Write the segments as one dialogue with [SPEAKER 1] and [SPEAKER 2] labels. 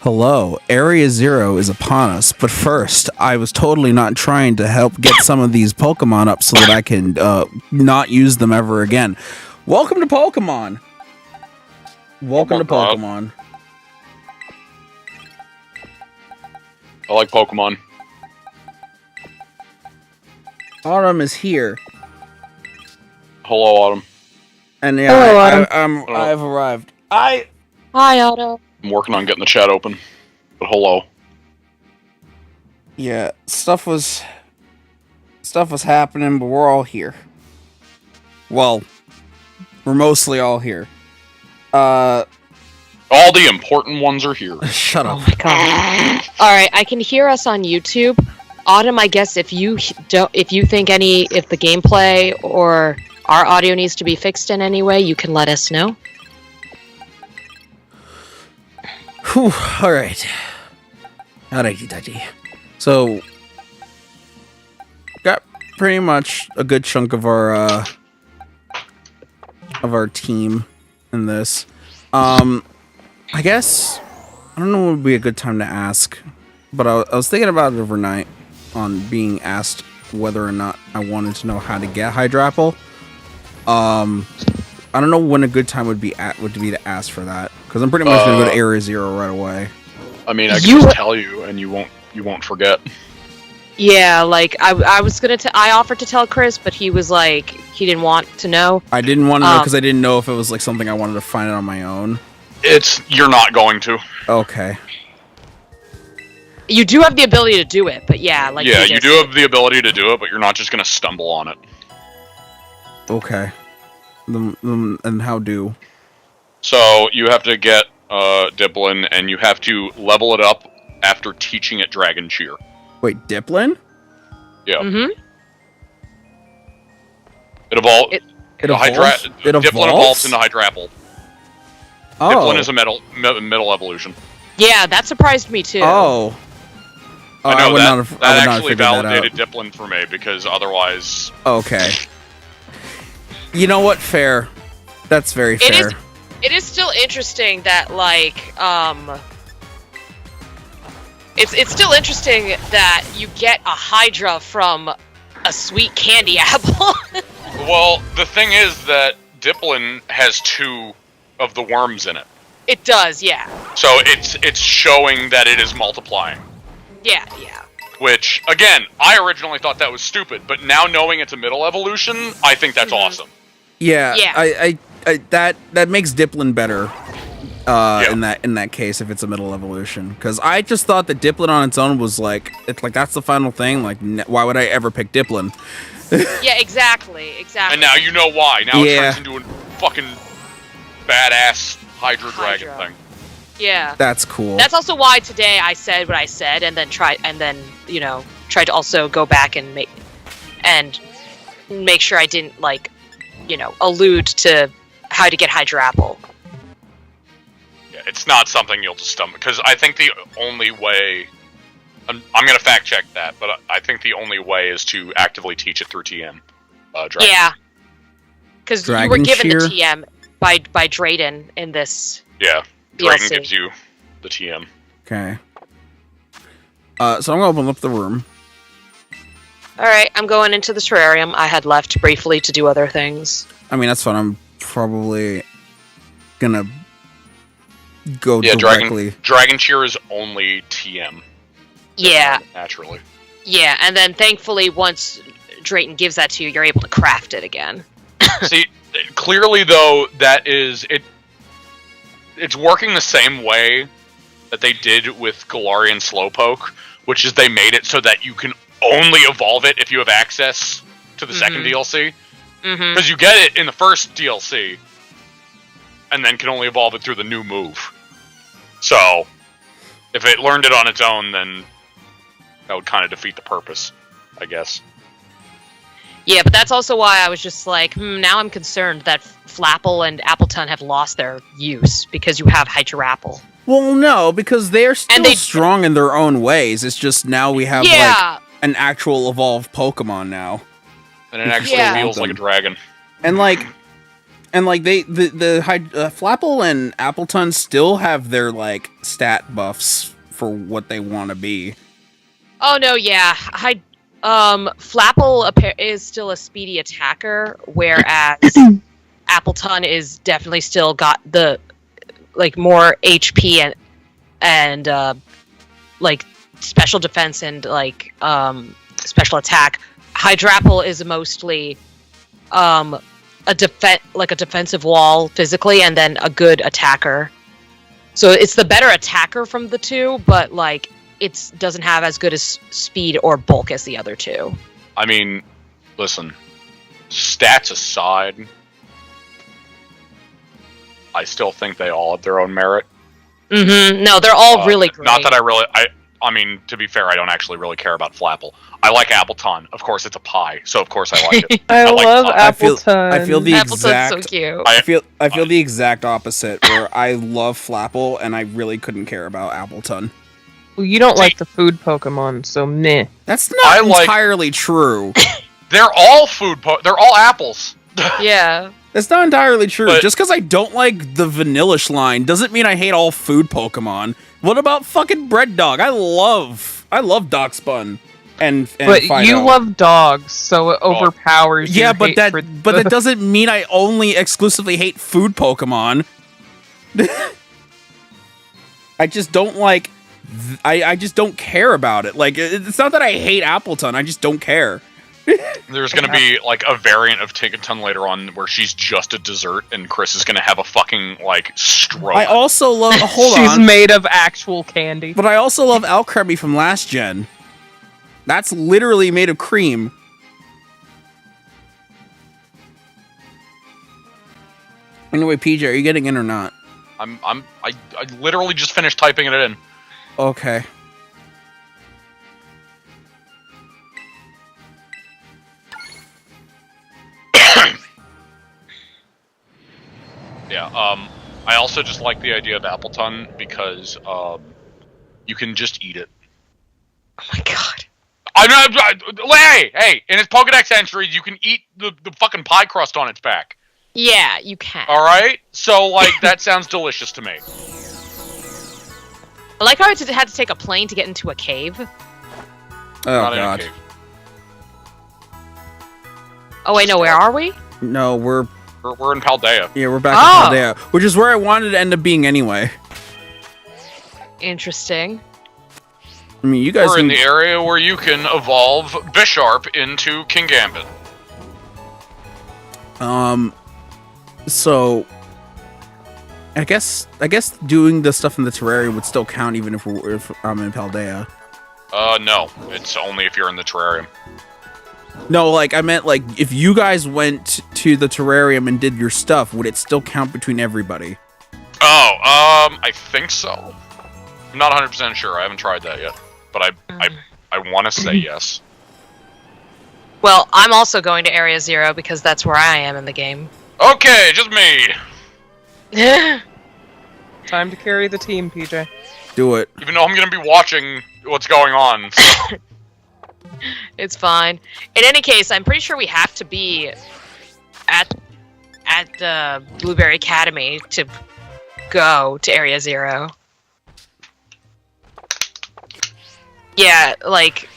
[SPEAKER 1] Hello, Area Zero is upon us, but first, I was totally not trying to help get some of these Pokemon up so that I can not use them ever again. Welcome to Pokemon! Welcome to Pokemon.
[SPEAKER 2] I like Pokemon.
[SPEAKER 1] Autumn is here.
[SPEAKER 2] Hello, Autumn.
[SPEAKER 1] And yeah,
[SPEAKER 3] Hello, Autumn.
[SPEAKER 1] I've arrived.
[SPEAKER 3] Hi, Otto.
[SPEAKER 2] I'm working on getting the chat open. But hello.
[SPEAKER 1] Yeah, stuff was happening, but we're all here. Well, we're mostly all here.
[SPEAKER 2] All the important ones are here.
[SPEAKER 1] Shut up.
[SPEAKER 3] Oh my god. Alright, I can hear us on YouTube. Autumn, I guess if you think if the gameplay or our audio needs to be fixed in any way, you can let us know.
[SPEAKER 1] Whew, alright. Alrighty. So, got pretty much a good chunk of our team in this. I guess, I don't know what would be a good time to ask, but I was thinking about it overnight on being asked whether or not I wanted to know how to get Hydrapple. I don't know when a good time would be to ask for that, because I'm pretty much gonna go to Area Zero right away.
[SPEAKER 2] I mean, I can just tell you, and you won't forget.
[SPEAKER 3] Yeah, like I was gonna. I offered to tell Chris, but he was like he didn't want to know.
[SPEAKER 1] I didn't want to know because I didn't know if it was like something I wanted to find out on my own.
[SPEAKER 2] You're not going to.
[SPEAKER 1] Okay.
[SPEAKER 3] You do have the ability to do it, but yeah, like
[SPEAKER 2] yeah, you do have the ability to do it, but you're not just gonna stumble on it.
[SPEAKER 1] Okay. And how do?
[SPEAKER 2] So you have to get Diplin, and you have to level it up after teaching it Dragon Cheer.
[SPEAKER 1] Wait, Diplin?
[SPEAKER 2] Yeah.
[SPEAKER 3] Mm-hmm.
[SPEAKER 2] It evolves.
[SPEAKER 1] Diplin
[SPEAKER 2] evolves into Hydrapple.
[SPEAKER 1] Oh.
[SPEAKER 2] Diplin is a middle evolution.
[SPEAKER 3] Yeah, that surprised me too.
[SPEAKER 1] Oh.
[SPEAKER 2] I know that actually
[SPEAKER 1] validated
[SPEAKER 2] Diplin for me, because otherwise...
[SPEAKER 1] Okay. You know what? Fair. That's very fair.
[SPEAKER 3] It is still interesting that, like, It's still interesting that you get a Hydra from a sweet candy apple.
[SPEAKER 2] Well, the thing is that Diplin has 2 of the worms in it.
[SPEAKER 3] It does, yeah.
[SPEAKER 2] So it's showing that it is multiplying.
[SPEAKER 3] Yeah.
[SPEAKER 2] Which, again, I originally thought that was stupid, but now knowing it's a middle evolution, I think that's awesome.
[SPEAKER 1] Yeah. I that makes Diplin better.
[SPEAKER 2] Yeah.
[SPEAKER 1] In that case, if it's a middle evolution, because I just thought that Diplin on its own was like that's the final thing. Like, why would I ever pick Diplin?
[SPEAKER 3] Yeah, exactly.
[SPEAKER 2] And now you know why. Now it turns into a fucking badass Hydra Dragon thing.
[SPEAKER 3] Yeah,
[SPEAKER 1] that's cool.
[SPEAKER 3] That's also why today I said what I said, and then tried to also go back and make sure I didn't allude to how to get Hydrapple.
[SPEAKER 2] It's not something you'll just stumble, because I think the only way... I'm going to fact check that, but I think the only way is to actively teach it through TM. Dragon.
[SPEAKER 3] Yeah. Because you were given
[SPEAKER 1] Cheer?
[SPEAKER 3] the TM by Drayden in this
[SPEAKER 2] Yeah,
[SPEAKER 3] DLC.
[SPEAKER 2] Drayden gives you the TM.
[SPEAKER 1] Okay. So I'm going to open up the room.
[SPEAKER 3] Alright, I'm going into the terrarium. I had left briefly to do other things.
[SPEAKER 1] I mean, that's fine. I'm probably gonna go
[SPEAKER 2] Yeah,
[SPEAKER 1] directly.
[SPEAKER 2] Dragon Cheer is only TM.
[SPEAKER 3] Yeah.
[SPEAKER 2] Naturally.
[SPEAKER 3] Yeah, and then thankfully once Drayton gives that to you, you're able to craft it again.
[SPEAKER 2] See, clearly though, it's working the same way that they did with Galarian Slowpoke, which is they made it so that you can only evolve it if you have access to the second DLC. Because you get it in the first DLC, and then can only evolve it through the new move. So, if it learned it on its own, then that would kind of defeat the purpose, I guess.
[SPEAKER 3] Yeah, but that's also why I was just like, now I'm concerned that Flapple and Appleton have lost their use, because you have Hydrapple.
[SPEAKER 1] Well, no, because they're still strong in their own ways. It's just now we have like an actual evolved Pokemon now.
[SPEAKER 2] And it actually feels like a dragon.
[SPEAKER 1] And like, And like Flapple and Appleton still have their like stat buffs for what they want to be.
[SPEAKER 3] Oh no, yeah. Flapple is still a speedy attacker, whereas Appleton is definitely still got the like more HP and like special defense and like special attack. Hydrapple is mostly a defensive wall physically, and then a good attacker. So it's the better attacker from the two, but like it doesn't have as good as speed or bulk as the other two.
[SPEAKER 2] I mean, listen, stats aside, I still think they all have their own merit.
[SPEAKER 3] Mm-hmm. No, they're all really great.
[SPEAKER 2] Not that I mean, to be fair, I don't actually really care about Flapple. I like Appleton. Of course, it's a pie, so of course I like it.
[SPEAKER 4] I love
[SPEAKER 2] like
[SPEAKER 4] Appleton.
[SPEAKER 1] I feel the
[SPEAKER 3] Appleton's
[SPEAKER 1] exact.
[SPEAKER 3] so cute.
[SPEAKER 1] I feel the exact opposite, where I love Flapple and I really couldn't care about Appleton.
[SPEAKER 4] Well, you don't like the food Pokemon, so meh.
[SPEAKER 1] That's not entirely true.
[SPEAKER 2] They're all they're all apples.
[SPEAKER 3] Yeah.
[SPEAKER 1] That's not entirely true.
[SPEAKER 2] But,
[SPEAKER 1] just because I don't like the Vanillish line doesn't mean I hate all food Pokemon. What about fucking Bread Dog? I love Darkspun and
[SPEAKER 4] but
[SPEAKER 1] Fido.
[SPEAKER 4] You love dogs, so it overpowers
[SPEAKER 1] yeah,
[SPEAKER 4] your
[SPEAKER 1] but
[SPEAKER 4] hate
[SPEAKER 1] that
[SPEAKER 4] for
[SPEAKER 1] that doesn't mean I only exclusively hate food Pokemon. I just don't like. I just don't care about it. Like, it's not that I hate Appleton. I just don't care.
[SPEAKER 2] There's gonna be like a variant of Tinkaton later on where she's just a dessert, and Chris is gonna have a fucking like stroke.
[SPEAKER 1] I also love.
[SPEAKER 4] She's made of actual candy.
[SPEAKER 1] But I also love Alcremie from last gen. That's literally made of cream. Anyway, PJ, are you getting in or not?
[SPEAKER 2] I literally just finished typing it in.
[SPEAKER 1] Okay.
[SPEAKER 2] Yeah, I also just like the idea of Appleton because you can just eat it.
[SPEAKER 3] Oh my god.
[SPEAKER 2] Hey! In its Pokedex entries, you can eat the fucking pie crust on its back.
[SPEAKER 3] Yeah, you can.
[SPEAKER 2] Alright? So, like, that sounds delicious to me.
[SPEAKER 3] I like how I had to take a plane to get into a cave.
[SPEAKER 1] Oh,
[SPEAKER 2] Not
[SPEAKER 1] God.
[SPEAKER 2] in a cave.
[SPEAKER 3] Oh, wait, no, where are we?
[SPEAKER 1] No, we're
[SPEAKER 2] in Paldea.
[SPEAKER 1] Yeah, we're back in Paldea, which is where I wanted to end up being anyway.
[SPEAKER 3] Interesting.
[SPEAKER 1] I mean, you guys.
[SPEAKER 2] We're in the area where you can evolve Bisharp into Kingambit.
[SPEAKER 1] So I guess doing the stuff in the terrarium would still count even if I'm in Paldea.
[SPEAKER 2] No, it's only if you're in the terrarium.
[SPEAKER 1] No, like I meant like if you guys went to the terrarium and did your stuff, would it still count between everybody?
[SPEAKER 2] Oh, I think so. I'm not 100% sure. I haven't tried that yet, but I want to say yes.
[SPEAKER 3] Well, I'm also going to Area 0 because that's where I am in the game.
[SPEAKER 2] Okay, just me.
[SPEAKER 4] Time to carry the team, PJ.
[SPEAKER 1] Do it.
[SPEAKER 2] Even though I'm going to be watching what's going on. So.
[SPEAKER 3] It's fine. In any case, I'm pretty sure we have to be at Blueberry Academy to go to Area 0. Yeah, like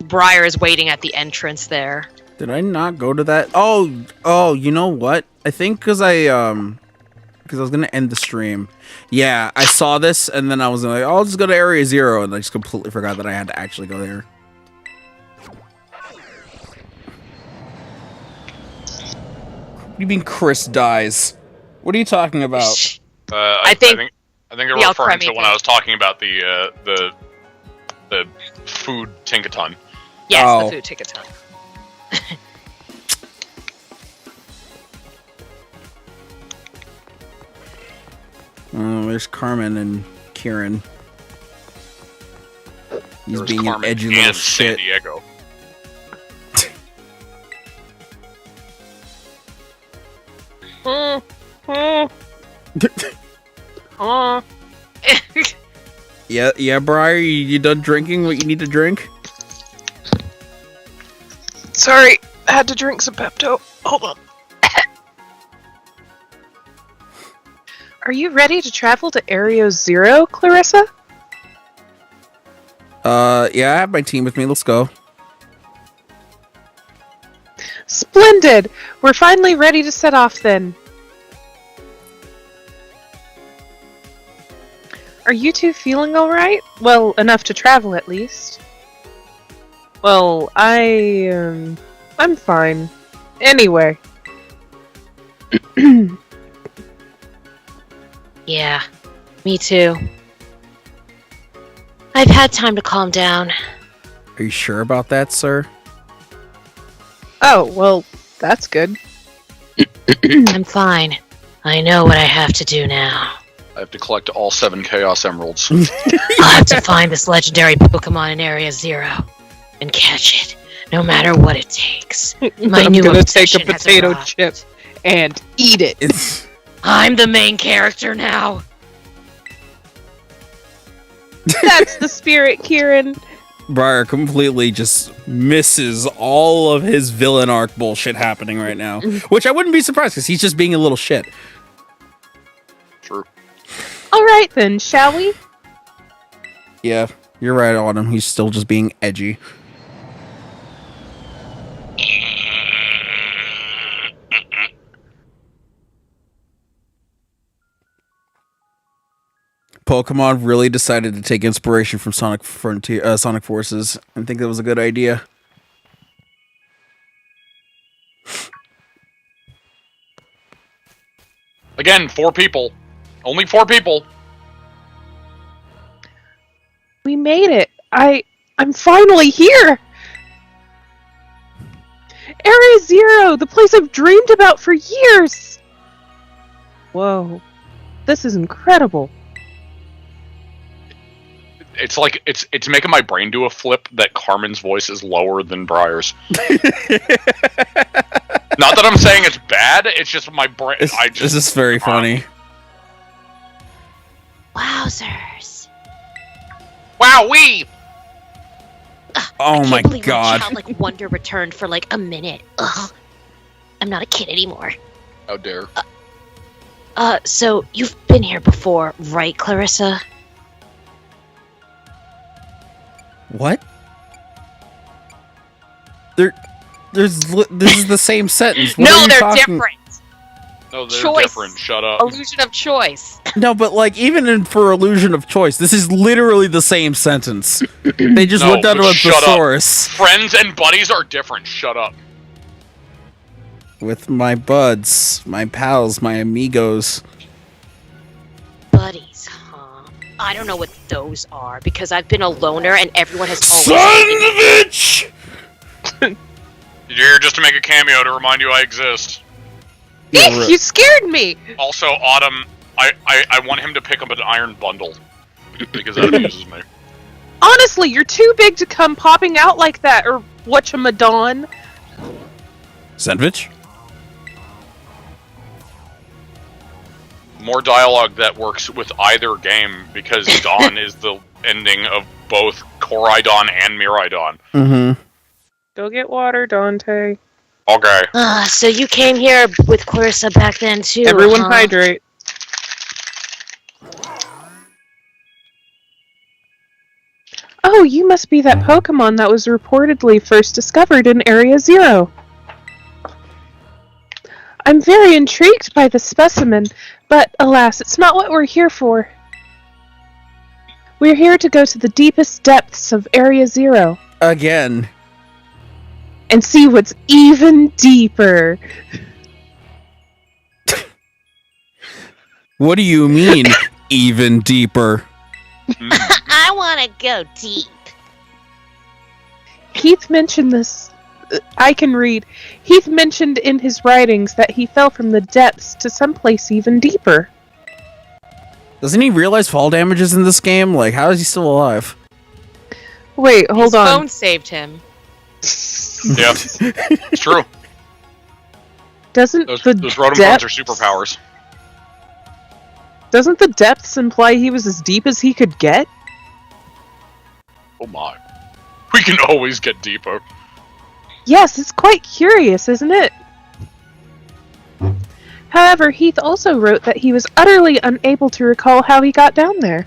[SPEAKER 3] Briar is waiting at the entrance there.
[SPEAKER 1] Did I not go to that? Oh, you know what? I think because I was gonna end the stream. Yeah, I saw this and then I was like, I'll just go to Area 0, and I just completely forgot that I had to actually go there. What do you mean Chris dies? What are you talking about?
[SPEAKER 2] I think you're referring to
[SPEAKER 3] thing.
[SPEAKER 2] when I was talking about the food Tinkaton.
[SPEAKER 3] Yes, the food Tinkaton.
[SPEAKER 1] Oh, there's Carmen and Kieran. He's
[SPEAKER 2] There's
[SPEAKER 1] being
[SPEAKER 2] Carmen
[SPEAKER 1] an edgy
[SPEAKER 2] and
[SPEAKER 1] little
[SPEAKER 2] San
[SPEAKER 1] shit.
[SPEAKER 2] Diego.
[SPEAKER 1] Yeah, Briar, you done drinking what you need to drink?
[SPEAKER 4] Sorry, I had to drink some Pepto. Hold on. Are you ready to travel to Area 0, Clarissa?
[SPEAKER 1] Yeah, I have my team with me. Let's go.
[SPEAKER 4] Splendid! We're finally ready to set off then. Are you two feeling alright? Well, enough to travel at least. Well, I'm fine. Anyway.
[SPEAKER 3] Yeah, me too. I've had time to calm down.
[SPEAKER 1] Are you sure about that, sir?
[SPEAKER 4] Oh, well, that's good.
[SPEAKER 3] I'm fine. I know what I have to do now.
[SPEAKER 2] I have to collect all 7 Chaos Emeralds.
[SPEAKER 3] I'll have to find this legendary Pokemon in Area 0 and catch it, no matter what it takes. My
[SPEAKER 4] I'm
[SPEAKER 3] new
[SPEAKER 4] gonna take a
[SPEAKER 3] obsession has
[SPEAKER 4] potato
[SPEAKER 3] arrived.
[SPEAKER 4] chip and eat it.
[SPEAKER 3] I'm the main character now.
[SPEAKER 4] That's the spirit, Kieran.
[SPEAKER 1] Briar completely just misses all of his villain arc bullshit happening right now. Which I wouldn't be surprised because he's just being a little shit.
[SPEAKER 2] True.
[SPEAKER 4] Alright then, shall we?
[SPEAKER 1] Yeah, you're right on him. He's still just being edgy. Pokemon really decided to take inspiration from Sonic Forces. I think that was a good idea.
[SPEAKER 2] Again, 4 people. Only 4 people.
[SPEAKER 4] We made it. I'm finally here. Area 0, the place I've dreamed about for years. Whoa. This is incredible.
[SPEAKER 2] It's like it's making my brain do a flip that Carmen's voice is lower than Briar's. Not that I'm saying it's bad, it's just my brain.
[SPEAKER 1] This is very funny.
[SPEAKER 3] Wowzers.
[SPEAKER 2] Wowee!
[SPEAKER 1] Oh my
[SPEAKER 3] I can't believe
[SPEAKER 1] god.
[SPEAKER 3] childlike wonder returned for like a minute. Ugh. I'm not a kid anymore.
[SPEAKER 2] How dare.
[SPEAKER 3] So you've been here before, right, Clarissa?
[SPEAKER 1] What? This is the same sentence. What are
[SPEAKER 3] No,
[SPEAKER 1] you
[SPEAKER 3] they're
[SPEAKER 1] talking-
[SPEAKER 3] different.
[SPEAKER 2] No, they're
[SPEAKER 3] Choice.
[SPEAKER 2] different. Shut up.
[SPEAKER 3] Illusion of choice.
[SPEAKER 1] No, but like for illusion of choice, this is literally the same sentence. They just
[SPEAKER 2] No,
[SPEAKER 1] looked at it with
[SPEAKER 2] shut up.
[SPEAKER 1] thesaurus.
[SPEAKER 2] Friends and buddies are different. Shut up.
[SPEAKER 1] With my buds, my pals, my amigos.
[SPEAKER 3] Buddies, huh? I don't know what those are because I've been a loner and everyone has always.
[SPEAKER 1] Son of a bitch!
[SPEAKER 2] You're here just to make a cameo to remind you I exist.
[SPEAKER 1] Yeah,
[SPEAKER 4] Eek, you scared me.
[SPEAKER 2] Also, Autumn, I want him to pick up an iron bundle. Because that amuses me.
[SPEAKER 4] Honestly, you're too big to come popping out like that, or whatchamadon.
[SPEAKER 1] Sandwich?
[SPEAKER 2] More dialogue that works with either game because Dawn is the ending of both Koraidon and Miraidon.
[SPEAKER 1] Mm-hmm.
[SPEAKER 4] Go get water, Dante.
[SPEAKER 2] Okay.
[SPEAKER 3] So you came here with Clarissa back then too.
[SPEAKER 4] Everyone
[SPEAKER 3] huh?
[SPEAKER 4] hydrate. Oh, you must be that Pokemon that was reportedly first discovered in Area 0. I'm very intrigued by the specimen, but alas, it's not what we're here for. We're here to go to the deepest depths of Area 0
[SPEAKER 1] Again.
[SPEAKER 4] and see what's even deeper.
[SPEAKER 1] What do you mean, even deeper?
[SPEAKER 3] I want to go deep.
[SPEAKER 4] Heath mentioned this. I can read. Heath mentioned in his writings that he fell from the depths to someplace even deeper.
[SPEAKER 1] Doesn't he realize fall damage is in this game? Like, how is he still alive?
[SPEAKER 4] Wait, hold
[SPEAKER 3] His
[SPEAKER 4] on.
[SPEAKER 3] phone saved him.
[SPEAKER 2] Yeah. It's true.
[SPEAKER 4] Doesn't
[SPEAKER 2] Those
[SPEAKER 4] the
[SPEAKER 2] Rotom
[SPEAKER 4] depths,
[SPEAKER 2] are superpowers.
[SPEAKER 4] Doesn't the depths imply he was as deep as he could get?
[SPEAKER 2] Oh my. We can always get deeper.
[SPEAKER 4] Yes, it's quite curious, isn't it? However, Heath also wrote that he was utterly unable to recall how he got down there.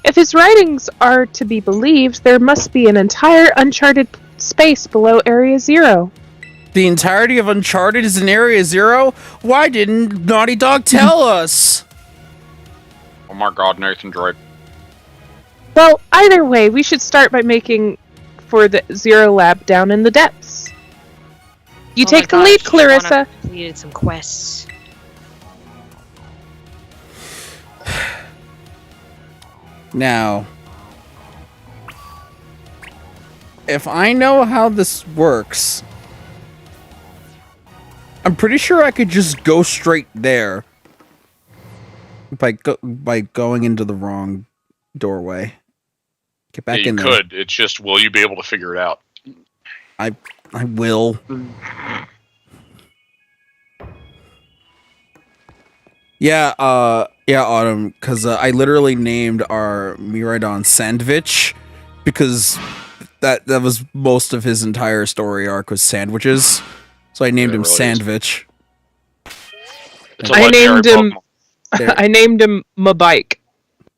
[SPEAKER 4] If his writings are to be believed, there must be an entire uncharted space below Area Zero.
[SPEAKER 1] The entirety of Uncharted is in Area Zero? Why didn't Naughty Dog tell us?
[SPEAKER 2] Oh my god, Nathan Drake.
[SPEAKER 4] Well, either way, we should start by making for the Zero Lab down in the depths. You take the lead, Clarissa.
[SPEAKER 3] Completed some quests.
[SPEAKER 1] Now, if I know how this works, I'm pretty sure I could just go straight there by going into the wrong doorway. Get back in there.
[SPEAKER 2] You could. It's just, will you be able to figure it out?
[SPEAKER 1] I will. Yeah, Autumn, because I literally named our Miraidon Sandwich because that was most of his entire story arc was sandwiches. So I named him
[SPEAKER 2] really
[SPEAKER 1] Sandwich.
[SPEAKER 2] It's a legendary Pokemon.
[SPEAKER 4] I named him my bike.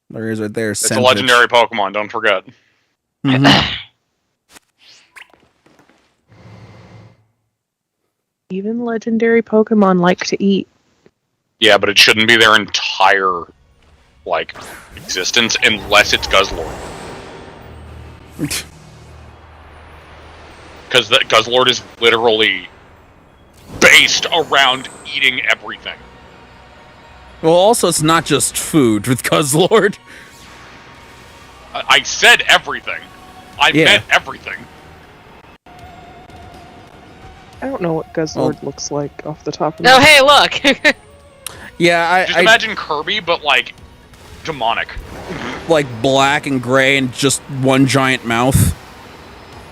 [SPEAKER 1] There he is right there.
[SPEAKER 2] It's a legendary Pokemon, don't forget.
[SPEAKER 1] Mm-hmm.
[SPEAKER 4] Even legendary Pokemon like to eat.
[SPEAKER 2] Yeah, but it shouldn't be their entire, existence unless it's Guzzlord. Because Guzzlord is literally based around eating everything.
[SPEAKER 1] Well, also, it's not just food with Guzzlord.
[SPEAKER 2] I said everything. I meant everything.
[SPEAKER 4] I don't know what Guzzlord looks like off the top of my
[SPEAKER 3] Oh, hey, look!
[SPEAKER 1] Yeah,
[SPEAKER 2] Just imagine Kirby, but, demonic.
[SPEAKER 1] Like black and gray and just one giant mouth.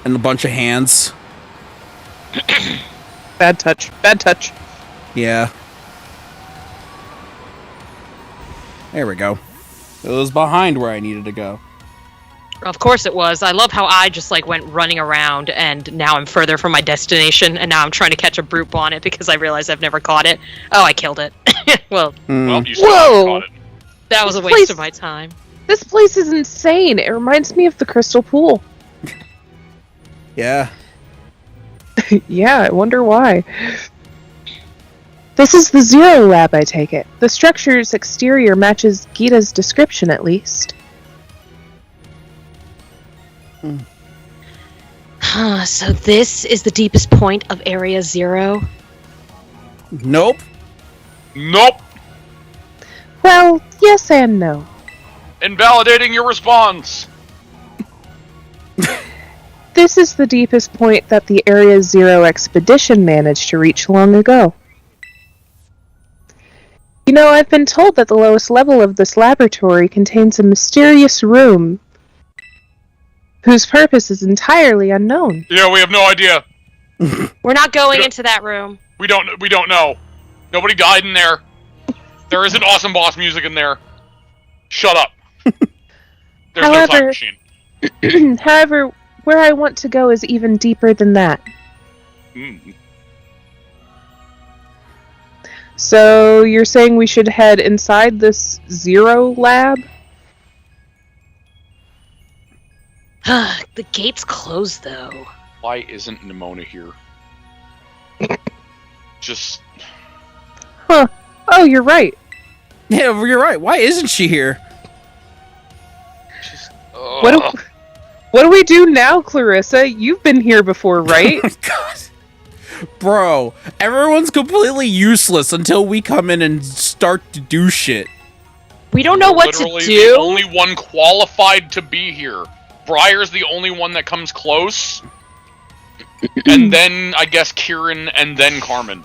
[SPEAKER 1] And a bunch of hands.
[SPEAKER 4] Bad touch. Bad touch.
[SPEAKER 1] Yeah. There we go. It was behind where I needed to go.
[SPEAKER 3] Of course it was. I love how I just went running around and now I'm further from my destination and now I'm trying to catch a brute bonnet because I realized I've never caught it. Oh, I killed it. Well,
[SPEAKER 2] you still haven't caught it.
[SPEAKER 3] That was a waste of my time.
[SPEAKER 4] This place is insane. It reminds me of the Crystal Pool.
[SPEAKER 1] Yeah.
[SPEAKER 4] Yeah, I wonder why. This is the Zero Lab, I take it. The structure's exterior matches Gita's description, at least.
[SPEAKER 3] So this is the deepest point of Area Zero?
[SPEAKER 1] Nope.
[SPEAKER 2] Nope.
[SPEAKER 4] Well, yes and no.
[SPEAKER 2] Invalidating your response.
[SPEAKER 4] This is the deepest point that the Area Zero expedition managed to reach long ago. You know, I've been told that the lowest level of this laboratory contains a mysterious room whose purpose is entirely unknown.
[SPEAKER 2] Yeah, we have no idea.
[SPEAKER 3] We're not going into that room.
[SPEAKER 2] We don't know. Nobody died in there. There isn't awesome boss music in there. Shut up. There's no time machine.
[SPEAKER 4] However, where I want to go is even deeper than that. So, you're saying we should head inside this Zero Lab?
[SPEAKER 3] The gate's closed, though.
[SPEAKER 2] Why isn't Nimona here? Just...
[SPEAKER 4] Huh. Oh, you're right.
[SPEAKER 1] Yeah, you're right. Why isn't she here?
[SPEAKER 4] What do we do now, Clarissa? You've been here before, right?
[SPEAKER 1] Oh my God. Bro, everyone's completely useless until we come in and start to do shit.
[SPEAKER 3] We don't know what to
[SPEAKER 2] Literally
[SPEAKER 3] do.
[SPEAKER 2] the only one qualified to be here. Briar's the only one that comes close. And then, I guess, Kieran, and then Carmen.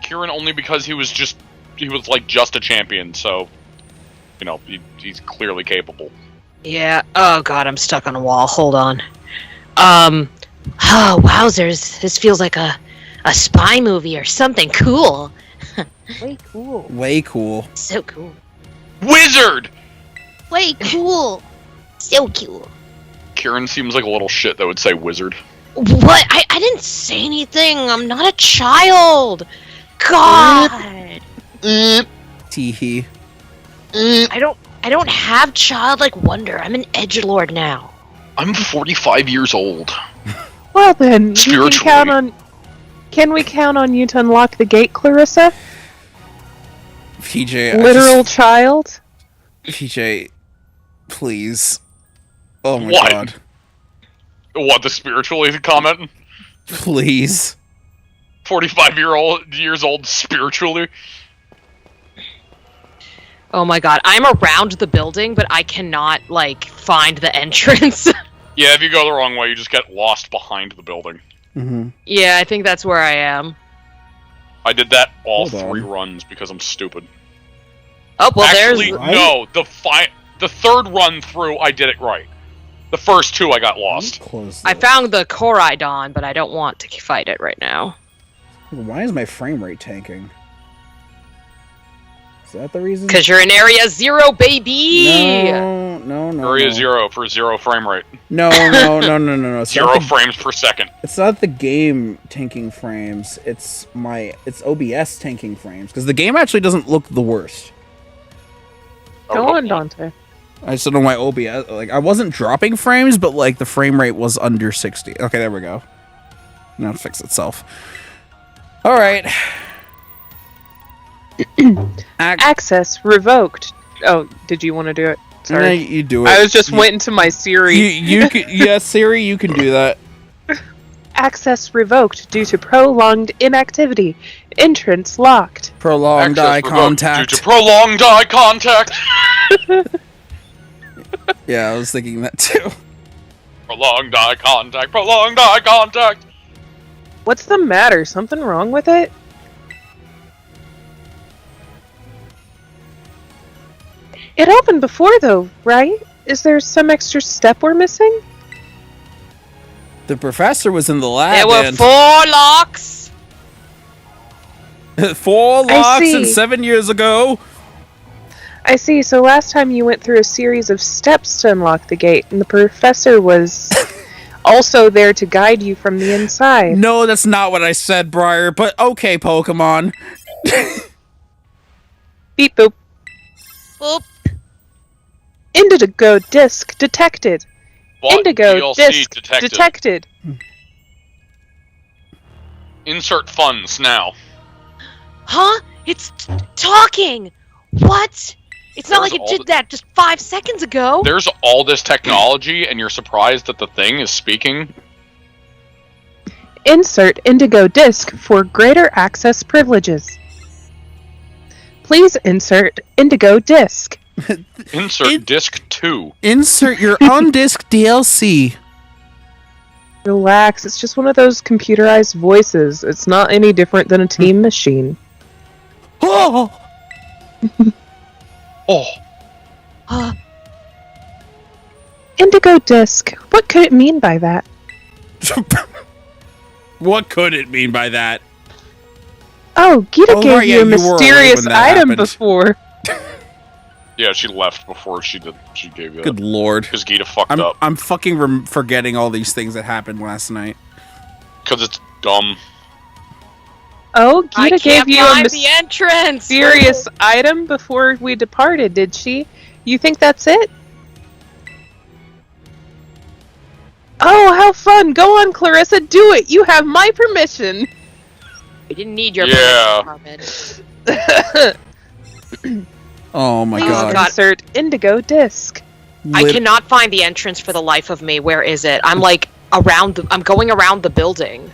[SPEAKER 2] Kieran only because he was just a champion, so, he's clearly capable.
[SPEAKER 3] Yeah. Oh god, I'm stuck on a wall. Hold on. Oh, wowzers. This feels like a spy movie or something cool.
[SPEAKER 4] Way cool.
[SPEAKER 1] Way cool.
[SPEAKER 3] So cool.
[SPEAKER 2] Wizard!
[SPEAKER 3] Way cool. So cool.
[SPEAKER 2] Kieran seems like a little shit that would say wizard.
[SPEAKER 3] What? I didn't say anything. I'm not a child. God.
[SPEAKER 1] Teehee.
[SPEAKER 3] I don't have childlike wonder. I'm an edgelord now.
[SPEAKER 2] I'm 45 years old.
[SPEAKER 4] Well then,
[SPEAKER 2] Spiritually.
[SPEAKER 4] Can we count on you to unlock the gate, Clarissa?
[SPEAKER 1] PJ,
[SPEAKER 4] Literal child?
[SPEAKER 1] PJ, please. Oh my
[SPEAKER 2] What?
[SPEAKER 1] god.
[SPEAKER 2] What, the spiritually comment?
[SPEAKER 1] Please.
[SPEAKER 2] 45 years old spiritually?
[SPEAKER 3] Oh my god, I'm around the building, but I cannot, like, find the entrance.
[SPEAKER 2] Yeah, if you go the wrong way, you just get lost behind the building.
[SPEAKER 1] Mm-hmm.
[SPEAKER 3] Yeah, I think that's where I am.
[SPEAKER 2] I did that all
[SPEAKER 1] Hold on.
[SPEAKER 2] 3 runs because I'm stupid.
[SPEAKER 3] Oh, well,
[SPEAKER 2] Actually,
[SPEAKER 3] there's...
[SPEAKER 2] no, the third run through, I did it right. The first 2, I got lost.
[SPEAKER 1] Close
[SPEAKER 3] I
[SPEAKER 1] this.
[SPEAKER 3] found the Koraidon, but I don't want to fight it right now.
[SPEAKER 1] Why is my frame rate tanking? Is that the reason?
[SPEAKER 3] Because you're in Area 0, baby!
[SPEAKER 1] No.
[SPEAKER 2] Area 0 for 0 frame rate.
[SPEAKER 1] No. It's
[SPEAKER 2] 0
[SPEAKER 1] not the,
[SPEAKER 2] frames per second.
[SPEAKER 1] it's not the game tanking frames. It's OBS tanking frames. Because the game actually doesn't look the worst.
[SPEAKER 4] Go on, Dante.
[SPEAKER 1] I just don't know why OBS. Like, I wasn't dropping frames, but like the frame rate was under 60. Okay, there we go. Now it fixed itself. All right.
[SPEAKER 4] Access revoked. Oh, did you want to do it?
[SPEAKER 1] Sorry,
[SPEAKER 4] Sorry.
[SPEAKER 1] you do it.
[SPEAKER 4] I was just waiting to my Siri.
[SPEAKER 1] You can, yeah, Siri, you can do that.
[SPEAKER 4] Access revoked due to prolonged inactivity. Entrance locked.
[SPEAKER 1] Prolonged
[SPEAKER 2] Access
[SPEAKER 1] eye
[SPEAKER 2] revoked
[SPEAKER 1] contact.
[SPEAKER 2] Due to prolonged eye contact.
[SPEAKER 1] Yeah, I was thinking that too.
[SPEAKER 2] Prolonged eye contact. Prolonged eye contact.
[SPEAKER 4] What's the matter? Something wrong with it? It opened before, though, right? Is there some extra step we're missing?
[SPEAKER 1] The professor was in the lab.
[SPEAKER 3] There were
[SPEAKER 1] and
[SPEAKER 3] 4 locks!
[SPEAKER 1] 4
[SPEAKER 4] I
[SPEAKER 1] locks
[SPEAKER 4] see.
[SPEAKER 1] and 7 years ago.
[SPEAKER 4] I see, so last time you went through a series of steps to unlock the gate, and the professor was also there to guide you from the inside.
[SPEAKER 1] No, that's not what I said, Briar, but okay, Pokemon.
[SPEAKER 4] Beep boop.
[SPEAKER 3] Boop.
[SPEAKER 4] Indigo disc detected.
[SPEAKER 2] Bought
[SPEAKER 4] Indigo
[SPEAKER 2] DLC
[SPEAKER 4] disc
[SPEAKER 2] detected.
[SPEAKER 4] detected.
[SPEAKER 2] Insert funds now.
[SPEAKER 3] Huh? It's talking! What? It's not
[SPEAKER 2] There's
[SPEAKER 3] like it
[SPEAKER 2] all
[SPEAKER 3] did
[SPEAKER 2] the-
[SPEAKER 3] that just 5 seconds ago!
[SPEAKER 2] There's all this technology, and you're surprised that the thing is speaking?
[SPEAKER 4] Insert indigo disc for greater access privileges. Please insert indigo disc.
[SPEAKER 2] Insert disc 2.
[SPEAKER 1] Insert your on-disc DLC.
[SPEAKER 4] Relax, it's just one of those computerized voices. It's not any different than a team machine.
[SPEAKER 1] Oh!
[SPEAKER 2] Oh,
[SPEAKER 3] Huh?
[SPEAKER 4] Indigo disc. What could it mean by that?
[SPEAKER 1] What could it mean by that?
[SPEAKER 4] Oh, Gita
[SPEAKER 1] Oh,
[SPEAKER 4] gave
[SPEAKER 1] right,
[SPEAKER 4] you
[SPEAKER 1] yeah,
[SPEAKER 4] a
[SPEAKER 1] you were away
[SPEAKER 4] mysterious
[SPEAKER 1] when that
[SPEAKER 4] item
[SPEAKER 1] happened.
[SPEAKER 4] before.
[SPEAKER 2] yeah, she left before she gave you that.
[SPEAKER 1] Good lord.
[SPEAKER 2] Because Gita fucked up.
[SPEAKER 1] I'm fucking forgetting all these things that happened last night.
[SPEAKER 2] Because it's dumb.
[SPEAKER 4] Oh,
[SPEAKER 3] I
[SPEAKER 4] Gita
[SPEAKER 3] can't
[SPEAKER 4] gave you a
[SPEAKER 3] find the entrance!
[SPEAKER 4] mysterious item before we departed, did she? You think that's it? Oh, how fun! Go on, Clarissa, do it! You have my permission!
[SPEAKER 3] We didn't need your
[SPEAKER 2] Yeah.
[SPEAKER 3] permission, Carmen.
[SPEAKER 1] Oh my
[SPEAKER 3] Please,
[SPEAKER 1] god.
[SPEAKER 3] God.
[SPEAKER 4] Insert indigo disc.
[SPEAKER 3] I
[SPEAKER 1] Lit-
[SPEAKER 3] cannot find the entrance for the life of me. Where is it? I'm like I'm going around the building.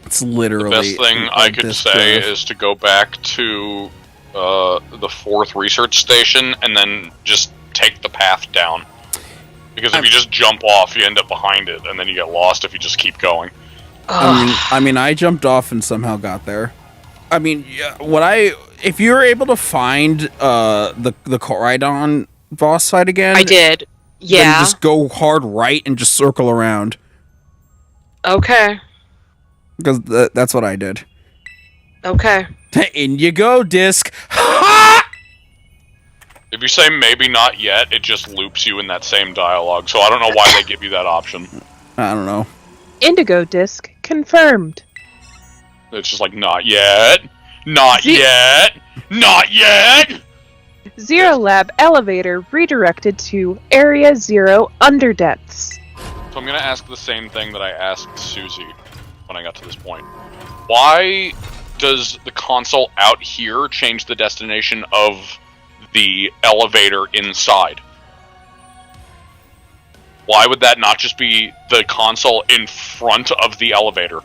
[SPEAKER 1] It's
[SPEAKER 2] The
[SPEAKER 1] literally
[SPEAKER 2] best thing
[SPEAKER 1] a
[SPEAKER 2] I could
[SPEAKER 1] disc
[SPEAKER 2] say
[SPEAKER 1] drive.
[SPEAKER 2] is to go back to the 4th research station and then just take the path down. Because if you just jump off, you end up behind it, and then you get lost if you just keep going.
[SPEAKER 1] I mean, I jumped off and somehow got there. I mean, yeah, if you were able to find the Koraidon boss fight again,
[SPEAKER 3] I did.
[SPEAKER 1] Then
[SPEAKER 3] Yeah.
[SPEAKER 1] just go hard right and just circle around
[SPEAKER 3] Okay.
[SPEAKER 1] because that's what I did.
[SPEAKER 3] Okay.
[SPEAKER 1] In you go, disc.
[SPEAKER 2] If you say maybe not yet, it just loops you in that same dialogue, so I don't know why they give you that option.
[SPEAKER 1] I don't know.
[SPEAKER 4] Indigo disc confirmed.
[SPEAKER 2] It's just like, not yet. Not
[SPEAKER 4] Ze-
[SPEAKER 2] yet. Not yet.
[SPEAKER 4] Zero Lab elevator redirected to Area 0 underdepths.
[SPEAKER 2] So I'm gonna ask the same thing that I asked Susie when I got to this point. Why does the console out here change the destination of the elevator inside? Why would that not just be the console in front of the elevator?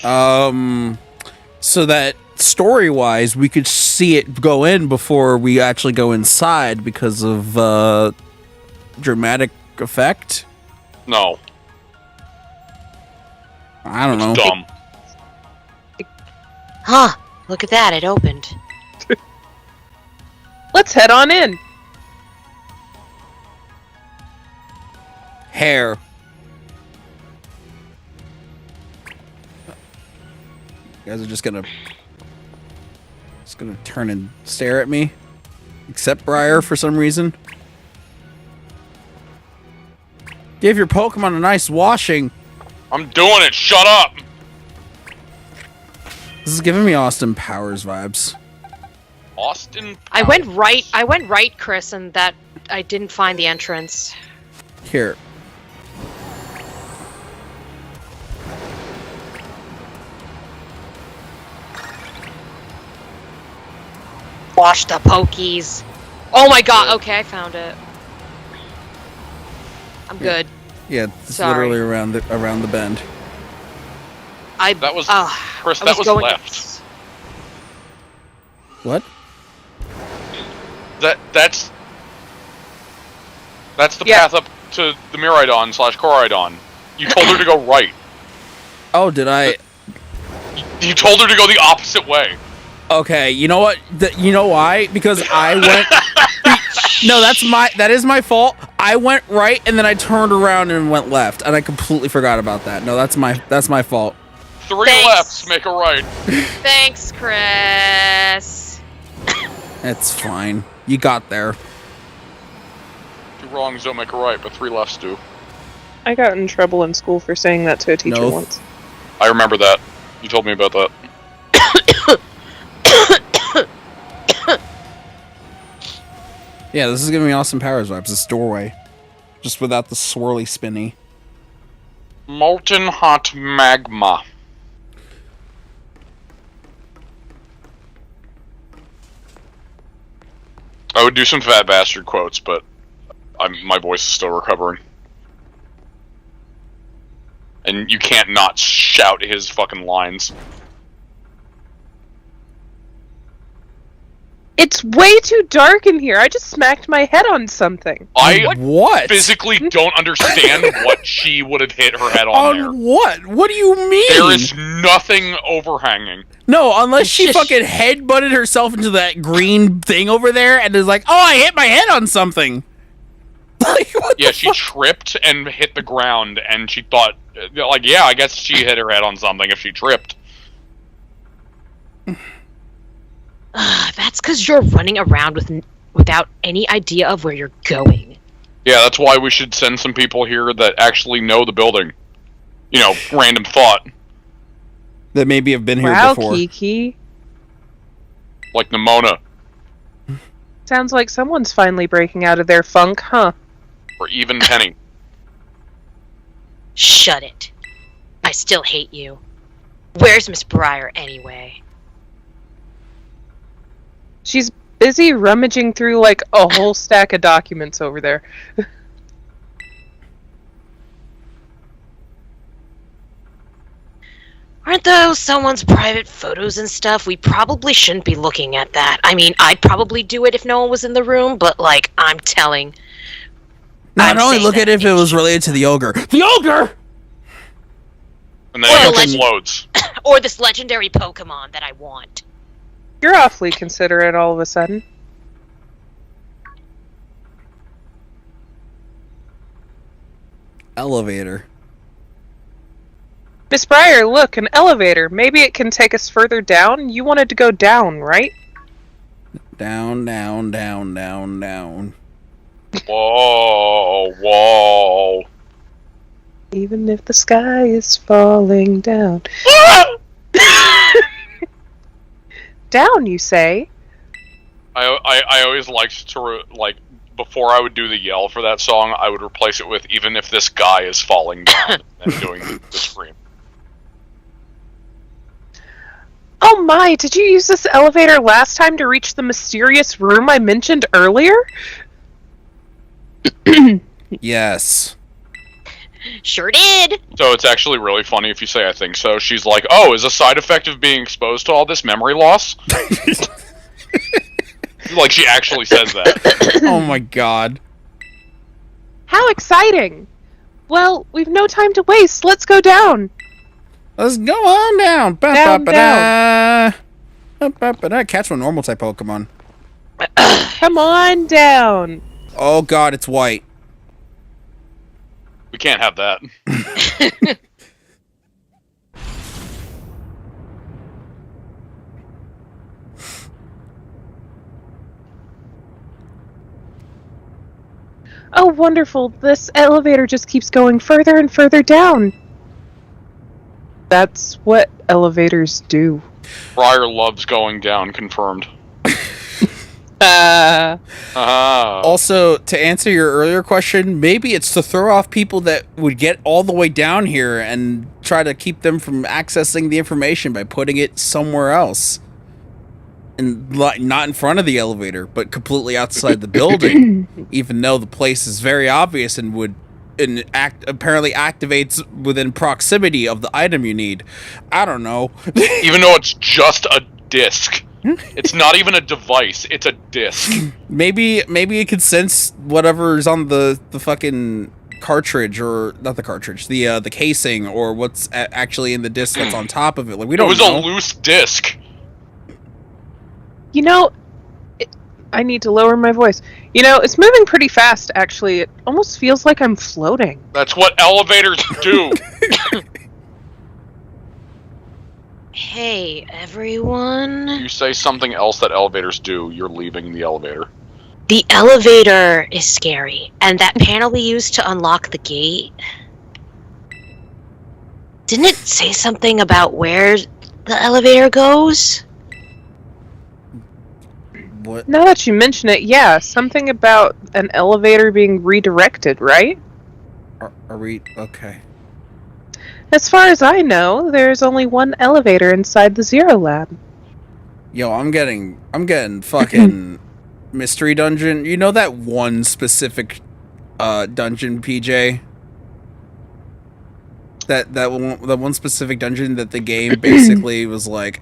[SPEAKER 1] So that story-wise, we could see it go in before we actually go inside because of dramatic effect.
[SPEAKER 2] No.
[SPEAKER 1] I don't know.
[SPEAKER 2] Dumb.
[SPEAKER 3] Huh, look at that, it opened.
[SPEAKER 4] Let's head on in.
[SPEAKER 1] Hair. You guys are just gonna turn and stare at me, except Briar for some reason. Give your Pokemon a nice washing.
[SPEAKER 2] I'm doing it, shut up!
[SPEAKER 1] This is giving me Austin Powers vibes.
[SPEAKER 2] Austin
[SPEAKER 3] I went right, Chris, and that I didn't find the entrance.
[SPEAKER 1] Here.
[SPEAKER 3] Wash the Pokies. Oh my god, okay, I found it. I'm good.
[SPEAKER 1] Yeah, it's
[SPEAKER 3] Sorry.
[SPEAKER 1] literally around the bend.
[SPEAKER 2] That was... Chris,
[SPEAKER 3] I
[SPEAKER 2] that was
[SPEAKER 3] going
[SPEAKER 2] left.
[SPEAKER 1] What?
[SPEAKER 2] That's the path up to the Miraidon / Coridon. You told her to go right.
[SPEAKER 1] Oh, did I?
[SPEAKER 2] You told her to go the opposite way.
[SPEAKER 1] Okay, you know what? You know why? Because I went. No, that is my fault. I went right and then I turned around and went left, and I completely forgot about that. No, that's my fault.
[SPEAKER 2] 3
[SPEAKER 3] Thanks.
[SPEAKER 2] lefts make a right.
[SPEAKER 3] Thanks, Chris.
[SPEAKER 1] It's fine. You got there.
[SPEAKER 2] 2 wrongs don't make a right, but 3 lefts do.
[SPEAKER 4] I got in trouble in school for saying that to a teacher
[SPEAKER 1] No.
[SPEAKER 4] once.
[SPEAKER 2] I remember that. You told me about that.
[SPEAKER 1] Yeah, this is giving me Austin Powers vibes. This doorway, just without the swirly spinny.
[SPEAKER 2] Molten hot magma. I would do some fat bastard quotes, but my voice is still recovering. And you can't not shout his fucking lines.
[SPEAKER 4] It's way too dark in here. I just smacked my head on something.
[SPEAKER 1] What?
[SPEAKER 2] Physically don't understand what she would have hit her head on there.
[SPEAKER 1] What? What do you mean?
[SPEAKER 2] There is nothing overhanging.
[SPEAKER 1] No, unless she fucking headbutted herself into that green thing over there and is like, oh, I hit my head on something. Like, what
[SPEAKER 2] Yeah,
[SPEAKER 1] the
[SPEAKER 2] she
[SPEAKER 1] fuck?
[SPEAKER 2] tripped and hit the ground, and she thought, like, yeah, I guess she hit her head on something if she tripped.
[SPEAKER 3] That's because you're running around without any idea of where you're going.
[SPEAKER 2] Yeah, that's why we should send some people here that actually know the building. You know, random thought.
[SPEAKER 1] That maybe have been here
[SPEAKER 4] Wow,
[SPEAKER 1] before.
[SPEAKER 4] Kiki.
[SPEAKER 2] Like Nimona,
[SPEAKER 4] Sounds like someone's finally breaking out of their funk, huh?
[SPEAKER 2] or even Penny.
[SPEAKER 3] Shut it. I still hate you. Where's Miss Briar anyway?
[SPEAKER 4] She's busy rummaging through like a whole stack of documents over there.
[SPEAKER 3] Aren't those someone's private photos and stuff? We probably shouldn't be looking at that. I mean, I'd probably do it if no one was in the room, but, like, I'm telling...
[SPEAKER 1] Not
[SPEAKER 3] I'm
[SPEAKER 1] only
[SPEAKER 3] saying
[SPEAKER 1] look at
[SPEAKER 3] that
[SPEAKER 1] it if it was related to the ogre. The ogre!
[SPEAKER 2] And then
[SPEAKER 3] Or
[SPEAKER 2] it
[SPEAKER 3] legend-
[SPEAKER 2] explodes.
[SPEAKER 3] Or this legendary Pokemon that I want.
[SPEAKER 4] You're awfully considerate all of a sudden.
[SPEAKER 1] Elevator.
[SPEAKER 4] Miss Briar, look, an elevator. Maybe it can take us further down? You wanted to go down, right?
[SPEAKER 1] Down, down, down, down, down.
[SPEAKER 2] Whoa, whoa.
[SPEAKER 4] Even if the sky is falling down. Down, you say?
[SPEAKER 2] I always liked to, like, before I would do the yell for that song, I would replace it with, even if this guy is falling down, and doing the scream.
[SPEAKER 4] Oh my, did you use this elevator last time to reach the mysterious room I mentioned earlier?
[SPEAKER 1] Yes.
[SPEAKER 3] Sure did.
[SPEAKER 2] So it's actually really funny if you say I think so. She's like, oh, is a side effect of being exposed to all this memory loss? Like, she actually says that.
[SPEAKER 1] Oh my god.
[SPEAKER 4] How exciting! Well, we've no time to waste. Let's go down.
[SPEAKER 1] Let's go on down.
[SPEAKER 4] Down,
[SPEAKER 1] Catch one normal type Pokemon.
[SPEAKER 4] Come on down.
[SPEAKER 1] Oh god, it's white.
[SPEAKER 2] We can't have that.
[SPEAKER 4] Oh, wonderful. This elevator just keeps going further and further down. That's what elevators do.
[SPEAKER 2] Briar loves going down, confirmed.
[SPEAKER 1] Also, to answer your earlier question, maybe it's to throw off people that would get all the way down here and try to keep them from accessing the information by putting it somewhere else. And not in front of the elevator, but completely outside the building, even though the place is very obvious and apparently activates within proximity of the item you need. I don't know.
[SPEAKER 2] Even though it's just a disc. It's not even a device, it's a disc.
[SPEAKER 1] Maybe it could sense whatever's on the fucking cartridge, or not the cartridge, the casing, or what's actually in the disc that's on top of it. Like, we don't know.
[SPEAKER 2] It was a loose disc.
[SPEAKER 4] You know, I need to lower my voice. You know, it's moving pretty fast, actually. It almost feels like I'm floating.
[SPEAKER 2] That's what elevators do.
[SPEAKER 3] Hey, everyone.
[SPEAKER 2] You say something else that elevators do, you're leaving the elevator.
[SPEAKER 3] The elevator is scary, and that panel we used to unlock the gate... Didn't it say something about where the elevator goes?
[SPEAKER 1] What?
[SPEAKER 4] Now that you mention it, yeah, something about an elevator being redirected, right?
[SPEAKER 1] Are we... Okay.
[SPEAKER 4] As far as I know, there's only one elevator inside the Zero Lab.
[SPEAKER 1] Yo, I'm getting fucking mystery dungeon. You know that one specific dungeon, PJ? That one specific dungeon that the game basically was like,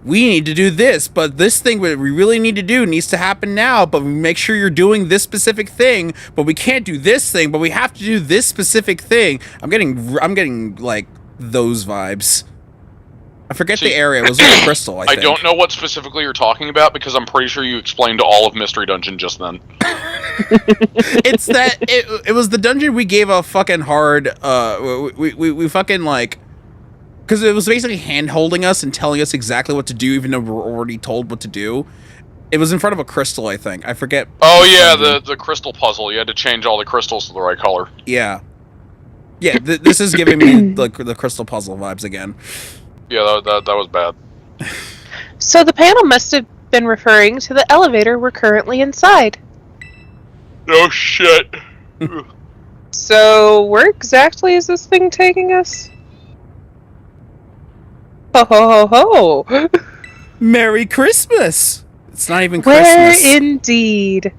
[SPEAKER 1] we need to do this, but this thing we really need to do needs to happen now, but we make sure you're doing this specific thing, but we can't do this thing, but we have to do this specific thing. I'm getting like those vibes. I forget the area. It was like Crystal, I think.
[SPEAKER 2] I don't know what specifically you're talking about, because I'm pretty sure you explained all of Mystery Dungeon just then.
[SPEAKER 1] It's that it was the dungeon we gave a fucking hard we fucking like, because it was basically hand-holding us and telling us exactly what to do, even though we were already told what to do. It was in front of a crystal, I think. I forget.
[SPEAKER 2] Oh yeah, the crystal puzzle. You had to change all the crystals to the right color.
[SPEAKER 1] Yeah. Yeah, this is giving me the crystal puzzle vibes again.
[SPEAKER 2] Yeah, that was bad.
[SPEAKER 4] So the panel must have been referring to the elevator we're currently inside.
[SPEAKER 2] No shit.
[SPEAKER 4] So where exactly is this thing taking us? Ho ho ho ho!
[SPEAKER 1] Merry Christmas! It's not even
[SPEAKER 4] Where
[SPEAKER 1] Christmas.
[SPEAKER 4] indeed?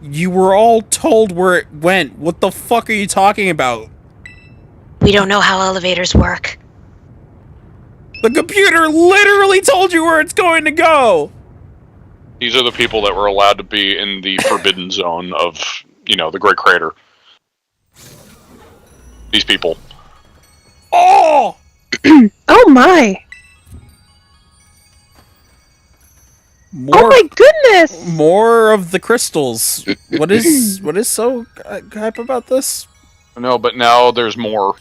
[SPEAKER 1] You were all told where it went. What the fuck are you talking about?
[SPEAKER 3] We don't know how elevators work.
[SPEAKER 1] The computer literally told you where it's going to go!
[SPEAKER 2] These are the people that were allowed to be in the forbidden zone of, the Great Crater. These people.
[SPEAKER 1] Oh!
[SPEAKER 4] Oh my! Oh my goodness!
[SPEAKER 1] More of the crystals. What is so hype about this?
[SPEAKER 2] No, but now there's more.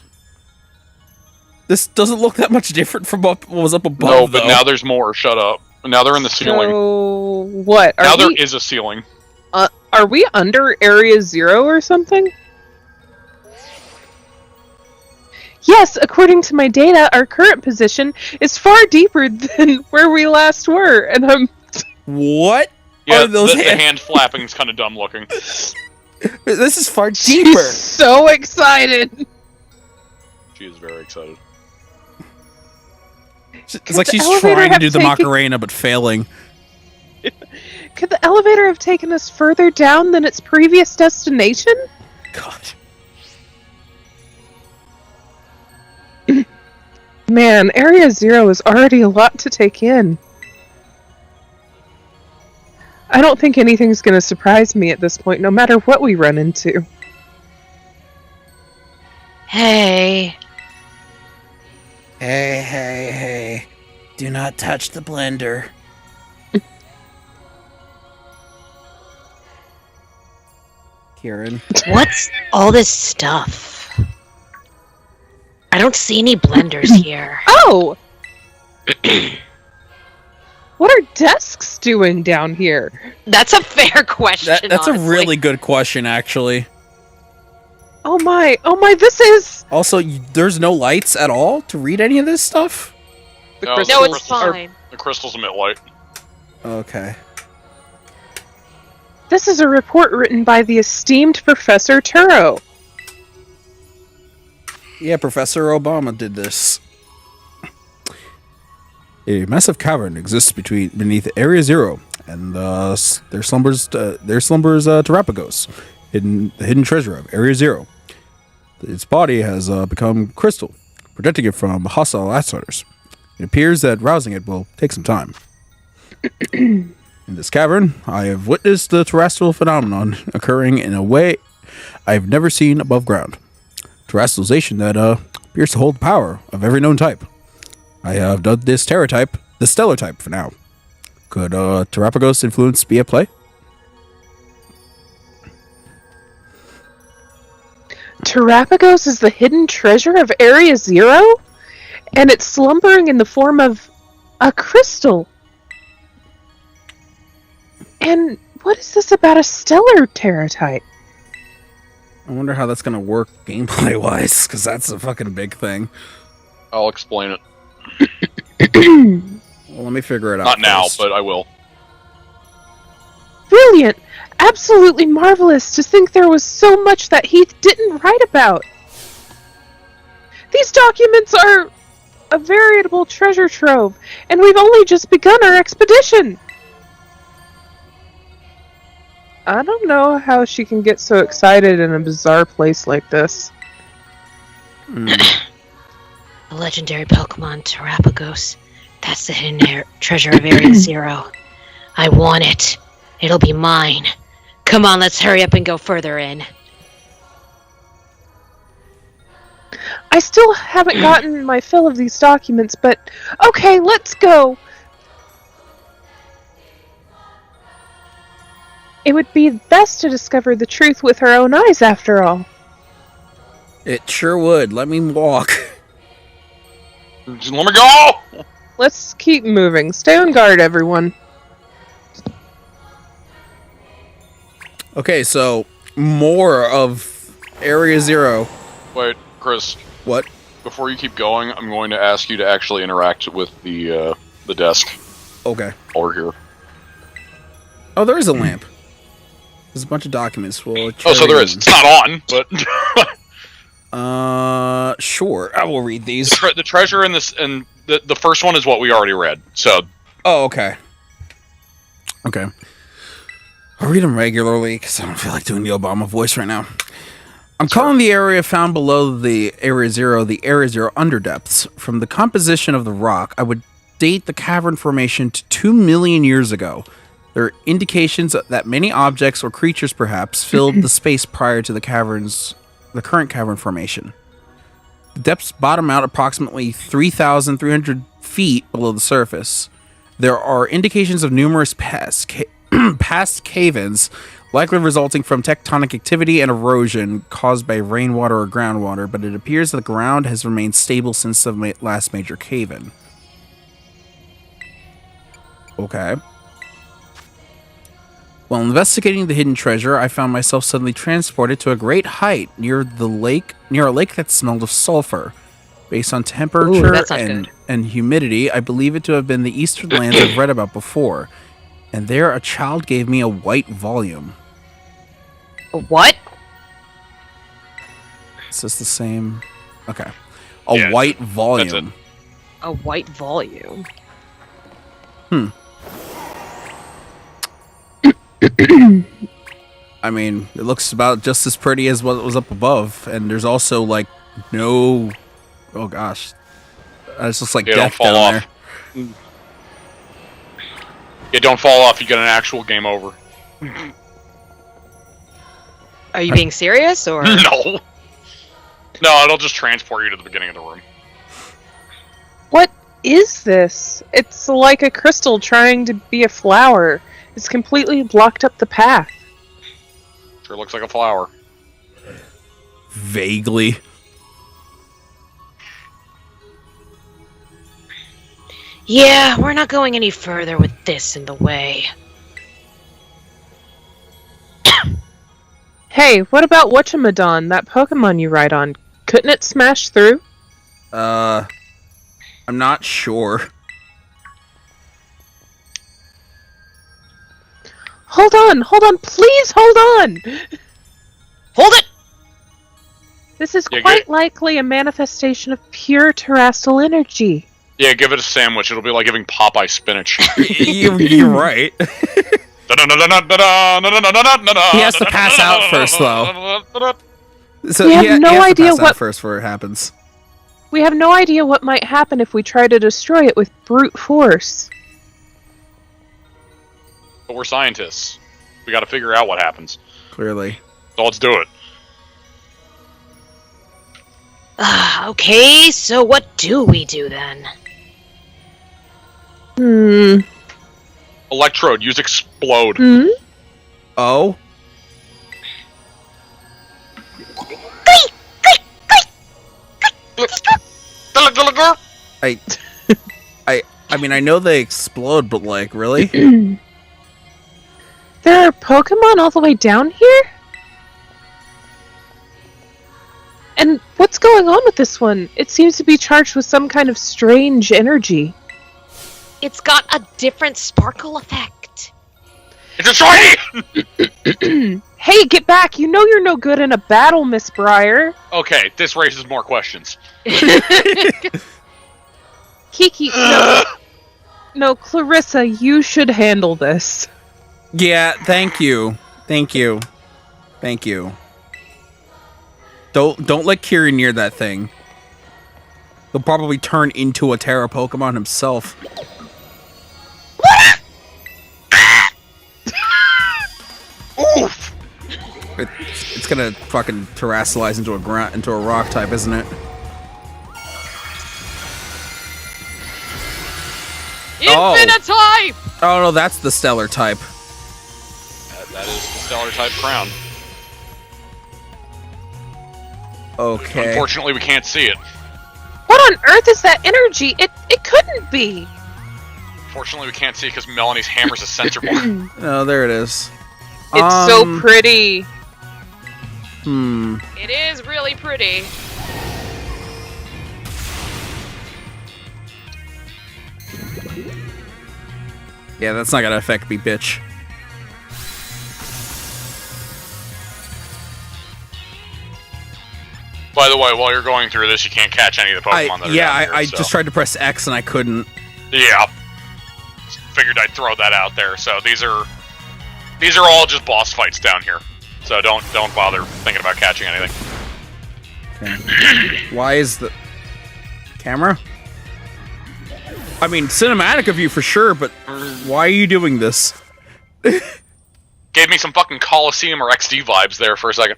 [SPEAKER 1] This doesn't look that much different from what was up above.
[SPEAKER 2] No, but
[SPEAKER 1] though.
[SPEAKER 2] now there's more. Shut up. Now they're in the ceiling.
[SPEAKER 4] So what?
[SPEAKER 2] Now there is a ceiling.
[SPEAKER 4] Are we under Area 0 or something? Yes, according to my data, our current position is far deeper than where we last were, and I'm...
[SPEAKER 1] What?
[SPEAKER 2] Yeah,
[SPEAKER 1] Are those
[SPEAKER 2] the hand flapping's kind of dumb looking.
[SPEAKER 1] This is far
[SPEAKER 4] She's
[SPEAKER 1] deeper.
[SPEAKER 4] so excited!
[SPEAKER 2] She is very excited.
[SPEAKER 1] It's like she's trying to do the Macarena, but failing.
[SPEAKER 4] Could the elevator have taken us further down than its previous destination?
[SPEAKER 1] God.
[SPEAKER 4] Man, Area 0 is already a lot to take in. I don't think anything's gonna surprise me at this point, no matter what we run into.
[SPEAKER 3] Hey.
[SPEAKER 1] Hey. Do not touch the blender. Kieran.
[SPEAKER 3] What's all this stuff? I don't see any blenders here.
[SPEAKER 4] Oh! What are desks doing down here?
[SPEAKER 3] That's a fair question.
[SPEAKER 1] That's
[SPEAKER 3] honestly.
[SPEAKER 1] a really good question, actually.
[SPEAKER 4] Oh my, this is...
[SPEAKER 1] Also, there's no lights at all to read any of this stuff?
[SPEAKER 2] No,
[SPEAKER 3] No, it's fine.
[SPEAKER 2] The crystals emit light.
[SPEAKER 1] Okay.
[SPEAKER 4] This is a report written by the esteemed Professor Turo.
[SPEAKER 1] Yeah, Professor Obama did this. A massive cavern exists beneath Area 0, and there slumbers Terrapagos, the hidden treasure of Area 0. Its body has become crystal, protecting it from hostile outsiders. It appears that rousing it will take some time. In this cavern, I have witnessed the terrestrial phenomenon occurring in a way I've never seen above ground. Terrestrialization that appears to hold the power of every known type. I have dubbed this Terra type the Stellar type for now. Could Terrapagos influence be at play?
[SPEAKER 4] Terrapagos is the hidden treasure of Area 0? And it's slumbering in the form of a crystal. And what is this about a stellar Terra type?
[SPEAKER 1] I wonder how that's gonna work gameplay-wise, because that's a fucking big thing.
[SPEAKER 2] I'll explain it.
[SPEAKER 1] Well, let me figure it out.
[SPEAKER 2] Not now,
[SPEAKER 1] first.
[SPEAKER 2] but I will.
[SPEAKER 4] Brilliant! Absolutely marvelous to think there was so much that Heath didn't write about. These documents are a veritable treasure trove, and we've only just begun our expedition. I don't know how she can get so excited in a bizarre place like this.
[SPEAKER 3] The legendary Pokemon Terrapagos. That's the hidden treasure of Area 0. I want it. It'll be mine. Come on, let's hurry up and go further in.
[SPEAKER 4] I still haven't gotten my fill of these documents, but okay, let's go. It would be best to discover the truth with our own eyes, after all.
[SPEAKER 1] It sure would. Let me walk.
[SPEAKER 2] Just let me go!
[SPEAKER 4] Let's keep moving. Stay on guard, everyone.
[SPEAKER 1] Okay, so more of Area 0.
[SPEAKER 2] Wait, Chris.
[SPEAKER 1] What?
[SPEAKER 2] Before you keep going, I'm going to ask you to actually interact with the desk
[SPEAKER 1] Okay.
[SPEAKER 2] over here.
[SPEAKER 1] Oh, there is a lamp. There's a bunch of documents. We'll
[SPEAKER 2] Oh, so there is. It's not on, but
[SPEAKER 1] sure. I will read these.
[SPEAKER 2] the treasure in this and the first one is what we already read. So,
[SPEAKER 1] Oh, okay. Okay. I read them regularly because I don't feel like doing the Obama voice right now. I'm calling the area found below the Area 0 the Area 0 underdepths. From the composition of the rock, I would date the cavern formation to 2 million years ago. There are indications that many objects or creatures perhaps filled the space prior to the current cavern formation. The depths bottom out approximately 3,300 feet below the surface. There are indications of numerous past cave-ins, likely resulting from tectonic activity and erosion caused by rainwater or groundwater, but it appears that the ground has remained stable since the last major cave-in. While investigating the hidden treasure, I found myself suddenly transported to a great height near a lake that smelled of sulfur. Based on temperature
[SPEAKER 3] that's not good.
[SPEAKER 1] and humidity, I believe it to have been the eastern lands I've read about before. And there, a child gave me a white volume.
[SPEAKER 3] A what?
[SPEAKER 1] Is this the same? Okay.
[SPEAKER 2] Yeah,
[SPEAKER 1] White
[SPEAKER 2] that's
[SPEAKER 1] volume.
[SPEAKER 3] A white volume.
[SPEAKER 1] I mean, it looks about just as pretty as what was up above, and there's also like no. Oh gosh, it's just like
[SPEAKER 2] Yeah,
[SPEAKER 1] death
[SPEAKER 2] don't fall
[SPEAKER 1] down
[SPEAKER 2] off. Yeah, don't fall off. You get an actual game over.
[SPEAKER 3] Are you being serious or?
[SPEAKER 2] No. No, it'll just transport you to the beginning of the room.
[SPEAKER 4] What is this? It's like a crystal trying to be a flower. It's completely blocked up the path.
[SPEAKER 2] Sure looks like a flower.
[SPEAKER 1] there. Vaguely.
[SPEAKER 3] Yeah, we're not going any further with this in the way.
[SPEAKER 4] Hey, what about Whatchamadon, that Pokemon you ride on? Couldn't it smash through?
[SPEAKER 1] I'm not sure.
[SPEAKER 4] Hold on, please hold on!
[SPEAKER 3] Hold it!
[SPEAKER 4] This is
[SPEAKER 2] Yeah,
[SPEAKER 4] quite likely a manifestation of pure terrestrial energy.
[SPEAKER 2] Yeah, give it a sandwich. It'll be like giving Popeye spinach.
[SPEAKER 1] You're right. He has to pass out first, though. So
[SPEAKER 4] We have
[SPEAKER 1] he has
[SPEAKER 4] no
[SPEAKER 1] to
[SPEAKER 4] idea
[SPEAKER 1] pass out
[SPEAKER 4] what-
[SPEAKER 1] first before it happens.
[SPEAKER 4] We have no idea what might happen if we try to destroy it with brute force.
[SPEAKER 2] But we're scientists. We gotta figure out what happens.
[SPEAKER 1] Clearly.
[SPEAKER 2] So let's do it.
[SPEAKER 3] Okay, so what do we do then?
[SPEAKER 2] Electrode, use explode.
[SPEAKER 1] Oh? I mean, I know they explode, but like, really?
[SPEAKER 4] There are Pokemon all the way down here? And what's going on with this one? It seems to be charged with some kind of strange energy.
[SPEAKER 3] It's got a different sparkle effect.
[SPEAKER 2] It's a shiny!
[SPEAKER 4] Hey, get back! You know you're no good in a battle, Miss Briar.
[SPEAKER 2] Okay, this raises more questions.
[SPEAKER 4] Kiki, no, Clarissa, you should handle this.
[SPEAKER 1] Yeah, thank you. Thank you. Thank you. Don't let Kiri near that thing. He'll probably turn into a Terra Pokemon himself.
[SPEAKER 2] Oof!
[SPEAKER 1] It's gonna fucking terrasilize into a rock type, isn't it?
[SPEAKER 3] Infinitype!
[SPEAKER 1] Oh no, that's the stellar type.
[SPEAKER 2] That is the stellar type crown.
[SPEAKER 1] Okay.
[SPEAKER 2] Unfortunately, we can't see it.
[SPEAKER 4] What on earth is that energy? It couldn't be.
[SPEAKER 2] Unfortunately, we can't see it because Melanie's hammer's a sensor bar.
[SPEAKER 1] Oh, there it is.
[SPEAKER 4] It's so pretty.
[SPEAKER 3] It is really pretty.
[SPEAKER 1] Yeah, that's not gonna affect me, bitch.
[SPEAKER 2] By the way, while you're going through this, you can't catch any of the Pokemon that are down here,
[SPEAKER 1] I
[SPEAKER 2] so.
[SPEAKER 1] just tried to press X and I couldn't.
[SPEAKER 2] Yeah. Figured I'd throw that out there. So these are all just boss fights down here. So don't bother thinking about catching anything.
[SPEAKER 1] Okay. Why is the camera? I mean, cinematic of you for sure, but why are you doing this?
[SPEAKER 2] Gave me some fucking Coliseum or XD vibes there for a second.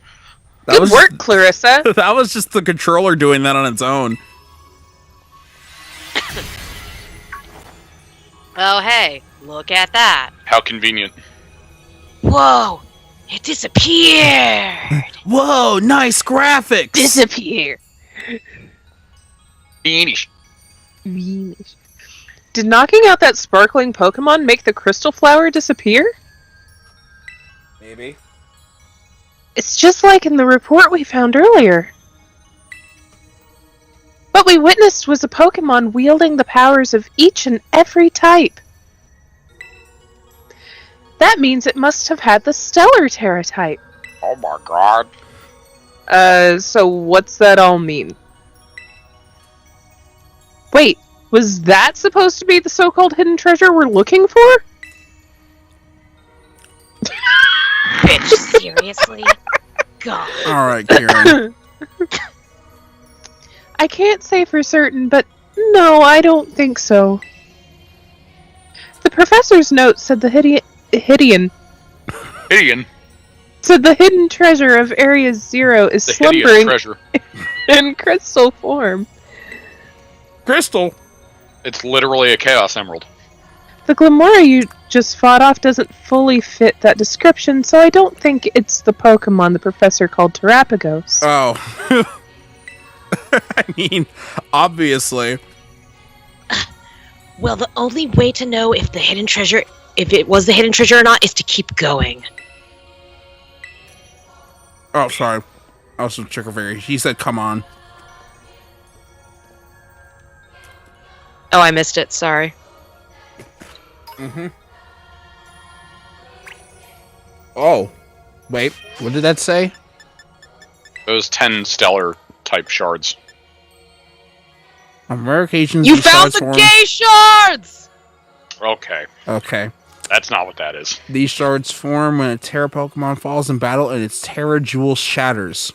[SPEAKER 4] Good work, Clarissa.
[SPEAKER 1] That was just the controller doing that on its own.
[SPEAKER 3] Oh, hey, look at that.
[SPEAKER 2] How convenient.
[SPEAKER 3] Whoa, it disappeared.
[SPEAKER 1] Whoa, nice graphics.
[SPEAKER 3] Disappear.
[SPEAKER 2] Beanish.
[SPEAKER 4] Did knocking out that sparkling Pokemon make the crystal flower disappear?
[SPEAKER 1] Maybe.
[SPEAKER 4] It's just like in the report we found earlier. What we witnessed was a Pokémon wielding the powers of each and every type. That means it must have had the Stellar Terra type.
[SPEAKER 2] Oh my god.
[SPEAKER 4] So what's that all mean? Wait, was that supposed to be the so-called hidden treasure we're looking for?
[SPEAKER 3] Bitch, seriously? God.
[SPEAKER 1] Alright, Kieran.
[SPEAKER 4] I can't say for certain, but no, I don't think so. The professor's note said the
[SPEAKER 2] Hideon.
[SPEAKER 4] said the hidden treasure of Area Zero is
[SPEAKER 2] The
[SPEAKER 4] slumbering
[SPEAKER 2] hideous treasure.
[SPEAKER 4] in crystal form.
[SPEAKER 1] Crystal!
[SPEAKER 2] It's literally a Chaos Emerald.
[SPEAKER 4] The Glamora you just fought off doesn't fully fit that description, so I don't think it's the Pokemon the professor called Terapagos.
[SPEAKER 1] Oh. I mean, obviously.
[SPEAKER 3] Well, the only way to know if it was the hidden treasure or not, is to keep going.
[SPEAKER 1] Oh, sorry. I was a Chicken Fairy. He said, come on.
[SPEAKER 3] Oh, I missed it. Sorry.
[SPEAKER 1] Mm-hmm. Oh. Wait, what did that say?
[SPEAKER 2] Those 10 stellar type shards.
[SPEAKER 1] On rare occasions,
[SPEAKER 3] You
[SPEAKER 1] these
[SPEAKER 3] found
[SPEAKER 1] shards
[SPEAKER 3] the
[SPEAKER 1] form-
[SPEAKER 3] gay shards!
[SPEAKER 2] Okay.
[SPEAKER 1] Okay.
[SPEAKER 2] That's not what that is.
[SPEAKER 1] These shards form when a Terra Pokemon falls in battle and its Terra Jewel shatters.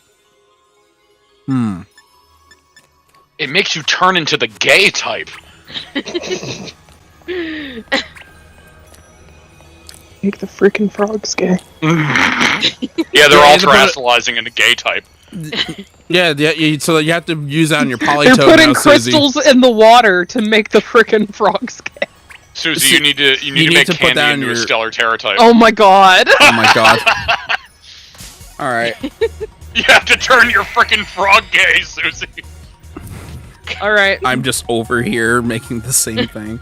[SPEAKER 2] It makes you turn into the gay type.
[SPEAKER 4] Make the freaking frogs gay.
[SPEAKER 2] Yeah, they're all terrestrializing into gay type.
[SPEAKER 1] Yeah, so you have to use that on your Polytoad.
[SPEAKER 4] They're putting
[SPEAKER 1] now, Susie.
[SPEAKER 4] crystals in the water to make the freaking frogs gay.
[SPEAKER 2] Susie, you need to make
[SPEAKER 1] to put
[SPEAKER 2] candy
[SPEAKER 1] that in
[SPEAKER 2] into a
[SPEAKER 1] your-
[SPEAKER 2] stellar terra type.
[SPEAKER 4] Oh my god.
[SPEAKER 1] Oh my god. Alright.
[SPEAKER 2] You have to turn your frickin' frog gay, Susie.
[SPEAKER 4] Alright.
[SPEAKER 1] I'm just over here making the same thing.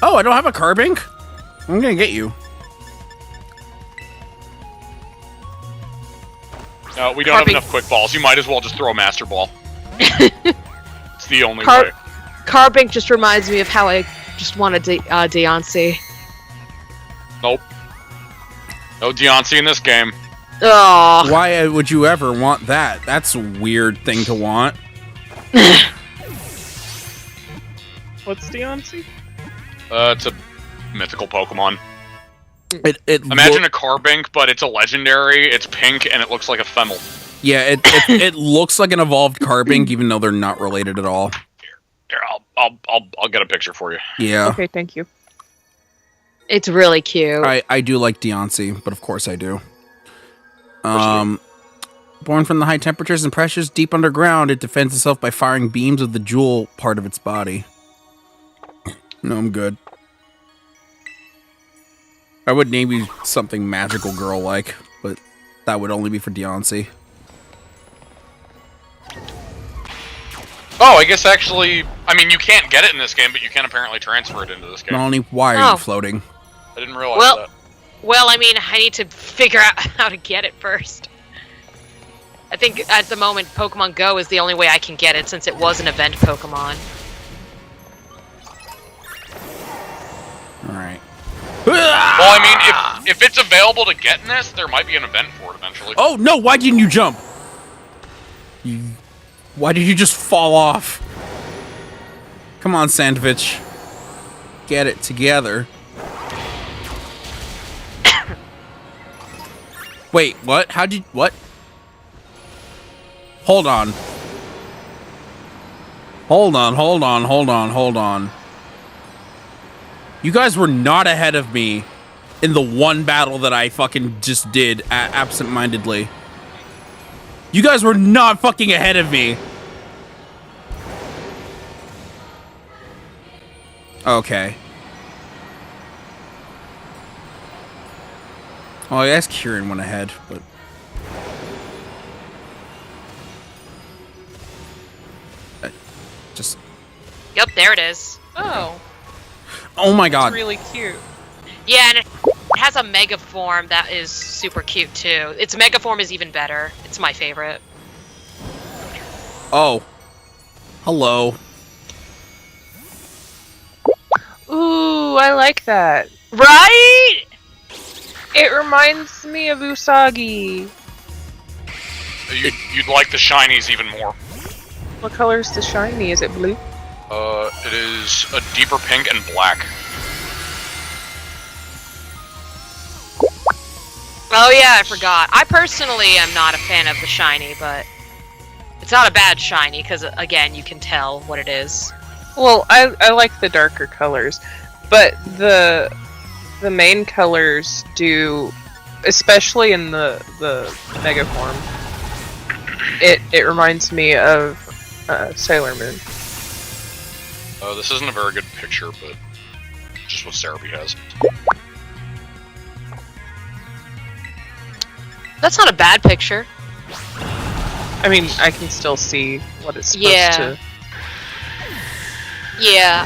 [SPEAKER 1] Oh, I don't have a Carbink? I'm gonna get you.
[SPEAKER 2] No, we don't have
[SPEAKER 3] Carbink-
[SPEAKER 2] enough quick balls. You might as well just throw a master ball. It's the only way.
[SPEAKER 3] Carbink just reminds me of how I just wanted Deontay.
[SPEAKER 2] Nope. No Deontay in this game.
[SPEAKER 3] Oh,
[SPEAKER 1] Why would you ever want that? That's a weird thing to want.
[SPEAKER 4] What's Deontay?
[SPEAKER 2] It's a mythical Pokemon.
[SPEAKER 1] It
[SPEAKER 2] Imagine a Carbink, but it's a legendary, it's pink, and it looks like a Femmel.
[SPEAKER 1] Yeah, it looks like an evolved Carbink, even though they're not related at all.
[SPEAKER 2] Here, I'll get a picture for you.
[SPEAKER 1] Yeah.
[SPEAKER 4] Okay, thank you.
[SPEAKER 3] it's really cute.
[SPEAKER 1] I do like Deontay, but of course I do. Born from the high temperatures and pressures deep underground, it defends itself by firing beams of the jewel part of its body. No, I'm good. I would name you something magical girl-like, but that would only be for Deontay.
[SPEAKER 2] Oh, I guess actually, I mean, you can't get it in this game, but you can apparently transfer it into this game.
[SPEAKER 1] Melanie, why are
[SPEAKER 3] Oh.
[SPEAKER 1] you floating?
[SPEAKER 2] I didn't realize
[SPEAKER 3] Well-
[SPEAKER 2] that.
[SPEAKER 3] Well, I mean, I need to figure out how to get it first. I think at the moment, Pokemon Go is the only way I can get it since it was an event Pokemon.
[SPEAKER 1] Alright.
[SPEAKER 2] Well, I mean, if it's available to get in this, there might be an event for it eventually.
[SPEAKER 1] Oh, no, why didn't you jump? Why did you just fall off? Come on, Sandvich. Get it together. Wait, what? What? Hold on. Hold on. You guys were not ahead of me in the one battle that I fucking just did absent-mindedly. You guys were not fucking ahead of me. Okay. Oh, I guess Kieran went ahead, but... just...
[SPEAKER 3] Yep, there it is.
[SPEAKER 4] Oh,
[SPEAKER 1] Oh my god.
[SPEAKER 4] really cute.
[SPEAKER 3] Yeah, and it has a mega form that is super cute too. Its mega form is even better. It's my favorite.
[SPEAKER 1] Oh. Hello.
[SPEAKER 4] Ooh, I like that.
[SPEAKER 3] Right?
[SPEAKER 4] It reminds me of Usagi.
[SPEAKER 2] You'd like the shinies even more.
[SPEAKER 4] What color is the shiny? Is it blue?
[SPEAKER 2] It is a deeper pink and black.
[SPEAKER 3] Oh yeah, I forgot. I personally am not a fan of the shiny, but it's not a bad shiny because again, you can tell what it is.
[SPEAKER 4] Well, I like the darker colors, but the main colors do, especially in the mega form. It reminds me of Sailor Moon.
[SPEAKER 2] This isn't a very good picture, but just what Cerebi has.
[SPEAKER 3] That's not a bad picture.
[SPEAKER 4] I mean, I can still see what it's supposed to.
[SPEAKER 3] Yeah.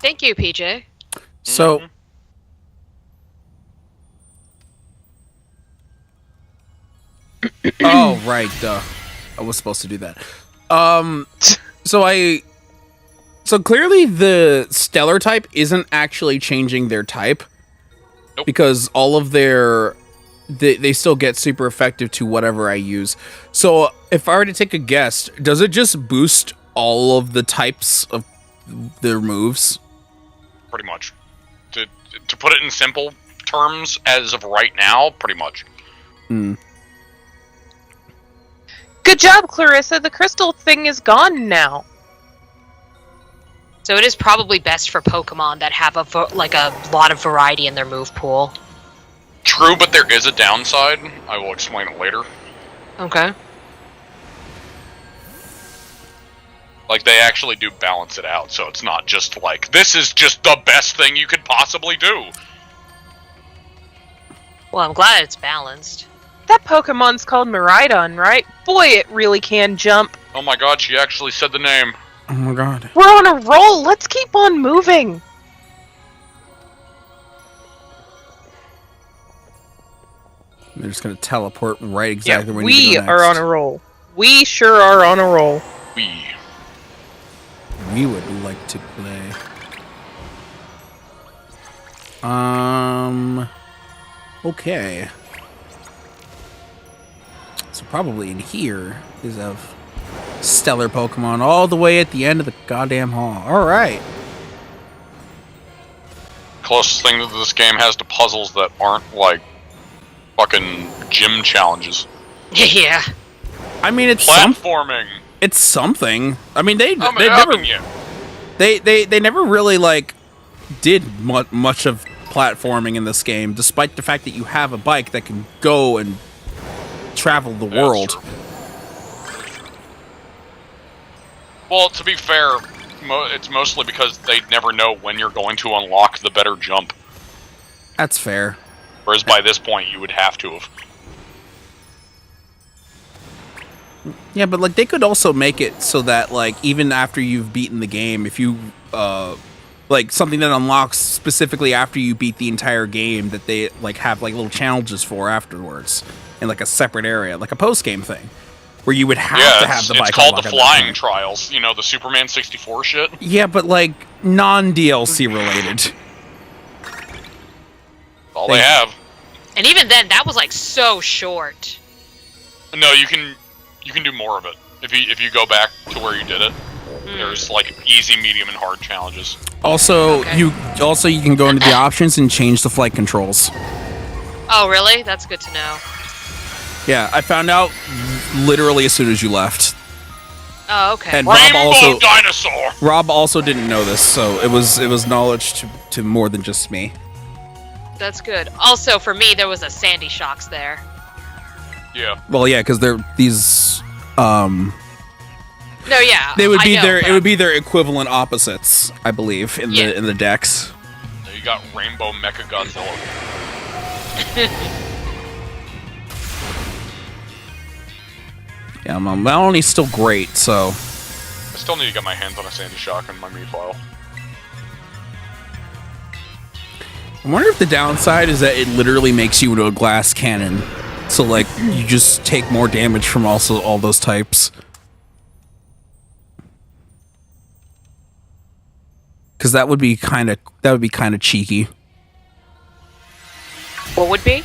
[SPEAKER 3] Thank you, PJ.
[SPEAKER 1] So, oh right, duh. I was supposed to do that. So clearly the stellar type isn't actually changing their type.
[SPEAKER 2] Nope.
[SPEAKER 1] Because all of their they still get super effective to whatever I use. So if I were to take a guess, does it just boost all of the types of their moves?
[SPEAKER 2] Pretty much. To put it in simple terms, as of right now, pretty much.
[SPEAKER 1] Hmm.
[SPEAKER 4] Good job, Clarissa. The crystal thing is gone now.
[SPEAKER 3] So it is probably best for Pokemon that have a lot of variety in their move pool.
[SPEAKER 2] True, but there is a downside. I will explain it later.
[SPEAKER 3] Okay.
[SPEAKER 2] Like, they actually do balance it out, so it's not just like, this is just the best thing you could possibly do.
[SPEAKER 3] Well, I'm glad it's balanced.
[SPEAKER 4] That Pokemon's called Miraidon, right? Boy, it really can jump.
[SPEAKER 2] Oh my god, she actually said the name.
[SPEAKER 1] Oh my god.
[SPEAKER 4] We're on a roll. Let's keep on moving.
[SPEAKER 1] They're just gonna teleport right exactly
[SPEAKER 4] Yeah,
[SPEAKER 1] when
[SPEAKER 4] we
[SPEAKER 1] you go next.
[SPEAKER 4] are on a roll. We sure are on a roll.
[SPEAKER 1] We would like to play. Okay. So probably in here is a stellar Pokemon all the way at the end of the goddamn hall. Alright.
[SPEAKER 2] Closest thing that this game has to puzzles that aren't, like, fucking gym challenges.
[SPEAKER 3] Yeah.
[SPEAKER 1] I mean, it's
[SPEAKER 2] Platforming.
[SPEAKER 1] it's something. I mean, they
[SPEAKER 2] I'm
[SPEAKER 1] never
[SPEAKER 2] helping you.
[SPEAKER 1] they never really like did much of platforming in this game, despite the fact that you have a bike that can go and travel the world.
[SPEAKER 2] True. Well, to be fair, it's mostly because they never know when you're going to unlock the better jump.
[SPEAKER 1] That's fair.
[SPEAKER 2] Whereas by this point, you would have to have.
[SPEAKER 1] Yeah, but like they could also make it so that like even after you've beaten the game, if you like something that unlocks specifically after you beat the entire game, that they like have like little challenges for afterwards in like a separate area, like a post game thing, where you would have to have the bike.
[SPEAKER 2] It's called
[SPEAKER 1] unlock
[SPEAKER 2] the
[SPEAKER 1] at that
[SPEAKER 2] flying
[SPEAKER 1] point.
[SPEAKER 2] trials. You know, the Superman 64 shit.
[SPEAKER 1] Yeah, but like non DLC related.
[SPEAKER 2] All they have.
[SPEAKER 3] And even then, that was like so short.
[SPEAKER 2] No, you can do more of it if you go back to where you did it. There's like easy, medium, and hard challenges.
[SPEAKER 1] Also,
[SPEAKER 3] Okay.
[SPEAKER 1] you can go into the options and change the flight controls.
[SPEAKER 3] Oh, really? That's good to know.
[SPEAKER 1] Yeah, I found out literally as soon as you left.
[SPEAKER 3] Oh, okay.
[SPEAKER 1] And
[SPEAKER 2] Rainbow dinosaur.
[SPEAKER 1] Rob also didn't know this, so it was knowledge to more than just me.
[SPEAKER 3] That's good. Also, for me, there was a Sandy Shocks there.
[SPEAKER 2] Yeah.
[SPEAKER 1] Well, yeah, because they're these.
[SPEAKER 3] No, yeah.
[SPEAKER 1] They would be
[SPEAKER 3] I know,
[SPEAKER 1] It
[SPEAKER 3] but-
[SPEAKER 1] would be their equivalent opposites, I believe, in the decks.
[SPEAKER 2] Now you got Rainbow Mecha Godzilla.
[SPEAKER 1] Yeah, Melani's still great, so.
[SPEAKER 2] I still need to get my hands on a Sandy Shock in my Mii file.
[SPEAKER 1] I wonder if the downside is that it literally makes you into a glass cannon. So, like, you just take more damage from also all those types. Because that would be kind of cheeky.
[SPEAKER 3] What would be?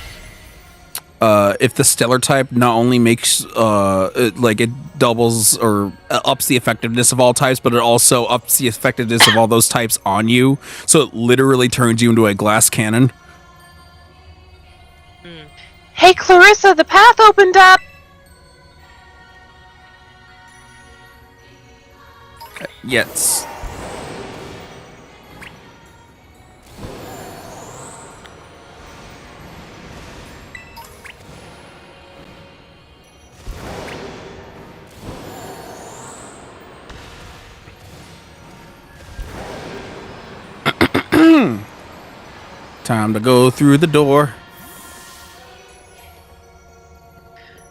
[SPEAKER 1] If the stellar type not only makes it doubles or ups the effectiveness of all types, but it also ups the effectiveness of all those types on you. So it literally turns you into a glass cannon.
[SPEAKER 4] Hey, Clarissa, the path opened up!
[SPEAKER 1] Yes. Time to go through the door.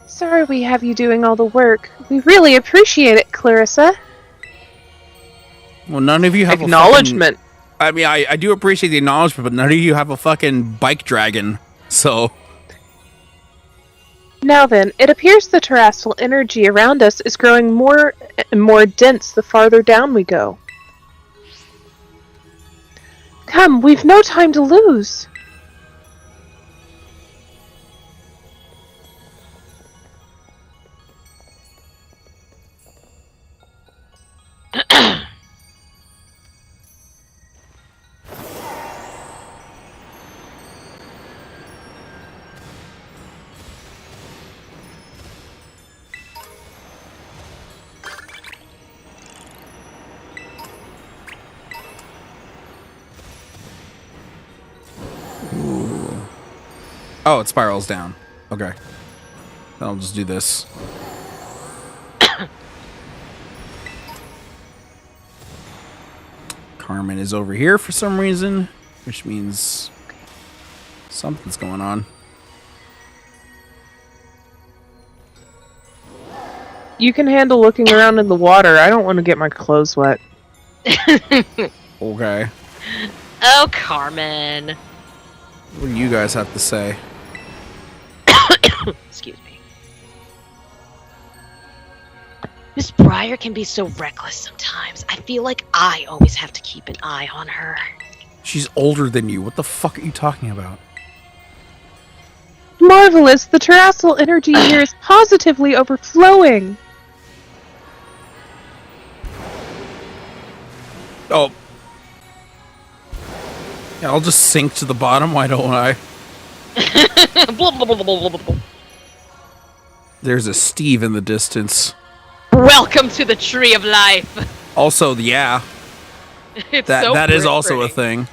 [SPEAKER 4] Sorry we have you doing all the work. We really appreciate it, Clarissa.
[SPEAKER 1] Well, none of you have
[SPEAKER 4] Acknowledgement.
[SPEAKER 1] I mean, I do appreciate the acknowledgement, but none of you have a fucking bike dragon, so...
[SPEAKER 4] Now then, it appears the terrestrial energy around us is growing more and more dense the farther down we go. Come, we've no time to lose.
[SPEAKER 1] Oh, it spirals down. Okay. I'll just do this. Carmen is over here for some reason, which means something's going on.
[SPEAKER 4] You can handle looking around in the water. I don't want to get my clothes wet.
[SPEAKER 1] Okay.
[SPEAKER 3] Oh, Carmen.
[SPEAKER 1] What do you guys have to say?
[SPEAKER 3] Excuse me. Miss Briar can be so reckless sometimes. I feel like I always have to keep an eye on her.
[SPEAKER 1] She's older than you. What the fuck are you talking about?
[SPEAKER 4] Marvelous! The terrestrial energy here is positively overflowing!
[SPEAKER 1] Oh. Yeah, I'll just sink to the bottom, why don't I? There's a Steve in the distance.
[SPEAKER 3] Welcome to the Tree of Life.
[SPEAKER 1] Also, yeah.
[SPEAKER 3] It's
[SPEAKER 1] That is also a thing.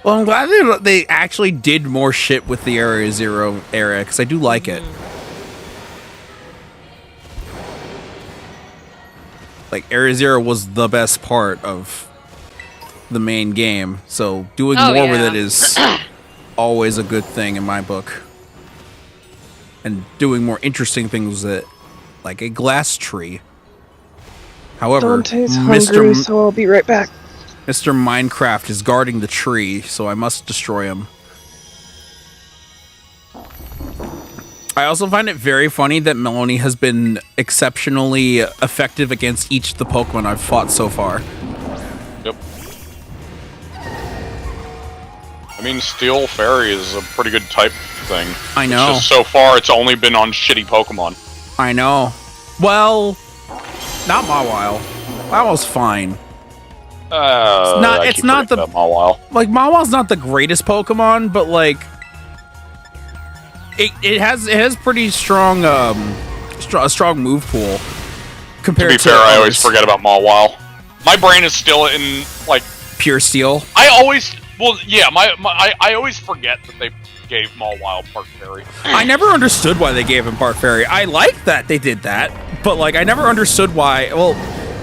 [SPEAKER 1] Well, I'm glad they actually did more shit with the Area Zero area, because I do like it. Like, Area Zero was the best part of the main game, so doing more with it is always a good thing in my book. And doing more interesting things with it, like a glass tree. However,
[SPEAKER 4] Dante's hungry, so I'll be right back.
[SPEAKER 1] Mr. Minecraft is guarding the tree, so I must destroy him. I also find it very funny that Melanie has been exceptionally effective against each of the Pokemon I've fought so far.
[SPEAKER 2] Yep. I mean, Steel Fairy is a pretty good type thing.
[SPEAKER 1] I know.
[SPEAKER 2] It's just so far, it's only been on shitty Pokemon.
[SPEAKER 1] I know. Well, not Mawile. Mawile's fine. It's not the
[SPEAKER 2] Mawile.
[SPEAKER 1] Like, Mawile's not the greatest Pokemon, but like it has pretty strong a strong move pool compared to
[SPEAKER 2] be fair, I always forget about Mawile. My brain is still in like
[SPEAKER 1] pure steel.
[SPEAKER 2] I always I always forget that they gave Mawile Part Fairy.
[SPEAKER 1] I never understood why they gave him Part Fairy. I like that they did that, but like I never understood why. Well,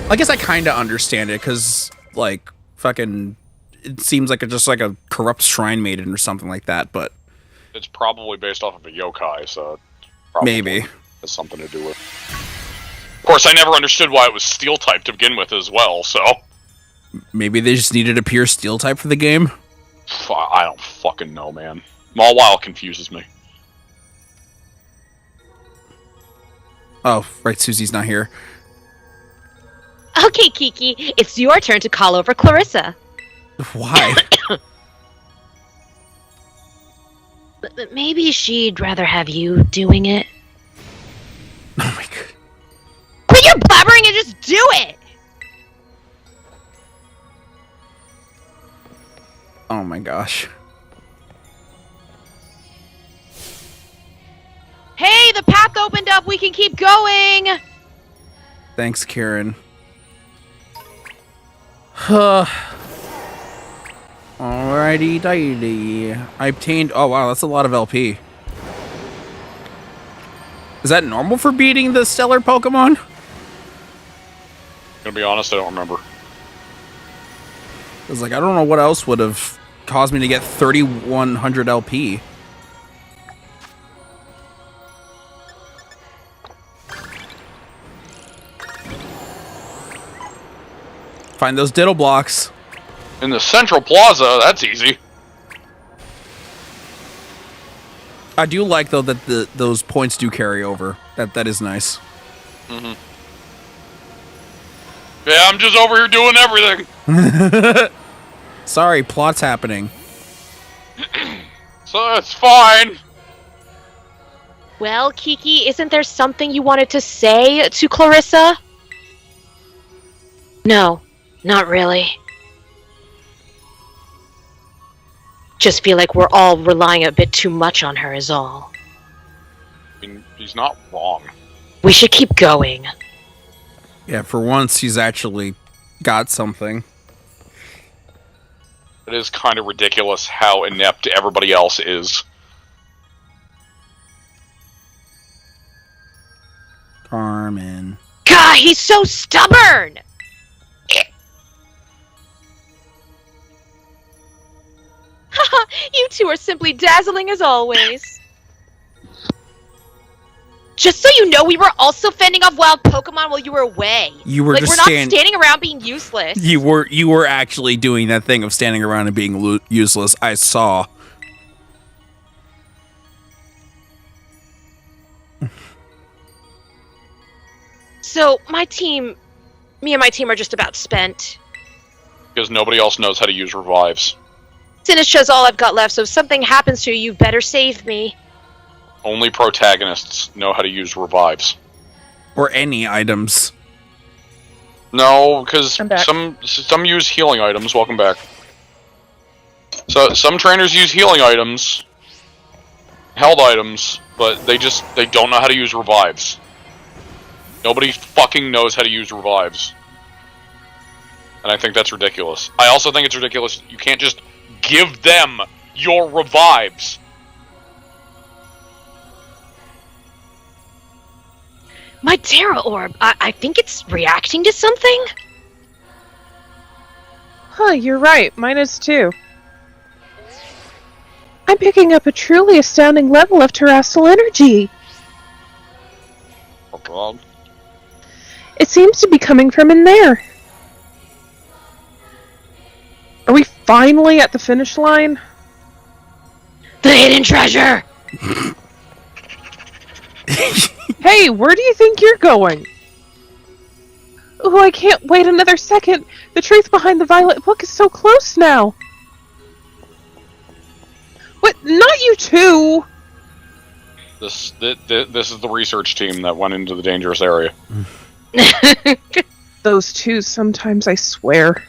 [SPEAKER 1] I guess I kind of understand it because like fucking it seems like just like a corrupt shrine maiden or something like that, but
[SPEAKER 2] it's probably based off of a yokai, so it probably
[SPEAKER 1] maybe
[SPEAKER 2] has something to do with. Of course, I never understood why it was steel type to begin with as well. So
[SPEAKER 1] Maybe they just needed a pure steel type for the game.
[SPEAKER 2] I don't fucking know, man. Mawile confuses me.
[SPEAKER 1] Oh, right, Susie's not here.
[SPEAKER 3] Okay, Kiki, it's your turn to call over Clarissa.
[SPEAKER 1] Why?
[SPEAKER 3] But maybe she'd rather have you doing it.
[SPEAKER 1] Oh my god.
[SPEAKER 3] Quit your blabbering and just do it!
[SPEAKER 1] Oh my gosh.
[SPEAKER 3] Hey, the path opened up! We can keep going!
[SPEAKER 1] Thanks, Karen. Alrighty, dighty. I obtained. Oh wow, that's a lot of LP. Is that normal for beating the stellar Pokemon?
[SPEAKER 2] Gonna be honest, I don't remember.
[SPEAKER 1] Because like I don't know what else would have caused me to get 3,100 LP. Find those diddle blocks.
[SPEAKER 2] In the Central Plaza, that's easy.
[SPEAKER 1] I do like though that those points do carry over. That is nice.
[SPEAKER 2] Mm-hmm. Yeah, I'm just over here doing everything.
[SPEAKER 1] Sorry, plot's happening.
[SPEAKER 2] So that's fine.
[SPEAKER 3] Well, Kiki, isn't there something you wanted to say to Clarissa? No, not really. Just feel like we're all relying a bit too much on her is all.
[SPEAKER 2] I mean, he's not wrong.
[SPEAKER 3] We should keep going.
[SPEAKER 1] Yeah, for once he's actually got something.
[SPEAKER 2] It is kind of ridiculous how inept everybody else is.
[SPEAKER 1] Carmen.
[SPEAKER 3] God, he's so stubborn! Haha, you two are simply dazzling as always. Just so you know, we were also fending off wild Pokemon while you were away.
[SPEAKER 1] You were
[SPEAKER 3] like,
[SPEAKER 1] just
[SPEAKER 3] we're not standing around being useless.
[SPEAKER 1] You were actually doing that thing of standing around and being useless. I saw.
[SPEAKER 3] So, me and my team are just about spent.
[SPEAKER 2] Because nobody else knows how to use revives.
[SPEAKER 3] Sinistra's all I've got left, so if something happens to you, you better save me.
[SPEAKER 2] Only protagonists know how to use revives.
[SPEAKER 1] Or any items.
[SPEAKER 2] No, because
[SPEAKER 4] I'm back.
[SPEAKER 2] some use healing items. Welcome back. So some trainers use healing items, held items, but they don't know how to use revives. Nobody fucking knows how to use revives. And I think that's ridiculous. I also think it's ridiculous you can't just give them your revives.
[SPEAKER 3] My Terra Orb, I think it's reacting to something?
[SPEAKER 4] Huh, you're right. Mine is too. I'm picking up a truly astounding level of terrestrial energy.
[SPEAKER 2] Oh god.
[SPEAKER 4] It seems to be coming from in there. Are we finally at the finish line?
[SPEAKER 3] The hidden treasure!
[SPEAKER 4] Hey, where do you think you're going? Oh, I can't wait another second. The truth behind the violet book is so close now. What? Not you two!
[SPEAKER 2] This is the research team that went into the dangerous area.
[SPEAKER 4] Those two sometimes, I swear.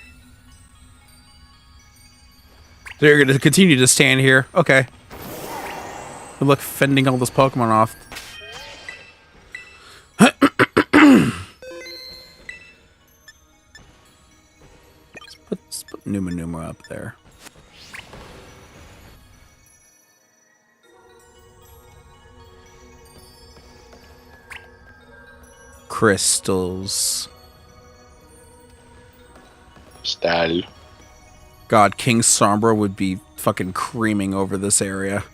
[SPEAKER 1] They're going to continue to stand here. Okay. Good luck fending all those Pokemon off. Let's put Numa Numa up there. Crystals.
[SPEAKER 2] Style.
[SPEAKER 1] God, King Sombra would be fucking creaming over this area.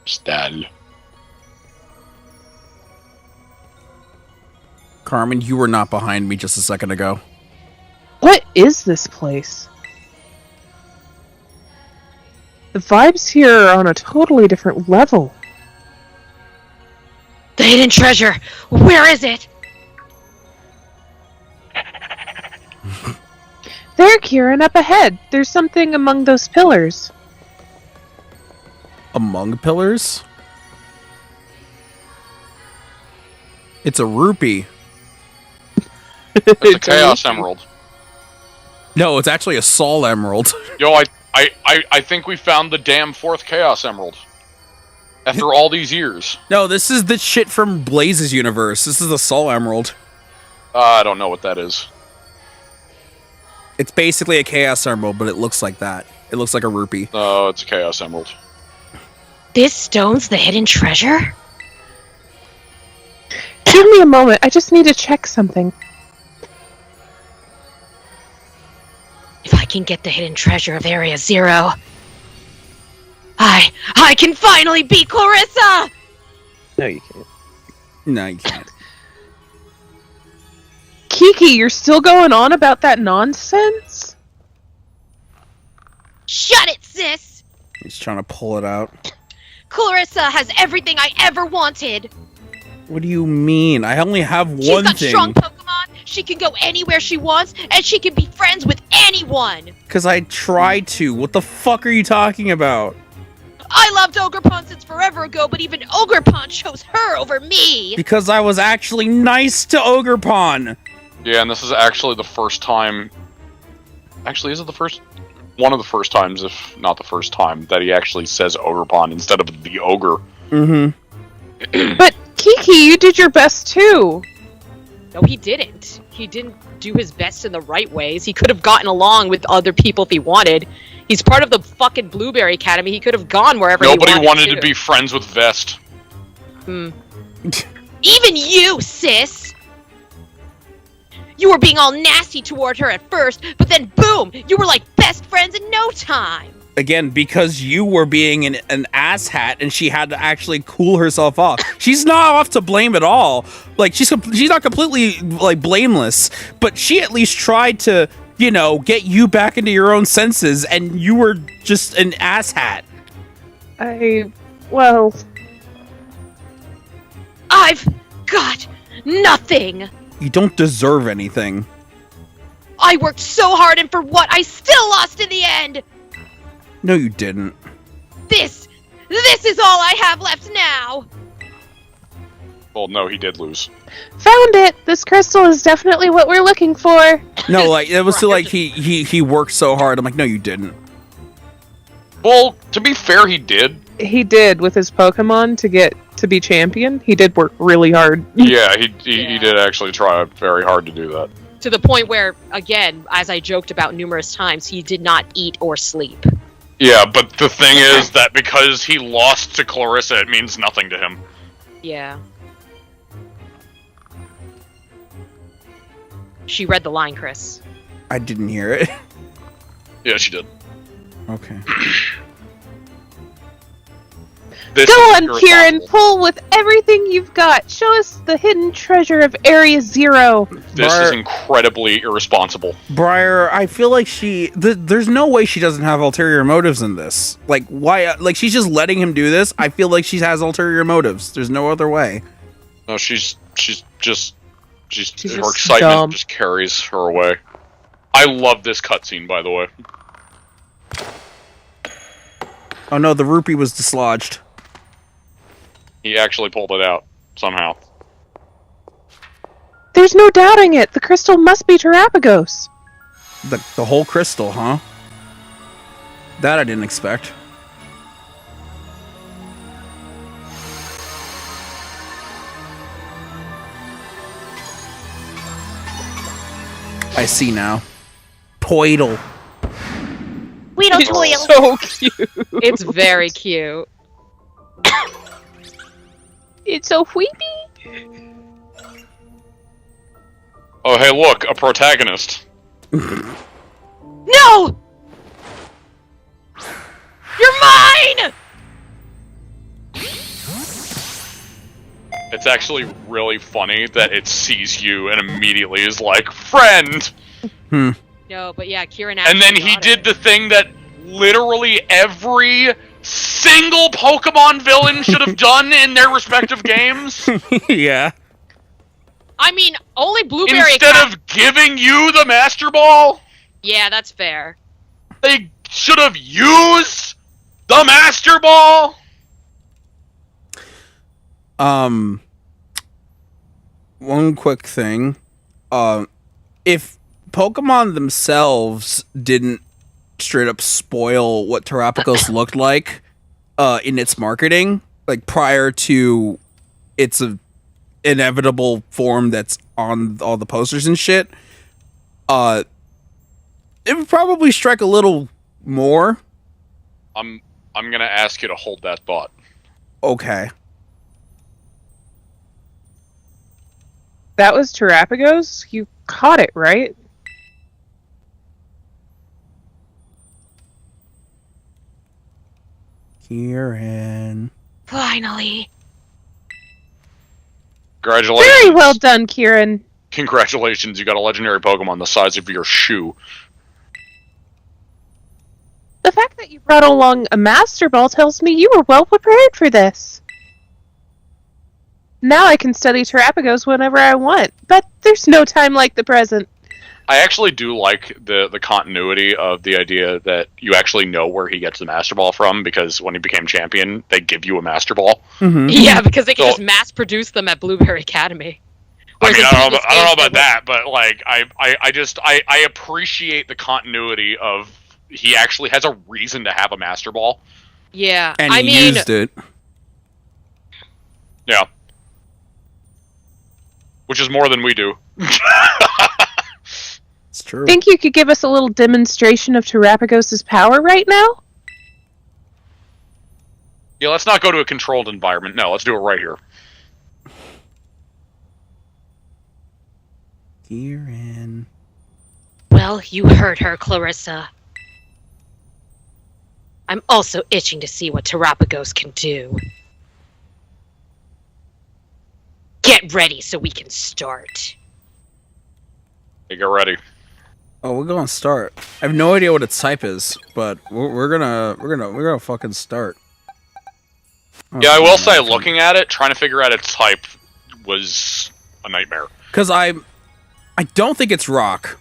[SPEAKER 2] Style.
[SPEAKER 1] Carmen, you were not behind me just a second ago.
[SPEAKER 4] What is this place? The vibes here are on a totally different level.
[SPEAKER 3] The hidden treasure! Where is it?
[SPEAKER 4] There, Kieran, up ahead. There's something among those pillars.
[SPEAKER 1] Among pillars? It's a rupee.
[SPEAKER 2] It's a Chaos Emerald.
[SPEAKER 1] No, it's actually a Sol Emerald.
[SPEAKER 2] Yo, I think we found the damn 4th Chaos Emerald. After all these years.
[SPEAKER 1] No, this is the shit from Blaze's universe. This is the Sol Emerald.
[SPEAKER 2] I don't know what that is.
[SPEAKER 1] It's basically a Chaos Emerald, but it looks like that. It looks like a rupee.
[SPEAKER 2] No, it's a Chaos Emerald.
[SPEAKER 3] This stone's the hidden treasure?
[SPEAKER 4] Give me a moment. I just need to check something.
[SPEAKER 3] If I can get the hidden treasure of Area 0, I can finally beat Clarissa!
[SPEAKER 4] No, you can't.
[SPEAKER 1] No, you can't.
[SPEAKER 4] Kiki, you're still going on about that nonsense?
[SPEAKER 3] Shut it, sis!
[SPEAKER 1] He's trying to pull it out.
[SPEAKER 3] Clarissa has everything I ever wanted!
[SPEAKER 1] What do you mean? I only have
[SPEAKER 3] She's
[SPEAKER 1] one
[SPEAKER 3] got
[SPEAKER 1] thing.
[SPEAKER 3] strong Pokemon, she can go anywhere she wants, and she can be friends with anyone!
[SPEAKER 1] Because I tried to. What the fuck are you talking about?
[SPEAKER 3] I loved Ogerpon since forever ago, but even Ogerpon chose her over me!
[SPEAKER 1] Because I was actually nice to Ogerpon.
[SPEAKER 2] Yeah, and this is actually the first time... Actually, is it the first... One of the first times, if not the first time, that he actually says Ogerpon instead of the ogre.
[SPEAKER 1] Mm-hmm.
[SPEAKER 4] But, Kiki, you did your best too!
[SPEAKER 3] No, he didn't. He didn't do his best in the right ways. He could have gotten along with other people if he wanted. He's part of the fucking Blueberry Academy. He could have gone wherever
[SPEAKER 2] Nobody
[SPEAKER 3] he
[SPEAKER 2] wanted to be friends with Vest.
[SPEAKER 3] Even you, sis! You were being all nasty toward her at first, but then boom! You were like best friends in no time!
[SPEAKER 1] Again, because you were being an asshat and she had to actually cool herself off. She's not off to blame at all. Like, she's not completely, like, blameless. But she at least tried to, you know, get you back into your own senses, and you were just an asshat.
[SPEAKER 4] Well...
[SPEAKER 3] I've got nothing!
[SPEAKER 1] You don't deserve anything.
[SPEAKER 3] I worked so hard, and for what? I still lost in the end!
[SPEAKER 1] No, you didn't.
[SPEAKER 3] This is all I have left now!
[SPEAKER 2] Well, no, he did lose.
[SPEAKER 4] Found it! This crystal is definitely what we're looking for!
[SPEAKER 1] No, like, it was like he worked so hard. I'm like, no, you didn't.
[SPEAKER 2] Well, to be fair, he did.
[SPEAKER 4] He did with his Pokemon to get to be champion. He did work really hard.
[SPEAKER 2] Yeah, he did actually try very hard to do that.
[SPEAKER 3] To the point where, again, as I joked about numerous times, he did not eat or sleep.
[SPEAKER 2] Yeah, but the thing is that because he lost to Clarissa, it means nothing to him.
[SPEAKER 3] Yeah. She read the line, Chris.
[SPEAKER 1] I didn't hear it.
[SPEAKER 2] Yeah, she did.
[SPEAKER 1] Okay.
[SPEAKER 2] This
[SPEAKER 4] Go
[SPEAKER 2] is
[SPEAKER 4] on, Kieran!
[SPEAKER 2] irresponsible.
[SPEAKER 4] Pull with everything you've got! Show us the hidden treasure of Area 0!
[SPEAKER 2] This is incredibly irresponsible.
[SPEAKER 1] Briar, I feel like there's no way she doesn't have ulterior motives in this. Like, why? Like, she's just letting him do this? I feel like she has ulterior motives. There's no other way.
[SPEAKER 2] No, she's
[SPEAKER 4] She's
[SPEAKER 2] her
[SPEAKER 4] just
[SPEAKER 2] excitement
[SPEAKER 4] dumb.
[SPEAKER 2] just carries her away. I love this cutscene, by the way.
[SPEAKER 1] Oh no, the rupee was dislodged.
[SPEAKER 2] He actually pulled it out somehow.
[SPEAKER 4] There's no doubting it! The crystal must be Terapagos!
[SPEAKER 1] The whole crystal, huh? That I didn't expect. I see now. Poidle.
[SPEAKER 3] Weedle
[SPEAKER 4] So cute!
[SPEAKER 3] It's very cute.
[SPEAKER 4] It's so weepy!
[SPEAKER 2] Oh, hey, look, a protagonist.
[SPEAKER 3] No! You're mine!
[SPEAKER 2] It's actually really funny that it sees you and immediately is like, friend!
[SPEAKER 3] No, but yeah, Kieran actually
[SPEAKER 2] And then he
[SPEAKER 3] got
[SPEAKER 2] did
[SPEAKER 3] it.
[SPEAKER 2] the thing that literally every single Pokemon villain should have done in their respective games.
[SPEAKER 1] Yeah.
[SPEAKER 3] I mean, only Blueberry
[SPEAKER 2] Instead
[SPEAKER 3] Cat-
[SPEAKER 2] of giving you the Master Ball,
[SPEAKER 3] Yeah, that's fair.
[SPEAKER 2] they should have used the Master Ball.
[SPEAKER 1] One quick thing. If Pokemon themselves didn't straight up spoil what Terapagos looked like in its marketing, like prior to its inevitable form that's on all the posters and shit, it would probably strike a little more.
[SPEAKER 2] I'm gonna ask you to hold that thought.
[SPEAKER 1] Okay.
[SPEAKER 4] That was Terapagos? You caught it, right?
[SPEAKER 1] Kieran.
[SPEAKER 3] Finally.
[SPEAKER 2] Congratulations.
[SPEAKER 4] Very well done, Kieran.
[SPEAKER 2] Congratulations, you got a legendary Pokemon the size of your shoe.
[SPEAKER 4] The fact that you brought along a Master Ball tells me you were well prepared for this. Now I can study Terapagos whenever I want, but there's no time like the present.
[SPEAKER 2] I actually do like the continuity of the idea that you actually know where he gets the Master Ball from, because when he became champion, they give you a Master Ball.
[SPEAKER 1] Mm-hmm.
[SPEAKER 3] Yeah, because they can
[SPEAKER 2] So-
[SPEAKER 3] just mass produce them at Blueberry Academy.
[SPEAKER 2] I
[SPEAKER 3] Whereas
[SPEAKER 2] mean,
[SPEAKER 3] in
[SPEAKER 2] I don't know
[SPEAKER 3] previous games,
[SPEAKER 2] about
[SPEAKER 3] they
[SPEAKER 2] that, but like, I appreciate the continuity of he actually has a reason to have a Master Ball.
[SPEAKER 3] Yeah,
[SPEAKER 1] And
[SPEAKER 3] I
[SPEAKER 1] he
[SPEAKER 3] mean,
[SPEAKER 1] used it.
[SPEAKER 2] Yeah. Which is more than we do.
[SPEAKER 1] It's true.
[SPEAKER 4] Think you could give us a little demonstration of Terapagos' power right now?
[SPEAKER 2] Yeah, let's not go to a controlled environment. No, let's do it right here.
[SPEAKER 1] Kieran.
[SPEAKER 3] well, you heard her, Clarissa. I'm also itching to see what Terapagos can do. Get ready so we can start.
[SPEAKER 2] Hey, get ready.
[SPEAKER 1] Oh, we're gonna start. I have no idea what its type is, but we're gonna fucking start.
[SPEAKER 2] Yeah, I will say, looking at it, trying to figure out its type was a nightmare.
[SPEAKER 1] Because I don't think it's rock.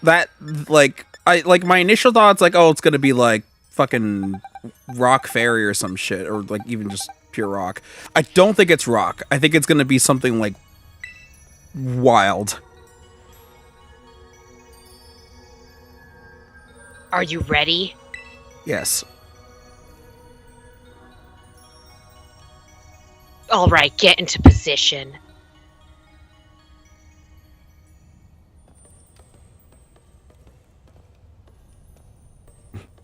[SPEAKER 1] That my initial thoughts like, oh, it's gonna be like fucking rock fairy or some shit, or like even just pure rock. I don't think it's rock. I think it's gonna be something like wild.
[SPEAKER 3] Are you ready?
[SPEAKER 1] Yes.
[SPEAKER 3] All right, get into position.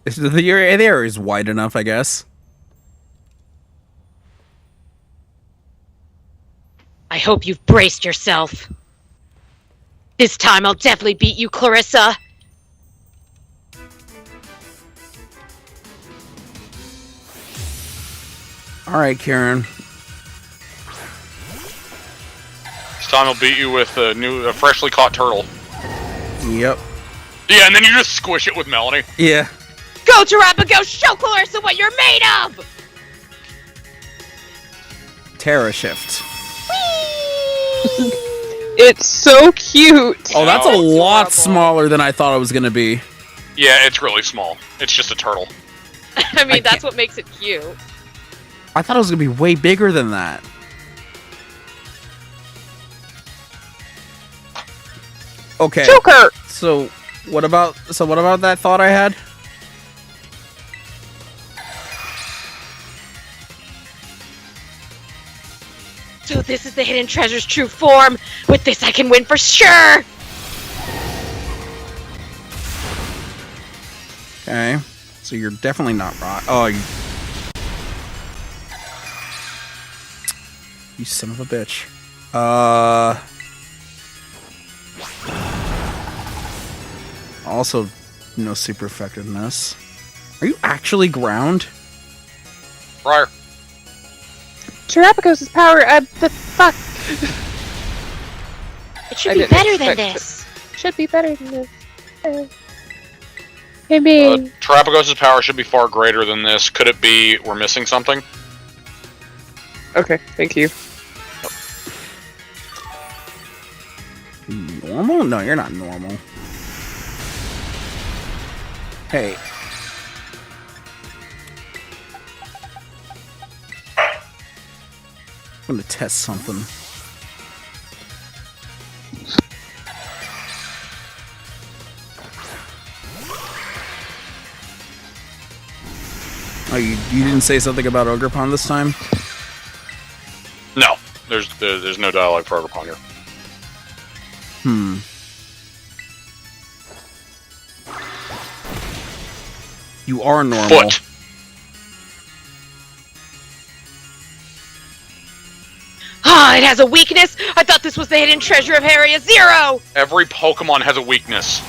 [SPEAKER 1] The area is wide enough, I guess.
[SPEAKER 3] I hope you've braced yourself. This time I'll definitely beat you, Clarissa.
[SPEAKER 1] All right, Kieran.
[SPEAKER 2] This time I'll beat you with a freshly caught turtle.
[SPEAKER 1] Yep.
[SPEAKER 2] Yeah, and then you just squish it with Melanie.
[SPEAKER 1] Yeah.
[SPEAKER 3] Go, Terapagos! Show Clarissa what you're made of!
[SPEAKER 1] Terra shift.
[SPEAKER 4] It's so cute.
[SPEAKER 1] Oh, that's a
[SPEAKER 2] Oh,
[SPEAKER 1] lot
[SPEAKER 3] adorable.
[SPEAKER 1] smaller than I thought it was gonna be.
[SPEAKER 2] Yeah, it's really small. It's just a turtle.
[SPEAKER 3] I mean, that's what makes it cute.
[SPEAKER 1] I thought it was gonna be way bigger than that. Okay.
[SPEAKER 4] Joker!
[SPEAKER 1] So what about that thought I had?
[SPEAKER 3] So this is the Hidden Treasure's true form. With this, I can win for sure.
[SPEAKER 1] Okay. So you're definitely not rock. Oh, you son of a bitch. Also, no super effectiveness. Are you actually ground?
[SPEAKER 2] Briar.
[SPEAKER 4] Terrapagos' power, the fuck?
[SPEAKER 3] It should be better than this.
[SPEAKER 4] Should be better than this. Maybe.
[SPEAKER 2] Terrapagos' power should be far greater than this. Could it be we're missing something?
[SPEAKER 5] Okay, thank you.
[SPEAKER 1] Normal? No, you're not normal. Hey. I'm gonna test something. Oh, you didn't say something about Ogerpon this time?
[SPEAKER 2] No. There's no dialogue for Ogerpon here.
[SPEAKER 1] You are normal.
[SPEAKER 2] Foot.
[SPEAKER 3] Ah, it has a weakness? I thought this was the hidden treasure of Area Zero!
[SPEAKER 2] Every Pokemon has a weakness.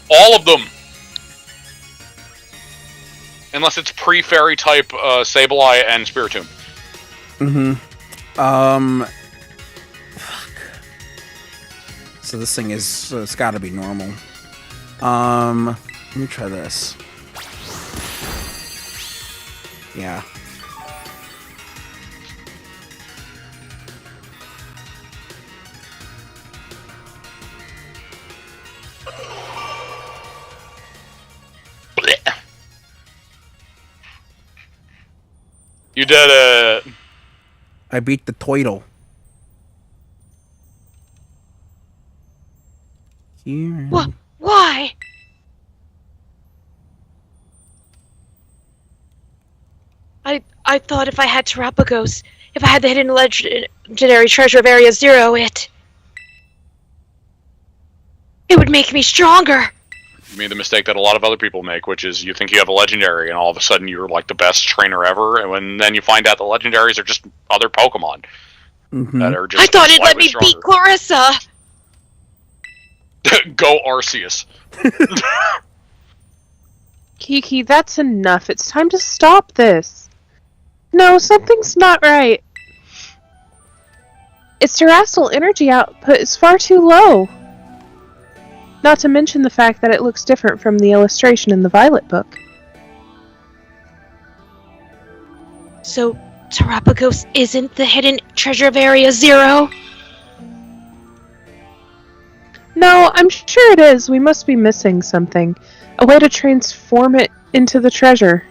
[SPEAKER 2] All of them. Unless it's pre-fairy type Sableye and Spiritomb.
[SPEAKER 1] Fuck. So this thing is, it's gotta be normal. Let me try this. Yeah.
[SPEAKER 2] Blech. You did it.
[SPEAKER 1] I beat the Toidle. Here.
[SPEAKER 3] What? Why? I thought if I had Terrapagos, if I had the hidden legendary treasure of Area Zero, it would make me stronger.
[SPEAKER 2] You made the mistake that a lot of other people make, which is you think you have a legendary, and all of a sudden you're like the best trainer ever, and then you find out the legendaries are just other Pokemon that are just.
[SPEAKER 3] I thought it'd let me
[SPEAKER 2] slightly
[SPEAKER 3] beat Clarissa.
[SPEAKER 2] Go Arceus.
[SPEAKER 4] Kiki, that's enough. It's time to stop this. No, something's not right. Its terrestrial energy output is far too low. Not to mention the fact that it looks different from the illustration in the Violet book.
[SPEAKER 3] So, Terrapagos isn't the hidden treasure of Area Zero?
[SPEAKER 4] No, I'm sure it is. We must be missing something. A way to transform it into the treasure.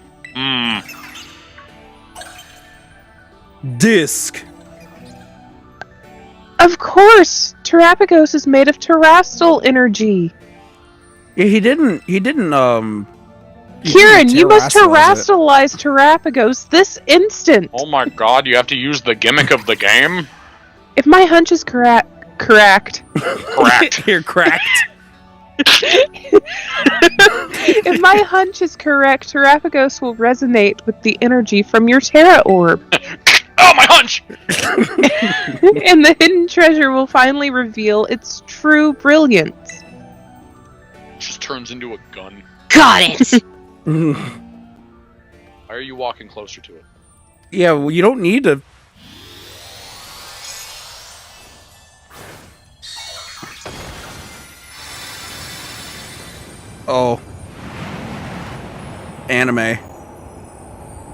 [SPEAKER 1] Disc.
[SPEAKER 4] Of course! Terrapagos is made of terrestrial energy.
[SPEAKER 1] Yeah, he didn't,
[SPEAKER 4] Kieran, you must terrestrialize Terrapagos this instant!
[SPEAKER 2] Oh my god, you have to use the gimmick of the game?
[SPEAKER 4] If my hunch is correct.
[SPEAKER 2] Correct.
[SPEAKER 1] You're cracked.
[SPEAKER 4] If my hunch is correct, Terrapagos will resonate with the energy from your Terra Orb.
[SPEAKER 2] Oh, my hunch!
[SPEAKER 4] And the hidden treasure will finally reveal its true brilliance.
[SPEAKER 2] Just turns into a gun.
[SPEAKER 3] Got it!
[SPEAKER 2] Why are you walking closer to it?
[SPEAKER 1] Yeah, well, you don't need to. Oh. Anime.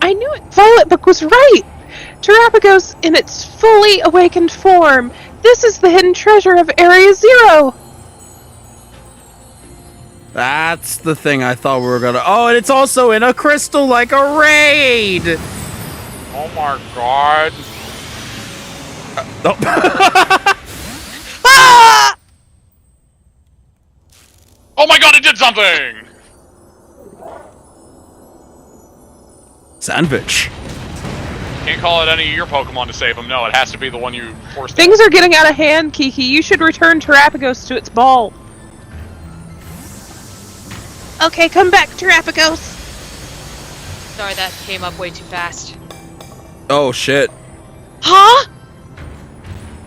[SPEAKER 4] I knew it! Violet Book was right! Terrapagos in its fully awakened form! This is the hidden treasure of Area Zero!
[SPEAKER 1] That's the thing I thought we were gonna. Oh, and it's also in a crystal like a raid!
[SPEAKER 2] Oh my god.
[SPEAKER 1] Oh.
[SPEAKER 3] Ah!
[SPEAKER 2] Oh my god, it did something!
[SPEAKER 1] Sandwich.
[SPEAKER 2] Can't call it any of your Pokemon to save him. No, it has to be the one you forced.
[SPEAKER 4] Things are getting out of hand, Kiki. You should return Terrapagos to its ball. Okay, come back, Terrapagos.
[SPEAKER 3] Sorry, that came up way too fast.
[SPEAKER 1] Oh shit.
[SPEAKER 3] Huh?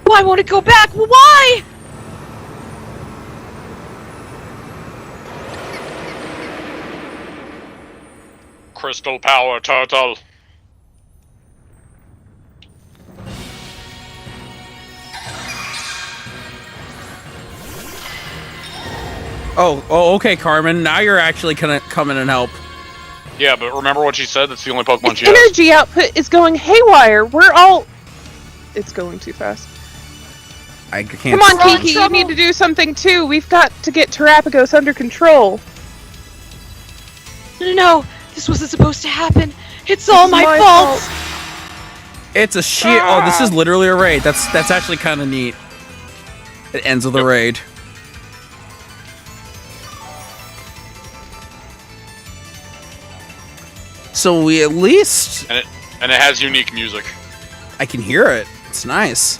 [SPEAKER 3] Why won't it go back? Why?
[SPEAKER 2] Crystal Power Turtle.
[SPEAKER 1] Oh, okay, Carmen. Now you're actually gonna come in and help.
[SPEAKER 2] Yeah, but remember what she said? That's the only Pokemon
[SPEAKER 4] Its
[SPEAKER 2] she has.
[SPEAKER 4] energy output is going haywire. We're all... It's going too fast.
[SPEAKER 1] I can't.
[SPEAKER 4] Come on,
[SPEAKER 3] We're all in
[SPEAKER 4] Kiki, you
[SPEAKER 3] trouble.
[SPEAKER 4] need to do something too. We've got to get Terapagos under control.
[SPEAKER 3] No, this wasn't supposed to happen. It's all
[SPEAKER 4] It's
[SPEAKER 3] my
[SPEAKER 4] my
[SPEAKER 3] fault.
[SPEAKER 1] It's a shield. Oh, this is literally a raid. That's actually kind of neat. It ends with a raid. So we at least
[SPEAKER 2] And it has unique music.
[SPEAKER 1] I can hear it. It's nice.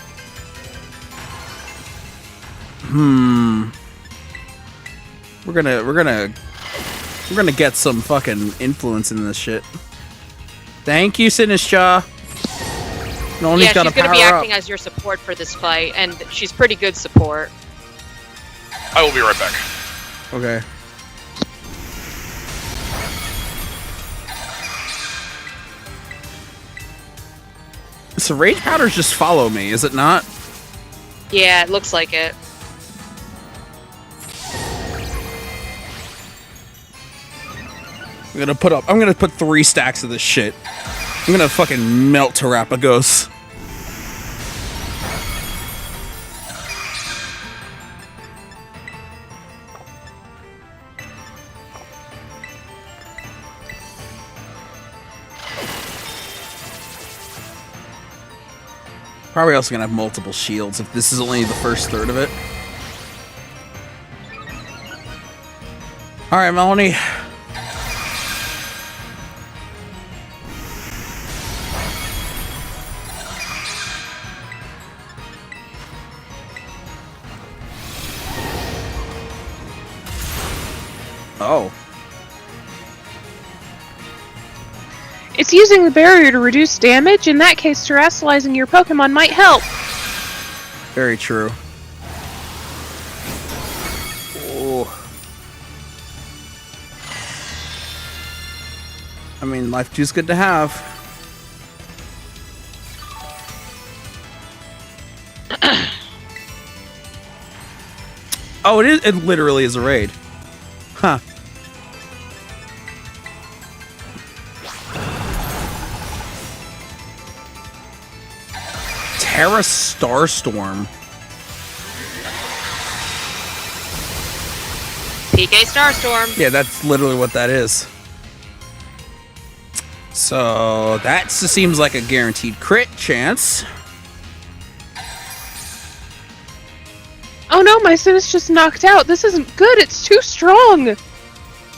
[SPEAKER 1] We're gonna get some fucking influence in this shit. Thank you, Sinistra.
[SPEAKER 3] Yeah, she's going to be acting as your support for this fight, and she's pretty good support.
[SPEAKER 2] I will be right back.
[SPEAKER 1] Okay. So rage powders just follow me, is it not?
[SPEAKER 3] Yeah, it looks like it.
[SPEAKER 1] I'm gonna put 3 stacks of this shit. I'm gonna fucking melt Terapagos. Probably also gonna have multiple shields if this is only the first third of it. Alright, Melanie. Oh.
[SPEAKER 4] It's using the barrier to reduce damage. In that case, terrestrializing your Pokemon might help.
[SPEAKER 1] Very true. Oh. I mean, Life 2's good to have. Oh, it literally is a raid. Huh. Terra Starstorm.
[SPEAKER 3] PK Starstorm.
[SPEAKER 1] Yeah, that's literally what that is. So that seems like a guaranteed crit chance.
[SPEAKER 4] Oh no, my Sim is just knocked out. This isn't good. It's too strong.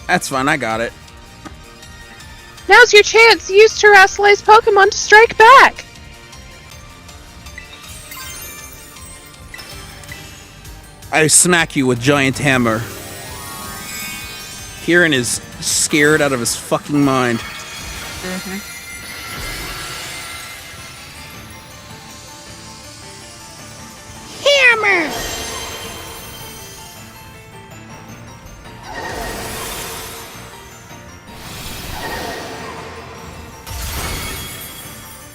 [SPEAKER 1] That's fine, I got it.
[SPEAKER 4] Now's your chance. Use Terrasilize Pokemon to strike back.
[SPEAKER 1] I smack you with Giant Hammer. Kieran is scared out of his fucking mind. Hammer!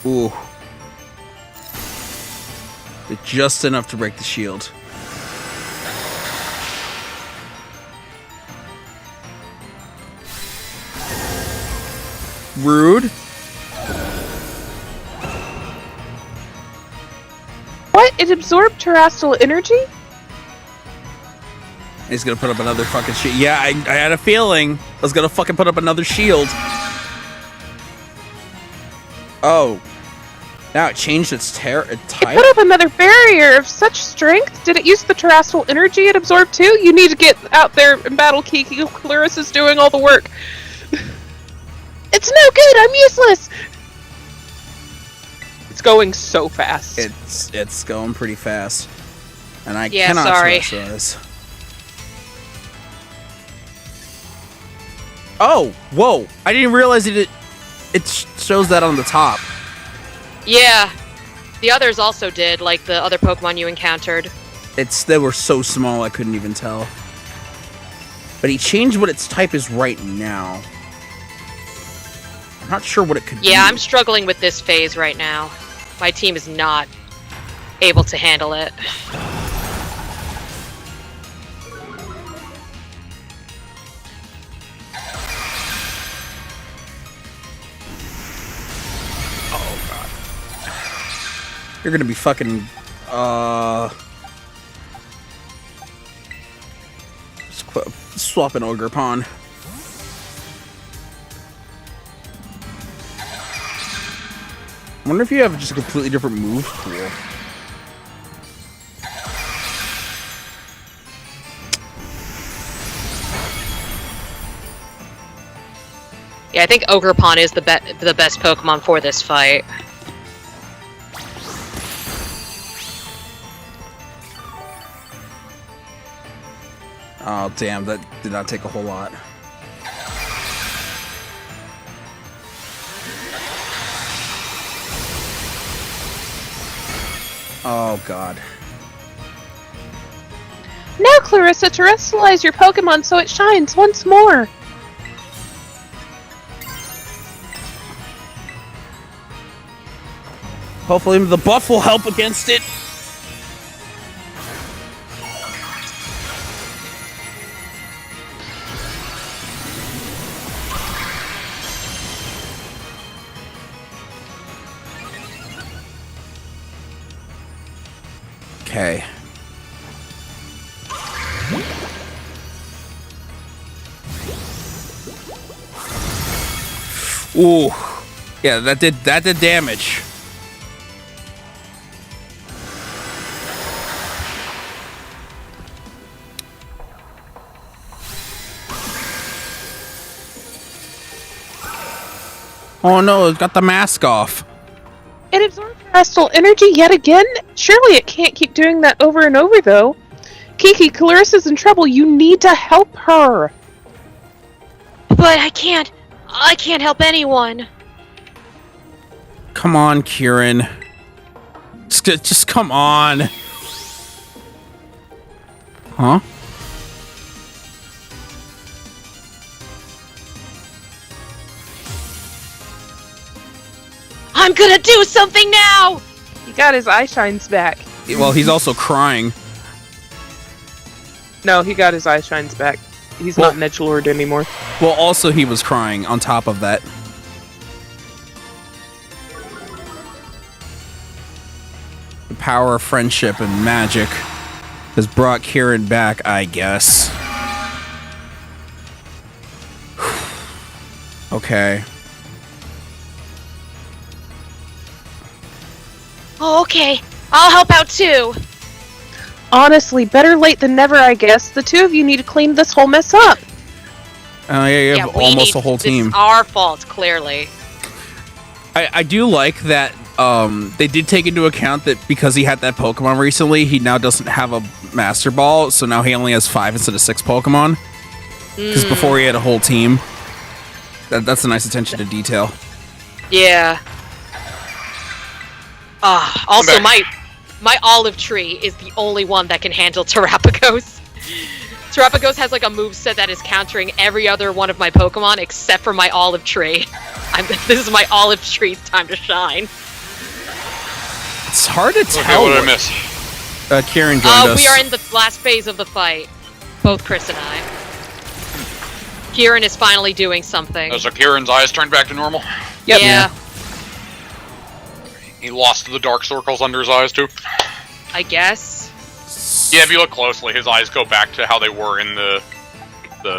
[SPEAKER 1] Ooh. But just enough to break the shield. Rude.
[SPEAKER 4] What? It absorbed terrestrial energy?
[SPEAKER 1] He's gonna put up another fucking shield. Yeah, I had a feeling I was gonna fucking put up another shield. Oh. Now it changed its type?
[SPEAKER 4] It put up another barrier of such strength. Did it use the terrestrial energy it absorbed too? You need to get out there and battle Kiki. Clarice is doing all the work. It's no good. I'm useless. It's going so fast.
[SPEAKER 1] It's going pretty fast, and I
[SPEAKER 3] Yeah,
[SPEAKER 1] cannot
[SPEAKER 3] sorry.
[SPEAKER 1] terrestrialize. Oh, whoa! I didn't realize it shows that on the top.
[SPEAKER 3] Yeah. The others also did, like the other Pokemon you encountered.
[SPEAKER 1] They were so small I couldn't even tell. But he changed what its type is right now. I'm not sure what it could be.
[SPEAKER 3] Yeah, I'm struggling with this phase right now. My team is not able to handle it.
[SPEAKER 1] You're gonna be fucking, swap an Ogre Pawn. I wonder if you have just a completely different move pool.
[SPEAKER 3] Yeah, I think Ogerpon is the best Pokemon for this fight.
[SPEAKER 1] Oh, damn, that did not take a whole lot. Oh, God.
[SPEAKER 4] Now, Clarissa, terrestrialize your Pokemon so it shines once more.
[SPEAKER 1] Hopefully the buff will help against it. Okay. Ooh. Yeah, that did damage. Oh no, it got the mask off.
[SPEAKER 4] It absorbed Crystal energy yet again? Surely it can't keep doing that over and over, though. Kiki, Clarissa's in trouble. You need to help her.
[SPEAKER 3] But I can't help anyone.
[SPEAKER 1] Come on, Kieran. Just come on. Huh?
[SPEAKER 3] I'm gonna do something now!
[SPEAKER 4] He got his eye shines back.
[SPEAKER 1] Well, he's also crying.
[SPEAKER 5] No, he got his eye shines back. He's not an edgelord anymore.
[SPEAKER 1] Well, also he was crying on top of that. The power of friendship and magic has brought Kieran back, I guess. Okay.
[SPEAKER 3] Oh, okay. I'll help out too.
[SPEAKER 4] Honestly, better late than never, I guess. The two of you need to clean this whole mess up.
[SPEAKER 1] Yeah, you have almost a whole team.
[SPEAKER 3] It's our fault, clearly.
[SPEAKER 1] I do like that they did take into account that because he had that Pokemon recently, he now doesn't have a Master Ball, so now he only has 5 instead of 6 Pokemon. Because before he had a whole team. That's a nice attention to detail.
[SPEAKER 3] Yeah. Also, my olive tree is the only one that can handle Terrapagos. Terrapagos has like a moveset that is countering every other one of my Pokemon except for my olive tree. This is my olive tree's time to shine.
[SPEAKER 1] It's hard to tell.
[SPEAKER 2] What did I miss?
[SPEAKER 1] Kieran joined us.
[SPEAKER 3] We are in the last phase of the fight. Both Chris and I. Kieran is finally doing something.
[SPEAKER 2] So Kieran's eyes turned back to normal?
[SPEAKER 3] Yep. Yeah.
[SPEAKER 2] He lost the dark circles under his eyes, too?
[SPEAKER 3] I guess.
[SPEAKER 2] Yeah, if you look closely, his eyes go back to how they were in the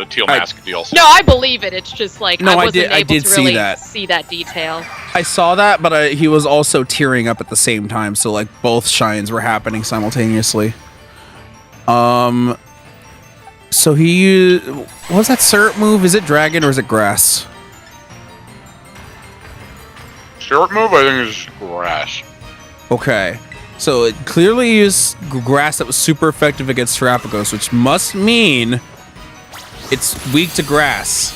[SPEAKER 2] Teal Mask DLC.
[SPEAKER 3] No, I believe it. It's just like,
[SPEAKER 1] no,
[SPEAKER 3] I wasn't able to really
[SPEAKER 1] see
[SPEAKER 3] that detail.
[SPEAKER 1] I saw that, but he was also tearing up at the same time, so like both shines were happening simultaneously. So he what's that syrup move? Is it dragon or is it grass?
[SPEAKER 2] Syrup move, I think, is grass.
[SPEAKER 1] Okay. So it clearly used grass that was super effective against Terrapagos, which must mean it's weak to grass.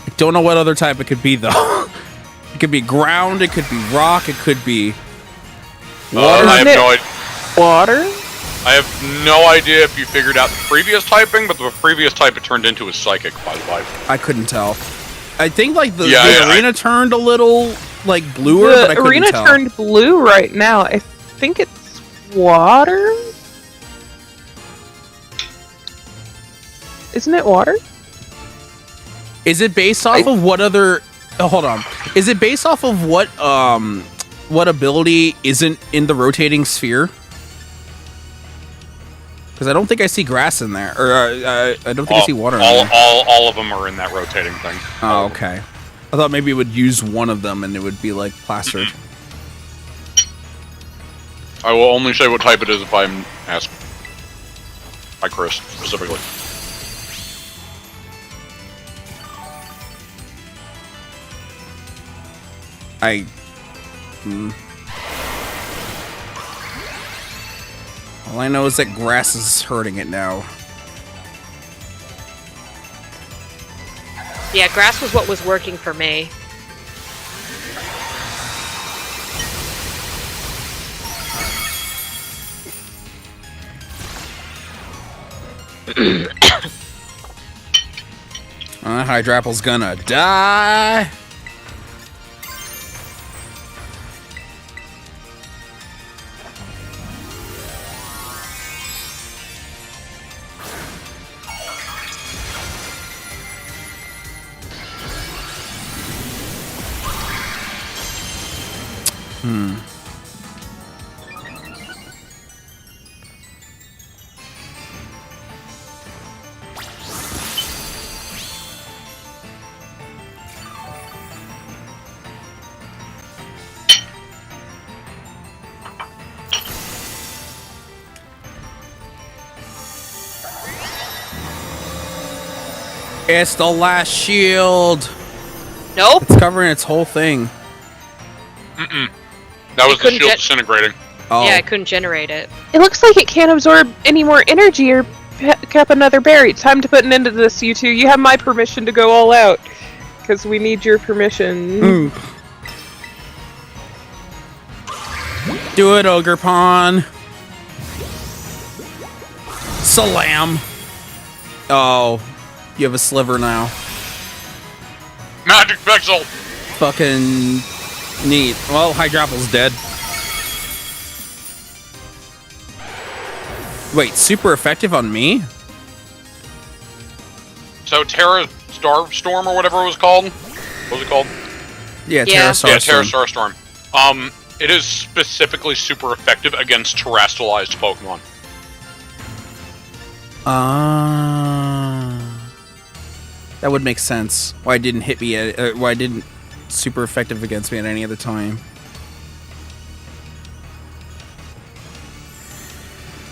[SPEAKER 1] I don't know what other type it could be, though. It could be ground, it could be rock, it could be water.
[SPEAKER 2] I have no idea.
[SPEAKER 4] Water?
[SPEAKER 2] I have no idea if you figured out the previous typing, but the previous type it turned into is psychic, by the way.
[SPEAKER 1] I couldn't tell. I think like the arena turned a little like bluer, but I couldn't tell.
[SPEAKER 4] The arena turned blue right now. I think it's water? Isn't it water?
[SPEAKER 1] Is it based off of what other... Oh, hold on. Is it based off of what ability isn't in the rotating sphere? Because I don't think I see grass in there, or I don't think I see water in there.
[SPEAKER 2] All of them are in that rotating thing.
[SPEAKER 1] Oh, okay. I thought maybe it would use one of them and it would be like plastered.
[SPEAKER 2] I will only say what type it is if I'm asked by Chris specifically.
[SPEAKER 1] All I know is that grass is hurting it now.
[SPEAKER 3] Yeah, grass was what was working for me.
[SPEAKER 1] Hydrapple's gonna die. It's the last shield.
[SPEAKER 3] Nope.
[SPEAKER 1] It's covering its whole thing.
[SPEAKER 2] That was the shield disintegrating.
[SPEAKER 1] Oh.
[SPEAKER 3] Yeah, I couldn't generate it.
[SPEAKER 4] It looks like it can't absorb any more energy or pick up another berry. Time to put an end to this, you two. You have my permission to go all out. Because we need your permission.
[SPEAKER 1] Do it, Ogre Pawn. Salam. Oh, you have a sliver now.
[SPEAKER 2] Magic pixel.
[SPEAKER 1] Fucking neat. Well, Hydrapple's dead. Wait, super effective on me?
[SPEAKER 2] So Terra Starstorm or whatever it was called. What was it called?
[SPEAKER 1] Yeah,
[SPEAKER 3] Yeah.
[SPEAKER 1] Terra Starstorm.
[SPEAKER 2] Yeah, Terra Starstorm. It is specifically super effective against terrestrialized Pokemon.
[SPEAKER 1] That would make sense. Why it didn't hit me at, why it didn't super effective against me at any other time.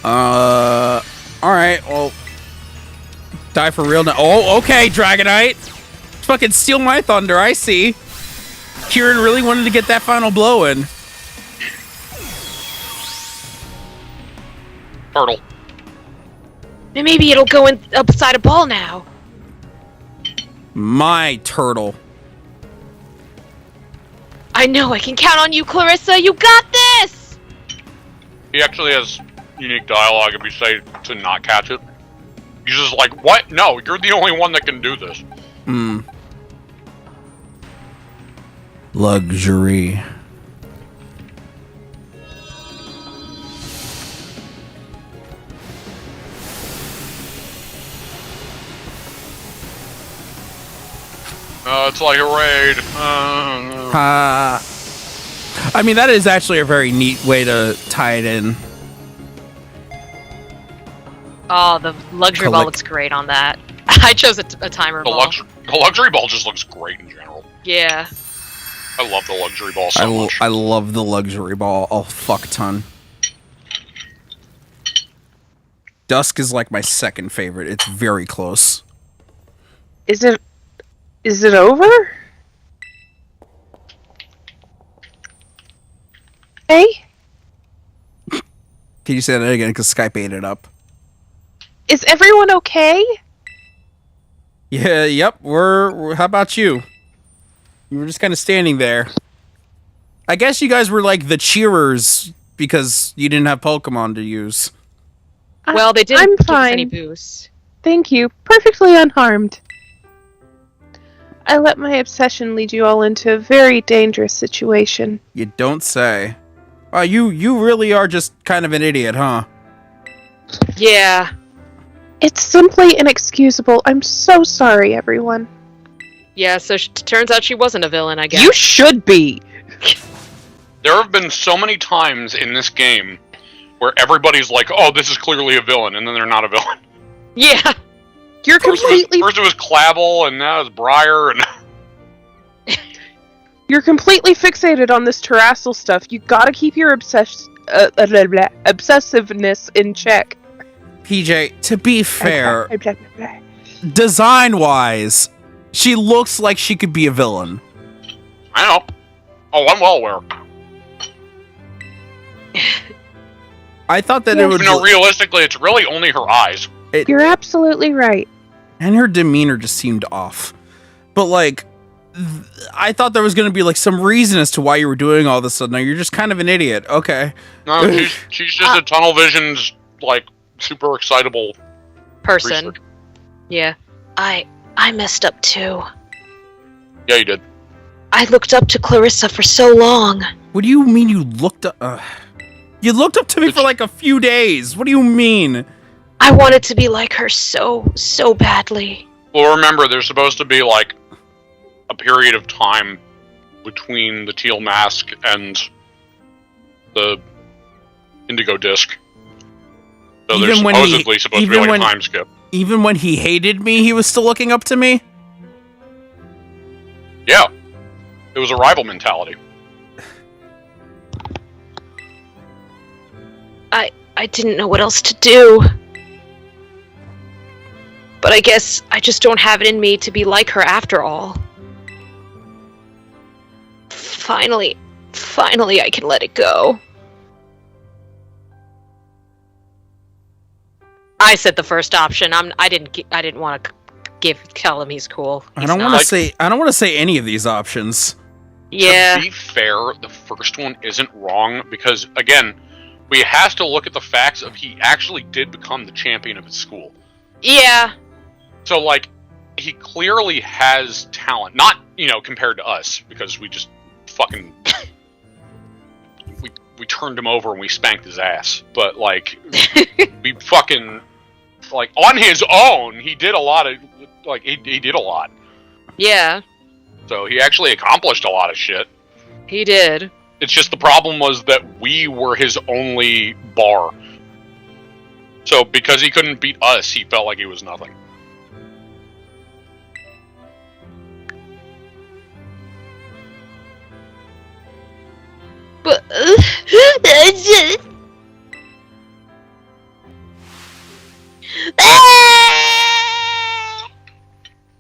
[SPEAKER 1] Alright, well, die for real now. Oh, okay, Dragonite. Fucking steal my thunder, I see. Kieran really wanted to get that final blow in.
[SPEAKER 2] Turtle.
[SPEAKER 3] And maybe it'll go in upside a ball now.
[SPEAKER 1] My turtle.
[SPEAKER 3] I know, I can count on you, Clarissa. You got this!
[SPEAKER 2] He actually has unique dialogue if you say to not catch it. He's just like, what? No, you're the only one that can do this.
[SPEAKER 1] Luxury.
[SPEAKER 2] It's like a raid.
[SPEAKER 1] I mean, that is actually a very neat way to tie it in.
[SPEAKER 3] Oh, the luxury ball looks great on that. I chose a timer ball.
[SPEAKER 2] The luxury ball just looks great in general.
[SPEAKER 3] Yeah.
[SPEAKER 2] I love the luxury ball so much.
[SPEAKER 1] I love the luxury ball a fuck ton. Dusk is like my second favorite. It's very close.
[SPEAKER 4] Is it over? Hey?
[SPEAKER 1] Can you say that again? Because Skype ate it up.
[SPEAKER 4] Is everyone okay?
[SPEAKER 1] Yeah, yep. We're how about you? You were just kind of standing there. I guess you guys were like the cheerers because you didn't have Pokemon to use.
[SPEAKER 3] Well, they didn't
[SPEAKER 4] I'm
[SPEAKER 3] give us
[SPEAKER 4] fine.
[SPEAKER 3] any boost.
[SPEAKER 4] Thank you. Perfectly unharmed. I let my obsession lead you all into a very dangerous situation.
[SPEAKER 1] You don't say. Wow, you really are just kind of an idiot, huh?
[SPEAKER 3] Yeah.
[SPEAKER 4] It's simply inexcusable. I'm so sorry, everyone.
[SPEAKER 3] Yeah, so turns out she wasn't a villain, I guess.
[SPEAKER 5] You should be.
[SPEAKER 2] There have been so many times in this game where everybody's like, "Oh, this is clearly a villain," and then they're not a villain.
[SPEAKER 3] Yeah.
[SPEAKER 5] You're completely.
[SPEAKER 2] First it was Clavel, and now it's Briar, and
[SPEAKER 4] You're completely fixated on this terrestrial stuff. You gotta keep your obsessiveness in check.
[SPEAKER 1] PJ, to be fair, design-wise, she looks like she could be a villain.
[SPEAKER 2] I know. Oh, I'm well aware.
[SPEAKER 1] I thought that
[SPEAKER 4] Yeah.
[SPEAKER 1] it would.
[SPEAKER 2] No, realistically, it's really only her eyes.
[SPEAKER 4] You're absolutely right.
[SPEAKER 1] And her demeanor just seemed off. But, like, I thought there was going to be, like, some reason as to why you were doing all this. So now you're just kind of an idiot. Okay.
[SPEAKER 2] No, she's just a tunnel vision's, like, super excitable
[SPEAKER 3] Person.
[SPEAKER 2] research.
[SPEAKER 3] Yeah.
[SPEAKER 6] I messed up too.
[SPEAKER 2] Yeah, you did.
[SPEAKER 6] I looked up to Clarissa for so long.
[SPEAKER 1] What do you mean you looked up? You looked up to me for, like, a few days. What do you mean?
[SPEAKER 6] I wanted to be like her so badly.
[SPEAKER 2] Well, remember, there's supposed to be, like, a period of time between the teal mask and the indigo disc. So there's supposedly supposed to be, like, a time skip.
[SPEAKER 1] Even when he hated me, he was still looking up to me?
[SPEAKER 2] Yeah. It was a rival mentality.
[SPEAKER 6] I didn't know what else to do. But I guess I just don't have it in me to be like her after all. Finally I can let it go.
[SPEAKER 3] I said the first option. I didn't want to tell him he's cool.
[SPEAKER 1] I don't want to say any of these options.
[SPEAKER 3] Yeah.
[SPEAKER 2] To be fair, the first one isn't wrong because, again, we have to look at the facts of he actually did become the champion of his school.
[SPEAKER 3] Yeah.
[SPEAKER 2] So, like, he clearly has talent. Not, compared to us, because we just fucking... we turned him over and we spanked his ass. But, like, we fucking... Like, on his own, he did a lot of... Like, he did a lot.
[SPEAKER 3] Yeah.
[SPEAKER 2] So, he actually accomplished a lot of shit.
[SPEAKER 3] He did.
[SPEAKER 2] It's just the problem was that we were his only bar. So, because he couldn't beat us, he felt like he was nothing.
[SPEAKER 6] But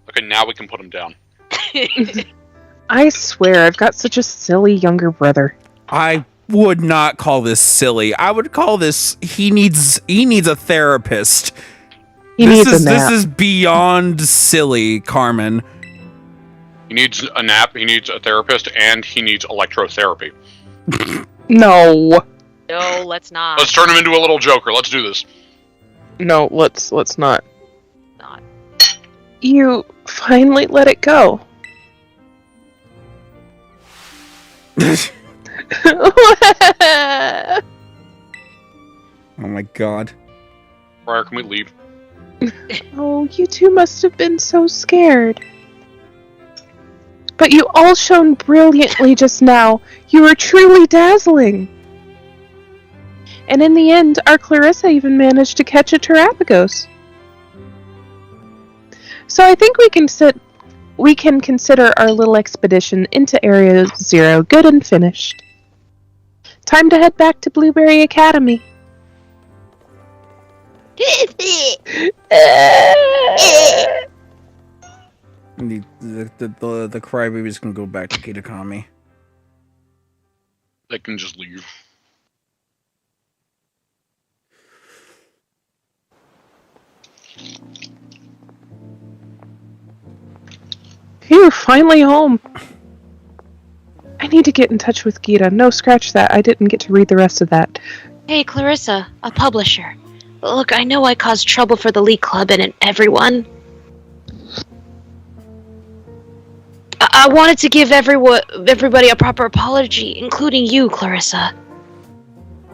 [SPEAKER 2] Okay, now we can put him down.
[SPEAKER 4] I swear, I've got such a silly younger brother.
[SPEAKER 1] I would not call this silly. I would call this he needs a therapist.
[SPEAKER 4] He needs a nap.
[SPEAKER 1] This is beyond silly, Carmen.
[SPEAKER 2] He needs a nap, he needs a therapist, and he needs electrotherapy.
[SPEAKER 4] No.
[SPEAKER 3] No, let's not.
[SPEAKER 2] Let's turn him into a little Joker. Let's do this.
[SPEAKER 5] No, let's not.
[SPEAKER 3] Not.
[SPEAKER 4] You finally let it go.
[SPEAKER 1] Oh my god.
[SPEAKER 2] Briar, can we leave?
[SPEAKER 4] Oh, you two must have been so scared. But you all shone brilliantly just now. You were truly dazzling. And in the end, our Clarissa even managed to catch a Terrapagos. So I think we can consider our little expedition into Area Zero good and finished. Time to head back to Blueberry Academy.
[SPEAKER 1] The crybabies can go back to Kitakami.
[SPEAKER 2] They can just leave.
[SPEAKER 4] Phew, finally home. I need to get in touch with Gita. No, scratch that. I didn't get to read the rest of that.
[SPEAKER 6] Hey, Clarissa, a publisher. Look, I know I caused trouble for the League Club and everyone. I wanted to give everybody a proper apology, including you, Clarissa.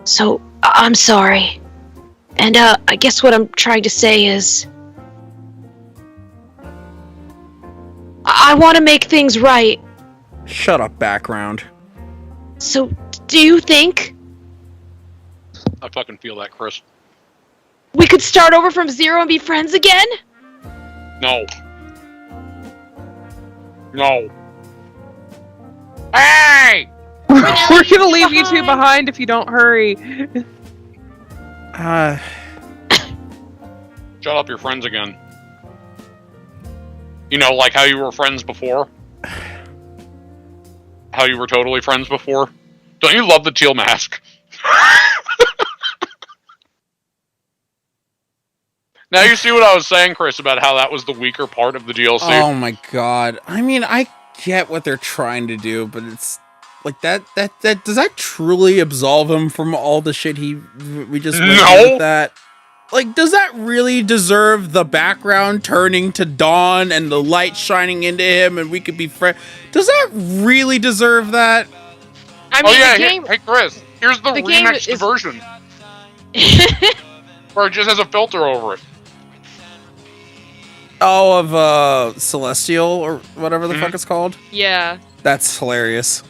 [SPEAKER 6] So, I'm sorry. And, I guess what I'm trying to say is... I want to make things right.
[SPEAKER 1] Shut up, background.
[SPEAKER 6] So, do you think
[SPEAKER 2] I fucking feel that, Chris.
[SPEAKER 6] we could start over from zero and be friends again?
[SPEAKER 2] No. No. Hey!
[SPEAKER 5] We're gonna leave you two behind if you don't hurry.
[SPEAKER 2] Shut up, you're friends again. You know, like how you were friends before? How you were totally friends before? Don't you love the teal mask? Now you see what I was saying, Chris, about how that was the weaker part of the DLC?
[SPEAKER 1] Oh my god. I mean, I get what they're trying to do, but it's like that does that truly absolve him from all the shit we just went through with that? Like, does that really deserve the background turning to dawn and the light shining into him and we could be friends? Does that really deserve that?
[SPEAKER 3] I mean,
[SPEAKER 2] yeah,
[SPEAKER 3] the game.
[SPEAKER 2] hey Chris, here's the
[SPEAKER 3] game
[SPEAKER 2] remixed
[SPEAKER 3] is-
[SPEAKER 2] version. Where it just has a filter over it.
[SPEAKER 1] Oh, of Celestial or whatever the fuck it's called?
[SPEAKER 3] Yeah.
[SPEAKER 1] That's hilarious.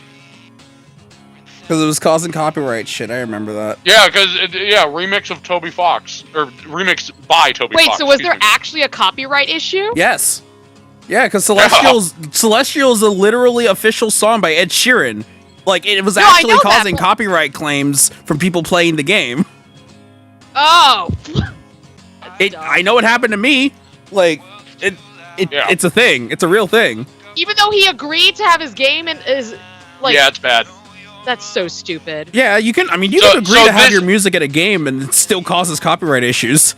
[SPEAKER 1] Because it was causing copyright shit, I remember that.
[SPEAKER 2] Yeah, because, remix of Toby Fox. Or remix by Toby Fox.
[SPEAKER 3] Wait, so was there
[SPEAKER 2] excuse me.
[SPEAKER 3] actually a copyright issue?
[SPEAKER 1] Yes. Yeah, because Celestial is a literally official song by Ed Sheeran. Like, it was
[SPEAKER 3] No, I
[SPEAKER 1] actually
[SPEAKER 3] know that,
[SPEAKER 1] causing
[SPEAKER 3] but-
[SPEAKER 1] copyright claims from people playing the game.
[SPEAKER 3] Oh. That's dumb.
[SPEAKER 1] I know it happened to me. Like, it's a thing. It's a real thing.
[SPEAKER 3] Even though he agreed to have his game and is like,
[SPEAKER 2] Yeah, it's bad.
[SPEAKER 3] that's so stupid.
[SPEAKER 1] Yeah, you can. I mean, you
[SPEAKER 2] So-
[SPEAKER 1] can agree
[SPEAKER 2] so
[SPEAKER 1] to have
[SPEAKER 2] this-
[SPEAKER 1] your music at a game, and it still causes copyright issues.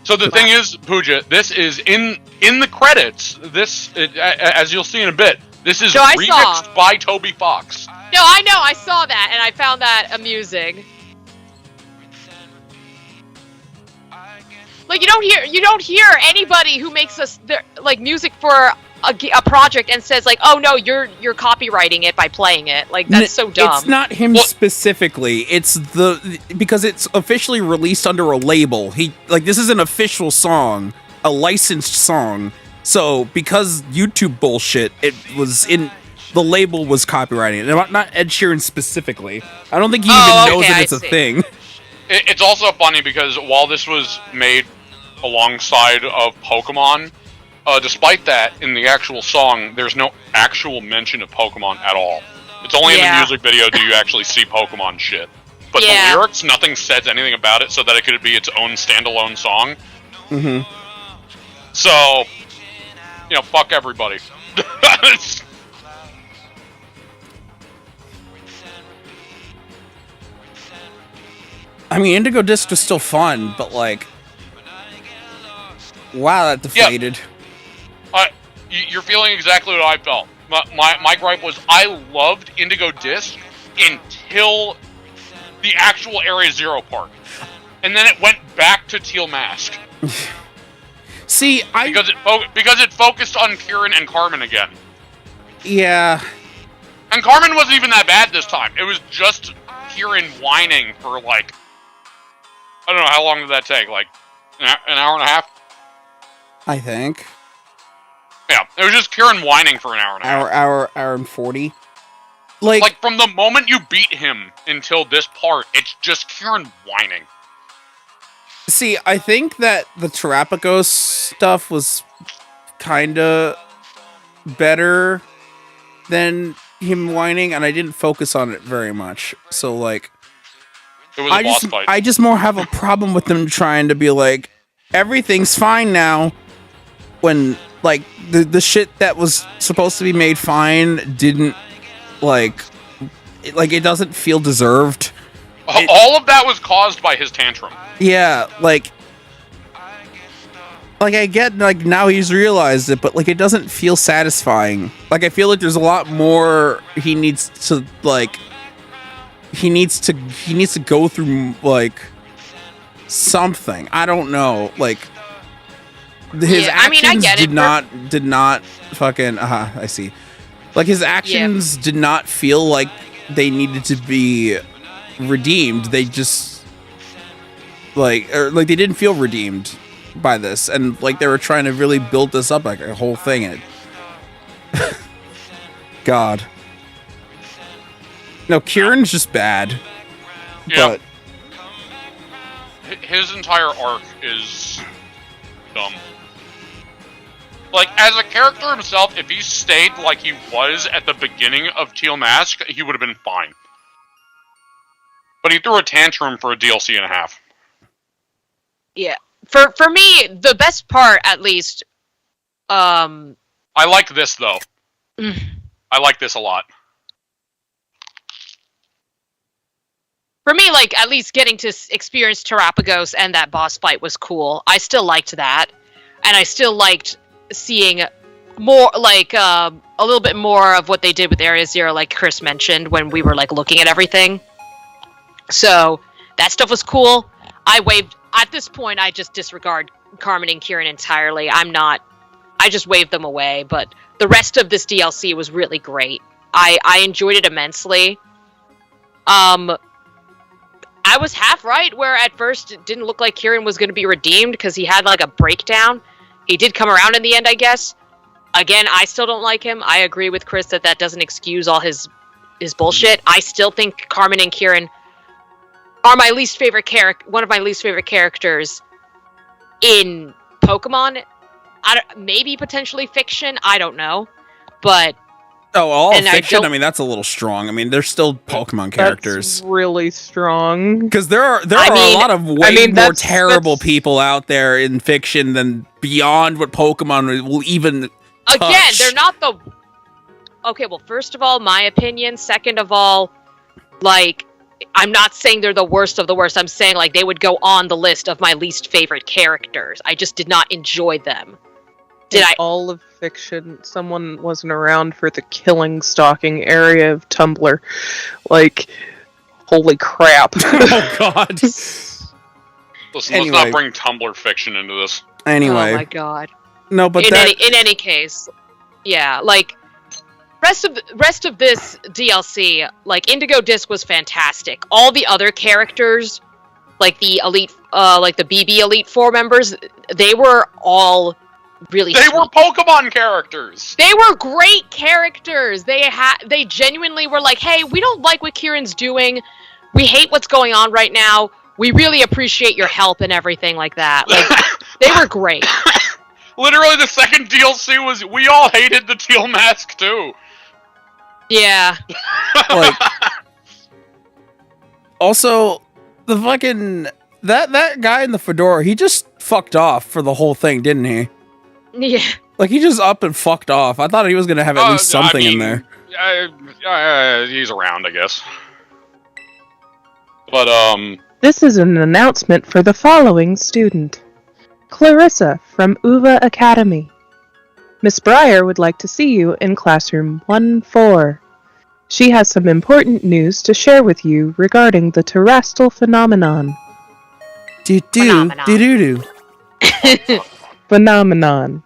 [SPEAKER 2] So the thing is, Pooja, this is in the credits. As you'll see in a bit, this is
[SPEAKER 3] No, I
[SPEAKER 2] remixed
[SPEAKER 3] saw.
[SPEAKER 2] by Toby Fox.
[SPEAKER 3] No, I know, I saw that, and I found that amusing. Like, you don't hear anybody who makes music for a project and says like, oh no, you're copywriting it by playing it. Like, that's so dumb.
[SPEAKER 1] It's not him
[SPEAKER 2] Well-
[SPEAKER 1] specifically. It's because it's officially released under a label. This is an official song, a licensed song. So because YouTube bullshit, the label was copywriting it. Not Ed Sheeran specifically. I don't think he even knows that it's a thing.
[SPEAKER 2] It's also funny because while this was made alongside of Pokemon, despite that, in the actual song, there's no actual mention of Pokemon at all. It's only in the music video do you actually see Pokemon shit. But the lyrics, nothing says anything about it so that it could be its own standalone song.
[SPEAKER 1] Mm-hmm.
[SPEAKER 2] So, fuck everybody.
[SPEAKER 1] I mean, Indigo Disc was still fun, but like, wow, that deflated.
[SPEAKER 2] You're feeling exactly what I felt. My gripe was I loved Indigo Disc until the actual Area Zero part. And then it went back to Teal Mask.
[SPEAKER 1] See,
[SPEAKER 2] Because it focused on Kieran and Carmen again.
[SPEAKER 1] Yeah.
[SPEAKER 2] And Carmen wasn't even that bad this time. It was just Kieran whining for like, I don't know, how long did that take? Like an hour and a half?
[SPEAKER 1] I think.
[SPEAKER 2] Yeah, it was just Kieran whining for an hour and a half.
[SPEAKER 1] Hour and 40.
[SPEAKER 2] Like, from the moment you beat him until this part, it's just Kieran whining.
[SPEAKER 1] See, I think that the Terrapagos stuff was kinda better than him whining, and I didn't focus on it very much. So, like,
[SPEAKER 2] It was a boss fight.
[SPEAKER 1] I just more have a problem with them trying to be like, everything's fine now, when, like, the shit that was supposed to be made fine didn't, it doesn't feel deserved.
[SPEAKER 2] All of that was caused by his tantrum.
[SPEAKER 1] Yeah, like I get, like, now he's realized it, but, like, it doesn't feel satisfying. Like, I feel like there's a lot more he needs to, like, he needs to go through, like, something. I don't know, like, his actions did not fucking, I see. Like, his actions did not feel like they needed to be redeemed. They just, they didn't feel redeemed by this, and like they were trying to really build this up like a whole thing, and God. No, Kieran's just bad.
[SPEAKER 2] Yeah.
[SPEAKER 1] But
[SPEAKER 2] His entire arc is dumb. Like, as a character himself, if he stayed like he was at the beginning of Teal Mask, he would have been fine. But he threw a tantrum for a DLC and a half.
[SPEAKER 3] Yeah. For me, the best part, at least,
[SPEAKER 2] I like this, though. I like this a lot.
[SPEAKER 3] for me, like, at least getting to experience Terapagos and that boss fight was cool. I still liked that. And I still liked seeing more, like, a little bit more of what they did with Area Zero, like Chris mentioned, when we were, like, looking at everything. So, that stuff was cool. At this point, I just disregard Carmen and Kieran entirely. I just waved them away, but the rest of this DLC was really great. I enjoyed it immensely. I was half right, where at first it didn't look like Kieran was going to be redeemed, because he had, like, a breakdown. He did come around in the end, I guess. Again, I still don't like him. I agree with Chris that doesn't excuse all his bullshit. I still think Carmen and Kieran are my least favorite one of my least favorite characters in Pokemon. Maybe potentially fiction, I don't know. But
[SPEAKER 1] all fiction. I mean, that's a little strong. I mean, they're still Pokemon characters.
[SPEAKER 5] That's really strong.
[SPEAKER 1] Because there are a lot of way more terrible people out there in fiction than beyond what Pokemon will even touch.
[SPEAKER 3] Again, they're not the... Okay, well, first of all, my opinion. Second of all, like, I'm not saying they're the worst of the worst. I'm saying, like, they would go on the list of my least favorite characters. I just did not enjoy them.
[SPEAKER 5] All of fiction, someone wasn't around for the killing, stalking area of Tumblr. Like, holy crap.
[SPEAKER 1] Oh, God.
[SPEAKER 2] Listen, let's not bring Tumblr fiction into this.
[SPEAKER 1] Anyway.
[SPEAKER 3] Oh, my God.
[SPEAKER 1] No, but
[SPEAKER 3] in any case, yeah, like, rest of this DLC, like, Indigo Disc was fantastic. All the other characters, like the Elite, like the BB Elite Four members, they were all really
[SPEAKER 2] They
[SPEAKER 3] sweet.
[SPEAKER 2] were Pokemon characters!
[SPEAKER 3] They were great characters! They genuinely were like, hey, we don't like what Kieran's doing. We hate what's going on right now. We really appreciate your help and everything like that. Like, they were great.
[SPEAKER 2] Literally, the second DLC was, we all hated the Teal Mask, too.
[SPEAKER 3] Yeah.
[SPEAKER 1] Like, also, the fucking... That guy in the fedora, he just fucked off for the whole thing, didn't he?
[SPEAKER 3] Yeah.
[SPEAKER 1] Like, he just up and fucked off. I thought he was gonna have at least something in there.
[SPEAKER 2] He's around, I guess. But,
[SPEAKER 4] This is an announcement for the following student. Clarissa from Uva Academy. Miss Breyer would like to see you in classroom 1-4. She has some important news to share with you regarding the terrestrial phenomenon. Phenomenon.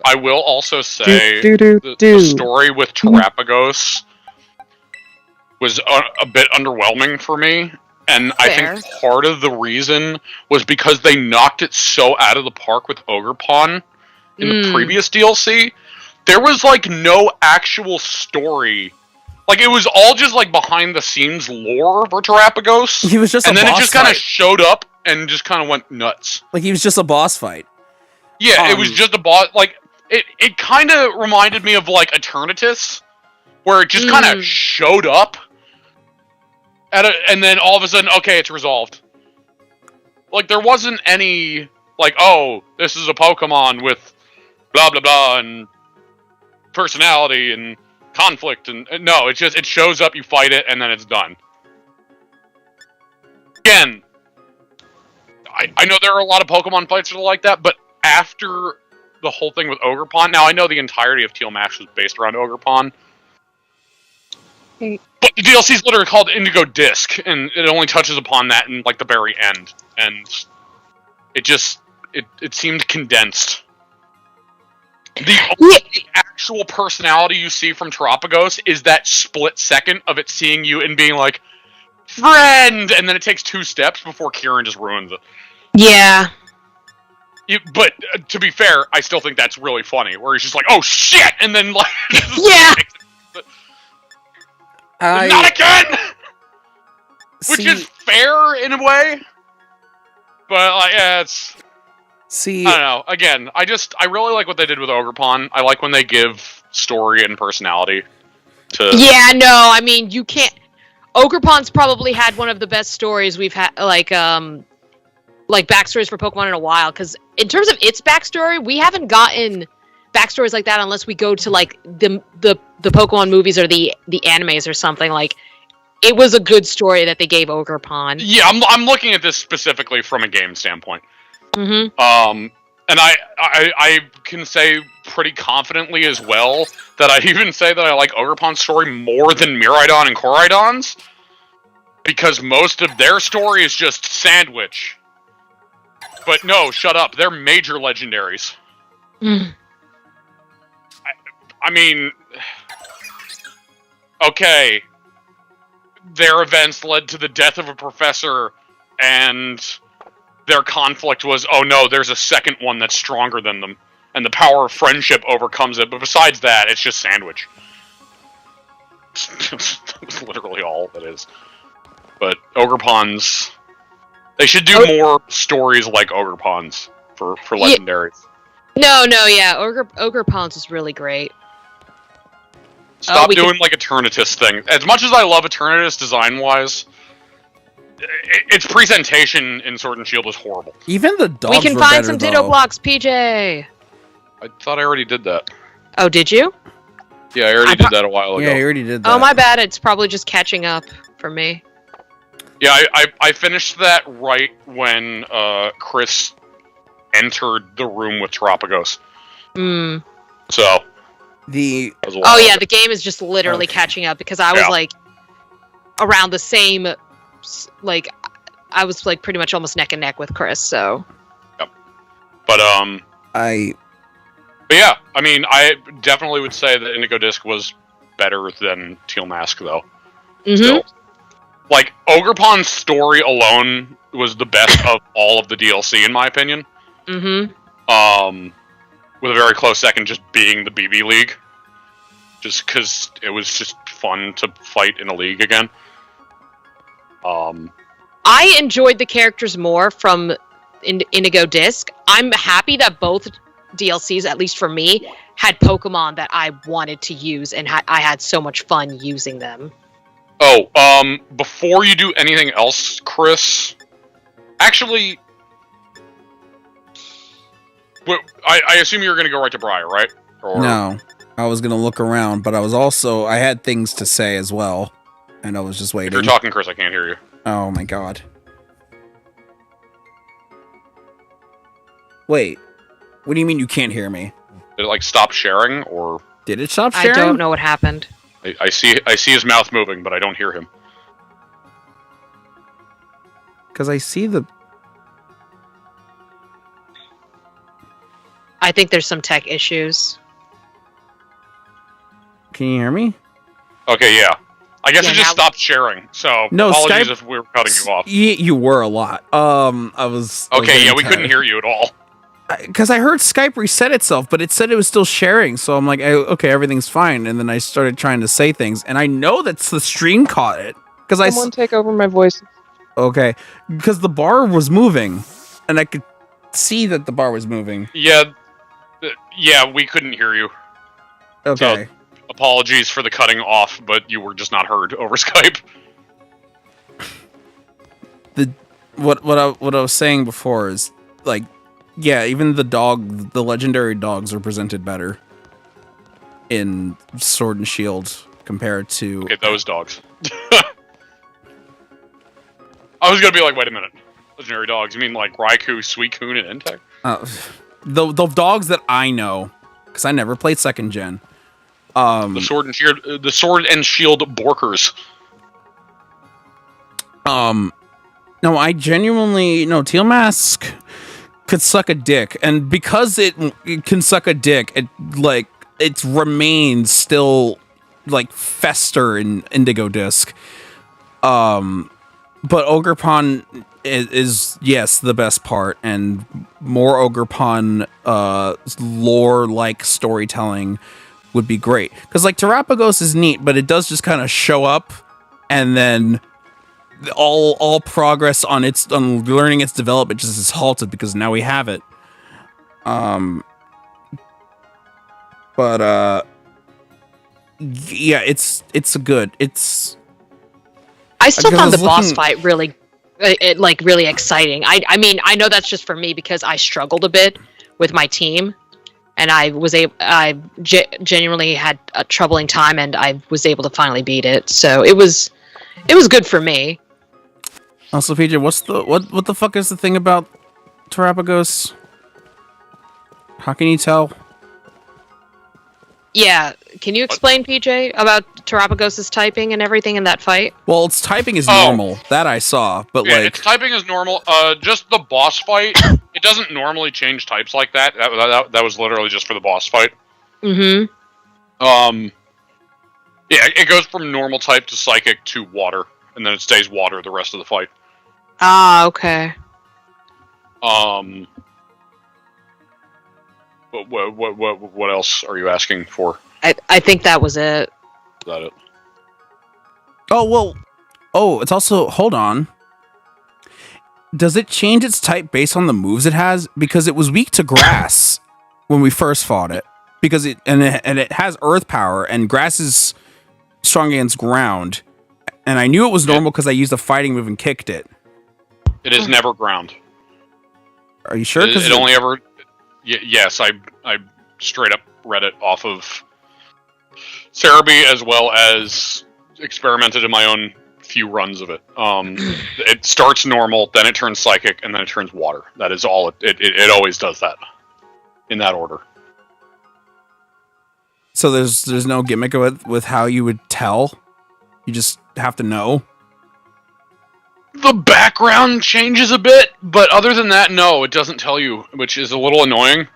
[SPEAKER 2] I will also say the story with Terapagos was a bit underwhelming for me, and I think part of the reason was because they knocked it so out of the park with Ogerpon in the previous DLC. There was, like, no actual story. Like, it was all just, like, behind-the-scenes lore for Terapagos.
[SPEAKER 1] He was just
[SPEAKER 2] and then it just kind of showed up and just kind of went nuts.
[SPEAKER 1] Like, he was just a boss fight.
[SPEAKER 2] Yeah, it was just a boss. Like, it kind of reminded me of, like, Eternatus, where it just kind of showed up, and then all of a sudden, okay, it's resolved. Like, there wasn't any, like, oh, this is a Pokemon with blah, blah, blah, and personality, and conflict, and no, it shows up, you fight it, and then it's done. Again, I know there are a lot of Pokemon fights that are like that, but after the whole thing with Ogerpon, now I know the entirety of Teal Mask was based around Ogerpon, but the DLC is literally called Indigo Disc, and it only touches upon that in, like, the very end, and it seemed condensed. The only actual personality you see from Terapagos is that split second of it seeing you and being like, friend! And then it takes 2 steps before Kieran just ruins it.
[SPEAKER 3] Yeah.
[SPEAKER 2] But to be fair, I still think that's really funny. Where he's just like, "Oh shit," and then like,
[SPEAKER 3] Yeah.
[SPEAKER 2] not again. Which
[SPEAKER 1] See-
[SPEAKER 2] is fair in a way. But like, yeah, it's.
[SPEAKER 1] See,
[SPEAKER 2] I don't know. Again, I really like what they did with Ogerpon. I like when they give story and personality to.
[SPEAKER 3] Yeah, no, I mean you can't. Ogerpon's probably had one of the best stories we've had, like backstories for Pokemon in a while. Because in terms of its backstory, we haven't gotten backstories like that unless we go to like the Pokemon movies or the animes or something. Like, it was a good story that they gave Ogerpon.
[SPEAKER 2] Yeah, I'm looking at this specifically from a game standpoint.
[SPEAKER 3] Mm-hmm.
[SPEAKER 2] And I can say pretty confidently as well that I even say that I like Ogerpon's story more than Miraidon and Koraidon's, because most of their story is just sandwich. But no, shut up. They're major legendaries.
[SPEAKER 3] Mm.
[SPEAKER 2] I mean, okay, their events led to the death of a professor, and their conflict was, oh no, there's a second one that's stronger than them, and the power of friendship overcomes it. But besides that, it's just sandwich. That's literally all it is. But Ogerpon's, they should do more stories like Ogerpon's for legendaries.
[SPEAKER 3] No, yeah, Ogerpon's is really great.
[SPEAKER 2] Stop doing like Eternatus thing. As much as I love Eternatus design-wise, its presentation in Sword and Shield is horrible.
[SPEAKER 1] even the dogs
[SPEAKER 3] We can
[SPEAKER 1] were
[SPEAKER 3] find
[SPEAKER 1] better,
[SPEAKER 3] some
[SPEAKER 1] though.
[SPEAKER 3] Ditto blocks, PJ.
[SPEAKER 2] I thought I already did that.
[SPEAKER 3] Oh, did you?
[SPEAKER 2] Yeah, I already did that a while ago.
[SPEAKER 1] Yeah, you already did that.
[SPEAKER 3] Oh, my bad. It's probably just catching up for me.
[SPEAKER 2] Yeah, I finished that right when Chris entered the room with Tropicos.
[SPEAKER 3] Mm.
[SPEAKER 2] So
[SPEAKER 1] The
[SPEAKER 2] that was a while
[SPEAKER 3] Oh yeah,
[SPEAKER 2] ago.
[SPEAKER 3] the game is just literally
[SPEAKER 1] Okay.
[SPEAKER 3] catching up because I was
[SPEAKER 2] Yeah.
[SPEAKER 3] like around the same, like I was like pretty much almost neck and neck with Chris. So
[SPEAKER 2] But yeah, I mean, I definitely would say that Indigo Disc was better than Teal Mask, though.
[SPEAKER 3] Mhm.
[SPEAKER 2] Still, like Ogerpon's story alone was the best of all of the DLC, in my opinion.
[SPEAKER 3] Mhm.
[SPEAKER 2] With a very close second just being the BB League, just because it was just fun to fight in a league again.
[SPEAKER 3] I enjoyed the characters more from Indigo Disc. I'm happy that both DLCs, at least for me, had Pokemon that I wanted to use, and I had so much fun using them.
[SPEAKER 2] Oh, before you do anything else, Chris, actually, I assume you're going to go right to Briar, right? Or...
[SPEAKER 1] No, I was gonna look around, but I had things to say as well, and I was just
[SPEAKER 2] If
[SPEAKER 1] waiting.
[SPEAKER 2] you're talking, Chris, I can't hear you.
[SPEAKER 1] Oh my god! Wait, what do you mean you can't hear me?
[SPEAKER 2] Did it like stop sharing, or
[SPEAKER 1] Did it stop
[SPEAKER 3] I
[SPEAKER 1] sharing?
[SPEAKER 3] don't know what happened.
[SPEAKER 2] I see his mouth moving, but I don't hear him.
[SPEAKER 1] Because I see the.
[SPEAKER 3] I think there's some tech issues.
[SPEAKER 1] Can you hear me?
[SPEAKER 2] Okay, yeah. I guess
[SPEAKER 3] Yeah,
[SPEAKER 2] it just
[SPEAKER 3] now-
[SPEAKER 2] stopped sharing. So
[SPEAKER 1] No,
[SPEAKER 2] apologies
[SPEAKER 1] Skype-
[SPEAKER 2] if we were cutting you off.
[SPEAKER 1] You were a lot. I was.
[SPEAKER 2] Okay, yeah, we couldn't hear you at all.
[SPEAKER 1] Because I heard Skype reset itself, but it said it was still sharing. So I'm like, okay, everything's fine. And then I started trying to say things, and I know that the stream caught it because
[SPEAKER 5] Someone take over my voice.
[SPEAKER 1] okay, because the bar was moving, and I could see that the bar was moving.
[SPEAKER 2] Yeah, yeah, we couldn't hear you.
[SPEAKER 1] Okay.
[SPEAKER 2] Apologies for the cutting off, but you were just not heard over Skype.
[SPEAKER 1] What I was saying before is like, yeah, even the legendary dogs are presented better in Sword and Shield compared to.
[SPEAKER 2] Okay, those dogs. I was gonna be like, wait a minute. Legendary dogs? You mean like Raikou, Suicune, and Entei?
[SPEAKER 1] The dogs that I know, because I never played second gen.
[SPEAKER 2] The Sword and Shield Borkers.
[SPEAKER 1] No, I genuinely Teal Mask could suck a dick, and because it can suck a dick, it remains still like fester in Indigo Disc. But Ogerpon, is yes the best part, and more Ogerpon lore like storytelling would be great. Because like Terapagos is neat, but it does just kind of show up, and then all progress on learning its development just is halted because now we have it. But yeah, it's good.
[SPEAKER 3] I still found the boss
[SPEAKER 1] looking-
[SPEAKER 3] fight really, really exciting. I mean, I know that's just for me because I struggled a bit with my team, and I genuinely had a troubling time, and I was able to finally beat it. So it was good for me.
[SPEAKER 1] Also, PJ, what the fuck is the thing about Terapagos? How can you tell?
[SPEAKER 3] Yeah, can you explain, PJ, about Terapagos' typing and everything in that fight?
[SPEAKER 1] Well, its typing is normal. That I saw, but
[SPEAKER 2] Yeah,
[SPEAKER 1] like
[SPEAKER 2] its typing is normal. Just the boss fight, it doesn't normally change types like that. That was literally just for the boss fight.
[SPEAKER 3] Mm-hmm.
[SPEAKER 2] Yeah, it goes from normal type to psychic to water, and then it stays water the rest of the fight.
[SPEAKER 3] Ah, okay.
[SPEAKER 2] What else are you asking for?
[SPEAKER 3] I think that was it.
[SPEAKER 2] Is that it?
[SPEAKER 1] oh well, it's also hold on. Does it change its type based on the moves it has? Because it was weak to grass when we first fought it. Because it has earth power, and grass is strong against ground. And I knew it was normal because I used a fighting move and kicked it.
[SPEAKER 2] It is never ground.
[SPEAKER 1] Are you sure?
[SPEAKER 2] It only ever. Yes, I straight up read it off of Cerebi as well as experimented in my own few runs of it. It starts normal, then it turns psychic, and then it turns water. That is all. It always does that in that order.
[SPEAKER 1] So there's no gimmick with how you would tell. You just have to know.
[SPEAKER 2] The background changes a bit, but other than that, no, it doesn't tell you, which is a little annoying.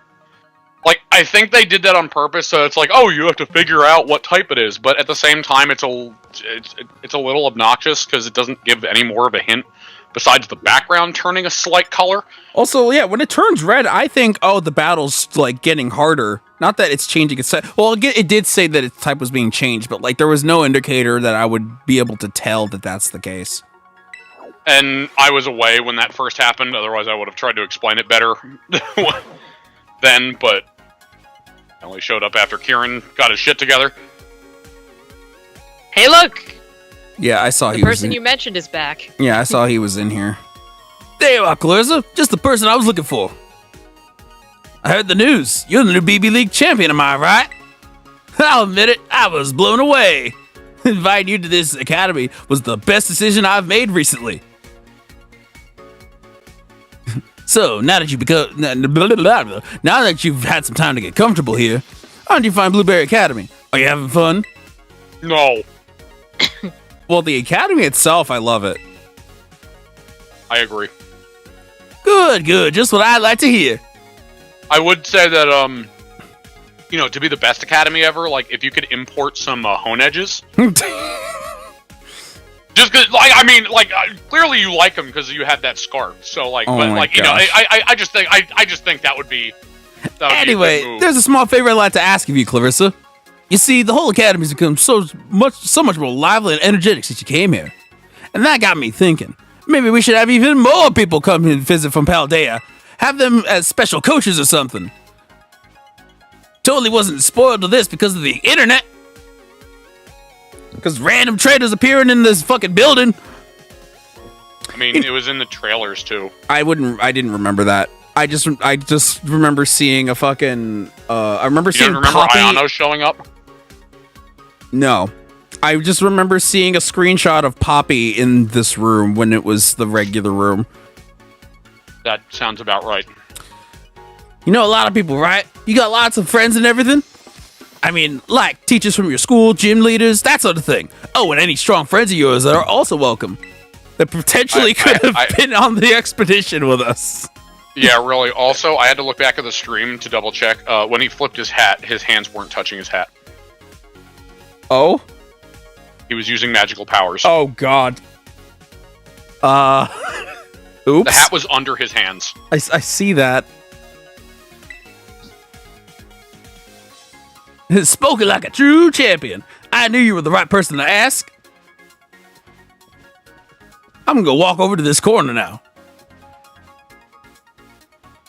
[SPEAKER 2] Like, I think they did that on purpose, so it's like, oh, you have to figure out what type it is, but at the same time, it's a little obnoxious because it doesn't give any more of a hint besides the background turning a slight color.
[SPEAKER 1] Also, yeah, when it turns red, I think, the battle's like getting harder. Not that it's changing its type. Well, it did say that its type was being changed, but like there was no indicator that I would be able to tell that that's the case.
[SPEAKER 2] And I was away when that first happened, otherwise I would have tried to explain it better then, but I only showed up after Kieran got his shit together.
[SPEAKER 3] Hey, look!
[SPEAKER 1] Yeah, I saw
[SPEAKER 3] The
[SPEAKER 1] he was
[SPEAKER 3] person you mentioned is back.
[SPEAKER 1] Yeah, I saw he was in here. There you are, Clarissa. Just the person I was looking for. I heard the news. You're the new BB League champion, am I right? I'll admit it, I was blown away. Inviting you to this academy was the best decision I've made recently. So, now that you've had some time to get comfortable here, how do you find Blueberry Academy? Are you having fun?
[SPEAKER 2] No.
[SPEAKER 1] Well, the academy itself, I love it.
[SPEAKER 2] I agree.
[SPEAKER 1] Good. Just what I'd like to hear.
[SPEAKER 2] I would say that, to be the best academy ever, like, if you could import some hone edges. Just because, clearly you like them because you had that scarf. So, like, I just think that would be.
[SPEAKER 1] Anyway, there's a small favor I'd like to ask of you, Clarissa. You see, the whole academy's become so much more lively and energetic since you came here, and that got me thinking. Maybe we should have even more people come and visit from Paldea. Have them as special coaches or something. Totally wasn't spoiled to this because of the internet. Because random traders appearing in this fucking building.
[SPEAKER 2] I mean, it was in the trailers too.
[SPEAKER 1] I didn't remember that. I just remember seeing a fucking. I remember seeing.
[SPEAKER 2] You don't remember Ayano showing up?
[SPEAKER 1] No, I just remember seeing a screenshot of Poppy in this room when it was the regular room.
[SPEAKER 2] That sounds about right.
[SPEAKER 1] You know a lot of people, right? You got lots of friends and everything? I mean, like teachers from your school, gym leaders, that sort of thing. Oh, and any strong friends of yours that are also welcome. That potentially could have been on the expedition with us.
[SPEAKER 2] Yeah, really. Also, I had to look back at the stream to double check. When he flipped his hat, his hands weren't touching his hat.
[SPEAKER 1] Oh?
[SPEAKER 2] He was using magical powers.
[SPEAKER 1] Oh, God. Oops.
[SPEAKER 2] The hat was under his hands.
[SPEAKER 1] I see that. Spoken like a true champion. I knew you were the right person to ask. I'm gonna go walk over to this corner now.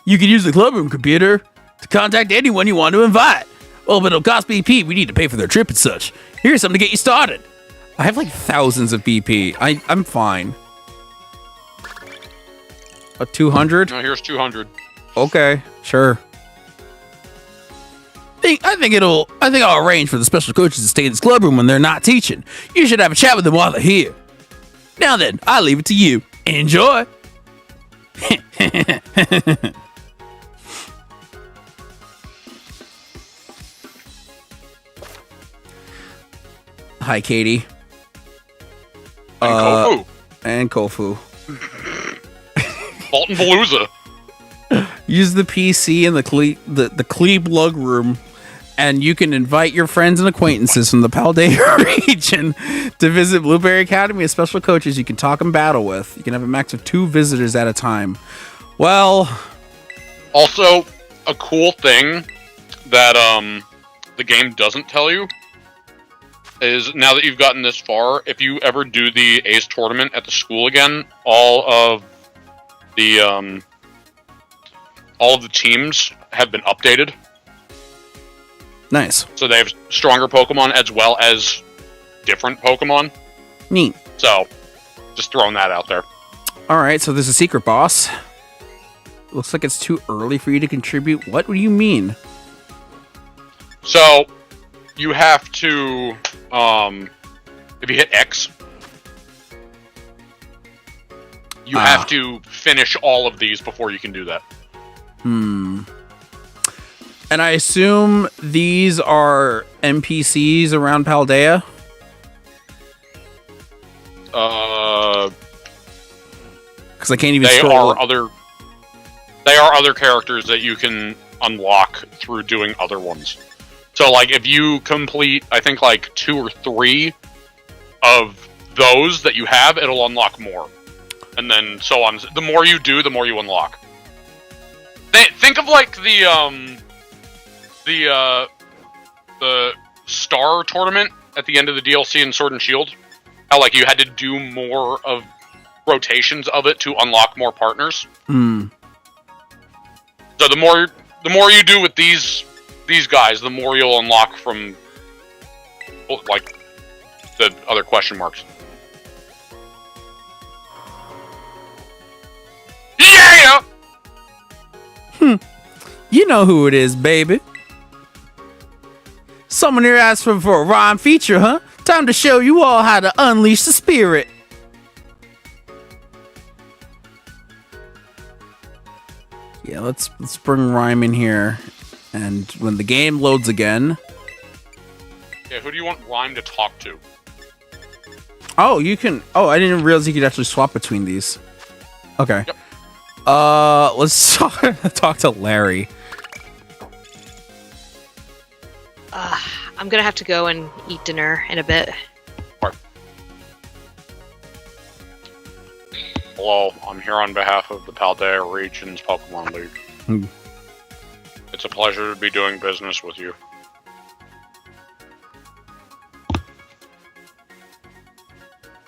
[SPEAKER 1] You can use the clubroom computer to contact anyone you want to invite. Well, but it'll cost BP. We need to pay for their trip and such. Here's something to get you started. I have like thousands of BP. I'm fine. A 200?
[SPEAKER 2] No, here's 200.
[SPEAKER 1] Okay, sure. I think I'll arrange for the special coaches to stay in this clubroom when they're not teaching. You should have a chat with them while they're here. Now then, I'll leave it to you. Enjoy. Hi, Katie.
[SPEAKER 2] And Kofu.
[SPEAKER 1] And Kofu.
[SPEAKER 2] Bolton Palooza.
[SPEAKER 1] Use the PC in the Klebe Lug room, and you can invite your friends and acquaintances from the Paldea region to visit Blueberry Academy as special coaches you can talk and battle with. You can have a max of 2 visitors at a time. Well...
[SPEAKER 2] Also, a cool thing that the game doesn't tell you is, now that you've gotten this far, if you ever do the Ace tournament at the school again, all of the teams have been updated.
[SPEAKER 1] Nice.
[SPEAKER 2] So they have stronger Pokemon as well as different Pokemon.
[SPEAKER 1] Neat.
[SPEAKER 2] So, just throwing that out there.
[SPEAKER 1] Alright, so there's a secret boss. Looks like it's too early for you to contribute. What do you mean?
[SPEAKER 2] So, you have to, if you hit X, you have to finish all of these before you can do that.
[SPEAKER 1] And I assume these are NPCs around Paldea? Because I can't even scroll.
[SPEAKER 2] They are other characters that you can unlock through doing other ones. So, like, if you complete, I think, like, 2 or 3 of those that you have, it'll unlock more. And then so on. The more you do, the more you unlock. Think of, like, the Star Tournament at the end of the DLC in Sword and Shield. How, like, you had to do more of rotations of it to unlock more partners. So the more you do with these guys, the more you'll unlock from, like, the other question marks. Yeah!
[SPEAKER 1] You know who it is, baby. Someone here asked for a rhyme feature, huh? Time to show you all how to unleash the spirit. Yeah, let's bring Rhyme in here. And when the game loads again...
[SPEAKER 2] Yeah, who do you want Rhyme to talk to?
[SPEAKER 1] Oh, you can... Oh, I didn't realize you could actually swap between these. Okay.
[SPEAKER 2] Yep.
[SPEAKER 1] Let's talk to Larry.
[SPEAKER 3] I'm gonna have to go and eat dinner in a bit.
[SPEAKER 2] Hello, I'm here on behalf of the Paldea Region's Pokemon League. It's a pleasure to be doing business with you.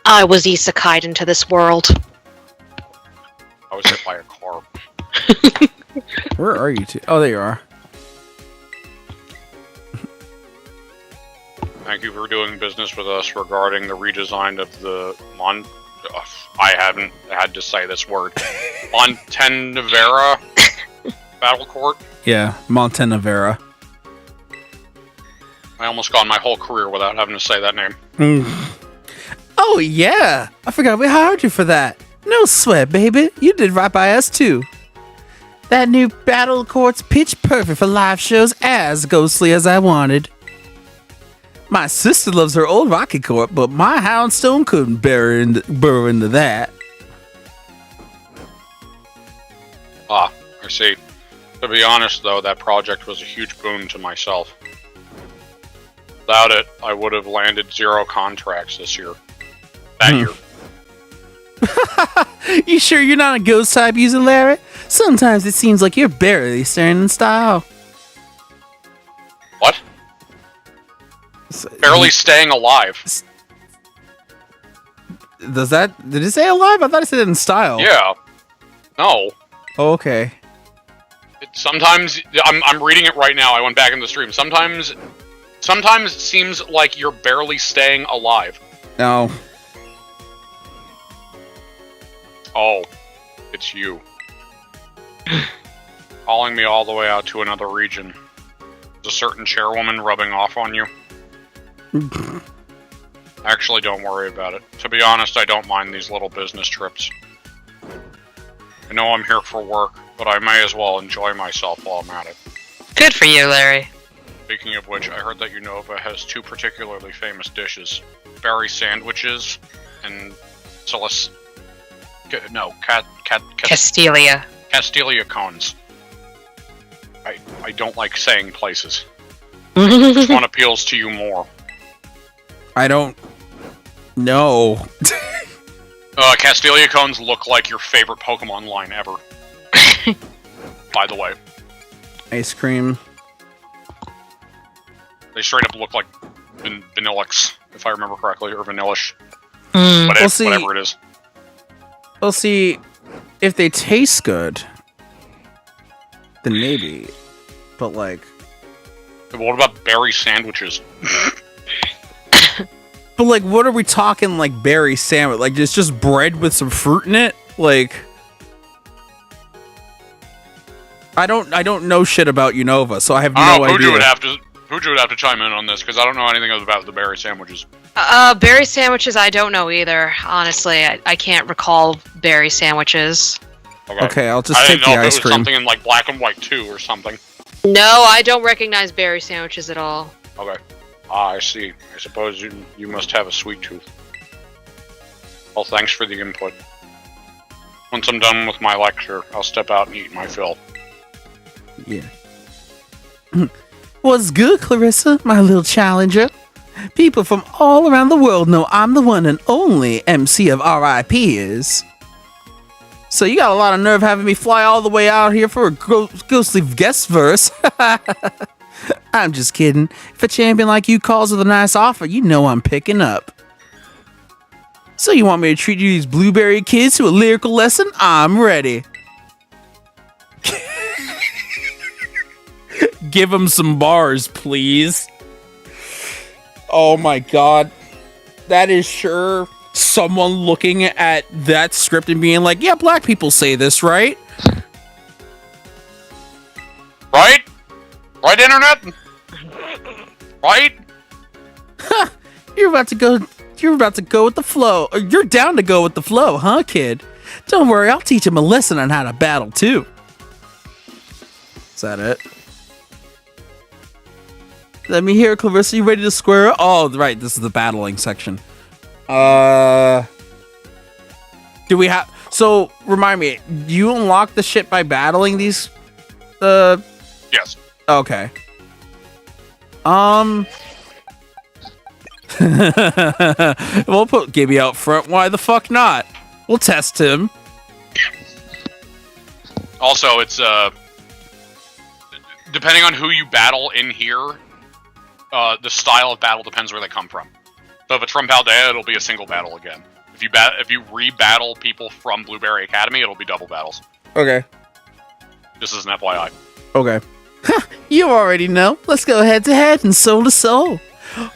[SPEAKER 3] I was isekai'd into this world.
[SPEAKER 2] I was hit by a car.
[SPEAKER 1] Where are you two? Oh, there you are.
[SPEAKER 2] Thank you for doing business with us regarding the redesign of the I haven't had to say this word. Montenevera Battle Court.
[SPEAKER 1] Yeah, Montenevera.
[SPEAKER 2] I almost gone my whole career without having to say that name.
[SPEAKER 1] Oh, yeah. I forgot we hired you for that. No sweat, baby. You did right by us, too. That new Battle Court's pitch perfect for live shows as ghostly as I wanted. My sister loves her old Rocky Court, but my Houndstone couldn't burrow into that.
[SPEAKER 2] Ah, I see. To be honest, though, that project was a huge boon to myself. Without it, I would have landed 0 contracts this year. That year.
[SPEAKER 1] You sure you're not a ghost type user, Larry? Sometimes it seems like you're barely staying in style.
[SPEAKER 2] What? Barely staying alive.
[SPEAKER 1] Did it say alive? I thought it said in style.
[SPEAKER 2] Yeah. No.
[SPEAKER 1] Oh, okay.
[SPEAKER 2] Sometimes I'm reading it right now. I went back in the stream. Sometimes it seems like you're barely staying alive.
[SPEAKER 1] No.
[SPEAKER 2] Oh, it's you. Calling me all the way out to another region. Is a certain chairwoman rubbing off on you? Actually, don't worry about it. To be honest, I don't mind these little business trips. I know I'm here for work, but I may as well enjoy myself while I'm at it.
[SPEAKER 3] Good for you, Larry.
[SPEAKER 2] Speaking of which, I heard that Unova has two particularly famous dishes. Berry sandwiches and
[SPEAKER 3] Castelia.
[SPEAKER 2] Castelia cones. I don't like saying places. Which one appeals to you more?
[SPEAKER 1] I don't know.
[SPEAKER 2] Castelia cones look like your favorite Pokemon line ever. By the way.
[SPEAKER 1] Ice cream.
[SPEAKER 2] They straight up look like Vanillix, if I remember correctly, or Vanillish. Whatever it is.
[SPEAKER 1] We'll see if they taste good. Then maybe. But like...
[SPEAKER 2] What about berry sandwiches?
[SPEAKER 1] But like, what are we talking like berry sandwich? Like, it's just bread with some fruit in it? Like... I don't know shit about Unova, so I have no idea.
[SPEAKER 2] Pooja would have to chime in on this, because I don't know anything about the berry sandwiches.
[SPEAKER 3] Berry sandwiches, I don't know either. Honestly, I can't recall berry sandwiches.
[SPEAKER 1] Okay, I'll just take the ice cream.
[SPEAKER 2] I didn't know if it was something in like Black and White 2 or something.
[SPEAKER 3] No, I don't recognize berry sandwiches at all.
[SPEAKER 2] Okay. I see. I suppose you must have a sweet tooth. Well, thanks for the input. Once I'm done with my lecture, I'll step out and eat my fill.
[SPEAKER 1] Yeah. What's good, Clarissa, my little challenger? People from all around the world know I'm the one and only MC of RIPs. So you got a lot of nerve having me fly all the way out here for a ghostly guest verse. I'm just kidding. If a champion like you calls with a nice offer, you know I'm picking up. So you want me to treat you these blueberry kids to a lyrical lesson? I'm ready. Give them some bars, please. Oh my god. That is sure someone looking at that script and being like, yeah, black people say this, right?
[SPEAKER 2] Right? Right, Internet? Right?
[SPEAKER 1] Huh. You're about to go with the flow. Or you're down to go with the flow, huh, kid? Don't worry, I'll teach him a lesson on how to battle, too. Is that it? Let me hear, Clarissa. You ready to square up? Oh, right. This is the battling section. Do we have... So, remind me. You unlock the shit by battling these...
[SPEAKER 2] Yes.
[SPEAKER 1] Okay. We'll put Gibby out front. Why the fuck not? We'll test him.
[SPEAKER 2] Also, it's, depending on who you battle in here... the style of battle depends where they come from. So if it's from Paldea, it'll be a single battle again. If you re-battle people from Blueberry Academy, it'll be double battles.
[SPEAKER 1] Okay.
[SPEAKER 2] Just as an FYI.
[SPEAKER 1] Okay. You already know. Let's go head to head and soul to soul.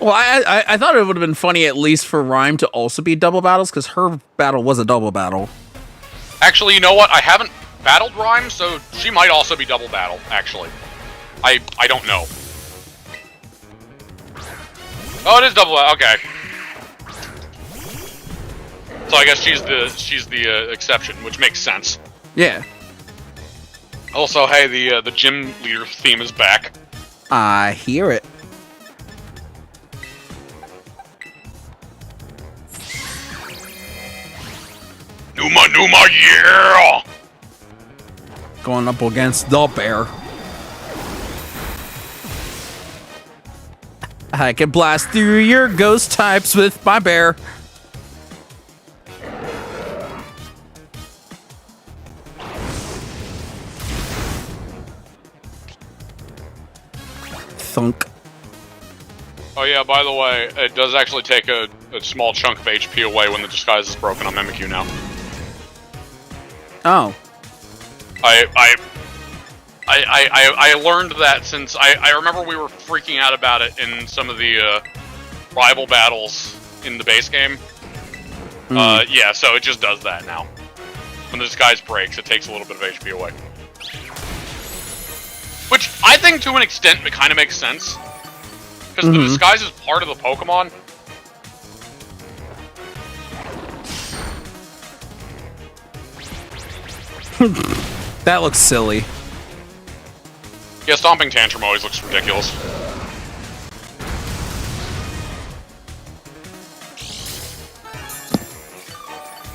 [SPEAKER 1] Well, I thought it would have been funny at least for Rhyme to also be double battles, because her battle was a double battle.
[SPEAKER 2] Actually, you know what? I haven't battled Rhyme, so she might also be double battle, actually. I don't know. Oh, it is double. Okay. So I guess she's the exception, which makes sense.
[SPEAKER 1] Yeah.
[SPEAKER 2] Also, hey, the gym leader theme is back.
[SPEAKER 1] I hear it.
[SPEAKER 2] Numa, yeah!
[SPEAKER 1] Going up against the bear. I can blast through your ghost types with my bear. thunk.
[SPEAKER 2] Oh yeah, by the way, it does actually take a small chunk of HP away when the disguise is broken on Mimikyu now.
[SPEAKER 1] Oh.
[SPEAKER 2] I learned that since I remember we were freaking out about it in some of the rival battles in the base game. Yeah, so it just does that now. When the disguise breaks, it takes a little bit of HP away. Which I think to an extent it kind of makes sense. Because the disguise is part of the Pokemon.
[SPEAKER 1] That looks silly.
[SPEAKER 2] Yeah, Stomping Tantrum always looks ridiculous.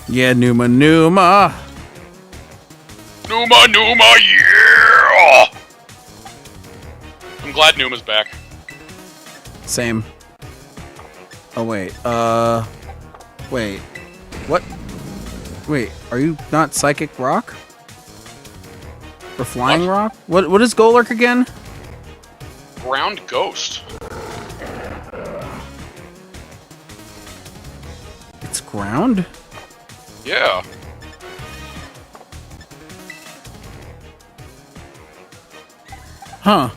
[SPEAKER 1] Yeah, Numa Numa.
[SPEAKER 2] Numa Numa, yeah! I'm glad Numa's back.
[SPEAKER 1] Same. Oh, wait. Wait. What? Wait, are you not Psychic Rock? Or Flying Rock? What is Golurk again?
[SPEAKER 2] Ground Ghost.
[SPEAKER 1] It's ground?
[SPEAKER 2] Yeah.
[SPEAKER 1] Huh.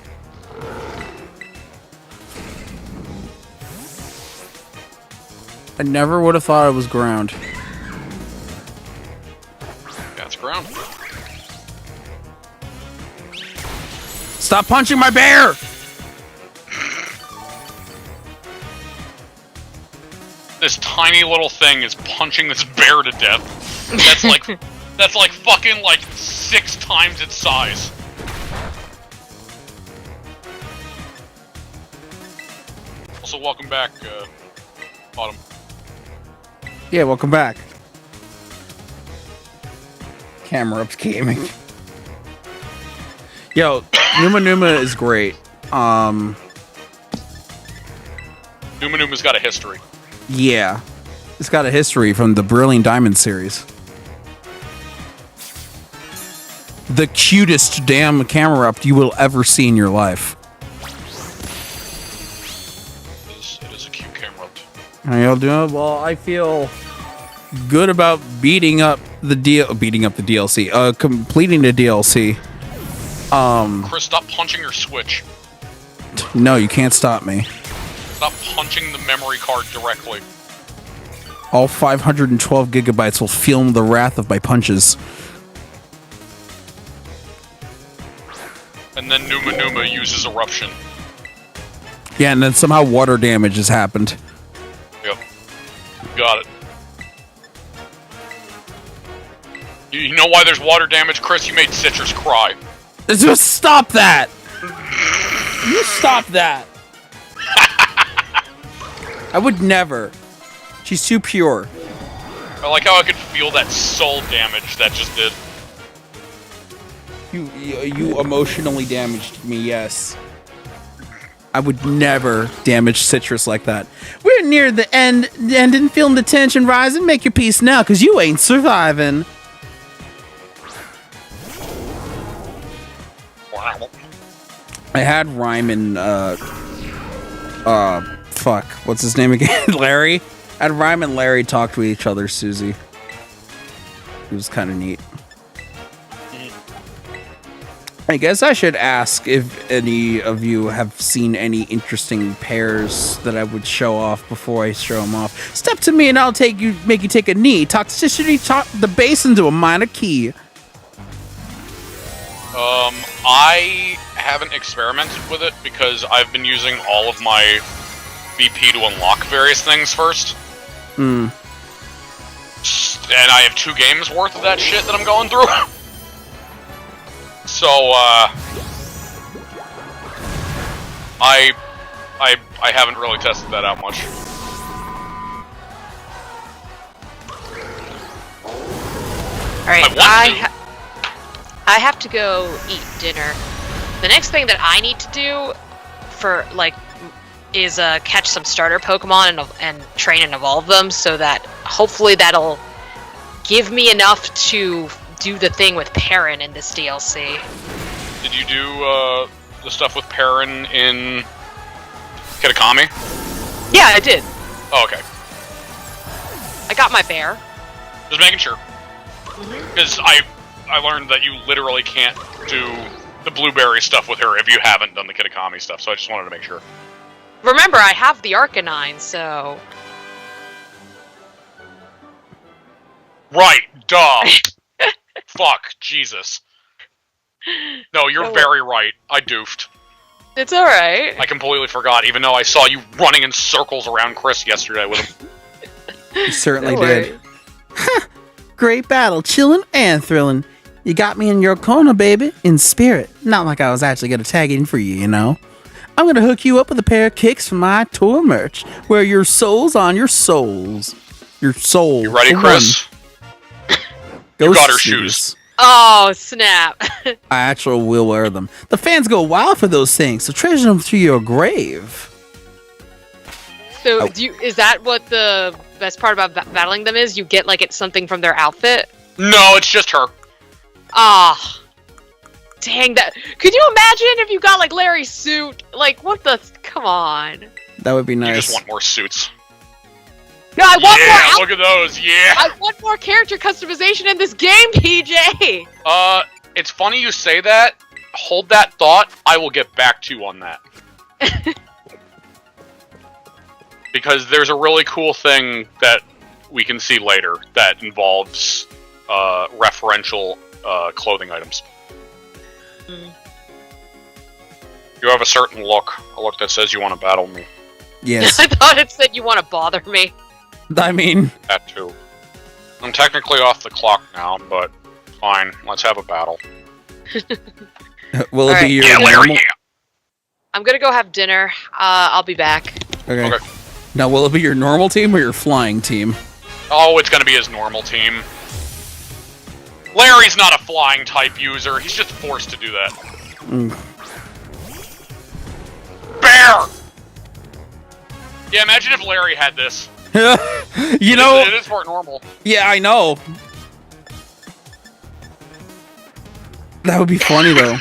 [SPEAKER 1] I never would have thought it was ground.
[SPEAKER 2] That's ground.
[SPEAKER 1] Stop punching my bear!
[SPEAKER 2] This tiny little thing is punching this bear to death. That's like fucking like 6 times its size. Also, welcome back, Autumn.
[SPEAKER 1] Yeah, welcome back. Camera ups gaming. Yo, Numa Numa is great.
[SPEAKER 2] Numa Numa's got a history.
[SPEAKER 1] Yeah. It's got a history from the Brilliant Diamond series. The cutest damn camera up you will ever see in your life.
[SPEAKER 2] It is a cute camera up.
[SPEAKER 1] How y'all doing? Well, I feel good about beating up the DLC. Completing the DLC.
[SPEAKER 2] Chris, stop punching your Switch.
[SPEAKER 1] No, you can't stop me.
[SPEAKER 2] Stop punching the memory card directly.
[SPEAKER 1] All 512 gigabytes will feel the wrath of my punches.
[SPEAKER 2] And then Numa Numa uses Eruption.
[SPEAKER 1] Yeah, and then somehow water damage has happened.
[SPEAKER 2] Yep. Got it. You know why there's water damage, Chris? You made Citrus cry.
[SPEAKER 1] Just stop that! You stop that! I would never. She's too pure.
[SPEAKER 2] I like how I could feel that soul damage that just did.
[SPEAKER 1] You emotionally damaged me, yes. I would never damage Citrus like that. We're near the end and feeling the tension rising. Make your peace now, because you ain't surviving. I had Ryman, fuck, what's his name again? Larry? I had Ryman and Larry talk to each other, Susie. It was kind of neat. I guess I should ask if any of you have seen any interesting pairs that I would show off before I show them off. Step to me and I'll make you take a knee. Toxicity talk the base into a minor key.
[SPEAKER 2] I haven't experimented with it because I've been using all of my BP to unlock various things first. And I have 2 games worth of that shit that I'm going through. So, I haven't really tested that out much.
[SPEAKER 3] Alright, I have to go eat dinner. The next thing that I need to do for, like, is catch some starter Pokemon and train and evolve them, so that hopefully that'll give me enough to do the thing with Perrin in this DLC.
[SPEAKER 2] Did you do the stuff with Perrin in Kitakami?
[SPEAKER 3] Yeah, I did.
[SPEAKER 2] Oh, okay.
[SPEAKER 3] I got my bear.
[SPEAKER 2] Just making sure. Because I learned that you literally can't do the blueberry stuff with her if you haven't done the Kitakami stuff, so I just wanted to make sure.
[SPEAKER 3] Remember, I have the Arcanine, so...
[SPEAKER 2] Right, duh! Fuck, Jesus. No, you're very right. I doofed.
[SPEAKER 3] It's alright.
[SPEAKER 2] I completely forgot, even though I saw you running in circles around Chris yesterday with him.
[SPEAKER 1] You certainly
[SPEAKER 3] Don't
[SPEAKER 1] did.
[SPEAKER 3] worry.
[SPEAKER 1] Great battle, chillin' and thrilling. You got me in your corner, baby, in spirit. Not like I was actually gonna tag in for you, you know. I'm gonna hook you up with a pair of kicks from my tour merch, where your soul's on your souls. Your soul.
[SPEAKER 2] You ready,
[SPEAKER 1] for
[SPEAKER 2] Chris?
[SPEAKER 1] You
[SPEAKER 2] got her shoes.
[SPEAKER 3] Oh, snap.
[SPEAKER 1] I actually will wear them. The fans go wild for those things, so treasure them to your grave.
[SPEAKER 3] So, is that what the best part about battling them is? You get, like, something from their outfit?
[SPEAKER 2] No, it's just her.
[SPEAKER 3] Ah. Dang, that... Could you imagine if you got, like, Larry's suit? Like, what the... Come on.
[SPEAKER 1] That would be nice.
[SPEAKER 2] You just want more suits.
[SPEAKER 3] No, I want more...
[SPEAKER 2] Look at those, yeah!
[SPEAKER 3] I want more character customization in this game, PJ!
[SPEAKER 2] It's funny you say that. Hold that thought. I will get back to you on that. Because there's a really cool thing that we can see later that involves referential clothing items.
[SPEAKER 3] Mm.
[SPEAKER 2] You have a certain look, a look that says you want to battle me.
[SPEAKER 1] Yes.
[SPEAKER 3] I thought it said you want to bother me.
[SPEAKER 1] I mean...
[SPEAKER 2] That too. I'm technically off the clock now, but fine. Let's have a battle.
[SPEAKER 1] Will it be your
[SPEAKER 2] Larry,
[SPEAKER 1] normal...
[SPEAKER 3] I'm gonna go have dinner. I'll be back.
[SPEAKER 1] Okay. Now, will it be your normal team or your flying team?
[SPEAKER 2] Oh, it's gonna be his normal team. Larry's not a flying type user. He's just forced to do that.
[SPEAKER 1] Mm.
[SPEAKER 2] Bear! Yeah, imagine if Larry had this.
[SPEAKER 1] You know...
[SPEAKER 2] It is for normal.
[SPEAKER 1] Yeah, I know. That would be funny, though.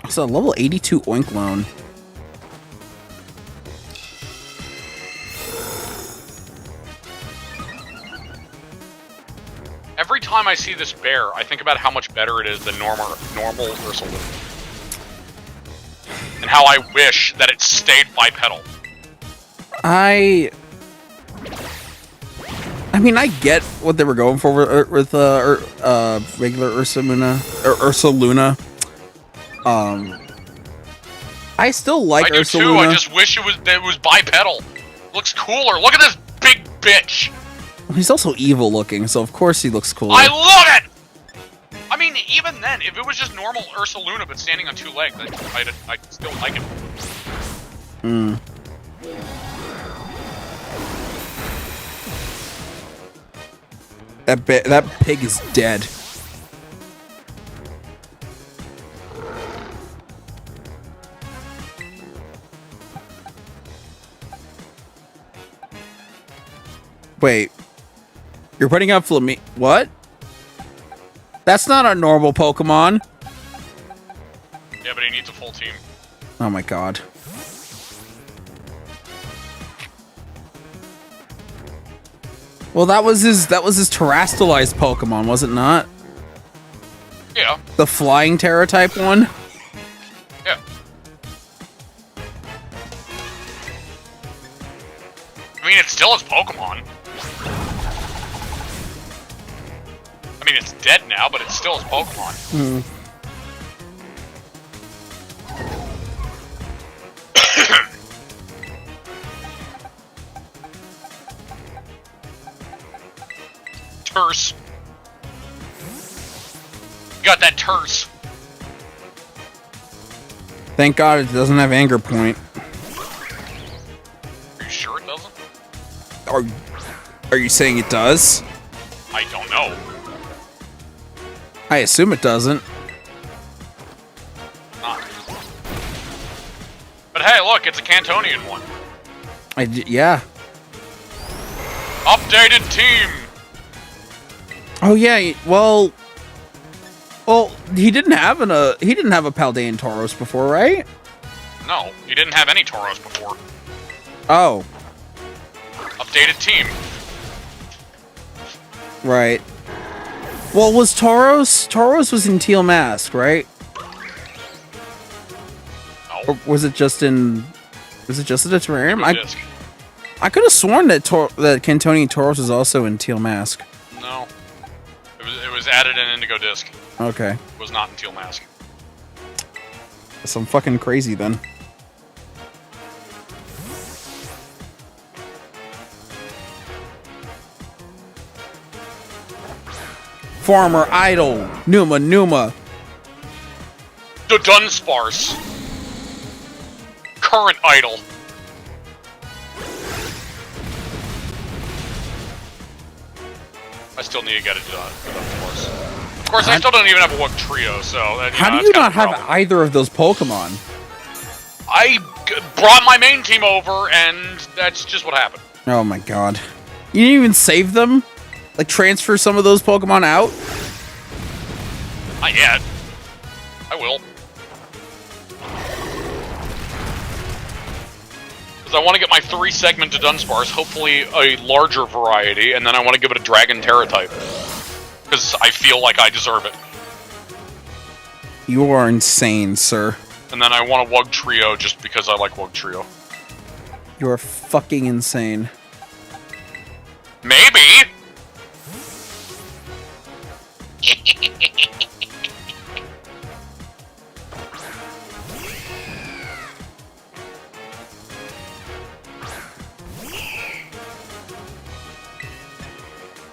[SPEAKER 1] It's a level 82 Oink Loan.
[SPEAKER 2] Every time I see this bear, I think about how much better it is than normal Ursula. And how I wish that it stayed bipedal.
[SPEAKER 1] I mean, I get what they were going for with regular Ursaluna. I still like
[SPEAKER 2] I do too.
[SPEAKER 1] Ursaluna.
[SPEAKER 2] I just wish it was bipedal. Looks cooler. Look at this big bitch.
[SPEAKER 1] He's also evil looking, so of course he looks cool.
[SPEAKER 2] I love it. I mean, even then, if it was just normal Ursaluna but standing on two legs, I'd still like it.
[SPEAKER 1] Hmm. That pig is dead. Wait. You're putting up Flamingo. What? That's not a normal Pokemon.
[SPEAKER 2] Yeah, but he needs a full team.
[SPEAKER 1] Oh my god. Well, that was his terrestrialized Pokemon, was it not?
[SPEAKER 2] Yeah.
[SPEAKER 1] The flying Terra type one?
[SPEAKER 2] Yeah. I mean, it's still his Pokemon. I mean, it's dead now, but it's still his Pokemon.
[SPEAKER 1] Hmm.
[SPEAKER 2] Terse. You got that terse.
[SPEAKER 1] Thank God it doesn't have Anger Point.
[SPEAKER 2] Are you sure it doesn't?
[SPEAKER 1] Are you saying it does?
[SPEAKER 2] I don't know.
[SPEAKER 1] I assume it doesn't.
[SPEAKER 2] Not. But hey, look, it's a Cantonian one.
[SPEAKER 1] Yeah.
[SPEAKER 2] Updated team.
[SPEAKER 1] Oh yeah, well... Well, he didn't have a Paldean Tauros before, right?
[SPEAKER 2] No, you didn't have any Tauros before.
[SPEAKER 1] Oh,
[SPEAKER 2] Updated team.
[SPEAKER 1] right. Well, was Tauros was in Teal Mask, right?
[SPEAKER 2] No.
[SPEAKER 1] Or was it just in the terrarium?
[SPEAKER 2] Disc.
[SPEAKER 1] I could have sworn that that Cantonian Tauros was also in Teal Mask.
[SPEAKER 2] No. It was added in Indigo Disc.
[SPEAKER 1] Okay.
[SPEAKER 2] It was not in Teal Mask.
[SPEAKER 1] So I'm fucking crazy then. Farmer Idol, Numa.
[SPEAKER 2] The Dunsparce. Current idol. I still need to get it done, of course. Of course, I still don't even have a Wug Trio, so...
[SPEAKER 1] How do you not have either of those Pokemon?
[SPEAKER 2] I brought my main team over, and that's just what happened.
[SPEAKER 1] Oh my god. You didn't even save them? Like, transfer some of those Pokemon out?
[SPEAKER 2] Not yet. I will. Because I want to get my 3-segment to Dunsparce, hopefully a larger variety, and then I want to give it a Dragon Terra type. Because I feel like I deserve it.
[SPEAKER 1] You are insane, sir.
[SPEAKER 2] And then I want a Wug Trio just because I like Wug Trio.
[SPEAKER 1] You are fucking insane.
[SPEAKER 2] Maybe!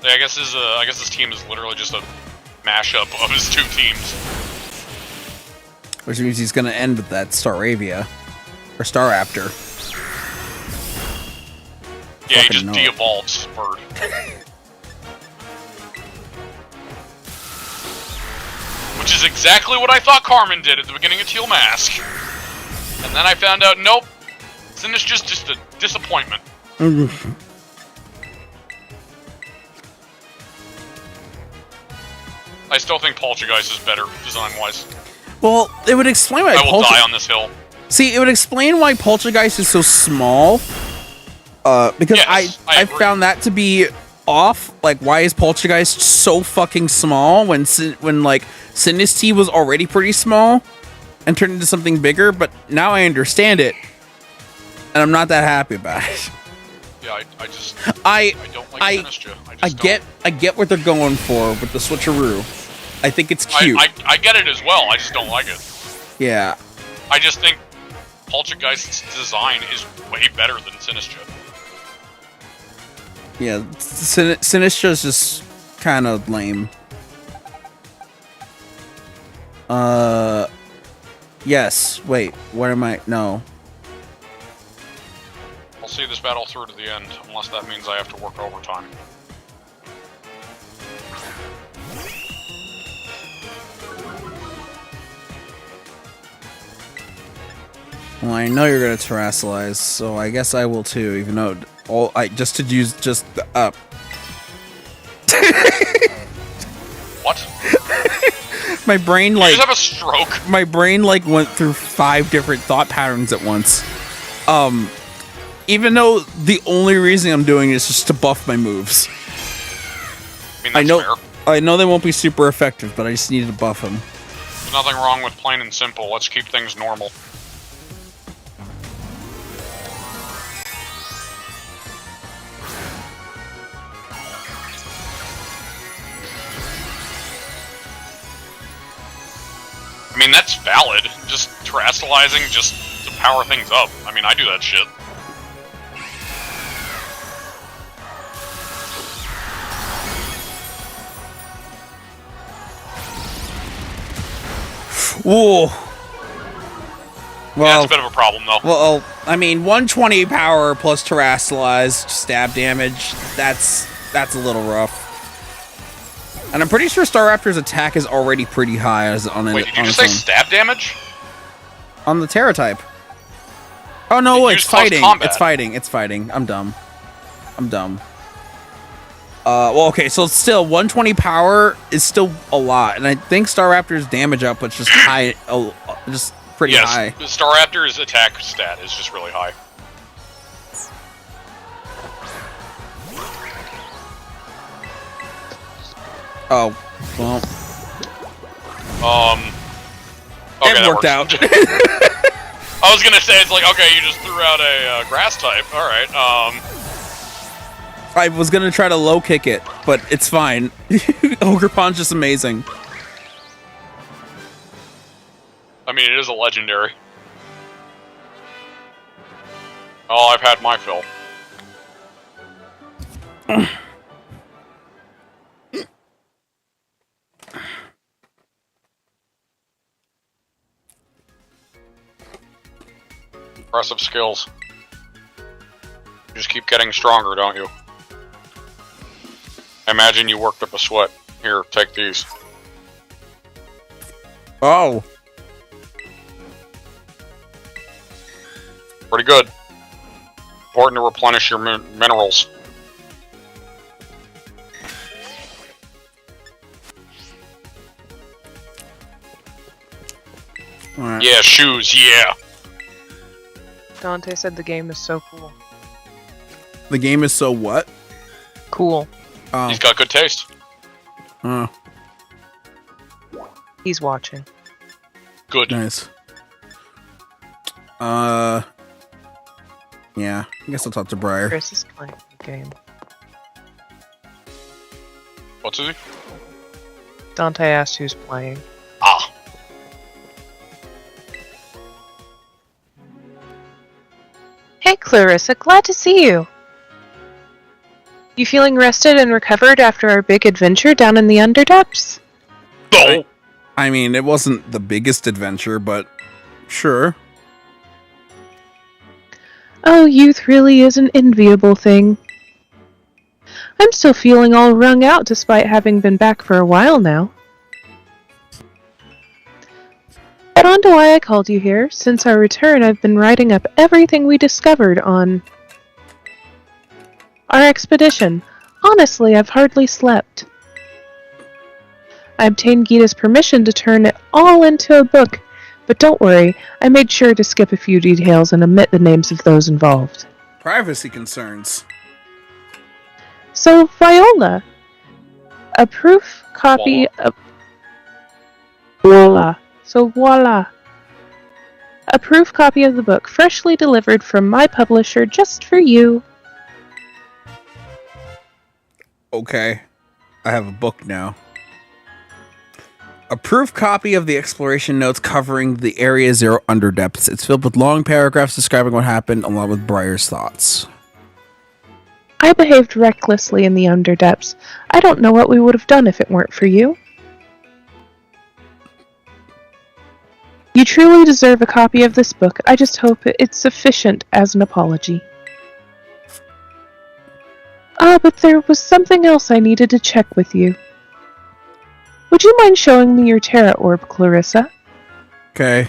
[SPEAKER 2] Yeah, I guess this team is literally just a mashup of his two teams.
[SPEAKER 1] Which means he's gonna end with that Staravia. Or Staraptor.
[SPEAKER 2] Yeah, he
[SPEAKER 1] Fucking
[SPEAKER 2] just
[SPEAKER 1] know it.
[SPEAKER 2] de-evolves for... Which is exactly what I thought Carmen did at the beginning of Teal Mask. And then I found out, nope, Sinistra's just a disappointment. I still think Poltergeist is better, design-wise.
[SPEAKER 1] Well, it would explain why
[SPEAKER 2] I will die on this hill.
[SPEAKER 1] See, it would explain why Poltergeist is so small. Because
[SPEAKER 2] Yes, I
[SPEAKER 1] I
[SPEAKER 2] agree.
[SPEAKER 1] found that to be off. Like, why is Poltergeist so fucking small when like Sinistea was already pretty small and turned into something bigger? But now I understand it, and I'm not that happy about it.
[SPEAKER 2] Yeah, I don't like Sinistra.
[SPEAKER 1] I get what they're going for with the switcheroo. I think it's cute.
[SPEAKER 2] I get it as well, I just don't like it.
[SPEAKER 1] Yeah.
[SPEAKER 2] I just think Poltergeist's design is way better than Sinistra.
[SPEAKER 1] Yeah, Sinistra's just kind of lame. Yes. Wait, where am I? No.
[SPEAKER 2] I'll see this battle through to the end, unless that means I have to work overtime.
[SPEAKER 1] Well, I know you're gonna terrasilize, so I guess I will too, even though just to use up.
[SPEAKER 2] What?
[SPEAKER 1] My brain
[SPEAKER 2] You
[SPEAKER 1] like
[SPEAKER 2] just have a stroke?
[SPEAKER 1] my brain like went through 5 different thought patterns at once. Even though the only reason I'm doing it is just to buff my moves.
[SPEAKER 2] I mean, that's fair.
[SPEAKER 1] I know they won't be super effective, but I just needed to buff them.
[SPEAKER 2] There's nothing wrong with plain and simple. Let's keep things normal. I mean, that's valid. Just terrestrializing just to power things up. I mean, I do that shit.
[SPEAKER 1] Whoa.
[SPEAKER 2] Yeah,
[SPEAKER 1] Well,
[SPEAKER 2] it's a bit of a problem, though.
[SPEAKER 1] well, I mean, 120 power plus terrasilize stab damage. That's a little rough. And I'm pretty sure Staraptor's attack is already pretty high as on
[SPEAKER 2] Wait, did you
[SPEAKER 1] on
[SPEAKER 2] just
[SPEAKER 1] its
[SPEAKER 2] say
[SPEAKER 1] own.
[SPEAKER 2] stab damage?
[SPEAKER 1] On the Terra type. Oh no,
[SPEAKER 2] It
[SPEAKER 1] it's
[SPEAKER 2] used close
[SPEAKER 1] fighting.
[SPEAKER 2] combat.
[SPEAKER 1] It's fighting. It's fighting. I'm dumb. Well, okay, so still 120 power is still a lot, and I think Staraptor's damage output's just high, just pretty high.
[SPEAKER 2] Yes, Staraptor's attack stat is just really high.
[SPEAKER 1] Oh, well.
[SPEAKER 2] Okay,
[SPEAKER 1] it worked out.
[SPEAKER 2] I was gonna say, it's like, okay, you just threw out a grass type. Alright,
[SPEAKER 1] I was gonna try to low kick it, but it's fine. Ogerpon's just amazing.
[SPEAKER 2] I mean, it is a legendary. Oh, I've had my fill. Impressive skills. You just keep getting stronger, don't you? I imagine you worked up a sweat. Here, take these.
[SPEAKER 1] Oh.
[SPEAKER 2] Pretty good. Important to replenish your minerals.
[SPEAKER 1] Alright.
[SPEAKER 2] Yeah, shoes, yeah.
[SPEAKER 5] Dante said the game is so cool.
[SPEAKER 1] The game is so what?
[SPEAKER 5] Cool.
[SPEAKER 1] Oh.
[SPEAKER 2] He's got good taste.
[SPEAKER 1] Oh,
[SPEAKER 5] He's watching.
[SPEAKER 2] Good.
[SPEAKER 1] nice. Yeah, I guess I'll talk to Briar.
[SPEAKER 5] Chris is playing the game.
[SPEAKER 2] What's he?
[SPEAKER 5] Dante asked who's playing.
[SPEAKER 2] Ah.
[SPEAKER 4] Hey, Clarissa, glad to see you. You feeling rested and recovered after our big adventure down in the Underdepths?
[SPEAKER 2] No!
[SPEAKER 1] I mean, it wasn't the biggest adventure, but sure.
[SPEAKER 4] Oh, youth really is an enviable thing. I'm still feeling all wrung out despite having been back for a while now. But on to why I called you here. Since our return, I've been writing up everything we discovered on our expedition. Honestly, I've hardly slept. I obtained Gita's permission to turn it all into a book, but don't worry, I made sure to skip a few details and omit the names of those involved.
[SPEAKER 1] Privacy concerns.
[SPEAKER 4] So, Viola, a proof copy of... Voila. So, voila. A proof copy of the book, freshly delivered from my publisher just for you.
[SPEAKER 1] Okay, I have a book now. A proof copy of the exploration notes covering the Area Zero Underdepths. It's filled with long paragraphs describing what happened, along with Briar's thoughts.
[SPEAKER 4] I behaved recklessly in the Underdepths. I don't know what we would have done if it weren't for you. You truly deserve a copy of this book. I just hope it's sufficient as an apology. But there was something else I needed to check with you. Would you mind showing me your Terra Orb, Clarissa?
[SPEAKER 1] Okay.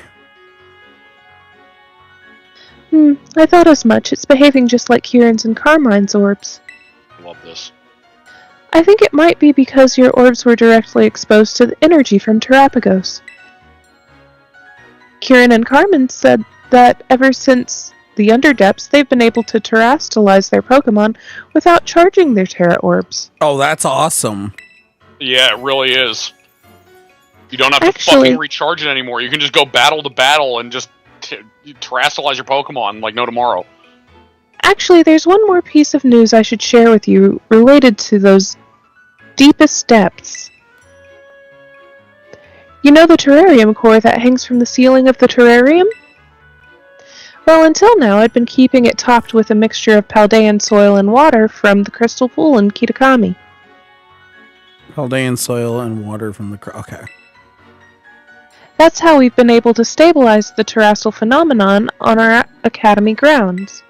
[SPEAKER 4] I thought as much. It's behaving just like Kieran's and Carmine's orbs.
[SPEAKER 2] Love this.
[SPEAKER 4] I think it might be because your orbs were directly exposed to the energy from Terrapagos. Kieran and Carmine said that ever since the Underdepths, they've been able to terrestrialize their Pokémon without charging their Terra Orbs.
[SPEAKER 1] Oh, that's awesome.
[SPEAKER 2] Yeah, it really is. You don't have to
[SPEAKER 4] Actually-
[SPEAKER 2] fucking recharge it anymore. You can just go battle to battle and just terrestrialize your Pokemon like no tomorrow.
[SPEAKER 4] Actually, there's one more piece of news I should share with you related to those deepest depths. You know the terrarium core that hangs from the ceiling of the terrarium? Well, until now, I'd been keeping it topped with a mixture of Paldean soil and water from the Crystal Pool in Kitakami.
[SPEAKER 1] Paldean soil and water from the... Okay.
[SPEAKER 4] That's how we've been able to stabilize the terrestrial phenomenon on our academy grounds.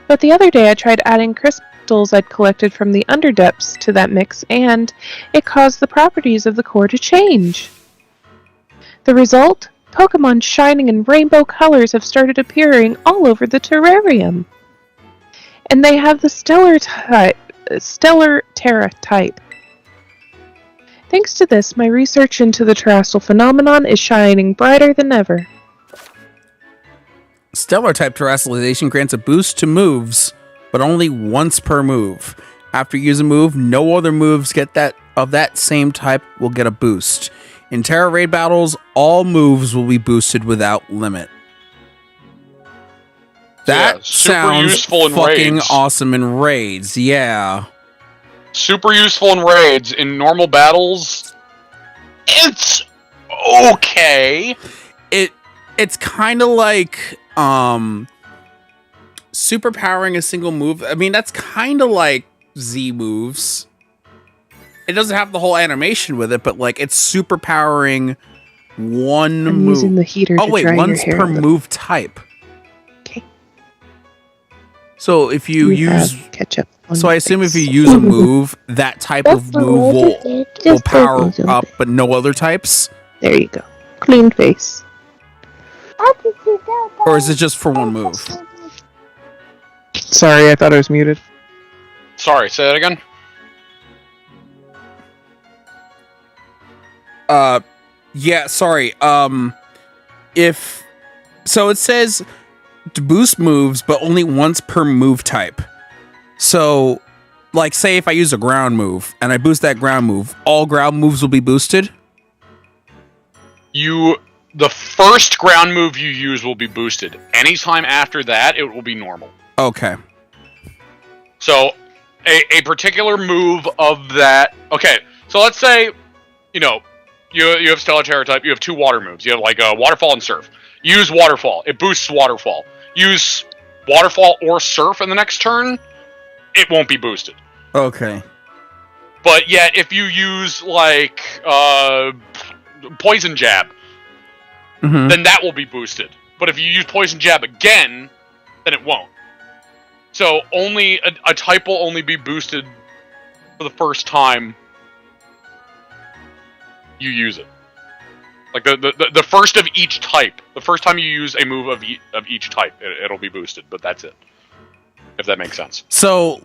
[SPEAKER 4] But the other day I tried adding crystals I'd collected from the Underdepths to that mix, and it caused the properties of the core to change. The result? Pokemon shining in rainbow colors have started appearing all over the terrarium. And they have the stellar type Stellar Terra type. Thanks to this, my research into the terrestrial phenomenon is shining brighter than ever.
[SPEAKER 1] Stellar type terrestrialization grants a boost to moves, but only once per move. After you use a move, no other moves of that same type will get a boost. In Terra raid battles, all moves will be boosted without limit. That
[SPEAKER 2] super
[SPEAKER 1] sounds
[SPEAKER 2] useful in
[SPEAKER 1] fucking
[SPEAKER 2] raids.
[SPEAKER 1] awesome in raids. Yeah.
[SPEAKER 2] Super useful in raids. In normal battles, it's okay.
[SPEAKER 1] It's kind of like superpowering a single move. I mean, that's kind of like Z moves. It doesn't have the whole animation with it, but like it's superpowering one
[SPEAKER 4] I'm
[SPEAKER 1] move.
[SPEAKER 4] using the heater to dry your
[SPEAKER 1] once
[SPEAKER 4] hair
[SPEAKER 1] per
[SPEAKER 4] a little.
[SPEAKER 1] move type.
[SPEAKER 4] Okay.
[SPEAKER 1] So if you use,
[SPEAKER 4] ketchup.
[SPEAKER 1] so I assume if you use a move, that type of move will power up, but no other types.
[SPEAKER 4] There you go. Clean face.
[SPEAKER 1] Or is it just for one move?
[SPEAKER 5] Sorry, I thought I was muted.
[SPEAKER 2] Sorry, say that again.
[SPEAKER 1] Yeah, sorry. If so, it says to boost moves, but only once per move type. So, like, say if I use a ground move and I boost that ground move, all ground moves will be boosted.
[SPEAKER 2] The first ground move you use will be boosted. Anytime after that, it will be normal.
[SPEAKER 1] Okay.
[SPEAKER 2] So, a particular move of that. Okay, so let's say, you have Stellar Terra type. You have two water moves. You have like Waterfall and Surf. Use Waterfall. It boosts Waterfall. Use Waterfall or Surf in the next turn. It won't be boosted.
[SPEAKER 1] Okay.
[SPEAKER 2] But yet, if you use like Poison Jab, then that will be boosted. But if you use Poison Jab again, then it won't. So only a type will only be boosted for the first time you use it. Like the first of each type. The first time you use a move of each type, it'll be boosted. But that's it. If that makes sense.
[SPEAKER 1] So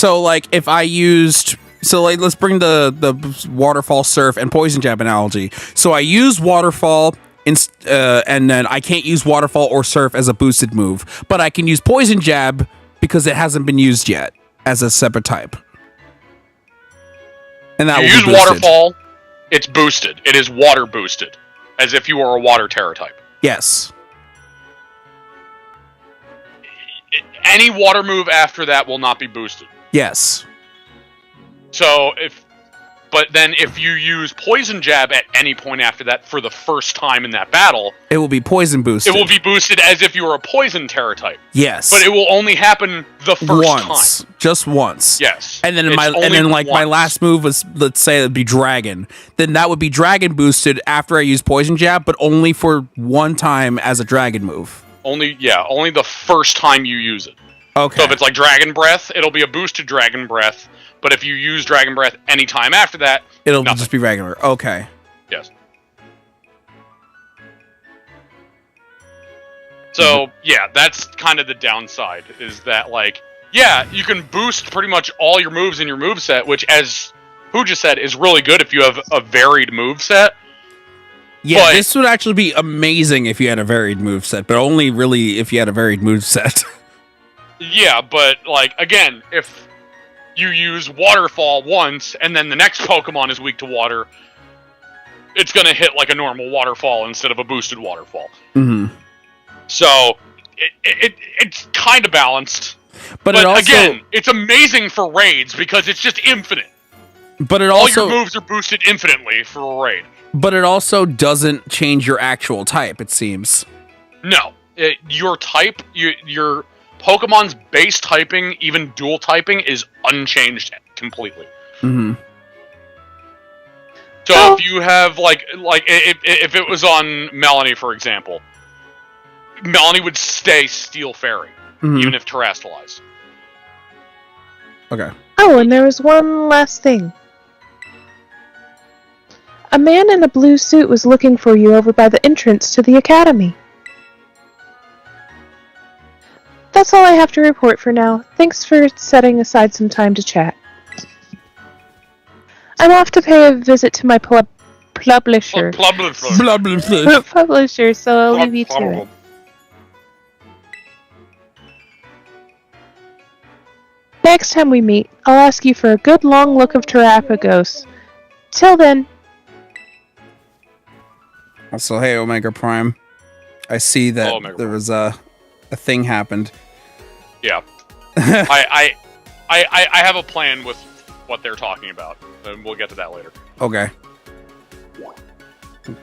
[SPEAKER 1] like if I used, so like let's bring the Waterfall, Surf, and Poison Jab analogy. So I use Waterfall. And then I can't use Waterfall or Surf as a boosted move, but I can use Poison Jab because it hasn't been used yet as a separate type. And that
[SPEAKER 2] you
[SPEAKER 1] will
[SPEAKER 2] use
[SPEAKER 1] be boosted.
[SPEAKER 2] Waterfall, it's boosted. It is water boosted, as if you were a water Terra type.
[SPEAKER 1] Yes.
[SPEAKER 2] Any water move after that will not be boosted.
[SPEAKER 1] Yes.
[SPEAKER 2] So But then if you use Poison Jab at any point after that for the first time in that battle,
[SPEAKER 1] it will be poison boosted.
[SPEAKER 2] It will be boosted as if you were a poison Terra type.
[SPEAKER 1] Yes.
[SPEAKER 2] But it will only happen the first time.
[SPEAKER 1] Just once.
[SPEAKER 2] Yes.
[SPEAKER 1] And then my last move was, let's say it'd be Dragon. Then that would be Dragon boosted after I use Poison Jab, but only for one time as a Dragon move.
[SPEAKER 2] Only the first time you use it.
[SPEAKER 1] Okay.
[SPEAKER 2] So if it's like Dragon Breath, it'll be a boosted Dragon Breath. But if you use Dragon Breath any time after that,
[SPEAKER 1] it'll
[SPEAKER 2] nothing.
[SPEAKER 1] just be regular. Okay.
[SPEAKER 2] Yes. So, yeah, that's kind of the downside, is that, like, yeah, you can boost pretty much all your moves in your moveset, which, as Who just said, is really good if you have a varied moveset.
[SPEAKER 1] Yeah, but this would actually be amazing if you had a varied moveset, but only really if you had a varied moveset.
[SPEAKER 2] Yeah, but, like, again, if you use Waterfall once, and then the next Pokemon is weak to water, it's gonna hit like a normal Waterfall instead of a boosted Waterfall.
[SPEAKER 1] Mm-hmm.
[SPEAKER 2] So, it's kind of balanced.
[SPEAKER 1] But it also,
[SPEAKER 2] again, it's amazing for raids because it's just infinite.
[SPEAKER 1] But it
[SPEAKER 2] all
[SPEAKER 1] also,
[SPEAKER 2] your moves are boosted infinitely for a raid.
[SPEAKER 1] But it also doesn't change your actual type, it seems.
[SPEAKER 2] No. Your type, your Pokemon's base typing, even dual typing, is unchanged completely.
[SPEAKER 1] Mm-hmm.
[SPEAKER 2] So if you have, like if it was on Melanie, for example, Melanie would stay Steel Fairy, even if terrestrialized.
[SPEAKER 1] Okay.
[SPEAKER 4] Oh, and there was one last thing. A man in a blue suit was looking for you over by the entrance to the academy. That's all I have to report for now. Thanks for setting aside some time to chat. I'm off to pay a visit to my publisher. Publisher, so I'll leave you to it. Next time we meet, I'll ask you for a good long look of Terapagos. Till then.
[SPEAKER 1] Also, hey, Omega Prime. I see that there was a thing happened.
[SPEAKER 2] Yeah. I have a plan with what they're talking about, and we'll get to that later.
[SPEAKER 1] Okay.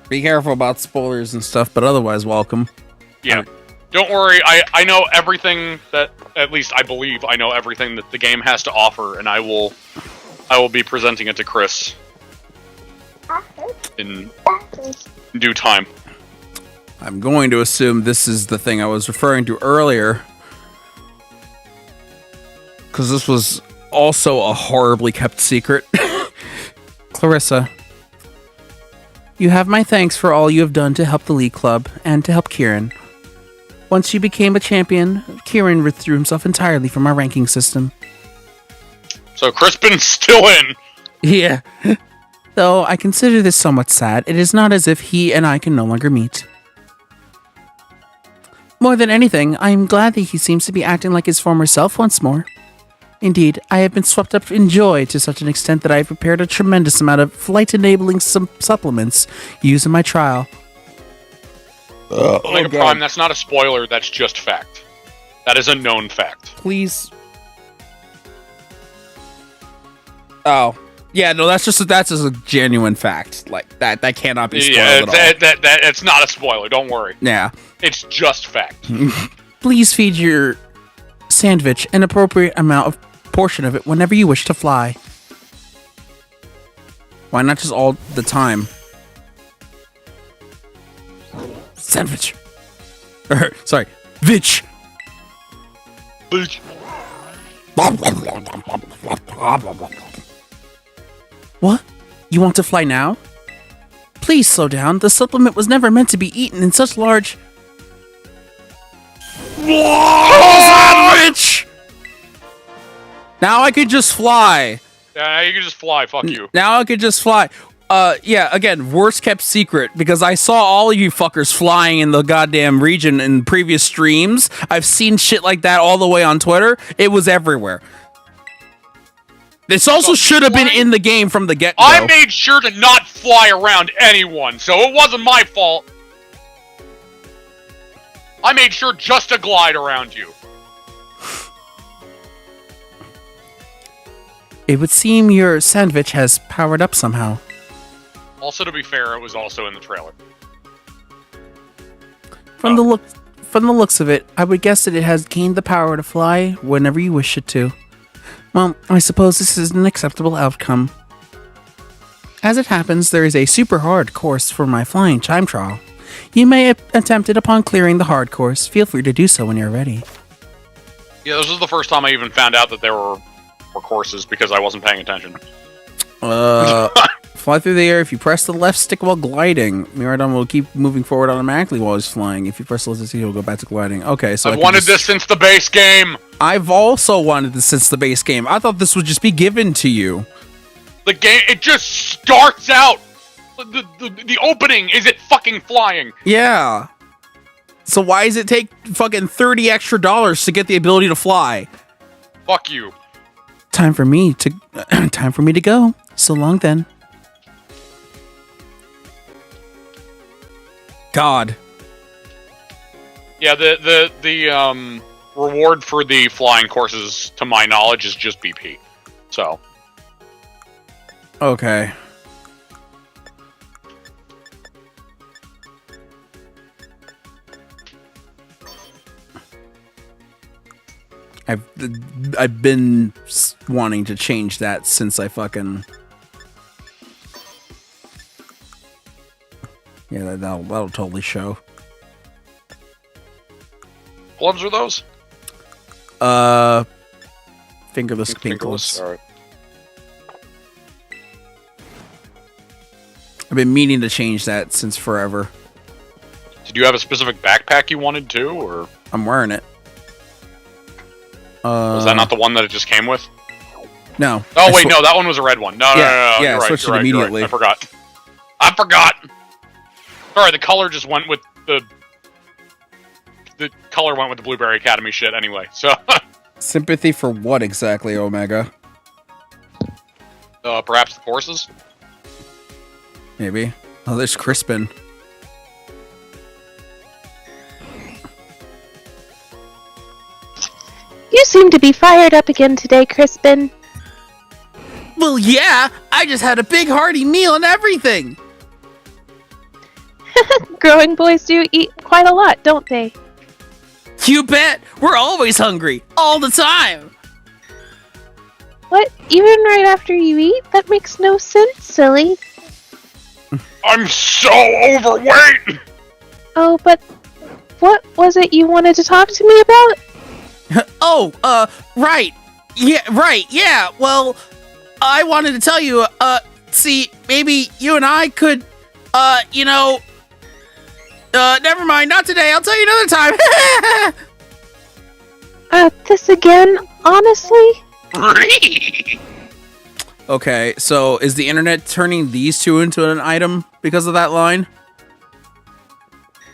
[SPEAKER 1] Be careful about spoilers and stuff, but otherwise, welcome.
[SPEAKER 2] Yeah. Don't worry, I know everything that, at least I believe I know everything that the game has to offer, and I will be presenting it to Chris in due time.
[SPEAKER 1] I'm going to assume this is the thing I was referring to earlier, because this was also a horribly kept secret. Clarissa, you have my thanks for all you have done to help the League Club and to help Kieran. Once you became a champion, Kieran withdrew himself entirely from our ranking system.
[SPEAKER 2] So Crispin's still in.
[SPEAKER 1] Yeah. Though I consider this somewhat sad, it is not as if he and I can no longer meet. More than anything, I am glad that he seems to be acting like his former self once more. Indeed, I have been swept up in joy to such an extent that I have prepared a tremendous amount of flight-enabling supplements used in my trial.
[SPEAKER 2] Omega Prime, that's not a spoiler, that's just fact. That is a known fact.
[SPEAKER 1] Please. Oh. Yeah, no, that's just a genuine fact. Like, that cannot be spoiled at all.
[SPEAKER 2] It's not a spoiler, don't worry.
[SPEAKER 1] Yeah.
[SPEAKER 2] It's just fact.
[SPEAKER 1] Please feed your sandwich an appropriate portion of it whenever you wish to fly. Why not just all the time? Sandwich. Sorry, Vitch. What? You want to fly now? Please slow down. The supplement was never meant to be eaten in such large... Sandwich! Now I could just fly.
[SPEAKER 2] Yeah, you can just fly. Fuck you.
[SPEAKER 1] Now I could just fly. Yeah, again, worst kept secret, because I saw all of you fuckers flying in the goddamn region in previous streams. I've seen shit like that all the way on Twitter. It was everywhere. This also should have been in the game from the get-go.
[SPEAKER 2] I made sure to not fly around anyone, so it wasn't my fault. I made sure just to glide around you.
[SPEAKER 1] It would seem your sandwich has powered up somehow.
[SPEAKER 2] Also, to be fair, it was also in the trailer.
[SPEAKER 1] From the looks of it, I would guess that it has gained the power to fly whenever you wish it to. Well, I suppose this is an acceptable outcome. As it happens, there is a super hard course for my flying time trial. You may attempt it upon clearing the hard course. Feel free to do so when you're ready.
[SPEAKER 2] Yeah, this was the first time I even found out that there were courses because I wasn't paying attention.
[SPEAKER 1] Fly through the air. If you press the left stick while gliding, Miradon will keep moving forward automatically while he's flying. If you press the left stick, he'll go back to gliding. Okay, so
[SPEAKER 2] I've wanted this since the base game.
[SPEAKER 1] I've also wanted this since the base game. I thought this would just be given to you.
[SPEAKER 2] The game, it just starts out. The opening is it fucking flying.
[SPEAKER 1] Yeah. So why does it take fucking $30 extra to get the ability to fly?
[SPEAKER 2] Fuck you.
[SPEAKER 1] Time for me to go. So long then. God.
[SPEAKER 2] Yeah, the reward for the flying courses, to my knowledge, is just BP. So.
[SPEAKER 1] Okay. I've been wanting to change that since I fucking... Yeah, that'll totally show.
[SPEAKER 2] Gloves are those?
[SPEAKER 1] Fingerless, pinkless.
[SPEAKER 2] Alright.
[SPEAKER 1] I've been meaning to change that since forever.
[SPEAKER 2] Did you have a specific backpack you wanted to, or?
[SPEAKER 1] I'm wearing it.
[SPEAKER 2] Was that not the one that it just came with?
[SPEAKER 1] No.
[SPEAKER 2] Oh wait, no, that one was a red one. No,
[SPEAKER 1] Yeah,
[SPEAKER 2] you're right.
[SPEAKER 1] switched
[SPEAKER 2] You're
[SPEAKER 1] it
[SPEAKER 2] right, you're right.
[SPEAKER 1] immediately.
[SPEAKER 2] I forgot. Sorry, the color just went with the color went with the Blueberry Academy shit anyway. So
[SPEAKER 1] Sympathy for what exactly, Omega?
[SPEAKER 2] perhaps the courses.
[SPEAKER 1] Maybe. Oh, there's Crispin.
[SPEAKER 4] You seem to be fired up again today, Crispin.
[SPEAKER 1] Well, yeah, I just had a big hearty meal and everything.
[SPEAKER 4] Growing boys do eat quite a lot, don't they?
[SPEAKER 1] You bet. We're always hungry, all the time.
[SPEAKER 4] What? Even right after you eat? That makes no sense, silly.
[SPEAKER 2] I'm so overweight.
[SPEAKER 4] Oh, but what was it you wanted to talk to me about?
[SPEAKER 1] Right. Yeah, well, I wanted to tell you, see, maybe you and I could, never mind, not today, I'll tell you another time.
[SPEAKER 4] This again, honestly?
[SPEAKER 1] Okay, so is the internet turning these two into an item because of that line?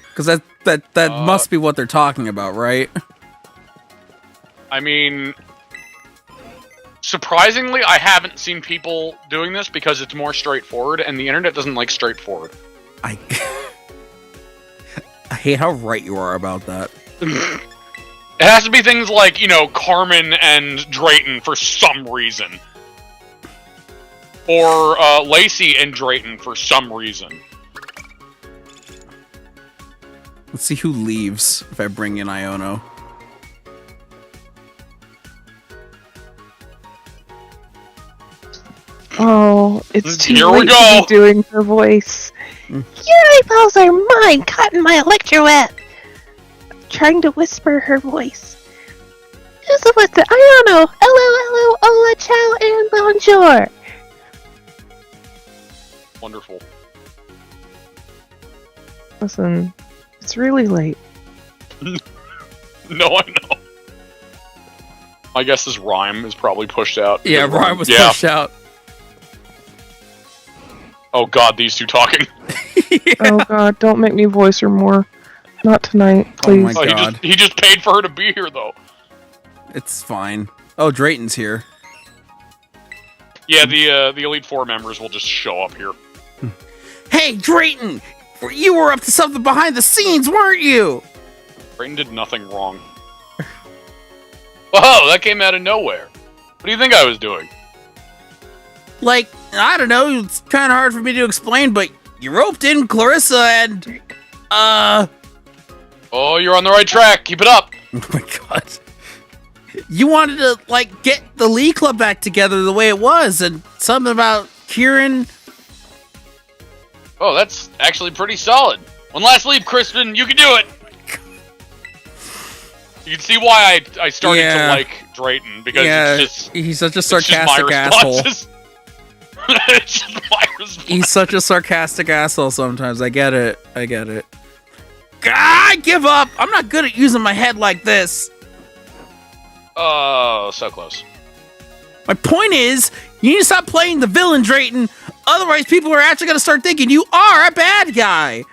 [SPEAKER 1] Because that must be what they're talking about, right?
[SPEAKER 2] I mean, surprisingly, I haven't seen people doing this because it's more straightforward, and the internet doesn't like straightforward.
[SPEAKER 1] I hate how right you are about that.
[SPEAKER 2] It has to be things like, Carmen and Drayton for some reason. Or Lacey and Drayton for some reason.
[SPEAKER 1] Let's see who leaves if I bring in Iono.
[SPEAKER 5] Oh, it's too
[SPEAKER 2] Here we
[SPEAKER 5] late
[SPEAKER 2] go.
[SPEAKER 5] to be doing her voice.
[SPEAKER 4] Your eyeballs are mine, caught in my electroweb. Trying to whisper her voice. What's it? I don't know. Hello, hola, ciao, and bonjour.
[SPEAKER 2] Wonderful.
[SPEAKER 5] Listen, it's really late.
[SPEAKER 2] No, I know. I guess this rhyme is probably pushed out.
[SPEAKER 1] Yeah, Ryan was pushed out.
[SPEAKER 2] Oh god, these two talking.
[SPEAKER 1] Yeah.
[SPEAKER 5] Oh god, don't make me voice her more. Not tonight,
[SPEAKER 1] Oh
[SPEAKER 5] please.
[SPEAKER 1] my God.
[SPEAKER 2] He just paid for her to be here, though.
[SPEAKER 1] It's fine. Oh, Drayton's here.
[SPEAKER 2] Yeah, the Elite Four members will just show up here.
[SPEAKER 1] Hey, Drayton! You were up to something behind the scenes, weren't you?
[SPEAKER 2] Drayton did nothing wrong. Whoa, that came out of nowhere. What do you think I was doing?
[SPEAKER 1] Like, I don't know, it's kind of hard for me to explain, but you roped in Clarissa and,
[SPEAKER 2] Oh, you're on the right track. Keep it up.
[SPEAKER 1] oh my god. You wanted to, like, get the Lee Club back together the way it was, and something about Kieran.
[SPEAKER 2] Oh, that's actually pretty solid. One last leap, Crispin. You can do it. You can see why I started to like Drayton, because it's just...
[SPEAKER 1] he's such a
[SPEAKER 2] it's just my
[SPEAKER 1] sarcastic asshole.
[SPEAKER 2] responses. It's just my response.
[SPEAKER 1] He's such a sarcastic asshole sometimes. I get it. I give up. I'm not good at using my head like this.
[SPEAKER 2] Oh, so close.
[SPEAKER 1] My point is, you need to stop playing the villain, Drayton. Otherwise, people are actually going to start thinking you are a bad guy.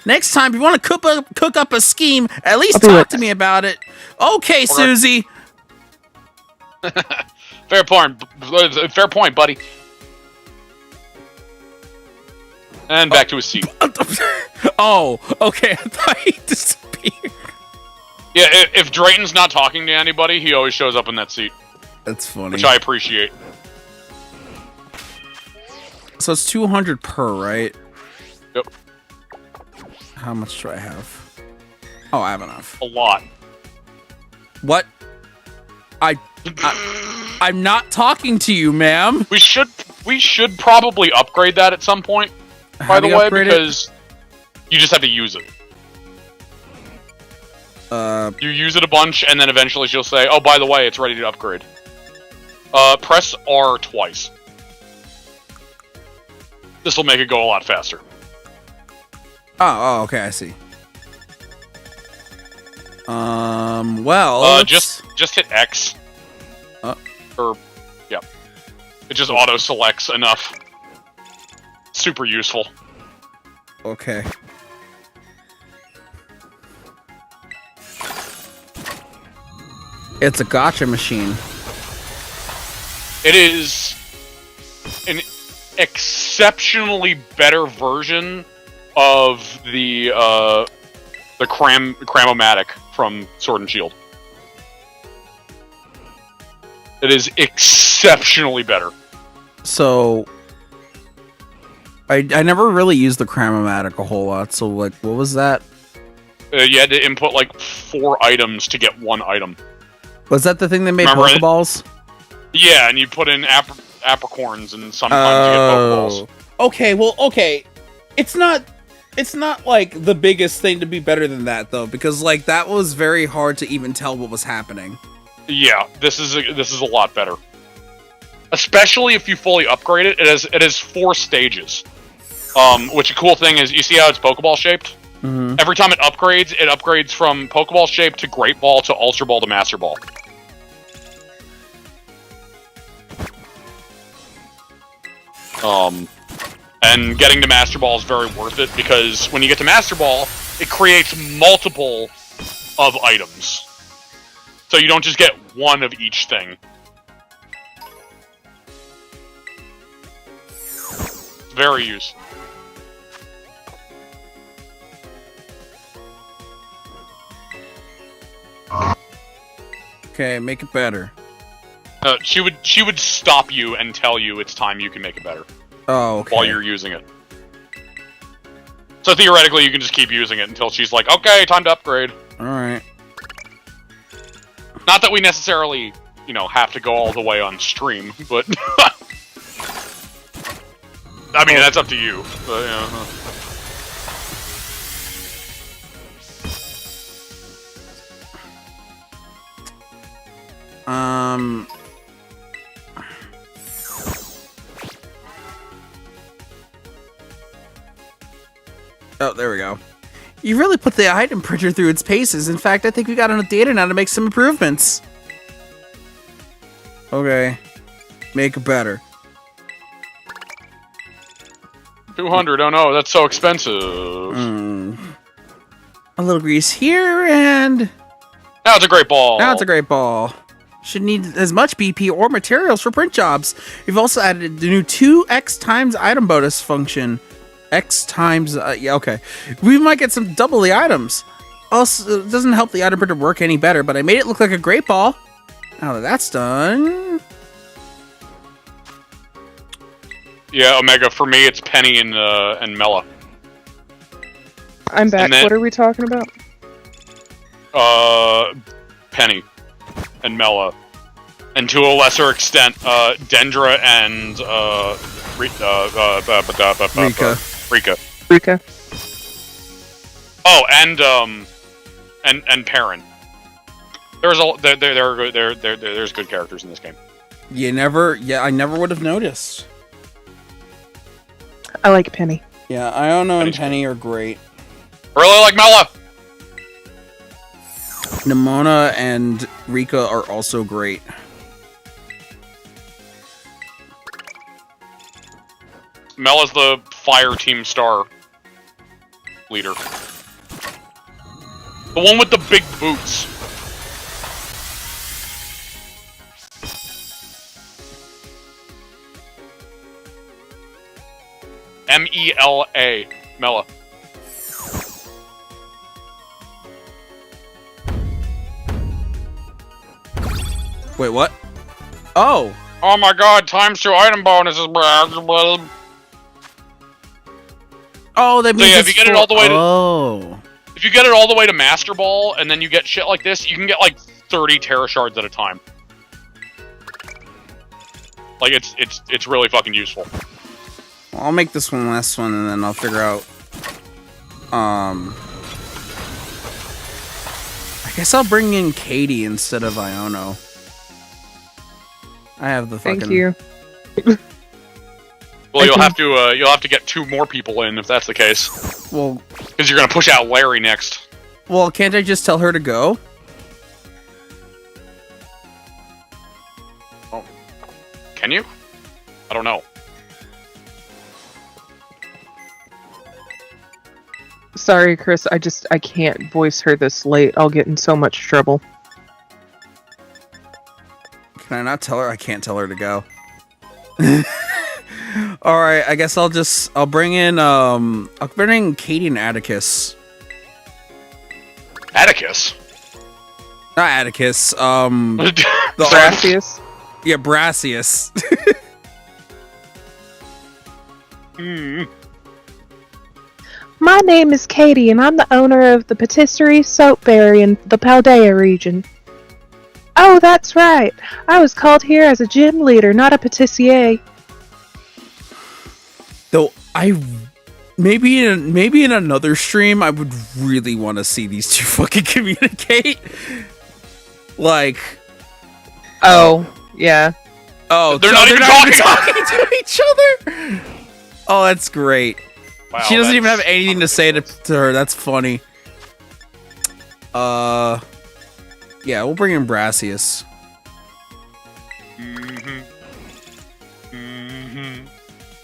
[SPEAKER 1] Next time, if you want to cook up a scheme, at least talk to me about it. Okay, Susie.
[SPEAKER 2] Fair point, buddy. And back to his seat.
[SPEAKER 1] Oh, okay. I thought he disappeared.
[SPEAKER 2] Yeah, if Drayton's not talking to anybody, he always shows up in that seat.
[SPEAKER 1] That's funny.
[SPEAKER 2] Which I appreciate.
[SPEAKER 1] So it's 200 per, right?
[SPEAKER 2] Yep.
[SPEAKER 1] How much do I have? Oh, I have enough.
[SPEAKER 2] A lot.
[SPEAKER 1] What? I'm not talking to you, ma'am.
[SPEAKER 2] We should probably upgrade that at some point, by the way, because you just have to use it. You use it a bunch, and then eventually she'll say, oh, by the way, it's ready to upgrade. Press R twice. This will make it go a lot faster.
[SPEAKER 1] Oh, okay, I see. Well,
[SPEAKER 2] just hit X. Or, yeah. It just auto-selects enough. Super useful.
[SPEAKER 1] Okay. It's a gotcha machine.
[SPEAKER 2] It is an exceptionally better version of the Cramomatic from Sword and Shield. It is exceptionally better.
[SPEAKER 1] So, I never really used the Cramomatic a whole lot, so, like, what was that?
[SPEAKER 2] You had to input, like, 4 items to get 1 item.
[SPEAKER 1] Was that the thing that made
[SPEAKER 2] Remember
[SPEAKER 1] Pokeballs?
[SPEAKER 2] Yeah, and you put in apricorns, and sometimes you get Pokeballs.
[SPEAKER 1] Okay, well, okay. It's not like the biggest thing to be better than that, though, because, like, that was very hard to even tell what was happening.
[SPEAKER 2] Yeah, this is a lot better. Especially if you fully upgrade it. It has 4 stages. Which a cool thing is, you see how it's Pokeball shaped?
[SPEAKER 1] Mm-hmm.
[SPEAKER 2] Every time it upgrades from Pokeball shape to Great Ball to Ultra Ball to Master Ball. And getting to Master Ball is very worth it, because when you get to Master Ball, it creates multiple of items. So you don't just get 1 of each thing. Very useful.
[SPEAKER 1] Okay, make it better.
[SPEAKER 2] She would stop you and tell you it's time you can make it better.
[SPEAKER 1] Oh, okay.
[SPEAKER 2] While you're using it. So theoretically, you can just keep using it until she's like, okay, time to upgrade.
[SPEAKER 1] Alright.
[SPEAKER 2] Not that we necessarily, have to go all the way on stream, but... I mean, that's up to you. But, yeah.
[SPEAKER 1] Oh, there we go. You really put the item printer through its paces. In fact, I think we got enough data now to make some improvements. Okay. Make it better.
[SPEAKER 2] 200, oh no, that's so expensive.
[SPEAKER 1] A little grease here, and...
[SPEAKER 2] Now it's a great ball.
[SPEAKER 1] Now it's a great ball. Should need as much BP or materials for print jobs. We've also added the new 2x times item bonus function. X times, yeah, okay. We might get some double the items. Also, it doesn't help the item printer work any better, but I made it look like a great ball. Now that that's done...
[SPEAKER 2] Yeah, Omega, for me it's Penny and Mela.
[SPEAKER 5] I'm back.
[SPEAKER 2] Then,
[SPEAKER 5] what are we talking about?
[SPEAKER 2] Penny and Mela. And to a lesser extent, Dendra and, Rika. Oh, and Perrin. There's good characters in this game.
[SPEAKER 1] I never would have noticed.
[SPEAKER 5] I like Penny.
[SPEAKER 1] Yeah, Iono and Penny are great.
[SPEAKER 2] Really like Mela!
[SPEAKER 1] Nimona and Rika are also great.
[SPEAKER 2] Mela's the fire team star leader. The one with the big boots. M-E-L-A. Mela.
[SPEAKER 1] Wait, what? Oh!
[SPEAKER 2] Oh my god, times 2 item bonuses.
[SPEAKER 1] Oh, that means
[SPEAKER 2] yeah, if you get it all the way to...
[SPEAKER 1] Oh.
[SPEAKER 2] If you get it all the way to Master Ball, and then you get shit like this, you can get like 30 Terra Shards at a time. Like, it's really fucking useful.
[SPEAKER 1] Well, I'll make this one last one, and then I'll figure out... I guess I'll bring in Katie instead of Iono. I have the fucking...
[SPEAKER 5] Thank you.
[SPEAKER 2] Well, you'll have to get 2 more people in if that's the case.
[SPEAKER 1] Well,
[SPEAKER 2] because you're gonna push out Larry next.
[SPEAKER 1] Well, can't I just tell her to go?
[SPEAKER 2] Can you? I don't know.
[SPEAKER 5] Sorry, Chris. I can't voice her this late. I'll get in so much trouble.
[SPEAKER 1] Can I not tell her? I can't tell her to go. All right, I guess I'll bring in Katie and Atticus.
[SPEAKER 2] Atticus?
[SPEAKER 1] Not Atticus.
[SPEAKER 5] Brassius?
[SPEAKER 1] Yeah, Brassius.
[SPEAKER 4] My name is Katie, and I'm the owner of the Patisserie Soapberry in the Paldea region. Oh, that's right. I was called here as a gym leader, not a patissier.
[SPEAKER 1] Though maybe in another stream, I would really want to see these two fucking communicate. Like,
[SPEAKER 5] Oh, yeah.
[SPEAKER 1] oh,
[SPEAKER 2] They're
[SPEAKER 1] so
[SPEAKER 2] not even
[SPEAKER 1] talking to each other. Oh, that's great.
[SPEAKER 2] Wow,
[SPEAKER 1] She doesn't even
[SPEAKER 2] that's
[SPEAKER 1] have anything to say to her. That's funny. Yeah, we'll bring in Brassius.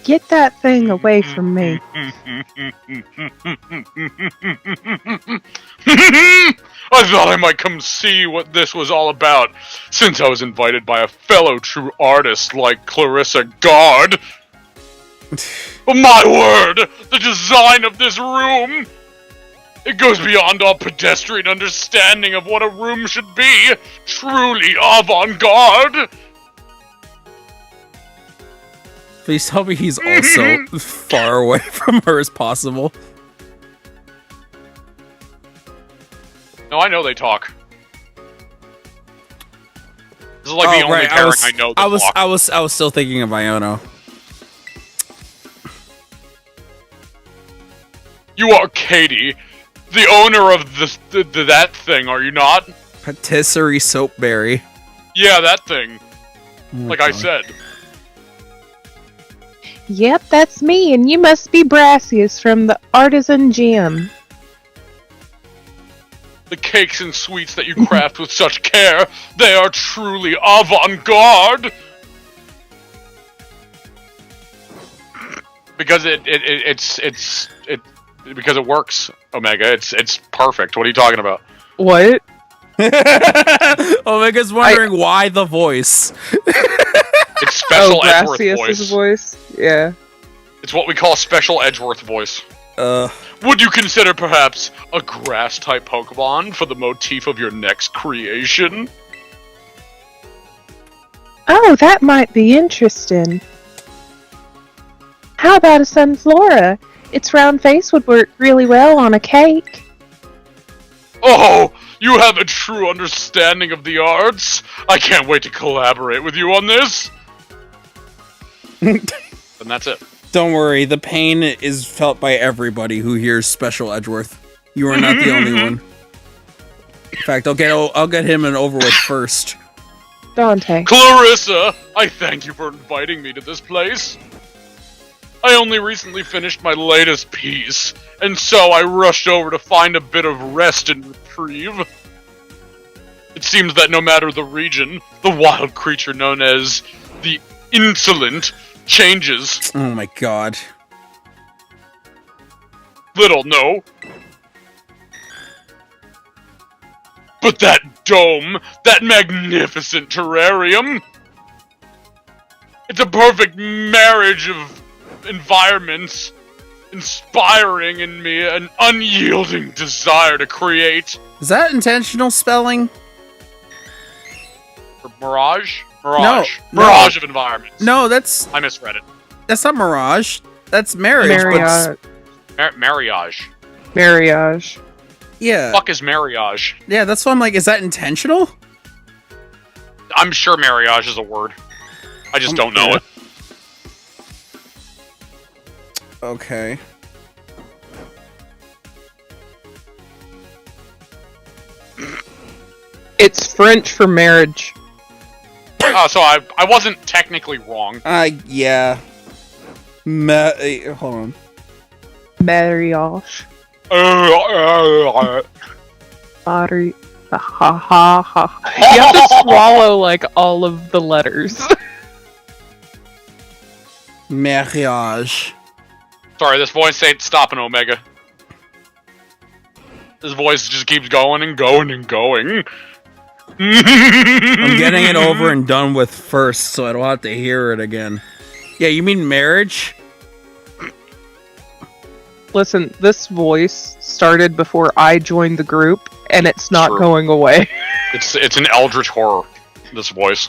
[SPEAKER 4] Get that thing away from me.
[SPEAKER 2] I thought I might come see what this was all about, since I was invited by a fellow true artist like Clarissa Gard. But my word, the design of this room! It goes beyond all pedestrian understanding of what a room should be. Truly avant-garde.
[SPEAKER 1] Please tell me he's also far away from her as possible.
[SPEAKER 2] No, I know they talk. This is like the only pairing I know that talk.
[SPEAKER 1] I was still thinking of Iono.
[SPEAKER 2] You are Katie, the owner of that thing, are you not?
[SPEAKER 1] Patisserie Soapberry.
[SPEAKER 2] Yeah, that thing.
[SPEAKER 1] Oh my
[SPEAKER 2] Like
[SPEAKER 1] God.
[SPEAKER 2] I said.
[SPEAKER 4] Yep, that's me, and you must be Brassius from the Artisan Gym.
[SPEAKER 2] The cakes and sweets that you craft with such care, they are truly avant-garde. Because because it works, Omega. It's perfect. What are you talking about?
[SPEAKER 5] What?
[SPEAKER 1] Omega's wondering why the voice.
[SPEAKER 2] It's special Edgeworth
[SPEAKER 5] Brassius'
[SPEAKER 2] voice.
[SPEAKER 5] Yeah.
[SPEAKER 2] It's what we call special Edgeworth voice.
[SPEAKER 1] Uh,
[SPEAKER 2] Would you consider perhaps a grass-type Pokemon for the motif of your next creation?
[SPEAKER 4] Oh, that might be interesting. How about a Sunflora? Its round face would work really well on a cake.
[SPEAKER 2] Oh, you have a true understanding of the arts. I can't wait to collaborate with you on this. And that's it.
[SPEAKER 1] don't worry, the pain is felt by everybody who hears Special Edgeworth. You are not the only one. In fact, I'll get him an over with first.
[SPEAKER 4] Dante.
[SPEAKER 2] Clarissa, I thank you for inviting me to this place. I only recently finished my latest piece, and so I rushed over to find a bit of rest and reprieve. It seems that no matter the region, the wild creature known as the Insolent changes.
[SPEAKER 1] Oh my God.
[SPEAKER 2] Little, no. But that dome, that magnificent terrarium, it's a perfect marriage of environments, inspiring in me an unyielding desire to create.
[SPEAKER 1] Is that intentional spelling?
[SPEAKER 2] Mirage?
[SPEAKER 1] No,
[SPEAKER 2] Mirage.
[SPEAKER 1] no.
[SPEAKER 2] Mirage of environments.
[SPEAKER 1] No, that's
[SPEAKER 2] I misread it.
[SPEAKER 1] not Mirage. That's marriage.
[SPEAKER 5] Marriage.
[SPEAKER 2] Marriage.
[SPEAKER 5] Marriage.
[SPEAKER 1] Yeah.
[SPEAKER 2] Fuck is marriage?
[SPEAKER 1] Yeah, that's why I'm like, is that intentional?
[SPEAKER 2] I'm sure marriage is a word. I just don't know it.
[SPEAKER 1] Okay.
[SPEAKER 5] It's French for marriage.
[SPEAKER 2] Oh, so I wasn't technically wrong.
[SPEAKER 1] Yeah. Hold on.
[SPEAKER 5] Marriage. Body. Ha ha ha. You have to swallow like all of the letters.
[SPEAKER 1] Mariage.
[SPEAKER 2] Sorry, this voice ain't stopping, Omega. This voice just keeps going and going and going.
[SPEAKER 1] I'm getting it over and done with first, so I don't have to hear it again. Yeah, you mean marriage?
[SPEAKER 5] Listen, this voice started before I joined the group, and it's not
[SPEAKER 2] True.
[SPEAKER 5] going away.
[SPEAKER 2] It's an eldritch horror, this voice.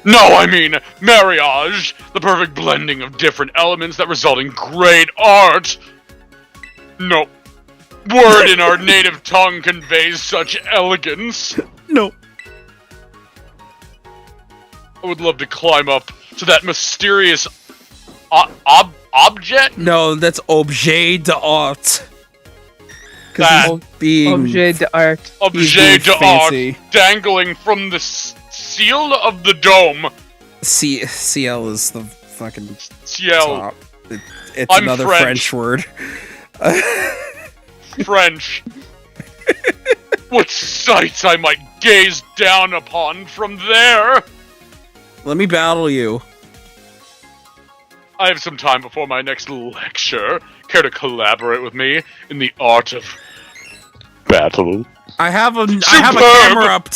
[SPEAKER 2] No, I mean, marriage! The perfect blending of different elements that result in great art! No. Word in our native tongue conveys such elegance.
[SPEAKER 1] No.
[SPEAKER 2] I would love to climb up to that mysterious object?
[SPEAKER 1] No, that's objet d'art.
[SPEAKER 2] That
[SPEAKER 1] Because being
[SPEAKER 5] Objet d'art.
[SPEAKER 2] objet
[SPEAKER 1] being
[SPEAKER 2] d'art
[SPEAKER 1] fancy.
[SPEAKER 2] dangling from the seal of the dome.
[SPEAKER 1] CL is the fucking
[SPEAKER 2] Ciel.
[SPEAKER 1] top. It's
[SPEAKER 2] I'm
[SPEAKER 1] another
[SPEAKER 2] French.
[SPEAKER 1] French word.
[SPEAKER 2] French. What sights I might gaze down upon from there!
[SPEAKER 1] Let me battle you.
[SPEAKER 2] I have some time before my next lecture. Care to collaborate with me in the art of battle?
[SPEAKER 1] I have a
[SPEAKER 2] Superb.
[SPEAKER 1] camera up.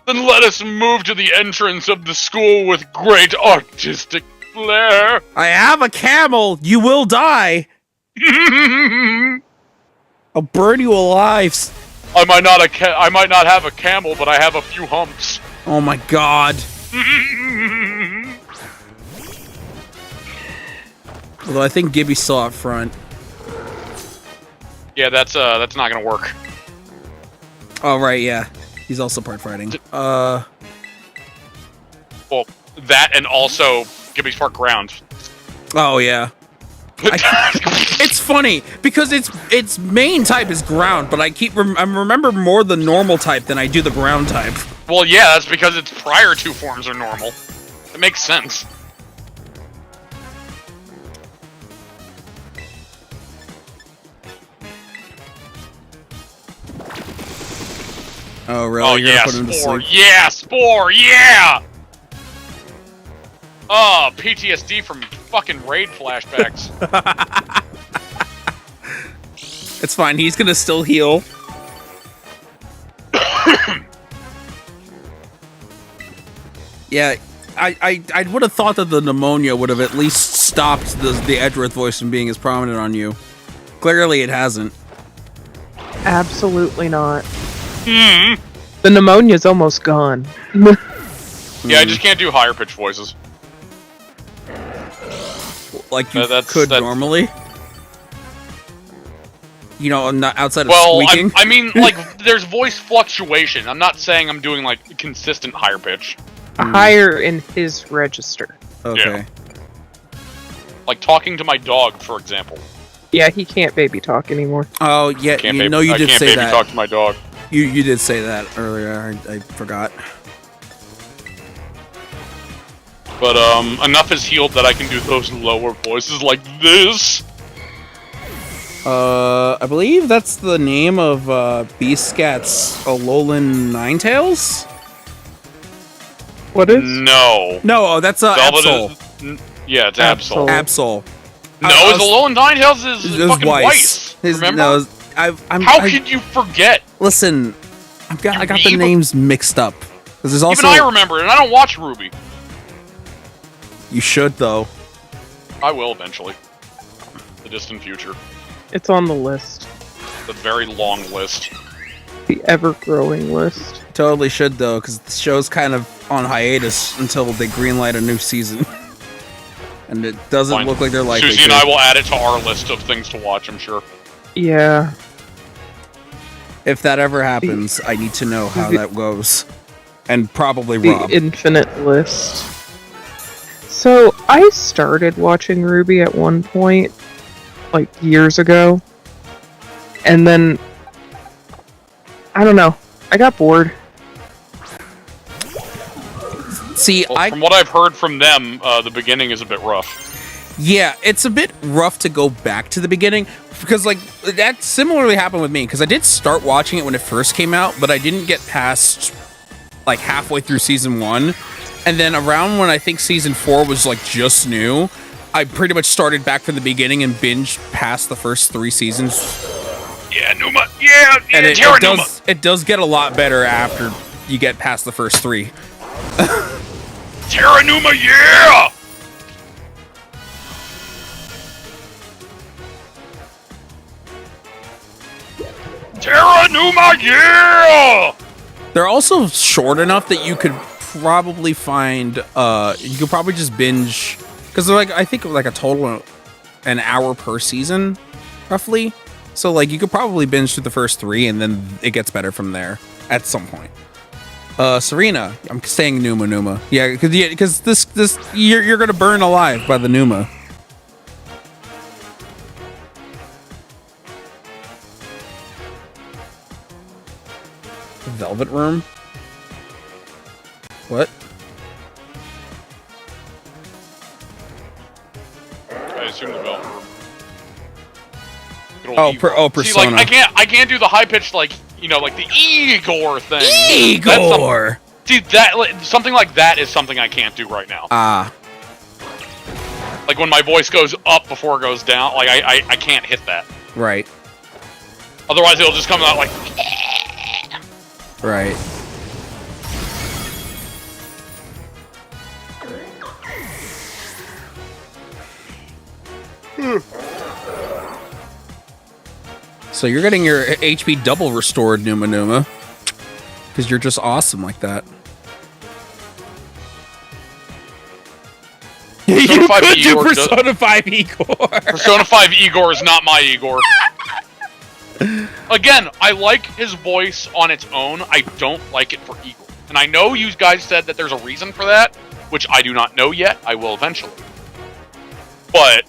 [SPEAKER 2] Then let us move to the entrance of the school with great artistic flair.
[SPEAKER 1] I have a camel. You will die. I'll burn you alive.
[SPEAKER 2] I might not have a camel, but I have a few humps.
[SPEAKER 1] Oh my god. Although I think Gibby's still out front.
[SPEAKER 2] Yeah, that's not gonna work.
[SPEAKER 1] Oh right, yeah. He's also part fighting.
[SPEAKER 2] Well, that and also Gibby's part ground.
[SPEAKER 1] Oh yeah. It's funny because its main type is ground, but I remember more the normal type than I do the ground type.
[SPEAKER 2] Well, yeah, that's because its prior two forms are normal. It makes sense.
[SPEAKER 1] Oh really?
[SPEAKER 2] Oh
[SPEAKER 1] You're
[SPEAKER 2] yeah,
[SPEAKER 1] gonna put him to
[SPEAKER 2] Spore.
[SPEAKER 1] sleep?
[SPEAKER 2] Yeah, Spore. Yeah. Oh, PTSD from fucking raid flashbacks.
[SPEAKER 1] It's fine. He's gonna still heal. Yeah, I would have thought that the pneumonia would have at least stopped the Edgeworth voice from being as prominent on you. Clearly, it hasn't.
[SPEAKER 5] Absolutely not.
[SPEAKER 2] Hmm.
[SPEAKER 5] The pneumonia's almost gone.
[SPEAKER 2] Yeah, I just can't do higher pitched voices.
[SPEAKER 1] Like you
[SPEAKER 2] That's-
[SPEAKER 1] could
[SPEAKER 2] that's-
[SPEAKER 1] normally. You know, not outside of
[SPEAKER 2] Well,
[SPEAKER 1] squeaking.
[SPEAKER 2] I mean, like, there's voice fluctuation. I'm not saying I'm doing like consistent higher pitch.
[SPEAKER 5] Higher in his register.
[SPEAKER 1] Okay.
[SPEAKER 2] Like talking to my dog, for example.
[SPEAKER 5] Yeah, he can't baby talk anymore.
[SPEAKER 1] Oh yeah,
[SPEAKER 2] Can't
[SPEAKER 1] you know you
[SPEAKER 2] I
[SPEAKER 1] did
[SPEAKER 2] can't
[SPEAKER 1] say
[SPEAKER 2] baby
[SPEAKER 1] that.
[SPEAKER 2] talk to my dog.
[SPEAKER 1] You did say that earlier. I forgot.
[SPEAKER 2] But enough is healed that I can do those lower voices like this.
[SPEAKER 1] I believe that's the name of Bscat's Alolan Ninetales?
[SPEAKER 5] What is?
[SPEAKER 2] No.
[SPEAKER 1] No, oh, that's
[SPEAKER 2] Velvet
[SPEAKER 1] Absol.
[SPEAKER 2] is- yeah, it's Absol.
[SPEAKER 1] Absol.
[SPEAKER 2] No,
[SPEAKER 1] I
[SPEAKER 2] his
[SPEAKER 1] was-
[SPEAKER 2] Alolan Ninetales is
[SPEAKER 1] It was
[SPEAKER 2] fucking
[SPEAKER 1] Weiss.
[SPEAKER 2] Weiss.
[SPEAKER 1] His-
[SPEAKER 2] Remember?
[SPEAKER 1] no,
[SPEAKER 2] How could you forget?
[SPEAKER 1] listen? I got the
[SPEAKER 2] weeb.
[SPEAKER 1] names mixed up. 'Cause there's also
[SPEAKER 2] Even I remember it, and I don't watch Ruby.
[SPEAKER 1] you should though.
[SPEAKER 2] I will eventually. The distant future.
[SPEAKER 5] It's on the list.
[SPEAKER 2] The very long list.
[SPEAKER 5] The ever-growing list.
[SPEAKER 1] Totally should though, because the show's kind of on hiatus until they greenlight a new season, and it doesn't
[SPEAKER 2] Fine.
[SPEAKER 1] look like they're likely
[SPEAKER 2] Susie and
[SPEAKER 1] to.
[SPEAKER 2] I will add it to our list of things to watch, I'm sure.
[SPEAKER 5] Yeah.
[SPEAKER 1] If that ever happens, I need to know how that goes, and probably
[SPEAKER 5] The
[SPEAKER 1] Rob.
[SPEAKER 5] infinite list. So, I started watching Ruby at one point, like years ago. And then, I don't know, I got bored.
[SPEAKER 1] See,
[SPEAKER 2] Well, from what I've heard from them, the beginning is a bit rough.
[SPEAKER 1] Yeah, it's a bit rough to go back to the beginning because like that similarly happened with me because I did start watching it when it first came out, but I didn't get past like halfway through season 1. And then around when I think season 4 was like just new, I pretty much started back from the beginning and binged past the first 3 seasons.
[SPEAKER 2] Yeah, Numa. Yeah,
[SPEAKER 1] And
[SPEAKER 2] Terra Numa.
[SPEAKER 1] it does get a lot better after you get past the first 3.
[SPEAKER 2] Terra Numa, yeah! Terra Numa, yeah!
[SPEAKER 1] They're also short enough that you could probably find you could probably just binge because they're like I think like a total of an hour per season roughly, so like you could probably binge through the first 3 and then it gets better from there at some point. Serena, I'm saying Numa. Yeah, because this you're gonna burn alive by the Numa. Velvet Room? What?
[SPEAKER 2] I assume the Velvet Room.
[SPEAKER 1] Persona.
[SPEAKER 2] See, like, I can't do the high pitched like like the Igor thing.
[SPEAKER 1] Igor.
[SPEAKER 2] See that something like that is something I can't do right now. Like when my voice goes up before it goes down, like I can't hit that.
[SPEAKER 1] Right.
[SPEAKER 2] Otherwise, it'll just come out like.
[SPEAKER 1] Right. So you're getting your HP double restored, Numa. Because you're just awesome like that. You could do Persona 5 Igor.
[SPEAKER 2] Persona 5 Igor is not my Igor. Again, I like his voice on its own. I don't like it for Igor. And I know you guys said that there's a reason for that, which I do not know yet. I will eventually. But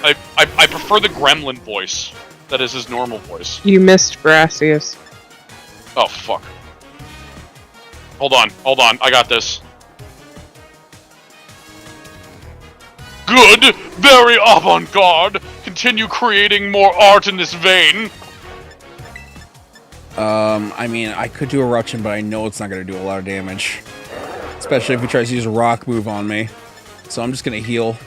[SPEAKER 2] I prefer the gremlin voice. That is his normal voice.
[SPEAKER 5] You missed Brassius.
[SPEAKER 2] Oh, fuck. Hold on. I got this. Good! Very avant-garde! Continue creating more art in this vein!
[SPEAKER 1] I mean, I could do a Ruchin, but I know it's not going to do a lot of damage. Especially if he tries to use a rock move on me. So I'm just going to heal.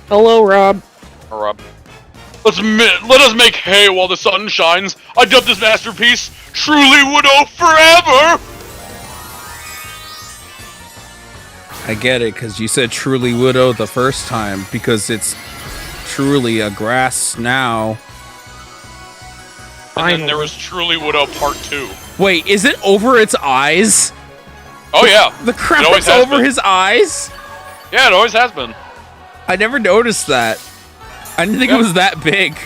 [SPEAKER 5] Hello, Rob.
[SPEAKER 2] Rob. Let us make hay while the sun shines. I dub this masterpiece Truly Widow Forever!
[SPEAKER 1] I get it, because you said Truly Widow the first time, because it's truly a grass now.
[SPEAKER 2] And then there was Truly Widow Part 2.
[SPEAKER 1] Wait, is it over its eyes?
[SPEAKER 2] Oh yeah.
[SPEAKER 1] The crown is over his eyes?
[SPEAKER 2] Yeah, it always has been.
[SPEAKER 1] I never noticed that. I didn't think it was that big.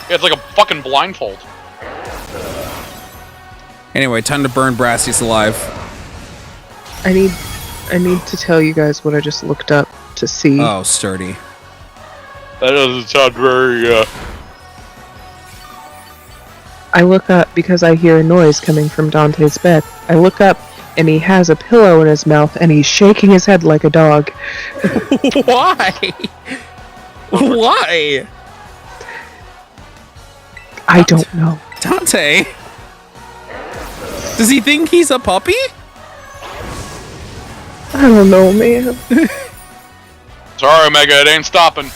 [SPEAKER 2] Yeah, it's like a fucking blindfold.
[SPEAKER 1] Anyway, time to burn Brassius alive.
[SPEAKER 5] I need to tell you guys what I just looked up to see.
[SPEAKER 1] Oh, sturdy.
[SPEAKER 2] That doesn't sound very,
[SPEAKER 5] I look up because I hear a noise coming from Dante's bed. I look up and he has a pillow in his mouth and he's shaking his head like a dog.
[SPEAKER 1] Why? Why?
[SPEAKER 5] I don't know.
[SPEAKER 1] Dante? Does he think he's a puppy?
[SPEAKER 5] I don't know, man.
[SPEAKER 2] Sorry, Omega, it ain't stopping.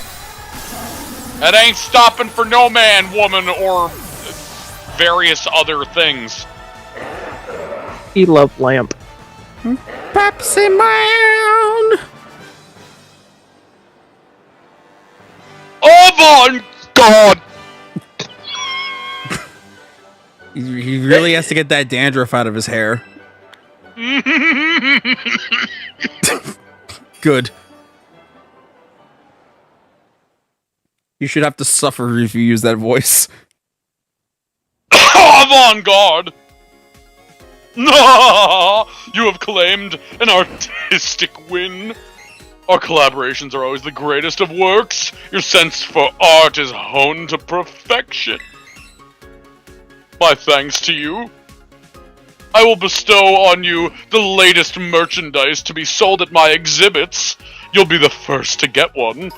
[SPEAKER 2] It ain't stopping for no man, woman, or various other things.
[SPEAKER 5] He loved lamp.
[SPEAKER 1] Pepsi Man!
[SPEAKER 2] Avant-garde!
[SPEAKER 1] He really has to get that dandruff out of his hair. Good. You should have to suffer if you use that voice.
[SPEAKER 2] Avant-garde! No, you have claimed an artistic win. Our collaborations are always the greatest of works. Your sense for art is honed to perfection. My thanks to you. I will bestow on you the latest merchandise to be sold at my exhibits. You'll be the first to get one.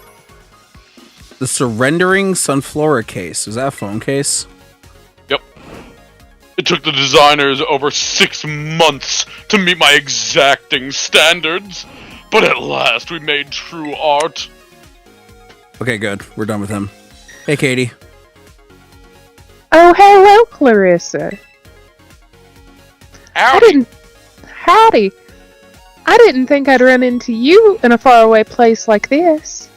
[SPEAKER 1] The Surrendering Sunflora case. Is that a phone case?
[SPEAKER 2] Yep. It took the designers over 6 months to meet my exacting standards, but at last we made true art.
[SPEAKER 1] Okay, good. We're done with him. Hey, Katie.
[SPEAKER 4] Oh, hello, Clarissa.
[SPEAKER 2] Howdy.
[SPEAKER 4] Howdy. I didn't think I'd run into you in a faraway place like this.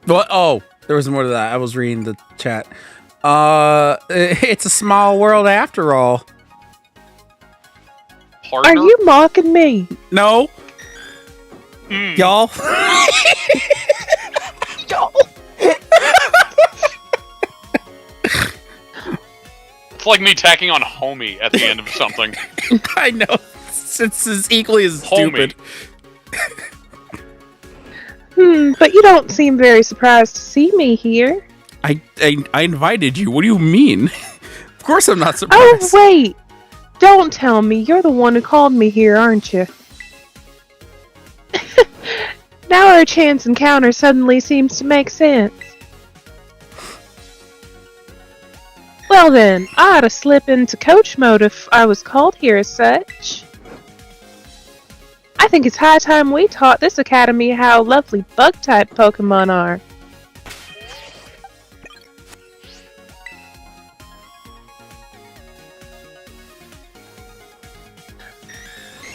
[SPEAKER 1] What? Oh, there was more to that. I was reading the chat. It's a small world after all.
[SPEAKER 2] Partner?
[SPEAKER 4] Are you mocking me?
[SPEAKER 1] No. Y'all.
[SPEAKER 2] It's like me tacking on homie at the end of something.
[SPEAKER 1] I know. It's equally as
[SPEAKER 2] Homie.
[SPEAKER 1] stupid.
[SPEAKER 4] But you don't seem very surprised to see me here.
[SPEAKER 1] I invited you. What do you mean? Of course I'm not
[SPEAKER 4] Oh,
[SPEAKER 1] surprised.
[SPEAKER 4] wait. Don't tell me. You're the one who called me here, aren't you? Now our chance encounter suddenly seems to make sense. Well then, I ought to slip into coach mode if I was called here as such. I think it's high time we taught this academy how lovely bug-type Pokémon are.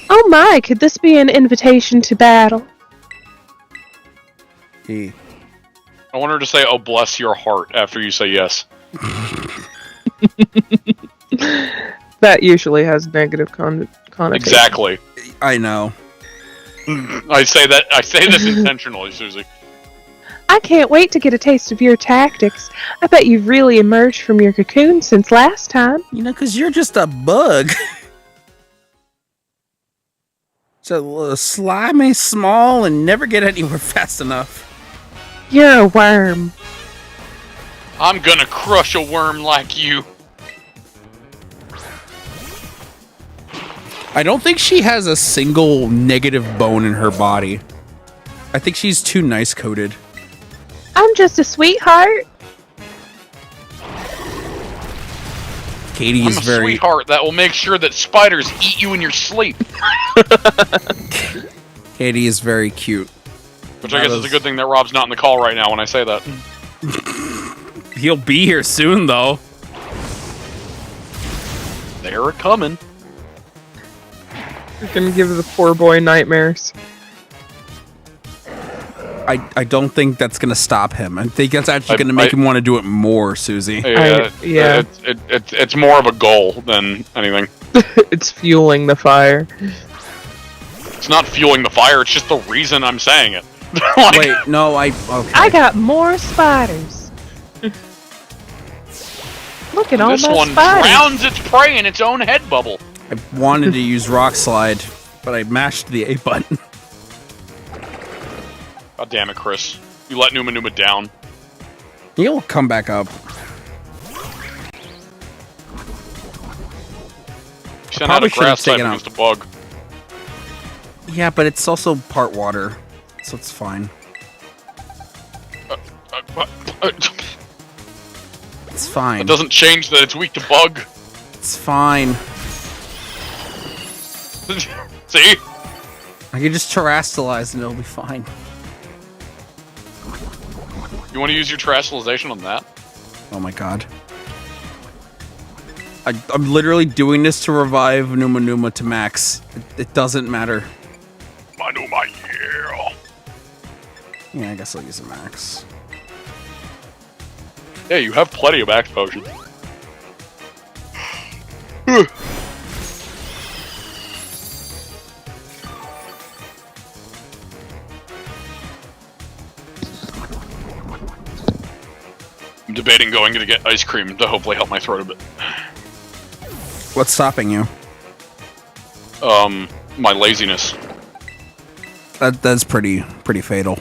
[SPEAKER 4] Oh my, could this be an invitation to battle?
[SPEAKER 1] Hey.
[SPEAKER 2] I want her to say, "Oh, bless your heart," after you say yes.
[SPEAKER 5] That usually has negative connotation.
[SPEAKER 2] Exactly.
[SPEAKER 1] I know.
[SPEAKER 2] I say this intentionally, Susie.
[SPEAKER 4] I can't wait to get a taste of your tactics. I bet you've really emerged from your cocoon since last time.
[SPEAKER 1] You know, because you're just a bug. So slimy, small, and never get anywhere fast enough.
[SPEAKER 4] You're a worm.
[SPEAKER 2] I'm gonna crush a worm like you.
[SPEAKER 1] I don't think she has a single negative bone in her body. I think she's too nice coated.
[SPEAKER 4] I'm just a sweetheart.
[SPEAKER 1] Katie
[SPEAKER 2] I'm
[SPEAKER 1] is
[SPEAKER 2] a
[SPEAKER 1] very
[SPEAKER 2] sweetheart that will make sure that spiders eat you in your sleep.
[SPEAKER 1] Katie is very cute.
[SPEAKER 2] Which I guess is a good thing that Rob's not in the call right now when I say that.
[SPEAKER 1] He'll be here soon, though.
[SPEAKER 2] They're coming.
[SPEAKER 5] You're gonna give the poor boy nightmares.
[SPEAKER 1] I don't think that's gonna stop him. I think that's actually gonna make him want to do it more, Susie.
[SPEAKER 5] Yeah.
[SPEAKER 2] It's more of a goal than anything.
[SPEAKER 5] It's fueling the fire.
[SPEAKER 2] It's not fueling the fire, it's just the reason I'm saying it. Like,
[SPEAKER 1] Wait, no, okay.
[SPEAKER 4] I got more spiders. Look at all
[SPEAKER 2] this
[SPEAKER 4] my
[SPEAKER 2] one
[SPEAKER 4] spiders.
[SPEAKER 2] drowns its prey in its own head bubble.
[SPEAKER 1] I wanted to use Rock Slide, but I mashed the A button.
[SPEAKER 2] God damn it, Chris. You let Numa Numa down.
[SPEAKER 1] He'll come back up.
[SPEAKER 2] You sent out
[SPEAKER 1] probably
[SPEAKER 2] a
[SPEAKER 1] should have
[SPEAKER 2] grass type
[SPEAKER 1] taken
[SPEAKER 2] against a bug.
[SPEAKER 1] Yeah, but it's also part water, so it's fine. It's fine.
[SPEAKER 2] It doesn't change that it's weak to bug.
[SPEAKER 1] It's fine.
[SPEAKER 2] See?
[SPEAKER 1] I can just terrestrialize and it'll be fine.
[SPEAKER 2] You want to use your terrestrialization on that?
[SPEAKER 1] Oh my god. I'm literally doing this to revive Numa Numa to max. It doesn't matter.
[SPEAKER 2] I know my yeah.
[SPEAKER 1] Yeah, I guess I'll use a max.
[SPEAKER 2] Yeah, you have plenty of max potions. I'm debating going to get ice cream to hopefully help my throat a bit.
[SPEAKER 1] What's stopping you?
[SPEAKER 2] My laziness.
[SPEAKER 1] That's pretty fatal.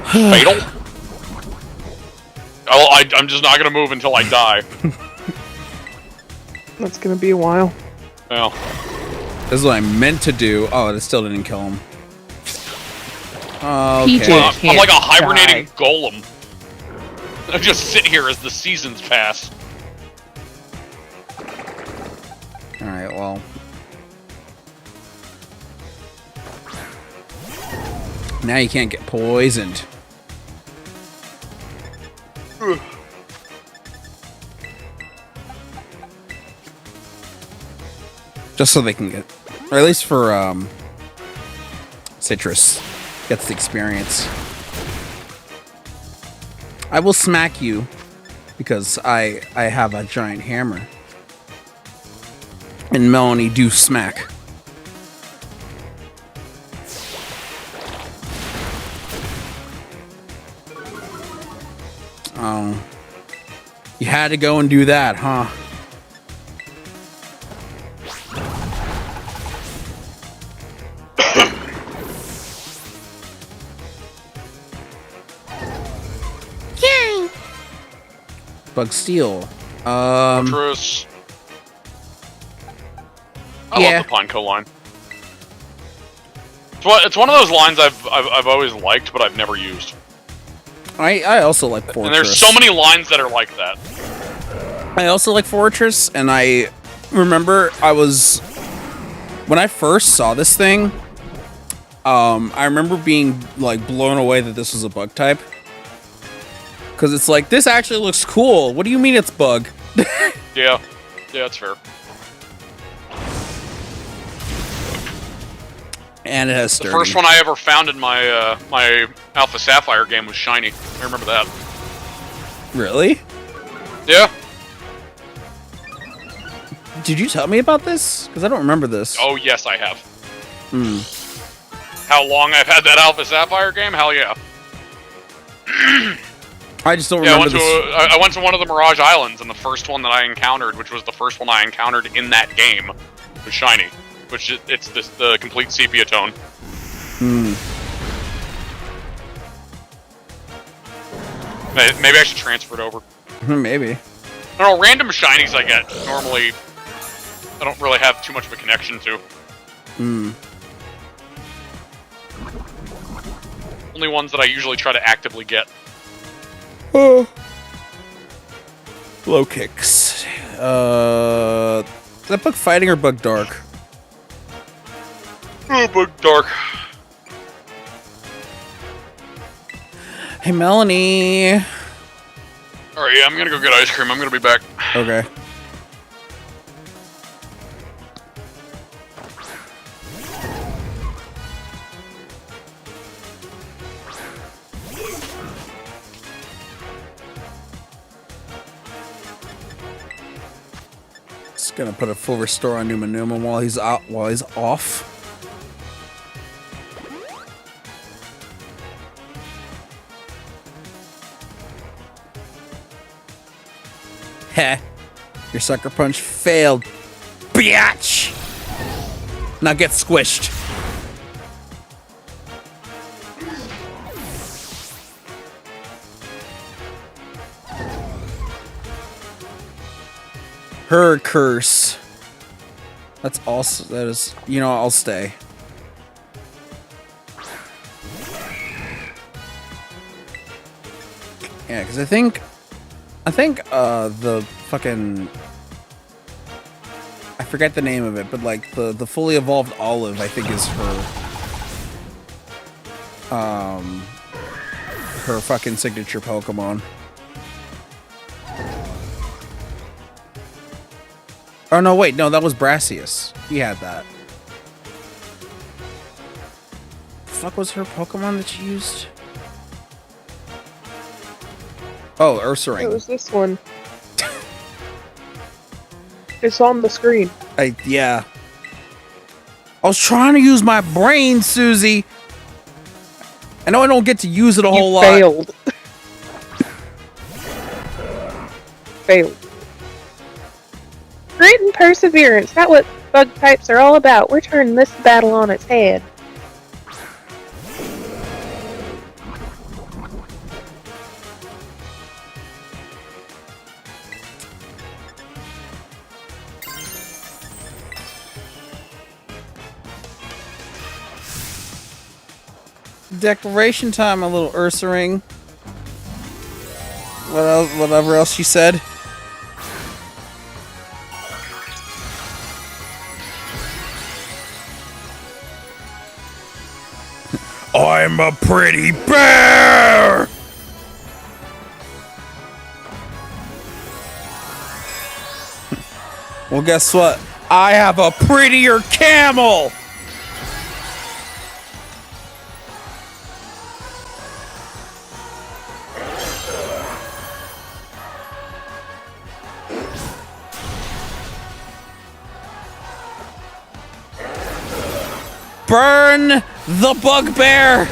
[SPEAKER 2] Fatal? I'm just not gonna move until I die.
[SPEAKER 5] That's gonna be a while.
[SPEAKER 2] Well,
[SPEAKER 1] This is what I meant to do. Oh, it still didn't kill him. Okay.
[SPEAKER 4] PJ.
[SPEAKER 2] I'm like a hibernating
[SPEAKER 4] die.
[SPEAKER 2] golem. I just sit here as the seasons pass.
[SPEAKER 1] Alright, well. Now you can't get poisoned. Just so they can get, or at least for Citrus gets the experience. I will smack you because I have a giant hammer. And Melanie do smack. Oh. You had to go and do that, huh? Bug Steel.
[SPEAKER 2] Fortress. I
[SPEAKER 1] Yeah.
[SPEAKER 2] love the Pineco line. It's one of those lines I've always liked, but I've never used.
[SPEAKER 1] I also like Fortress.
[SPEAKER 2] And there's so many lines that are like that.
[SPEAKER 1] I also like Fortress, and I remember when I first saw this thing, I remember being like blown away that this was a bug type. Because it's like, this actually looks cool. What do you mean it's bug?
[SPEAKER 2] Yeah, that's fair.
[SPEAKER 1] And it has
[SPEAKER 2] The
[SPEAKER 1] sturdy.
[SPEAKER 2] first one I ever found in my my Alpha Sapphire game was shiny. I remember that.
[SPEAKER 1] Really?
[SPEAKER 2] Yeah.
[SPEAKER 1] Did you tell me about this? Because I don't remember this.
[SPEAKER 2] Oh yes, I have.
[SPEAKER 1] Hmm.
[SPEAKER 2] How long I've had that Alpha Sapphire game? Hell yeah.
[SPEAKER 1] I just don't
[SPEAKER 2] Yeah,
[SPEAKER 1] remember this.
[SPEAKER 2] I went to one of the Mirage Islands, and the first one that I encountered, which was the first one I encountered in that game, was shiny. Which it's the complete sepia tone.
[SPEAKER 1] Hmm.
[SPEAKER 2] Maybe I should transfer it over.
[SPEAKER 1] Maybe.
[SPEAKER 2] I don't know, random shinies I get, normally, I don't really have too much of a connection to.
[SPEAKER 1] Hmm.
[SPEAKER 2] Only ones that I usually try to actively get.
[SPEAKER 1] Oh. Low kicks. Is that bug fighting or bug dark?
[SPEAKER 2] Oh, bug dark.
[SPEAKER 1] Hey, Melanie.
[SPEAKER 2] Alright, yeah, I'm gonna go get ice cream. I'm gonna be back.
[SPEAKER 1] Okay. Just gonna put a full restore on Numa Numa while he's off. Heh. Your sucker punch failed. Biatch! Now get squished. Her curse. That is, I'll stay. Yeah, because I think the fucking, I forget the name of it, but like the fully evolved olive, I think is her fucking signature Pokemon. Oh no, wait, no, that was Brassius. He had that. The fuck was her Pokemon that she used? Oh, Ursaring.
[SPEAKER 5] It was this one. It's on the screen.
[SPEAKER 1] Yeah. I was trying to use my brain, Susie. I know I don't get to use it a whole lot.
[SPEAKER 5] Failed. Failed.
[SPEAKER 4] and perseverance. That's what bug types are all about. We're turning this battle on its head.
[SPEAKER 1] Declaration time, a little Ursaring. What else, whatever else she said. I'm a pretty bear! Well, guess what? I have a prettier camel! Burn the bugbear!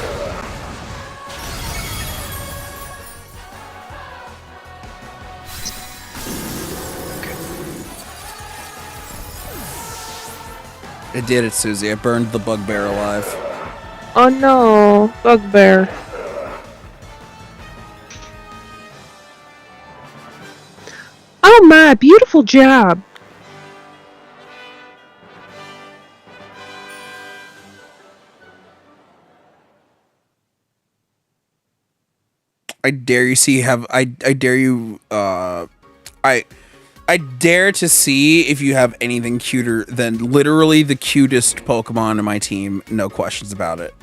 [SPEAKER 1] I did it, Susie. I burned the bugbear alive.
[SPEAKER 4] Oh no, bugbear. Oh my, beautiful job.
[SPEAKER 1] I dare you see have I dare you I dare to see if you have anything cuter than literally the cutest Pokemon in my team. No questions about it.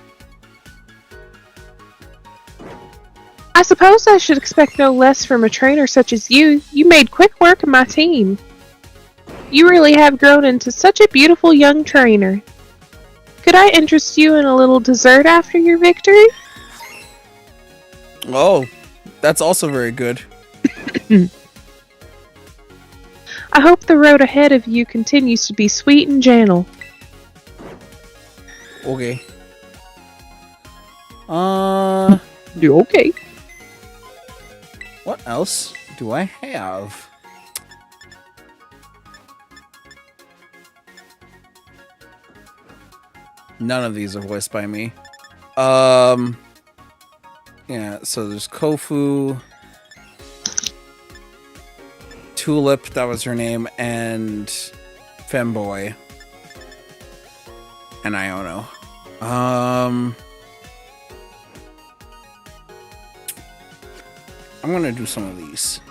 [SPEAKER 4] I suppose I should expect no less from a trainer such as you. You made quick work of my team. You really have grown into such a beautiful young trainer. Could I interest you in a little dessert after your victory?
[SPEAKER 1] Oh, that's also very good.
[SPEAKER 4] I hope the road ahead of you continues to be sweet and gentle.
[SPEAKER 1] Okay.
[SPEAKER 4] Okay.
[SPEAKER 1] What else do I have? None of these are voiced by me. Yeah, so there's Kofu, Tulip, that was her name, and Femboy, and Iono. I'm gonna do some of these.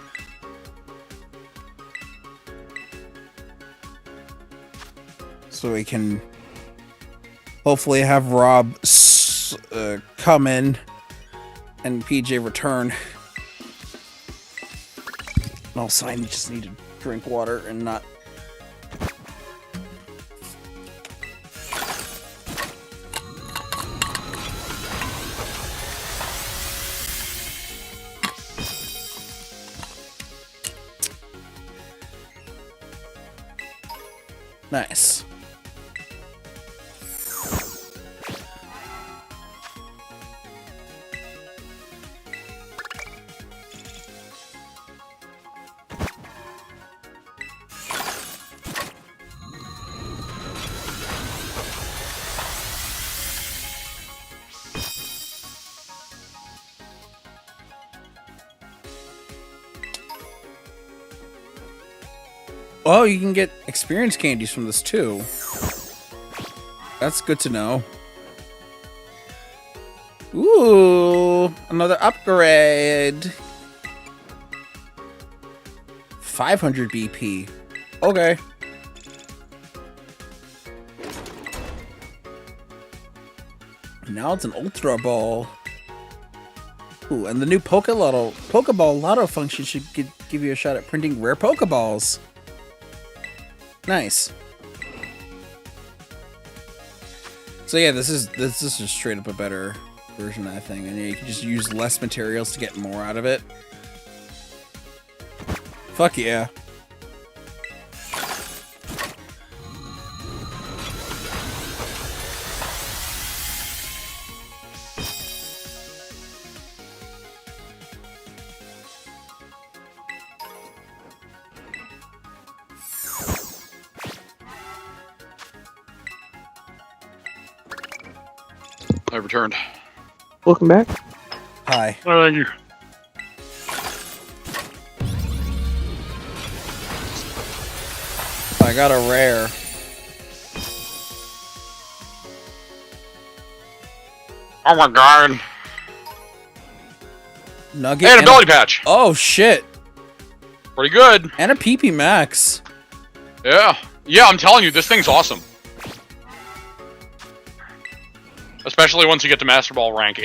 [SPEAKER 1] So we can hopefully have Rob come in and PJ return. Also, I just need to drink water and not... Nice. Oh, you can get experience candies from this too. That's good to know. Ooh, another upgrade. 500 BP. Okay. Now it's an Ultra Ball. Ooh, and the new Pokeball Lotto function should give you a shot at printing rare Pokeballs. Nice. So yeah, this is just straight up a better version of that thing, and you can just use less materials to get more out of it. Fuck yeah.
[SPEAKER 2] I returned.
[SPEAKER 5] Welcome back.
[SPEAKER 1] Hi.
[SPEAKER 2] Oh, thank you.
[SPEAKER 1] I got a rare.
[SPEAKER 2] Oh my god.
[SPEAKER 1] Nugget.
[SPEAKER 2] And a ability patch.
[SPEAKER 1] Oh shit.
[SPEAKER 2] Pretty good.
[SPEAKER 1] And a PP Max.
[SPEAKER 2] Yeah. Yeah, I'm telling you, this thing's awesome. Especially once you get to Master Ball rank,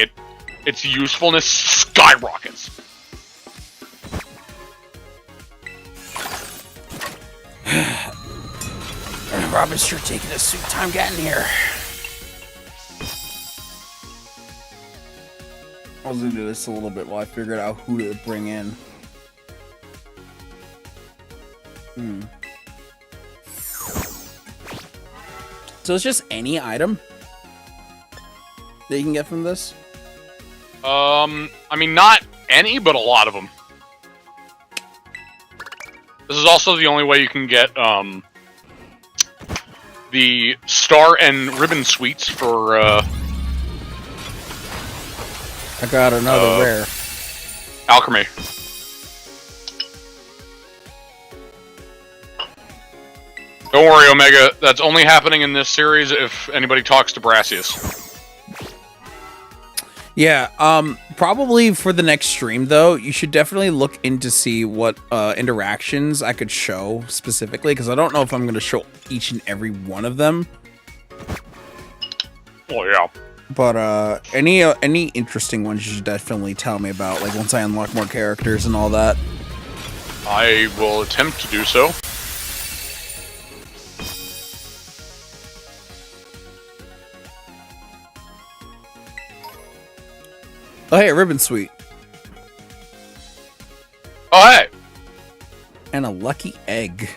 [SPEAKER 2] its usefulness skyrockets.
[SPEAKER 1] Robin's sure taking his sweet time getting here. I was gonna do this a little bit while I figured out who to bring in. So it's just any item that you can get from this?
[SPEAKER 2] I mean, not any, but a lot of them. This is also the only way you can get, the Star and Ribbon Sweets for,
[SPEAKER 1] I got another rare.
[SPEAKER 2] Alchemy. Don't worry, Omega. That's only happening in this series if anybody talks to Brassius.
[SPEAKER 1] Yeah, probably for the next stream, though, you should definitely look into see what interactions I could show specifically, because I don't know if I'm going to show each and every one of them.
[SPEAKER 2] Oh, yeah.
[SPEAKER 1] But any interesting ones you should definitely tell me about, like once I unlock more characters and all that.
[SPEAKER 2] I will attempt to do so.
[SPEAKER 1] Oh, hey, a ribbon suite.
[SPEAKER 2] Oh, hey!
[SPEAKER 1] And a lucky egg.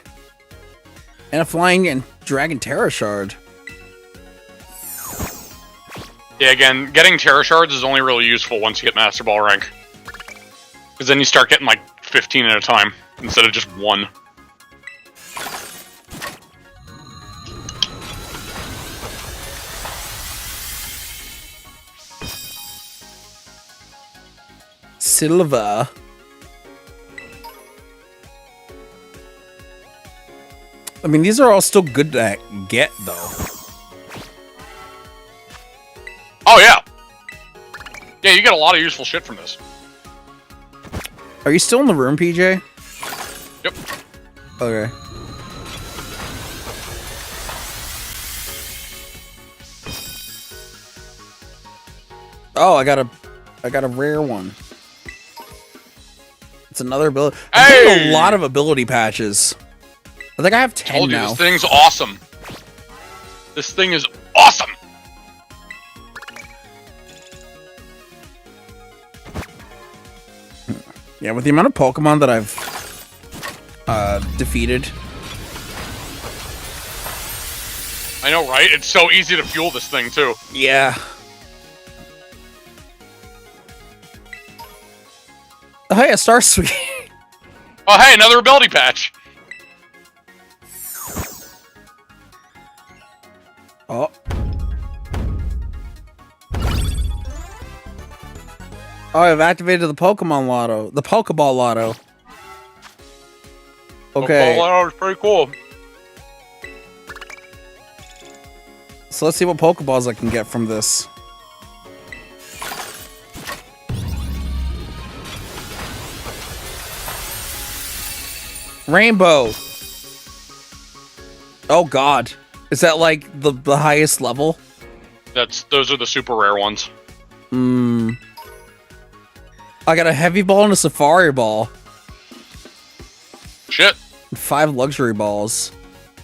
[SPEAKER 1] And a flying and dragon Terra shard.
[SPEAKER 2] Yeah, again, getting Terra Shards is only really useful once you get Master Ball rank. Because then you start getting like 15 at a time, instead of just one.
[SPEAKER 1] Silva. I mean, these are all still good to get, though.
[SPEAKER 2] Oh, yeah! Yeah, you get a lot of useful shit from this.
[SPEAKER 1] Are you still in the room, PJ?
[SPEAKER 2] Yep.
[SPEAKER 1] Okay. Oh, I got a rare one. It's another ability. I'm getting a lot of ability patches. I think I have 10
[SPEAKER 2] Told you,
[SPEAKER 1] now.
[SPEAKER 2] this thing's awesome. This thing is awesome!
[SPEAKER 1] Yeah, with the amount of Pokemon that I've defeated.
[SPEAKER 2] I know, right? It's so easy to fuel this thing, too.
[SPEAKER 1] Yeah. Oh, hey, a Star Suite.
[SPEAKER 2] Oh, hey, another ability patch!
[SPEAKER 1] Oh. Oh, I've activated the Pokemon Lotto. The Pokeball Lotto. Okay.
[SPEAKER 2] Pokeball is pretty cool.
[SPEAKER 1] So let's see what Pokeballs I can get from this. Rainbow. Oh god. Is that like the highest level?
[SPEAKER 2] Those are the super rare ones.
[SPEAKER 1] I got a heavy ball and a safari ball.
[SPEAKER 2] Shit.
[SPEAKER 1] And 5 luxury balls.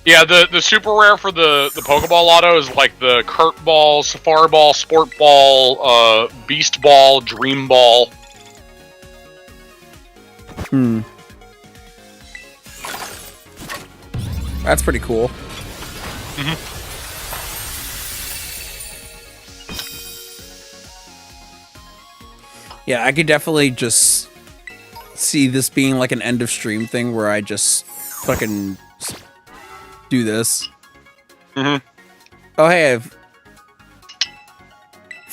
[SPEAKER 2] Yeah, the super rare for the Pokeball Lotto is like the Kurt Ball, Safari Ball, Sport Ball, Beast Ball, Dream Ball.
[SPEAKER 1] That's pretty cool. Yeah, I could definitely just see this being like an end of stream thing where I just fucking do this. Oh, hey, I've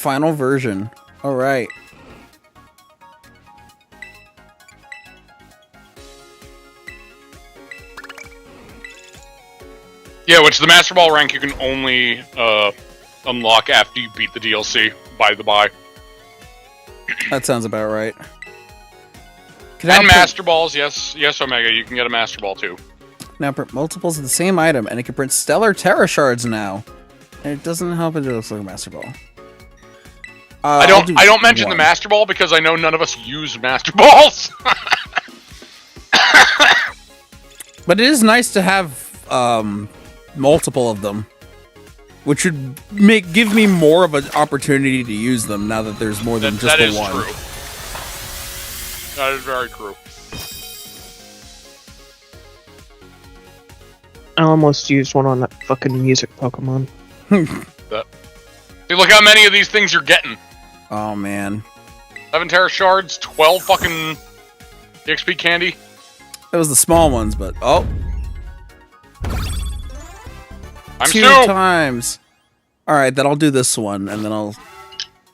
[SPEAKER 1] final version. All right.
[SPEAKER 2] Yeah, which the Master Ball rank you can only unlock after you beat the DLC, by the by.
[SPEAKER 1] That sounds about right.
[SPEAKER 2] And Master Balls, yes, Omega, you can get a Master Ball too.
[SPEAKER 1] Now print multiples of the same item, and it can print Stellar Terra Shards now. And it doesn't help it looks like a Master Ball.
[SPEAKER 2] I don't mention the Master Ball because I know none of us use Master Balls.
[SPEAKER 1] But it is nice to have multiple of them, which would give me more of an opportunity to use them now that there's more than just the one.
[SPEAKER 2] That is true. That is very true.
[SPEAKER 5] I almost used one on that fucking music Pokemon.
[SPEAKER 2] See, look how many of these things you're getting.
[SPEAKER 1] Oh, man.
[SPEAKER 2] 7 Terra Shards, 12 fucking XP candy.
[SPEAKER 1] That was the small ones, but... Oh.
[SPEAKER 2] I'm
[SPEAKER 1] 2
[SPEAKER 2] Sue!
[SPEAKER 1] times. Alright, then I'll do this one, and then I'll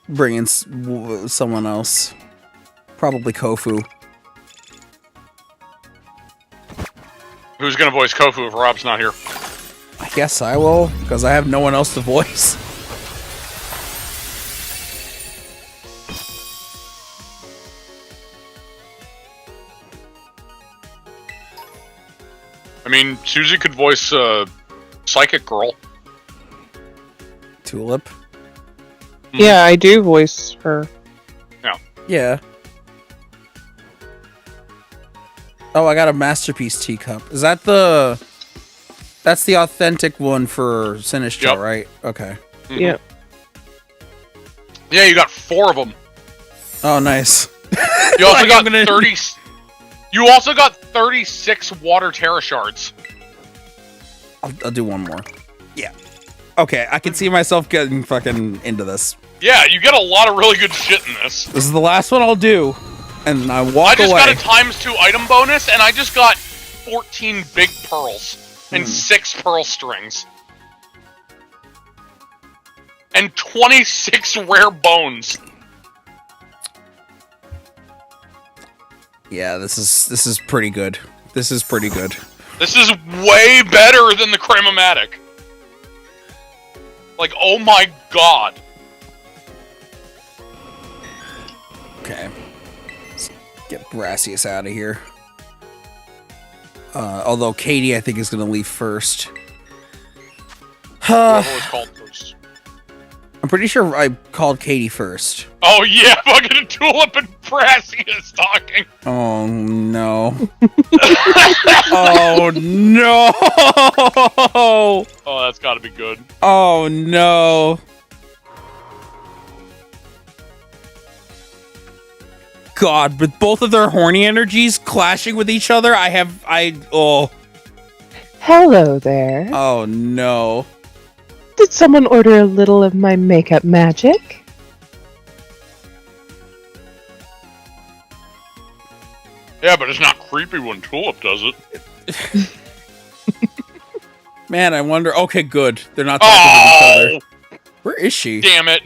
[SPEAKER 1] bring in someone else. Probably Kofu.
[SPEAKER 2] Who's gonna voice Kofu if Rob's not here?
[SPEAKER 1] I guess I will, because I have no one else to voice.
[SPEAKER 2] I mean, Susie could voice Psychic Girl.
[SPEAKER 1] Tulip.
[SPEAKER 5] Yeah, I do voice her.
[SPEAKER 1] Yeah. Oh, I got a Masterpiece teacup. Is that the... That's the authentic one for Sinistro,
[SPEAKER 2] Yep.
[SPEAKER 1] right? Okay.
[SPEAKER 2] Mhm.
[SPEAKER 5] Yeah.
[SPEAKER 2] Yeah, you got 4 of them.
[SPEAKER 1] Oh, nice.
[SPEAKER 2] You also
[SPEAKER 1] Like,
[SPEAKER 2] got
[SPEAKER 1] I'm gonna-
[SPEAKER 2] 30. You also got 36 Water Terra Shards.
[SPEAKER 1] I'll do one more. Yeah. Okay, I can see myself getting fucking into this.
[SPEAKER 2] Yeah, you get a lot of really good shit in this.
[SPEAKER 1] This is the last one I'll do, and I walk
[SPEAKER 2] I just
[SPEAKER 1] away.
[SPEAKER 2] got a ×2 item bonus, and I just got 14 big pearls and 6 pearl strings. And 26 rare bones.
[SPEAKER 1] Yeah, this is pretty good. This is pretty good.
[SPEAKER 2] This is way better than the Cramomatic. Like, oh my god.
[SPEAKER 1] Okay. Let's get Brassius out of here. Although Katie, I think, is going to leave first.
[SPEAKER 2] Whoever was called first.
[SPEAKER 1] I'm pretty sure I called Katie first.
[SPEAKER 2] Oh yeah, fucking Tulip and Brassius talking.
[SPEAKER 1] Oh no. Oh no.
[SPEAKER 2] Oh, that's gotta be good.
[SPEAKER 1] Oh no. God, with both of their horny energies clashing with each other, oh
[SPEAKER 4] Hello there.
[SPEAKER 1] no.
[SPEAKER 4] Did someone order a little of my makeup magic?
[SPEAKER 2] Yeah, but it's not creepy when Tulip does it.
[SPEAKER 1] Man, I wonder. Okay, good. They're not talking with each other. Where is she?
[SPEAKER 2] Damn it.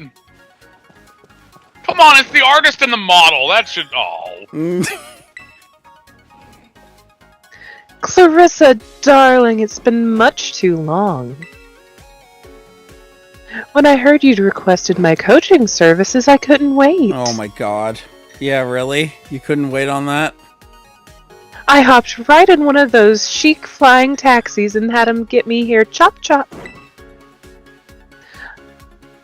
[SPEAKER 2] Come on, it's the artist and the model. That should... Oh.
[SPEAKER 4] Clarissa, darling, it's been much too long. When I heard you'd requested my coaching services, I couldn't wait.
[SPEAKER 1] Oh my god. Yeah, really? You couldn't wait on that?
[SPEAKER 4] I hopped right in one of those chic flying taxis and had him get me here chop chop.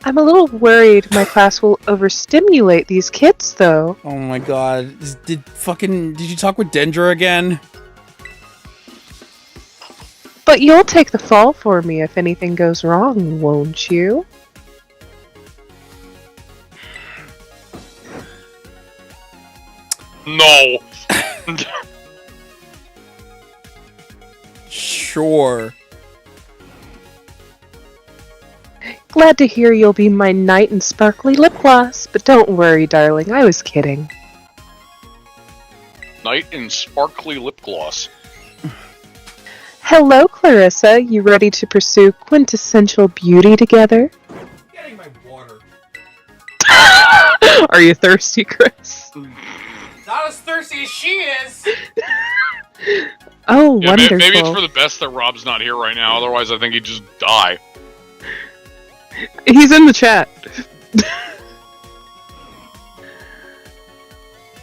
[SPEAKER 4] I'm a little worried my class will overstimulate these kids, though.
[SPEAKER 1] Oh my god. Did you talk with Dendra again?
[SPEAKER 4] But you'll take the fall for me if anything goes wrong, won't you?
[SPEAKER 2] No.
[SPEAKER 1] Sure.
[SPEAKER 4] Glad to hear you'll be my knight in sparkly lip gloss, but don't worry, darling, I was kidding.
[SPEAKER 2] Knight in sparkly lip gloss.
[SPEAKER 4] Hello, Clarissa. You ready to pursue quintessential beauty together?
[SPEAKER 1] Getting my water.
[SPEAKER 5] Are you thirsty, Chris?
[SPEAKER 1] Not as thirsty as she is.
[SPEAKER 4] Oh,
[SPEAKER 2] Yeah,
[SPEAKER 4] wonderful.
[SPEAKER 2] maybe it's for the best that Rob's not here right now. Otherwise, I think he'd just die.
[SPEAKER 5] He's in the chat.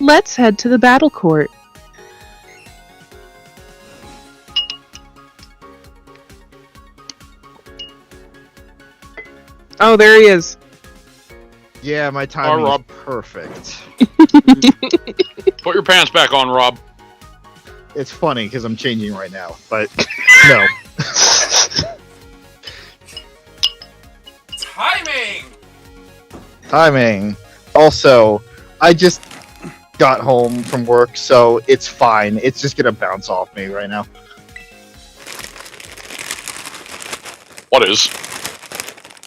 [SPEAKER 4] Let's head to the battle court.
[SPEAKER 5] Oh, there he is.
[SPEAKER 7] Yeah, my timing is
[SPEAKER 2] Rob.
[SPEAKER 7] perfect.
[SPEAKER 2] Put your pants back on, Rob.
[SPEAKER 7] It's funny because I'm changing right now, but no.
[SPEAKER 1] Timing.
[SPEAKER 7] Timing. Also, I just got home from work, so it's fine. It's just gonna bounce off me right now.
[SPEAKER 2] What is?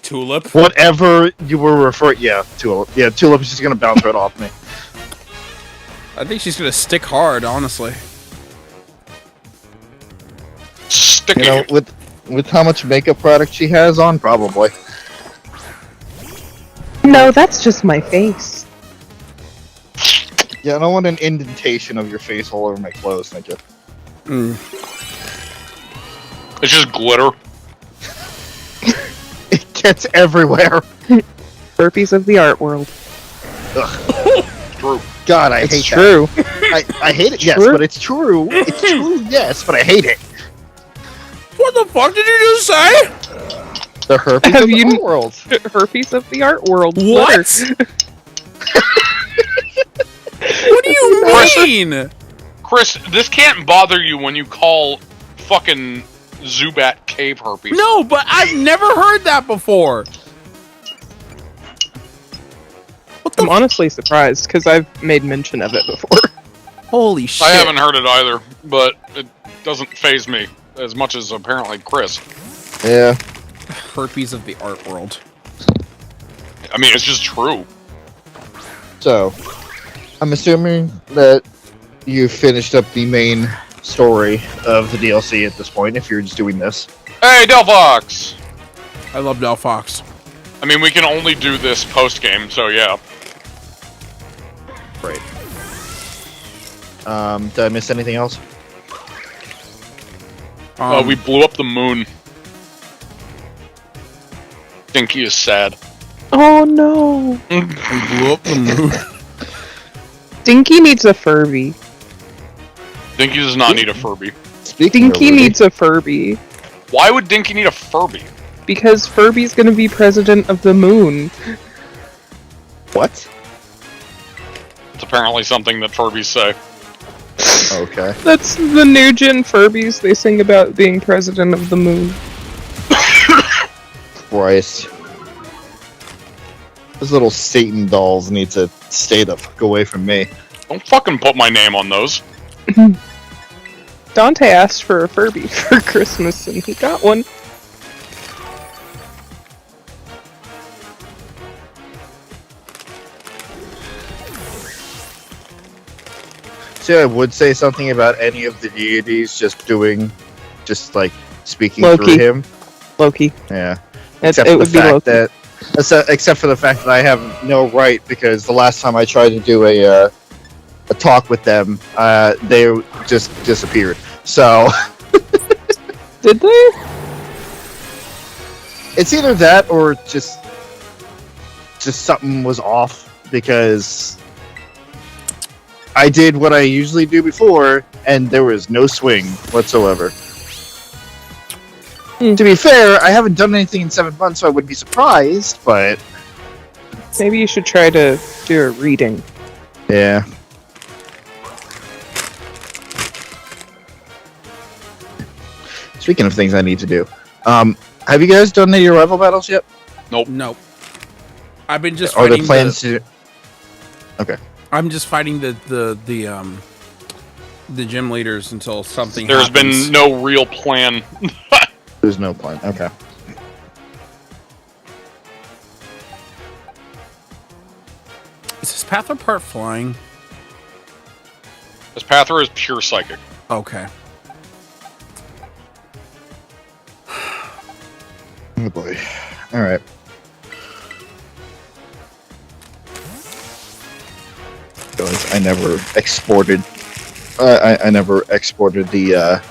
[SPEAKER 1] Tulip.
[SPEAKER 7] Whatever you were referring, yeah, Tulip. Yeah, Tulip is just gonna bounce right off me.
[SPEAKER 1] I think she's gonna stick hard, honestly.
[SPEAKER 2] Sticky.
[SPEAKER 7] You know, with how much makeup product she has on, probably.
[SPEAKER 4] No, that's just my face.
[SPEAKER 7] Yeah, I don't want an indentation of your face all over my clothes, thank you.
[SPEAKER 2] It's just glitter.
[SPEAKER 7] It gets everywhere.
[SPEAKER 4] Herpes of the art world.
[SPEAKER 2] True.
[SPEAKER 7] God, I
[SPEAKER 5] It's
[SPEAKER 7] hate
[SPEAKER 5] true.
[SPEAKER 7] that. I hate it, yes,
[SPEAKER 5] True.
[SPEAKER 7] but it's true. It's true, yes, but I hate it.
[SPEAKER 1] What the fuck did you just say?
[SPEAKER 7] The herpes
[SPEAKER 5] Have
[SPEAKER 7] of the
[SPEAKER 5] you-
[SPEAKER 7] whole world.
[SPEAKER 5] Herpes of the art world.
[SPEAKER 1] What?
[SPEAKER 5] Glitter.
[SPEAKER 1] What do you mean?
[SPEAKER 2] Chris, this can't bother you when you call fucking Zubat cave herpes.
[SPEAKER 1] No, but I've never heard that before. What the?
[SPEAKER 5] I'm honestly surprised because I've made mention of it before.
[SPEAKER 1] Holy shit!
[SPEAKER 2] I haven't heard it either, but it doesn't faze me as much as apparently Chris.
[SPEAKER 7] Yeah.
[SPEAKER 1] Herpes of the art world.
[SPEAKER 2] I mean, it's just true.
[SPEAKER 7] So, I'm assuming that you finished up the main story of the DLC at this point, if you're just doing this.
[SPEAKER 2] Hey, Delphox!
[SPEAKER 1] I love Delphox.
[SPEAKER 2] I mean, we can only do this post-game, so yeah.
[SPEAKER 7] Great. Did I miss anything else?
[SPEAKER 2] We blew up the moon. Dinky is sad.
[SPEAKER 4] Oh no.
[SPEAKER 1] we blew up the moon.
[SPEAKER 5] Dinky needs a Furby.
[SPEAKER 2] Dinky does not need a Furby.
[SPEAKER 7] Speaking of
[SPEAKER 5] Dinky
[SPEAKER 7] Ruby,
[SPEAKER 5] needs a Furby.
[SPEAKER 2] Why would Dinky need a Furby?
[SPEAKER 5] Because Furby's gonna be president of the moon.
[SPEAKER 7] What?
[SPEAKER 2] It's apparently something that Furbies say.
[SPEAKER 7] Okay.
[SPEAKER 5] That's the new gen Furbies. They sing about being president of the moon.
[SPEAKER 7] Christ. Those little Satan dolls need to stay the fuck away from me.
[SPEAKER 2] Don't fucking put my name on those.
[SPEAKER 5] Dante asked for a Furby for Christmas and he got one.
[SPEAKER 7] See, I would say something about any of the deities just like, speaking
[SPEAKER 5] Loki.
[SPEAKER 7] through him.
[SPEAKER 5] Loki.
[SPEAKER 7] Yeah.
[SPEAKER 5] It
[SPEAKER 7] for
[SPEAKER 5] would be Loki.
[SPEAKER 7] Except for the fact that I have no right, because the last time I tried to do a talk with them, they just disappeared. So
[SPEAKER 5] Did they?
[SPEAKER 7] it's either that or just something was off, because I did what I usually do before, and there was no swing whatsoever. To be fair, I haven't done anything in 7 months, so I would be surprised, but
[SPEAKER 5] Maybe you should try to do a reading.
[SPEAKER 7] yeah. Speaking of things I need to do, have you guys done any of your rival battles yet?
[SPEAKER 1] Nope. I've been just
[SPEAKER 7] Are there
[SPEAKER 1] fighting
[SPEAKER 7] plans to? Okay.
[SPEAKER 1] I'm just fighting the gym leaders until something
[SPEAKER 2] There's
[SPEAKER 1] happens.
[SPEAKER 2] been no real plan.
[SPEAKER 7] There's no plan. Okay.
[SPEAKER 1] Is this Pathra part flying?
[SPEAKER 2] This Pathra is pure psychic.
[SPEAKER 1] Okay.
[SPEAKER 7] Oh boy. All right. realized I never exported. I never exported the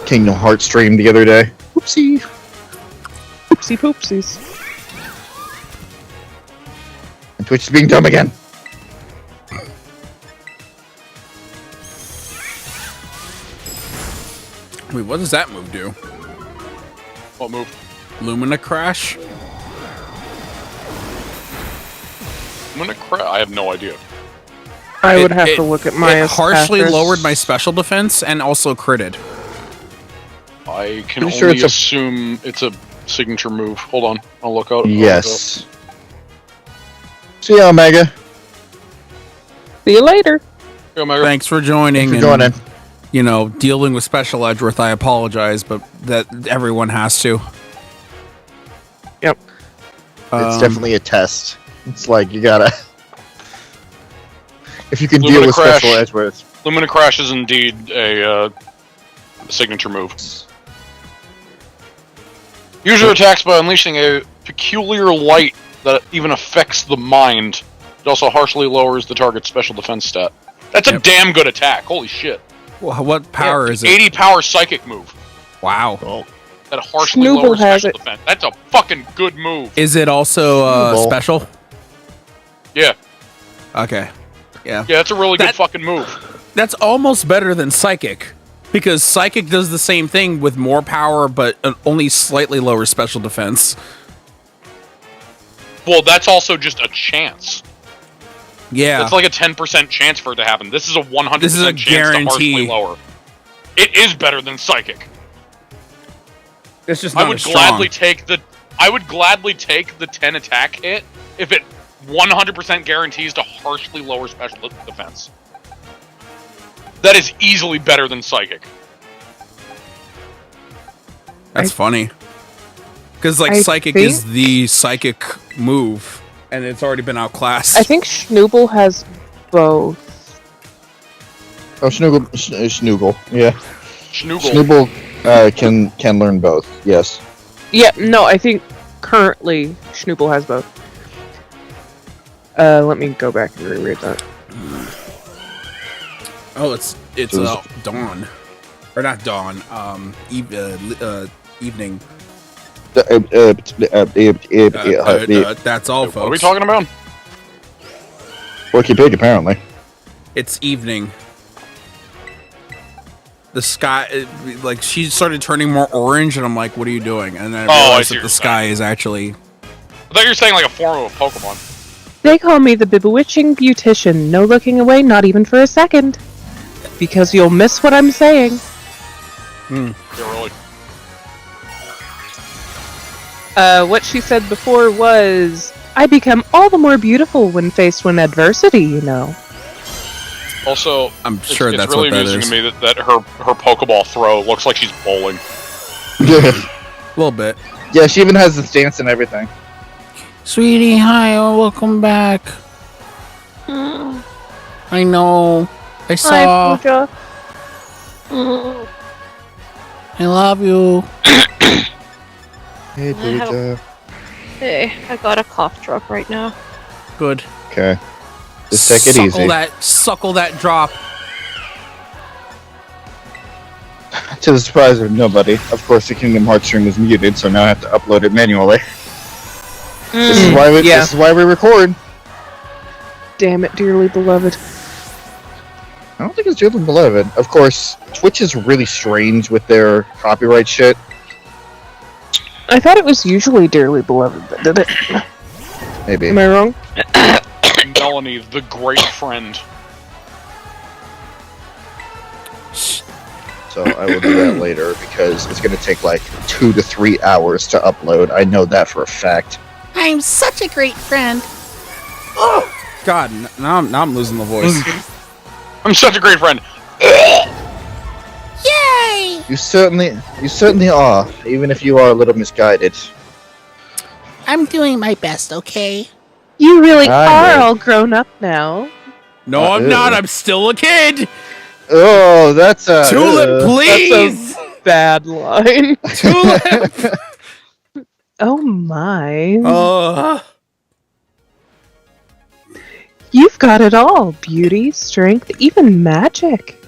[SPEAKER 7] Kingdom Hearts stream the other day. Whoopsie.
[SPEAKER 5] Oopsie poopsies.
[SPEAKER 7] And Twitch is being dumb again.
[SPEAKER 1] Wait, what does that move do?
[SPEAKER 2] What move?
[SPEAKER 1] Lumina Crash?
[SPEAKER 2] I'm gonna I have no idea.
[SPEAKER 5] I would have to look at my
[SPEAKER 1] It harshly
[SPEAKER 5] attackers.
[SPEAKER 1] lowered my special defense and also critted.
[SPEAKER 2] I can
[SPEAKER 7] Pretty
[SPEAKER 2] only
[SPEAKER 7] sure it's a-
[SPEAKER 2] assume it's a signature move. Hold on, I'll look out.
[SPEAKER 7] Yes. See ya, Omega.
[SPEAKER 5] See you later.
[SPEAKER 2] Hey, Omega.
[SPEAKER 1] Thanks for joining.
[SPEAKER 7] Thanks for
[SPEAKER 1] and,
[SPEAKER 7] joining.
[SPEAKER 1] You know, dealing with Special Edgeworth, I apologize, but that everyone has to.
[SPEAKER 5] Yep.
[SPEAKER 7] It's definitely a test. It's like you gotta. If you can
[SPEAKER 2] Lumina
[SPEAKER 7] deal with
[SPEAKER 2] Crash.
[SPEAKER 7] Special Edgeworth.
[SPEAKER 2] Lumina Crash is indeed a signature move. User attacks by unleashing a peculiar light that even affects the mind. It also harshly lowers the target's special defense stat. That's a damn good attack. Holy shit.
[SPEAKER 1] What power is it?
[SPEAKER 2] 80 power psychic move.
[SPEAKER 1] Wow.
[SPEAKER 2] That harshly
[SPEAKER 5] Snooble
[SPEAKER 2] lowers
[SPEAKER 5] has
[SPEAKER 2] special
[SPEAKER 5] it.
[SPEAKER 2] defense. That's a fucking good move.
[SPEAKER 1] Is it also
[SPEAKER 7] Snowball.
[SPEAKER 1] special?
[SPEAKER 2] Yeah.
[SPEAKER 1] Okay. Yeah.
[SPEAKER 2] Yeah, that's a really good
[SPEAKER 1] That-
[SPEAKER 2] fucking move.
[SPEAKER 1] That's almost better than Psychic. Because Psychic does the same thing with more power, but only slightly lower special defense.
[SPEAKER 2] Well, that's also just a chance.
[SPEAKER 1] Yeah.
[SPEAKER 2] It's like a 10% chance for it to happen. This is a 100%
[SPEAKER 1] This is a
[SPEAKER 2] chance to harshly
[SPEAKER 1] guarantee.
[SPEAKER 2] lower. It is better than Psychic.
[SPEAKER 1] It's just
[SPEAKER 2] I
[SPEAKER 1] not
[SPEAKER 2] would
[SPEAKER 1] as strong.
[SPEAKER 2] gladly take the 10 attack hit if it 100% guarantees to harshly lower special defense. That is easily better than Psychic.
[SPEAKER 1] That's funny. Because, like,
[SPEAKER 5] I
[SPEAKER 1] Psychic
[SPEAKER 5] think-
[SPEAKER 1] is the psychic move, and it's already been outclassed.
[SPEAKER 5] I think Snooble has both.
[SPEAKER 7] Oh, Snoogle. Yeah.
[SPEAKER 2] Snoogle.
[SPEAKER 7] Snooble can learn both. Yes.
[SPEAKER 5] Yeah, no, I think currently Snooble has both. Let me go back and reread that.
[SPEAKER 1] Oh, it's
[SPEAKER 7] So
[SPEAKER 1] dawn. Or not dawn, evening. That's all, folks.
[SPEAKER 2] What are we talking about?
[SPEAKER 7] Porky Pig, apparently.
[SPEAKER 1] It's evening. The sky, like, she started turning more orange, and I'm like, what are you doing? And then I
[SPEAKER 2] I
[SPEAKER 1] realized
[SPEAKER 2] see
[SPEAKER 1] that
[SPEAKER 2] what
[SPEAKER 1] the
[SPEAKER 2] you're
[SPEAKER 1] sky
[SPEAKER 2] saying.
[SPEAKER 1] is actually...
[SPEAKER 2] I thought you were saying like a form of a Pokemon.
[SPEAKER 5] They call me the bewitching beautician. No looking away, not even for a second. Because you'll miss what I'm saying.
[SPEAKER 2] Yeah, really.
[SPEAKER 5] What she said before was, I become all the more beautiful when faced with adversity, you know.
[SPEAKER 2] Also,
[SPEAKER 1] I'm sure
[SPEAKER 2] it's
[SPEAKER 1] that's
[SPEAKER 2] really
[SPEAKER 1] what that
[SPEAKER 2] amusing
[SPEAKER 1] is.
[SPEAKER 2] to me that her Pokeball throw looks like she's bowling.
[SPEAKER 1] A little bit.
[SPEAKER 7] Yeah, she even has the stance and everything.
[SPEAKER 1] Sweetie, hi, welcome back. I know. I saw.
[SPEAKER 6] Pooja.
[SPEAKER 1] I love you.
[SPEAKER 7] Hey, Pooja.
[SPEAKER 6] Hey, I got a cough drop right now.
[SPEAKER 1] Good.
[SPEAKER 7] Okay. Just take it easy.
[SPEAKER 1] Suckle that drop.
[SPEAKER 7] To the surprise of nobody, of course, the Kingdom Hearts stream is muted, so now I have to upload it manually. This is why
[SPEAKER 5] yeah.
[SPEAKER 7] This is why we record.
[SPEAKER 5] Damn it, dearly beloved.
[SPEAKER 7] I don't think it's dearly beloved. Of course, Twitch is really strange with their copyright shit.
[SPEAKER 5] I thought it was usually dearly beloved, but did it?
[SPEAKER 7] Maybe.
[SPEAKER 5] Am I wrong?
[SPEAKER 2] Melanie, the great friend.
[SPEAKER 7] So I will do that later because it's going to take like 2 to 3 hours to upload. I know that for a fact.
[SPEAKER 8] I'm such a great friend.
[SPEAKER 1] God, now I'm losing the voice.
[SPEAKER 2] I'm such a great friend.
[SPEAKER 8] Yay!
[SPEAKER 7] You certainly are, even if you are a little misguided.
[SPEAKER 8] I'm doing my best, okay?
[SPEAKER 4] You really
[SPEAKER 7] I
[SPEAKER 4] are
[SPEAKER 7] know.
[SPEAKER 4] all grown up now.
[SPEAKER 1] No, I'm not. I'm still a kid.
[SPEAKER 7] Oh, that's a
[SPEAKER 1] Tulip, please.
[SPEAKER 5] Bad line.
[SPEAKER 1] Tulip.
[SPEAKER 4] Oh my.
[SPEAKER 1] Uh,
[SPEAKER 4] You You've got it all. Beauty, strength, even magic.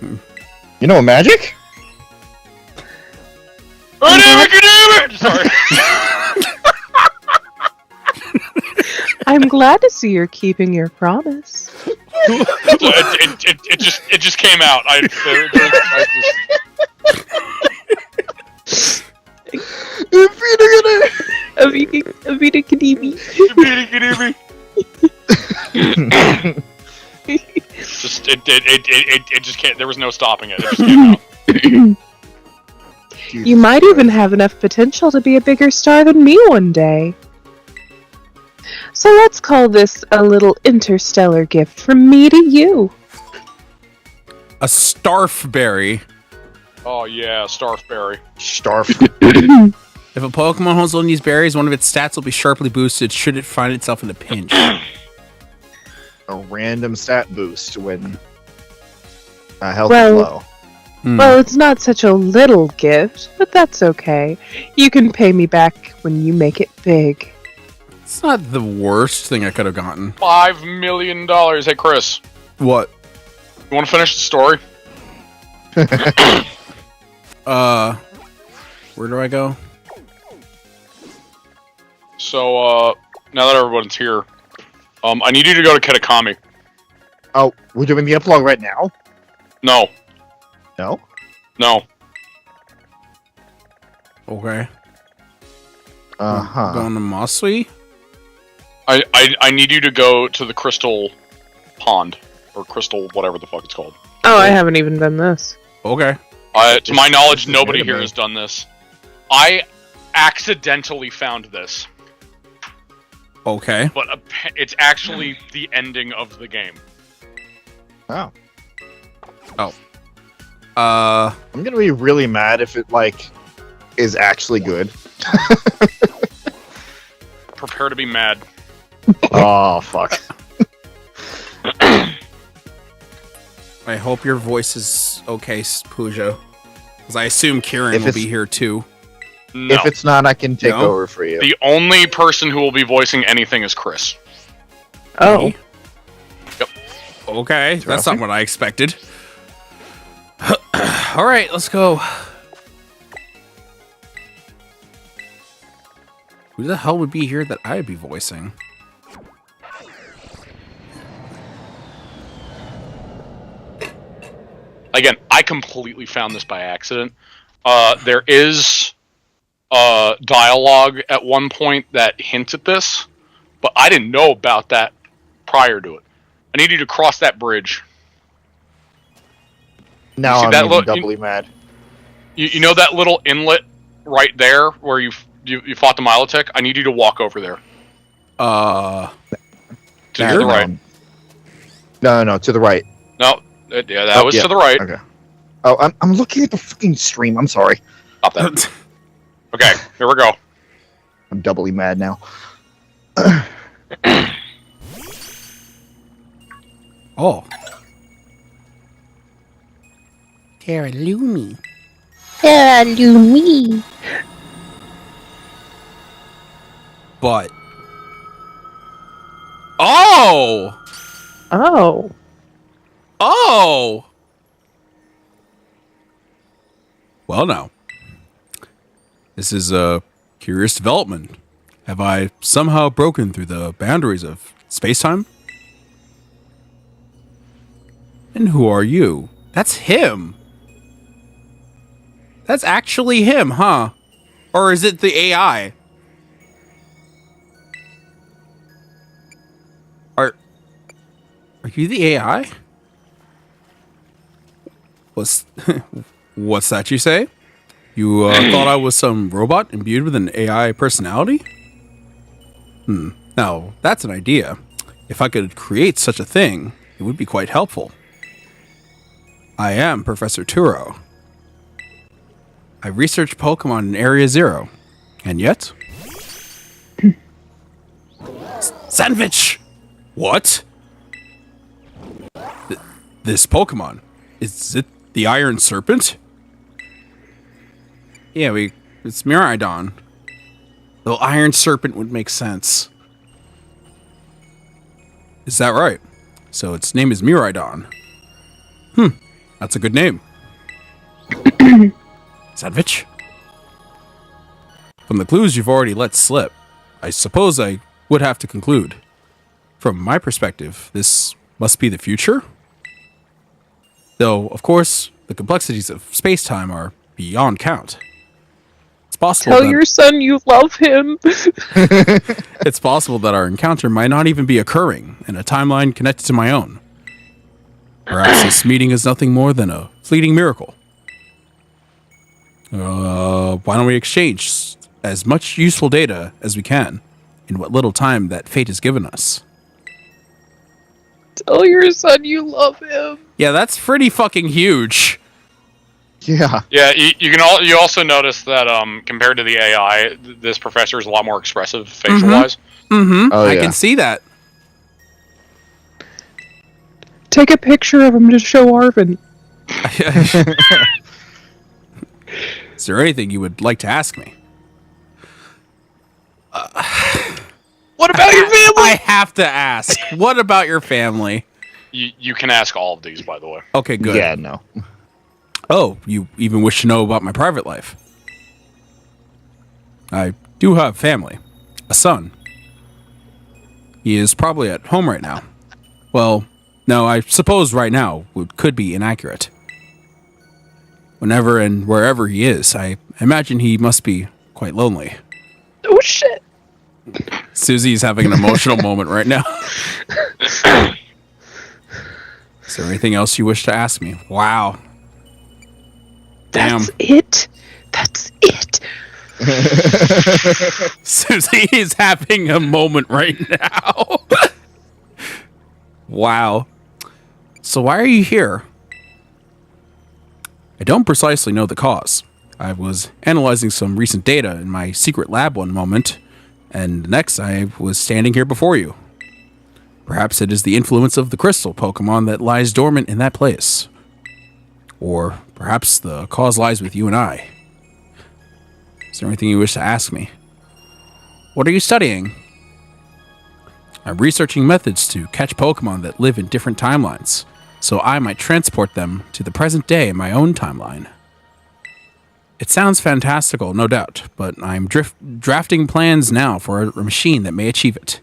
[SPEAKER 7] You know magic?
[SPEAKER 2] Sorry.
[SPEAKER 4] I'm glad to see you're keeping your promise.
[SPEAKER 2] It just came out.
[SPEAKER 4] Avita Kadimi.
[SPEAKER 2] It just can't. There was no stopping it. It just came out.
[SPEAKER 4] You might even have enough potential to be a bigger star than me one day. So let's call this a little interstellar gift from me to you.
[SPEAKER 1] A starfberry.
[SPEAKER 2] Oh yeah, Starfberry.
[SPEAKER 7] Starf.
[SPEAKER 1] If a Pokemon holds one of these berries, one of its stats will be sharply boosted should it find itself in a pinch.
[SPEAKER 7] A random stat boost when health is low.
[SPEAKER 4] Well, it's not such a little gift, but that's okay. You can pay me back when you make it big.
[SPEAKER 1] It's not the worst thing I could have gotten.
[SPEAKER 2] $5 million. Hey, Chris.
[SPEAKER 1] What?
[SPEAKER 2] You want to finish the story?
[SPEAKER 1] Where do I go?
[SPEAKER 2] So, now that everyone's here, I need you to go to Kitakami.
[SPEAKER 7] Oh, we're doing the epilogue right now?
[SPEAKER 2] No.
[SPEAKER 7] No?
[SPEAKER 2] No.
[SPEAKER 1] Okay.
[SPEAKER 7] Uh-huh.
[SPEAKER 1] Going to Masui?
[SPEAKER 2] I need you to go to the Crystal Pond. Or Crystal whatever the fuck it's called.
[SPEAKER 4] Oh, I haven't even done this.
[SPEAKER 1] Okay.
[SPEAKER 2] To my knowledge,
[SPEAKER 7] this is
[SPEAKER 2] nobody
[SPEAKER 7] new to
[SPEAKER 2] here
[SPEAKER 7] me.
[SPEAKER 2] has done this. I accidentally found this.
[SPEAKER 1] Okay.
[SPEAKER 2] But it's actually the ending of the game.
[SPEAKER 7] Oh.
[SPEAKER 1] I'm
[SPEAKER 7] gonna be really mad if it, is actually good.
[SPEAKER 2] Prepare to be mad.
[SPEAKER 7] Oh, fuck.
[SPEAKER 1] I hope your voice is okay, Pooja. Because I assume Kieran will be here too.
[SPEAKER 2] No.
[SPEAKER 7] If it's not, I can take over for you.
[SPEAKER 2] The only person who will be voicing anything is Chris.
[SPEAKER 4] Oh.
[SPEAKER 2] Yep.
[SPEAKER 1] Okay, that's not what I expected. Alright, let's go. Who the hell would be here that I'd be voicing?
[SPEAKER 2] Again, I completely found this by accident. There is dialogue at one point that hints at this, but I didn't know about that prior to it. I need you to cross that bridge.
[SPEAKER 7] Now I'm even doubly mad.
[SPEAKER 2] You know that little inlet right there where you fought the Milotic? I need you to walk over there. To the right.
[SPEAKER 7] No, to the right.
[SPEAKER 2] No, that was to the right.
[SPEAKER 7] Okay. Oh, I'm looking at the fucking stream. I'm sorry.
[SPEAKER 2] Stop that. Okay, here we go.
[SPEAKER 7] I'm doubly mad now.
[SPEAKER 1] Oh.
[SPEAKER 8] Terra Lumi. Terra Lumi.
[SPEAKER 1] But. Oh!
[SPEAKER 4] Oh.
[SPEAKER 1] Oh! Well, now. This is a curious development. Have I somehow broken through the boundaries of space-time? And who are you? That's him! That's actually him, huh? Or is it the AI? Are you the AI? What's that you say? You thought I was some robot imbued with an AI personality? Now, that's an idea. If I could create such a thing, it would be quite helpful. I am Professor Turo. I research Pokemon in Area Zero. And yet? Sandwich! What? This Pokemon? Is it the Iron Serpent? Yeah, it's Miraidon. The Iron Serpent would make sense. Is that right? So its name is Miraidon. That's a good name. Sandwich? From the clues you've already let slip, I suppose I would have to conclude. From my perspective, this must be the future? Though, of course, the complexities of space-time are beyond count. It's possible
[SPEAKER 4] Tell
[SPEAKER 1] that
[SPEAKER 4] your son you love him.
[SPEAKER 1] it's possible that our encounter might not even be occurring in a timeline connected to my own. Perhaps this meeting is nothing more than a fleeting miracle. Why don't we exchange as much useful data as we can in what little time that fate has given us?
[SPEAKER 4] Tell your son you love him.
[SPEAKER 1] Yeah, that's pretty fucking huge.
[SPEAKER 7] Yeah.
[SPEAKER 2] Yeah, you also notice that compared to the AI, this professor is a lot more expressive facial-wise.
[SPEAKER 1] Mm-hmm.
[SPEAKER 7] Oh,
[SPEAKER 1] I
[SPEAKER 7] yeah.
[SPEAKER 1] can see that.
[SPEAKER 4] Take a picture of him to show Arvin.
[SPEAKER 1] Is there anything you would like to ask me?
[SPEAKER 4] What about your family?
[SPEAKER 1] I have to ask. What about your family?
[SPEAKER 2] You can ask all of these, by the way.
[SPEAKER 1] Okay, good.
[SPEAKER 7] Yeah, no.
[SPEAKER 1] Oh, you even wish to know about my private life? I do have family. A son. He is probably at home right now. Well, no, I suppose right now could be inaccurate. Whenever and wherever he is, I imagine he must be quite lonely.
[SPEAKER 4] Oh shit.
[SPEAKER 1] Susie's having an emotional moment right now. Is there anything else you wish to ask me? Wow. Damn.
[SPEAKER 4] That's it. That's it.
[SPEAKER 1] Susie is having a moment right now. Wow. So why are you here? I don't precisely know the cause. I was analyzing some recent data in my secret lab one moment, and next I was standing here before you. Perhaps it is the influence of the crystal Pokemon that lies dormant in that place. Or perhaps the cause lies with you and I. Is there anything you wish to ask me? What are you studying? I'm researching methods to catch Pokemon that live in different timelines, so I might transport them to the present day in my own timeline. It sounds fantastical, no doubt, but I'm drafting plans now for a machine that may achieve it.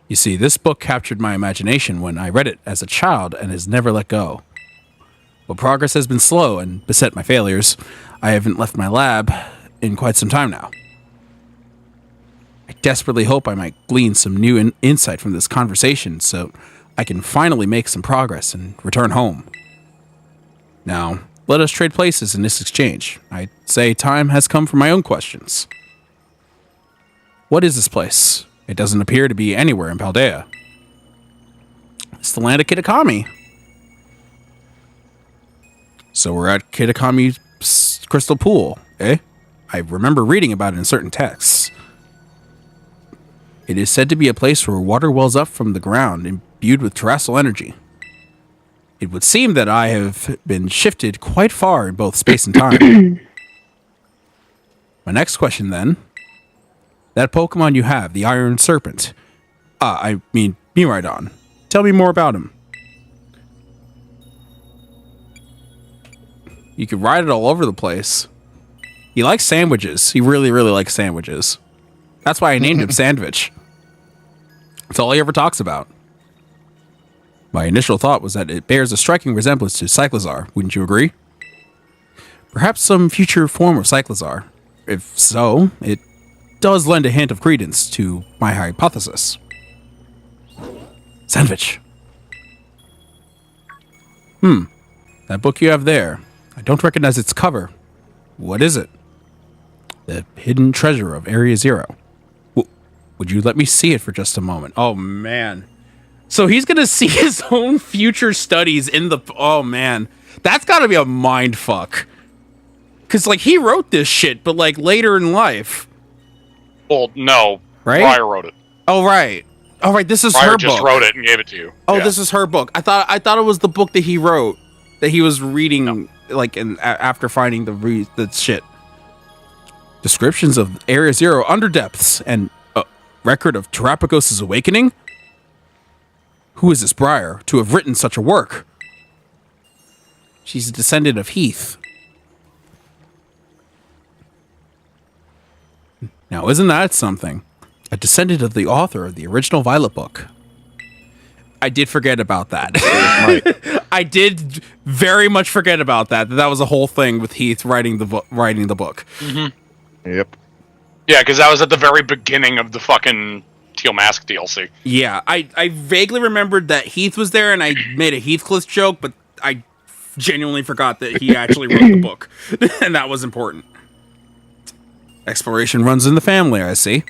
[SPEAKER 1] You see, this book captured my imagination when I read it as a child and has never let go. But progress has been slow and beset my failures. I haven't left my lab in quite some time now. I desperately hope I might glean some new insight from this conversation so I can finally make some progress and return home. Now, let us trade places in this exchange. I'd say time has come for my own questions. What is this place? It doesn't appear to be anywhere in Paldea. It's the land of Kitakami. So we're at Kitakami's crystal pool, eh? I remember reading about it in certain texts. It is said to be a place where water wells up from the ground, imbued with terrestrial energy. It would seem that I have been shifted quite far in both space and time. My next question, then. That Pokemon you have, the Iron Serpent. I mean, Miraidon. Tell me more about him. You could ride it all over the place. He likes sandwiches. He really, really likes sandwiches. That's why I named him Sandwich. That's all he ever talks about. My initial thought was that it bears a striking resemblance to Cyclizar. Wouldn't you agree? Perhaps some future form of Cyclizar. If so, it does lend a hint of credence to my hypothesis. Sandwich. That book you have there. I don't recognize its cover. What is it? The Hidden Treasure of Area Zero. Would you let me see it for just a moment? Oh, man. So he's going to see his own future studies in the... Oh, man. That's got to be a mind fuck. Because, like, he wrote this shit, but, like, later in life.
[SPEAKER 2] Well, no.
[SPEAKER 1] Right?
[SPEAKER 2] Briar wrote it.
[SPEAKER 1] Oh, right. Oh, right. This is
[SPEAKER 2] Briar
[SPEAKER 1] her
[SPEAKER 2] just
[SPEAKER 1] book.
[SPEAKER 2] wrote it and gave it to you.
[SPEAKER 1] Oh,
[SPEAKER 2] Yeah.
[SPEAKER 1] This is her book. I thought it was the book that he wrote, that he was reading, like, after finding the shit. Descriptions of Area Zero underdepths and record of Terrapagos' awakening? Who is this Briar to have written such a work? She's a descendant of Heath. Now, isn't that something? A descendant of the author of the original Violet book. I did forget about that. I did very much forget about that. That was a whole thing with Heath writing the book.
[SPEAKER 2] Mm-hmm.
[SPEAKER 7] Yep.
[SPEAKER 2] Yeah, because that was at the very beginning of the fucking Teal Mask DLC.
[SPEAKER 1] Yeah, I vaguely remembered that Heath was there, and I made a Heathcliff joke, but I genuinely forgot that he actually wrote the book, and that was important. Exploration runs in the family, I see.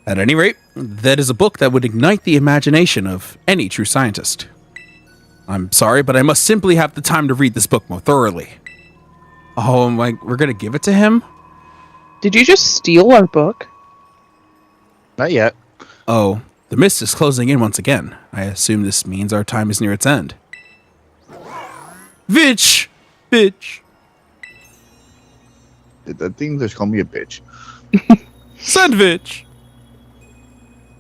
[SPEAKER 1] At any rate, that is a book that would ignite the imagination of any true scientist. I'm sorry, but I must simply have the time to read this book more thoroughly. Oh, we're gonna give it to him?
[SPEAKER 5] Did you just steal our book?
[SPEAKER 7] Not yet.
[SPEAKER 1] Oh, the mist is closing in once again. I assume this means our time is near its end. Bitch! Bitch!
[SPEAKER 7] That thing just called me a bitch.
[SPEAKER 1] Sandwich!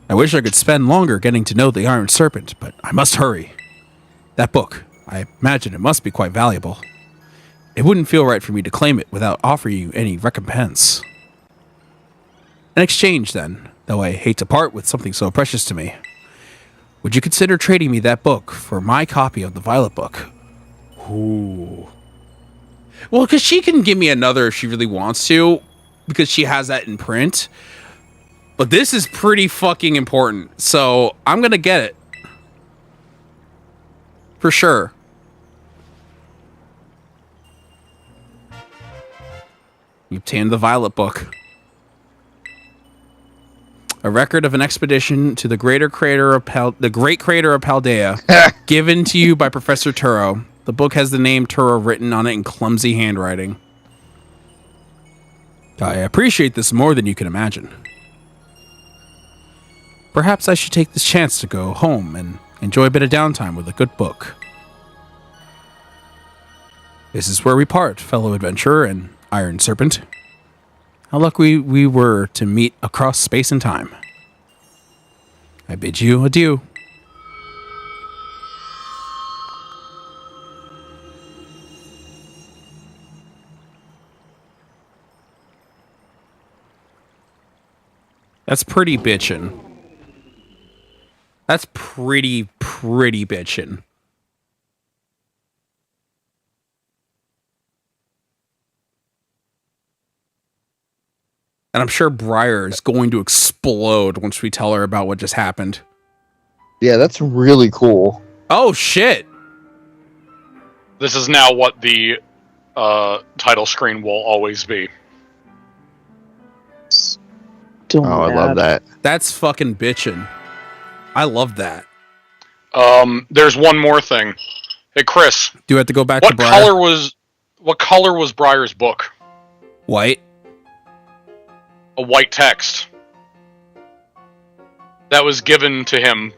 [SPEAKER 1] I wish I could spend longer getting to know the Iron Serpent, but I must hurry. That book, I imagine it must be quite valuable. It wouldn't feel right for me to claim it without offering you any recompense. An exchange, then, though I hate to part with something so precious to me. Would you consider trading me that book for my copy of the Violet book? Ooh. Well, because she can give me another if she really wants to, because she has that in print. But this is pretty fucking important, so I'm gonna get it. For sure. You obtained the Violet book. A record of an expedition to the great crater of Paldea, given to you by Professor Turo. The book has the name Turo written on it in clumsy handwriting. I appreciate this more than you can imagine. Perhaps I should take this chance to go home and enjoy a bit of downtime with a good book. This is where we part, fellow adventurer and Iron Serpent. How lucky we were to meet across space and time. I bid you adieu. That's pretty bitchin'. That's pretty bitchin'. And I'm sure Briar is going to explode once we tell her about what just happened.
[SPEAKER 7] Yeah, that's really cool.
[SPEAKER 1] Oh, shit.
[SPEAKER 2] This is now what the title screen will always be.
[SPEAKER 5] Still
[SPEAKER 7] Oh, I love that.
[SPEAKER 1] That's fucking bitchin'. I love that.
[SPEAKER 2] There's one more thing. Hey, Chris.
[SPEAKER 1] Do you have to go back to Briar?
[SPEAKER 2] What color was Briar's book?
[SPEAKER 1] White.
[SPEAKER 2] A white text that was given to him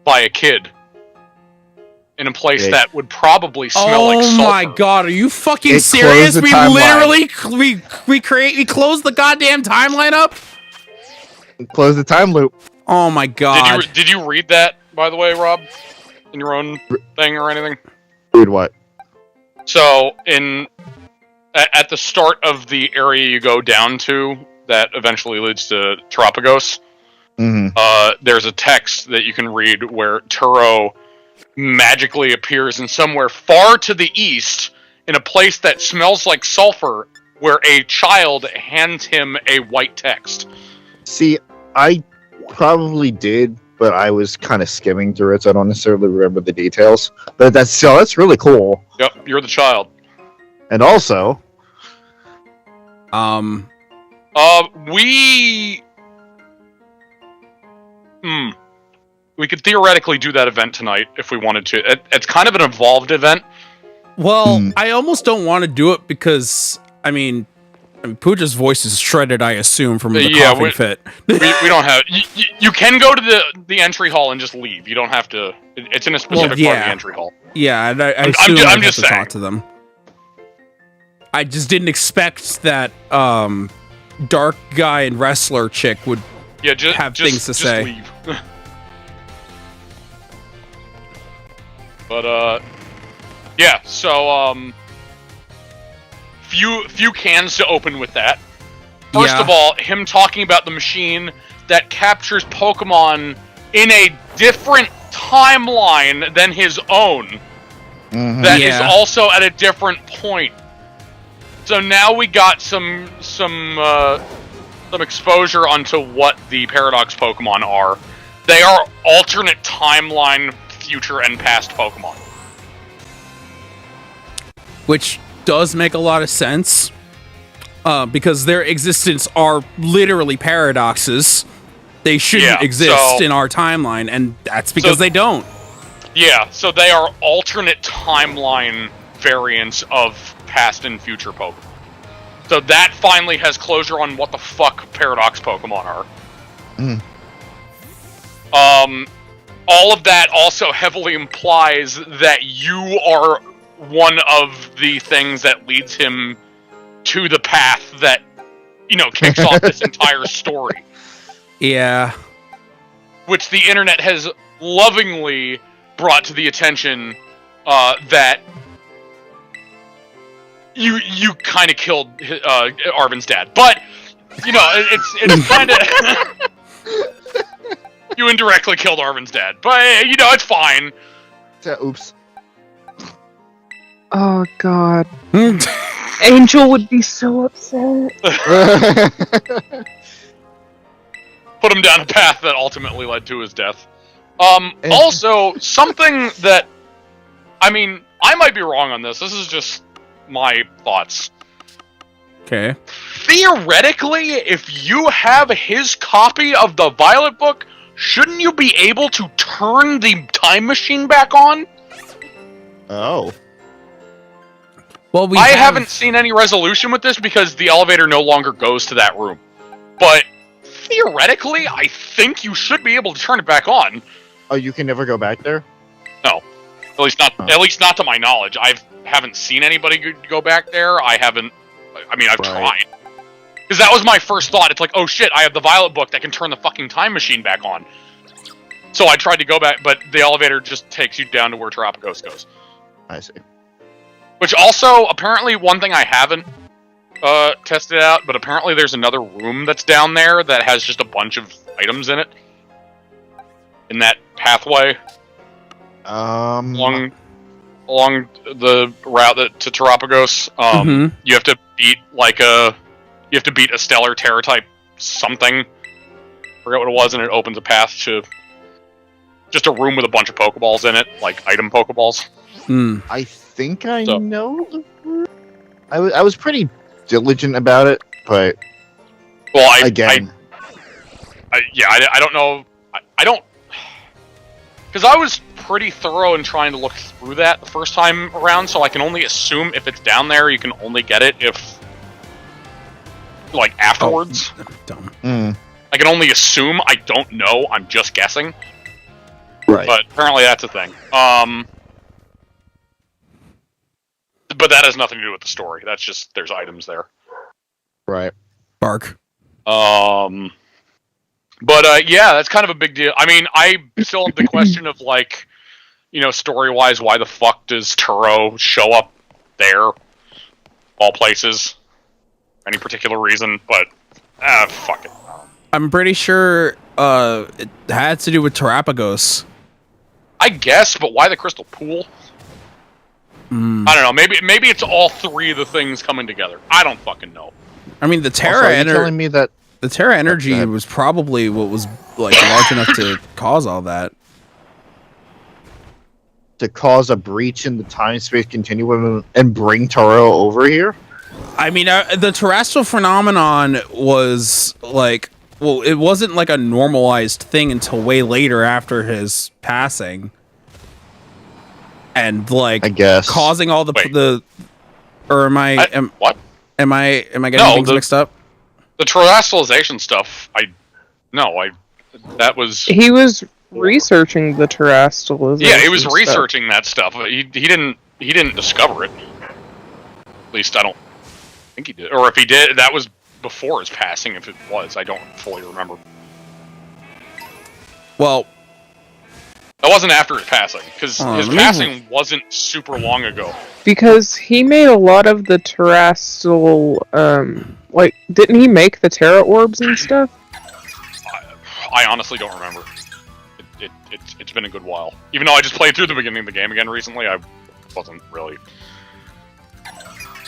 [SPEAKER 2] by a kid in a place that would probably smell like sulfur.
[SPEAKER 1] Oh my god, are you fucking
[SPEAKER 7] It
[SPEAKER 1] serious?
[SPEAKER 7] closed the
[SPEAKER 1] We
[SPEAKER 7] timeline.
[SPEAKER 1] literally we closed the goddamn timeline up?
[SPEAKER 7] Close the time loop.
[SPEAKER 1] Oh my god.
[SPEAKER 2] Did you read that, by the way, Rob? In your own thing or anything?
[SPEAKER 7] Read what?
[SPEAKER 2] So, at the start of the area you go down to, that eventually leads to Tropagos, there's a text that you can read where Turo magically appears in somewhere far to the east, in a place that smells like sulfur, where a child hands him a white text.
[SPEAKER 7] See, I probably did, but I was kind of skimming through it, so I don't necessarily remember the details. But that's really cool.
[SPEAKER 2] Yep, you're the child.
[SPEAKER 7] And also,
[SPEAKER 2] we could theoretically do that event tonight if we wanted to. It's kind of an involved event.
[SPEAKER 1] Well, I almost don't want to do it because, I mean, Pooja's voice is shredded, I assume, from the coughing fit.
[SPEAKER 2] we don't have... You can go to the entry hall and just leave. You don't have to... It's in a specific part of the entry hall.
[SPEAKER 1] Yeah, and I assume
[SPEAKER 2] I'm
[SPEAKER 1] I'd
[SPEAKER 2] just
[SPEAKER 1] have to
[SPEAKER 2] saying.
[SPEAKER 1] talk to them. I just didn't expect that dark guy and wrestler chick would
[SPEAKER 2] Yeah,
[SPEAKER 1] have things to say.
[SPEAKER 2] Leave. But yeah. So few cans to open with that. First of all, him talking about the machine that captures Pokemon in a different timeline than his own. That is also at a different point. So now we got some exposure onto what the Paradox Pokemon are. They are alternate timeline, future and past Pokemon.
[SPEAKER 1] Which does make a lot of sense, because their existence are literally paradoxes. They shouldn't exist in our timeline, and that's because they don't.
[SPEAKER 2] Yeah, so they are alternate timeline variants of past and future Pokemon. So that finally has closure on what the fuck Paradox Pokemon are. All of that also heavily implies that you are one of the things that leads him to the path that, kicks off this entire story.
[SPEAKER 1] Yeah.
[SPEAKER 2] Which the internet has lovingly brought to the attention that you kind of killed Arvin's dad, but it's kind of you indirectly killed Arvin's dad, but it's fine.
[SPEAKER 7] Oops.
[SPEAKER 5] Oh god. Angel would be so upset.
[SPEAKER 2] Put him down a path that ultimately led to his death. Also, something that, I might be wrong on this. This is just my thoughts.
[SPEAKER 1] Okay.
[SPEAKER 2] Theoretically, if you have his copy of the Violet book, shouldn't you be able to turn the time machine back on?
[SPEAKER 7] Oh.
[SPEAKER 1] Well,
[SPEAKER 2] I haven't seen any resolution with this because the elevator no longer goes to that room. But theoretically, I think you should be able to turn it back on.
[SPEAKER 7] Oh, you can never go back there?
[SPEAKER 2] No. At least not to my knowledge. I haven't seen anybody go back there. I've tried. Because that was my first thought. It's like, oh shit, I have the Violet book that can turn the fucking time machine back on. So I tried to go back, but the elevator just takes you down to where Terapagos goes.
[SPEAKER 7] I see.
[SPEAKER 2] Which also, apparently, one thing I haven't tested out, but apparently there's another room that's down there that has just a bunch of items in it. In that pathway. Along the route to Terapagos. You have to beat a stellar Terra type something. I forget what it was, and it opens a path to just a room with a bunch of Pokeballs in it, like item Pokeballs.
[SPEAKER 7] I think I know. I was pretty diligent about it, but
[SPEAKER 2] I don't know. I don't, because I was pretty thorough in trying to look through that the first time around, so I can only assume if it's down there, you can only get it if, afterwards.
[SPEAKER 1] Oh, dumb.
[SPEAKER 2] I can only assume. I don't know. I'm just guessing.
[SPEAKER 7] Right.
[SPEAKER 2] But apparently that's a thing. But that has nothing to do with the story. That's just, there's items there.
[SPEAKER 7] Right.
[SPEAKER 1] Bark.
[SPEAKER 2] But yeah, that's kind of a big deal. I still have the question of, story-wise, why the fuck does Turo show up there? All places. Any particular reason, but, fuck it.
[SPEAKER 1] I'm pretty sure it had to do with Terapagos.
[SPEAKER 2] I guess, but why the Crystal Pool? I don't know. Maybe it's all three of the things coming together. I don't fucking know.
[SPEAKER 1] The Terra
[SPEAKER 7] Energy. Telling me that
[SPEAKER 1] the Terra Energy was probably what was large enough to cause all that.
[SPEAKER 7] To cause a breach in the time-space continuum and bring Taro over here?
[SPEAKER 1] The terrestrial phenomenon was it wasn't like a normalized thing until way later after his passing. And I guess causing all the or am I
[SPEAKER 2] what?
[SPEAKER 1] Am I getting things mixed up?
[SPEAKER 2] The terrestrialization stuff, that was...
[SPEAKER 5] He was researching the terrestrialization.
[SPEAKER 2] Yeah, he was researching that stuff. He didn't discover it. At least I don't think he did. Or if he did, that was before his passing, if it was. I don't fully remember.
[SPEAKER 1] Well,
[SPEAKER 2] That wasn't after his passing, because his
[SPEAKER 1] let me-
[SPEAKER 2] passing wasn't super long ago.
[SPEAKER 5] Because he made a lot of the terrestrial, like, didn't he make the Terra Orbs and stuff?
[SPEAKER 2] I honestly don't remember. It's been a good while. Even though I just played through the beginning of the game again recently, I wasn't really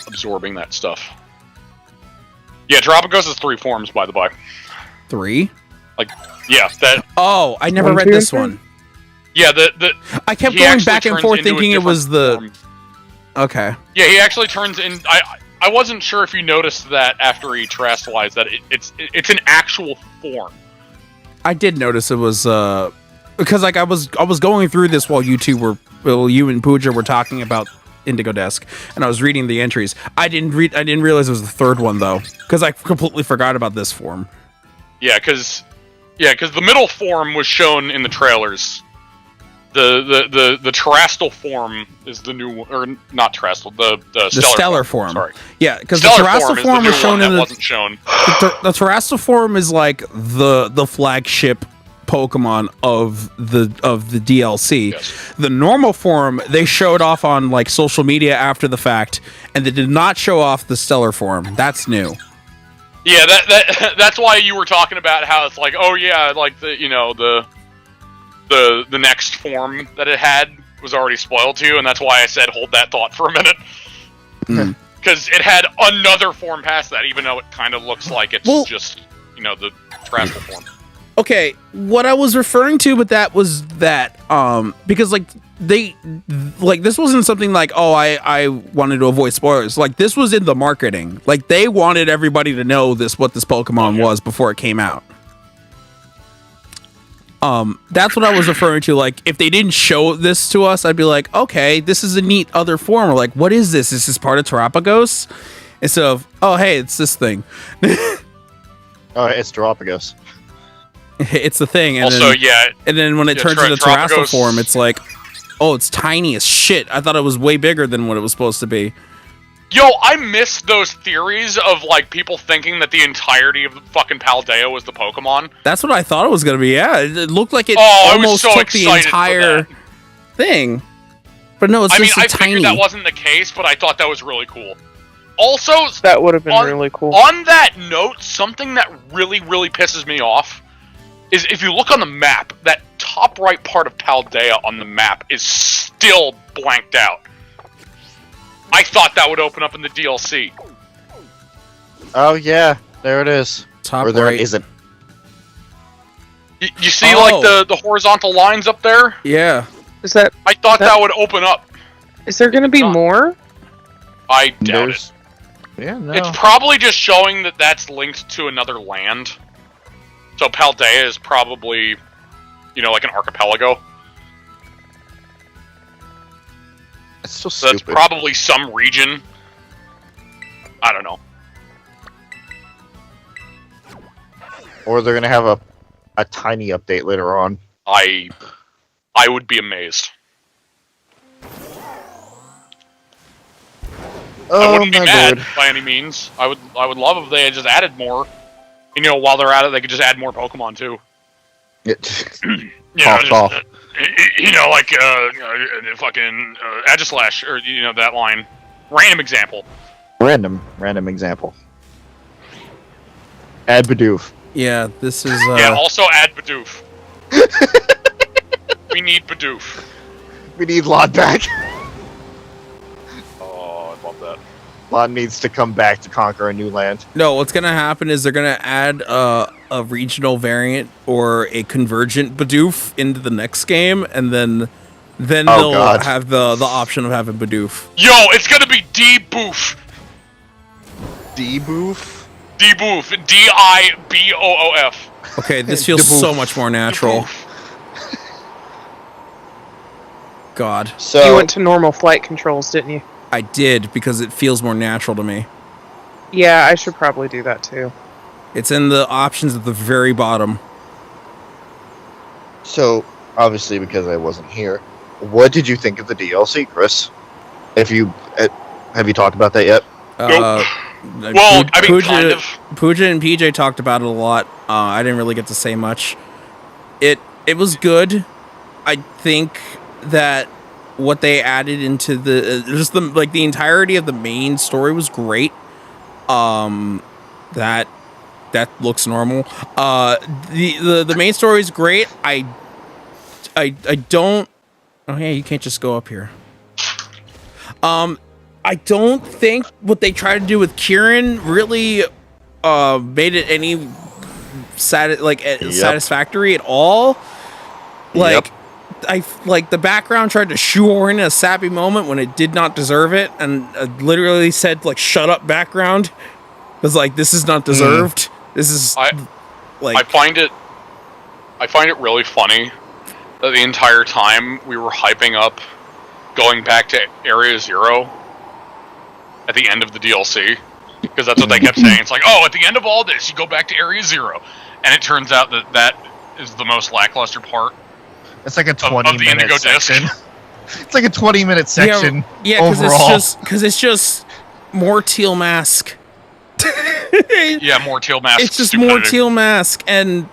[SPEAKER 2] absorbing that stuff. Yeah, Tropicos is 3 forms, by the by.
[SPEAKER 1] 3?
[SPEAKER 2] Yeah, that.
[SPEAKER 1] Oh, I never
[SPEAKER 5] 1,
[SPEAKER 1] read
[SPEAKER 5] 2,
[SPEAKER 1] this
[SPEAKER 5] and
[SPEAKER 1] one.
[SPEAKER 2] Yeah,
[SPEAKER 1] I kept
[SPEAKER 2] he
[SPEAKER 1] going
[SPEAKER 2] actually
[SPEAKER 1] back and
[SPEAKER 2] turns
[SPEAKER 1] forth
[SPEAKER 2] into a
[SPEAKER 1] thinking it
[SPEAKER 2] different
[SPEAKER 1] was the...
[SPEAKER 2] form.
[SPEAKER 1] Okay.
[SPEAKER 2] Yeah, he actually turns in. I wasn't sure if you noticed that after he terrestrialized that it's an actual form.
[SPEAKER 1] I did notice it was because like I was going through this while you and Pooja were talking about Indigo Desk, and I was reading the entries. I didn't realize it was the 3rd one though, because I completely forgot about this form.
[SPEAKER 2] Yeah, because the middle form was shown in the trailers. The terrestrial form is the new one, or not terrestrial, the
[SPEAKER 1] stellar form.
[SPEAKER 2] Sorry.
[SPEAKER 1] Yeah, because the
[SPEAKER 2] Stellar
[SPEAKER 1] terrestrial form was shown in the
[SPEAKER 2] wasn't shown.
[SPEAKER 1] the terrestrial form is like the flagship Pokemon of the DLC.
[SPEAKER 2] Yes.
[SPEAKER 1] The normal form they showed off on like social media after the fact, and they did not show off the stellar form. That's new.
[SPEAKER 2] Yeah, that's why you were talking about how it's like, oh yeah, like the next form that it had was already spoiled to you, and that's why I said hold that thought for a minute. Because it had another form past that, even though it kind of looks like it's just, the terrestrial form.
[SPEAKER 1] Okay, what I was referring to with that was that, because like this wasn't something like, oh, I wanted to avoid spoilers. Like this was in the marketing. Like they wanted everybody to know what this Pokemon was before it came out. That's what I was referring to. Like, if they didn't show this to us, I'd be like, okay, this is a neat other form. Or like, what is this? Is this part of Terapagos? Instead of, oh, hey, it's this thing.
[SPEAKER 7] Oh, it's Terapagos.
[SPEAKER 1] It's the thing. And
[SPEAKER 2] Also,
[SPEAKER 1] and then when it turns into terrestrial form, it's like, oh, it's tiny as shit. I thought it was way bigger than what it was supposed to be.
[SPEAKER 2] Yo, I miss those theories of, like, people thinking that the entirety of the fucking Paldea was the Pokemon.
[SPEAKER 1] That's what I thought it was going to be, yeah. It looked like it
[SPEAKER 2] I was
[SPEAKER 1] almost
[SPEAKER 2] so
[SPEAKER 1] took the entire thing. But no, it's just
[SPEAKER 2] I
[SPEAKER 1] tiny.
[SPEAKER 2] figured that wasn't the case, but I thought that was really cool. Also,
[SPEAKER 5] That would have been really cool.
[SPEAKER 2] on that note, something that really, really pisses me off is if you look on the map, that top right part of Paldea on the map is still blanked out. I thought that would open up in the DLC.
[SPEAKER 7] Oh yeah, there it is.
[SPEAKER 1] Top
[SPEAKER 7] or there
[SPEAKER 1] right.
[SPEAKER 7] it isn't.
[SPEAKER 2] You see, like, the horizontal lines up there?
[SPEAKER 1] Yeah.
[SPEAKER 2] I thought that would open up.
[SPEAKER 5] Is there going to be more?
[SPEAKER 2] I doubt it.
[SPEAKER 7] Yeah, no.
[SPEAKER 2] It's probably just showing that that's linked to another land. So Paldea is probably, like an archipelago.
[SPEAKER 7] It's so
[SPEAKER 2] So that's
[SPEAKER 7] stupid.
[SPEAKER 2] probably some region. I don't know.
[SPEAKER 7] Or they're gonna have a tiny update later on.
[SPEAKER 2] I would be amazed. I
[SPEAKER 7] Oh
[SPEAKER 2] wouldn't be
[SPEAKER 7] my
[SPEAKER 2] mad
[SPEAKER 7] lord.
[SPEAKER 2] by any means. I would love if they had just added more. While they're at it, they could just add more Pokemon too.
[SPEAKER 7] Cough, cough.
[SPEAKER 2] Like fucking Aegislash, or that line. Random example.
[SPEAKER 7] Random example. Add Bidoof.
[SPEAKER 1] Yeah, this is...
[SPEAKER 2] Yeah, also add Bidoof. We need Bidoof.
[SPEAKER 7] We need Lod back.
[SPEAKER 2] Oh, I love that.
[SPEAKER 7] Lod needs to come back to conquer a new land.
[SPEAKER 1] No, what's going to happen is they're going to add a regional variant or a convergent Bidoof into the next game, and then they'll
[SPEAKER 7] God.
[SPEAKER 1] have the option of having Bidoof.
[SPEAKER 2] Yo, it's gonna be D-Boof.
[SPEAKER 7] D-Boof?
[SPEAKER 2] D-Boof. D-I-B-O-O-F.
[SPEAKER 1] Okay, this feels
[SPEAKER 7] Deboof.
[SPEAKER 1] so much more natural. God.
[SPEAKER 7] So
[SPEAKER 5] You went to normal flight controls, didn't you?
[SPEAKER 1] I did, because it feels more natural to me.
[SPEAKER 5] Yeah, I should probably do that too.
[SPEAKER 1] It's in the options at the very bottom.
[SPEAKER 7] So, obviously, because I wasn't here, what did you think of the DLC, Chris? Have you talked about that yet?
[SPEAKER 2] Well, I mean, kind of.
[SPEAKER 1] Pooja and PJ talked about it a lot. I didn't really get to say much. It was good. I think that what they added into the entirety of the main story was great. That looks normal. The main story is great. I don't. Oh yeah, you can't just go up here. I don't think what they tried to do with Kieran really made it any satisfactory at all. Like, the background tried to shoehorn in a sappy moment when it did not deserve it, and literally said like, "Shut up, background." It was like, this is not deserved. This is
[SPEAKER 2] I find it really funny that the entire time we were hyping up going back to Area Zero at the end of the DLC, because that's what they kept saying. It's like, oh, at the end of all this, you go back to Area Zero, and it turns out that is the most lackluster part.
[SPEAKER 7] It's like a 20
[SPEAKER 2] of the
[SPEAKER 7] minute
[SPEAKER 2] Indigo
[SPEAKER 7] section.
[SPEAKER 2] disc.
[SPEAKER 7] It's like a 20-minute section.
[SPEAKER 1] Yeah, because it's just more Teal Mask.
[SPEAKER 2] Yeah, more Teal Mask.
[SPEAKER 1] It's just more Teal Mask, and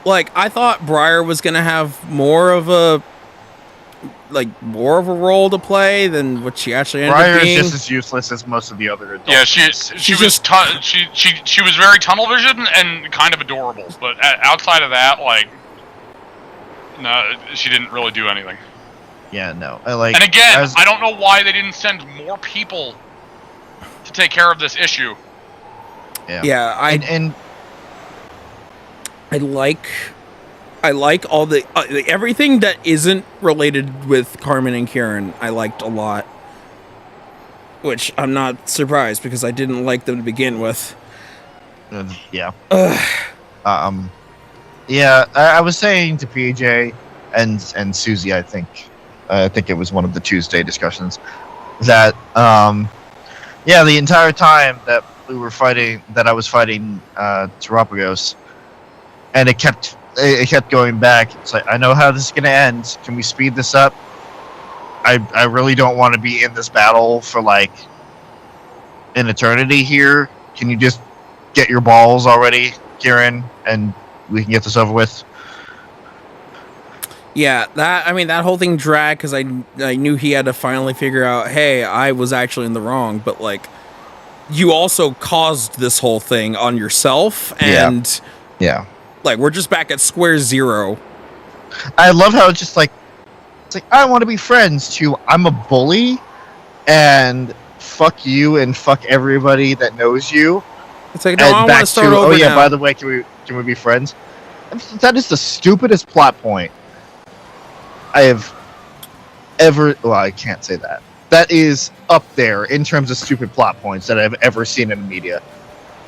[SPEAKER 1] like, I thought Briar was gonna have more of a role to play than what she actually ended up being.
[SPEAKER 7] Briar is just as useless as most of the other adults.
[SPEAKER 2] Yeah, she was very tunnel vision and kind of adorable, but outside of that, like, no, she didn't really do anything.
[SPEAKER 7] Yeah, no.
[SPEAKER 2] And again, I don't know why they didn't send more people to take care of this issue.
[SPEAKER 1] Yeah, I like all the everything that isn't related with Carmen and Kieran. I liked a lot, which I'm not surprised because I didn't like them to begin with.
[SPEAKER 7] Yeah. Yeah, I was saying to PJ and Susie, I think it was one of the Tuesday discussions, that the entire time that I was fighting Terapagos, and it kept going back. It's like, I know how this is gonna end. Can we speed this up? I really don't want to be in this battle for like an eternity here. Can you just get your balls already, Kieran, and we can get this over with?
[SPEAKER 1] Yeah, that whole thing dragged because I knew he had to finally figure out, hey, I was actually in the wrong, but like, you also caused this whole thing on yourself, and like, we're just back at square zero.
[SPEAKER 7] I love how it's just like, I want to be friends to I'm a bully, and fuck you and fuck everybody that knows you.
[SPEAKER 1] It's like, no, I want to start over now.
[SPEAKER 7] By the way, can we be friends? That is the stupidest plot point I have ever. Well, I can't say that. That is up there in terms of stupid plot points that I've ever seen in the media.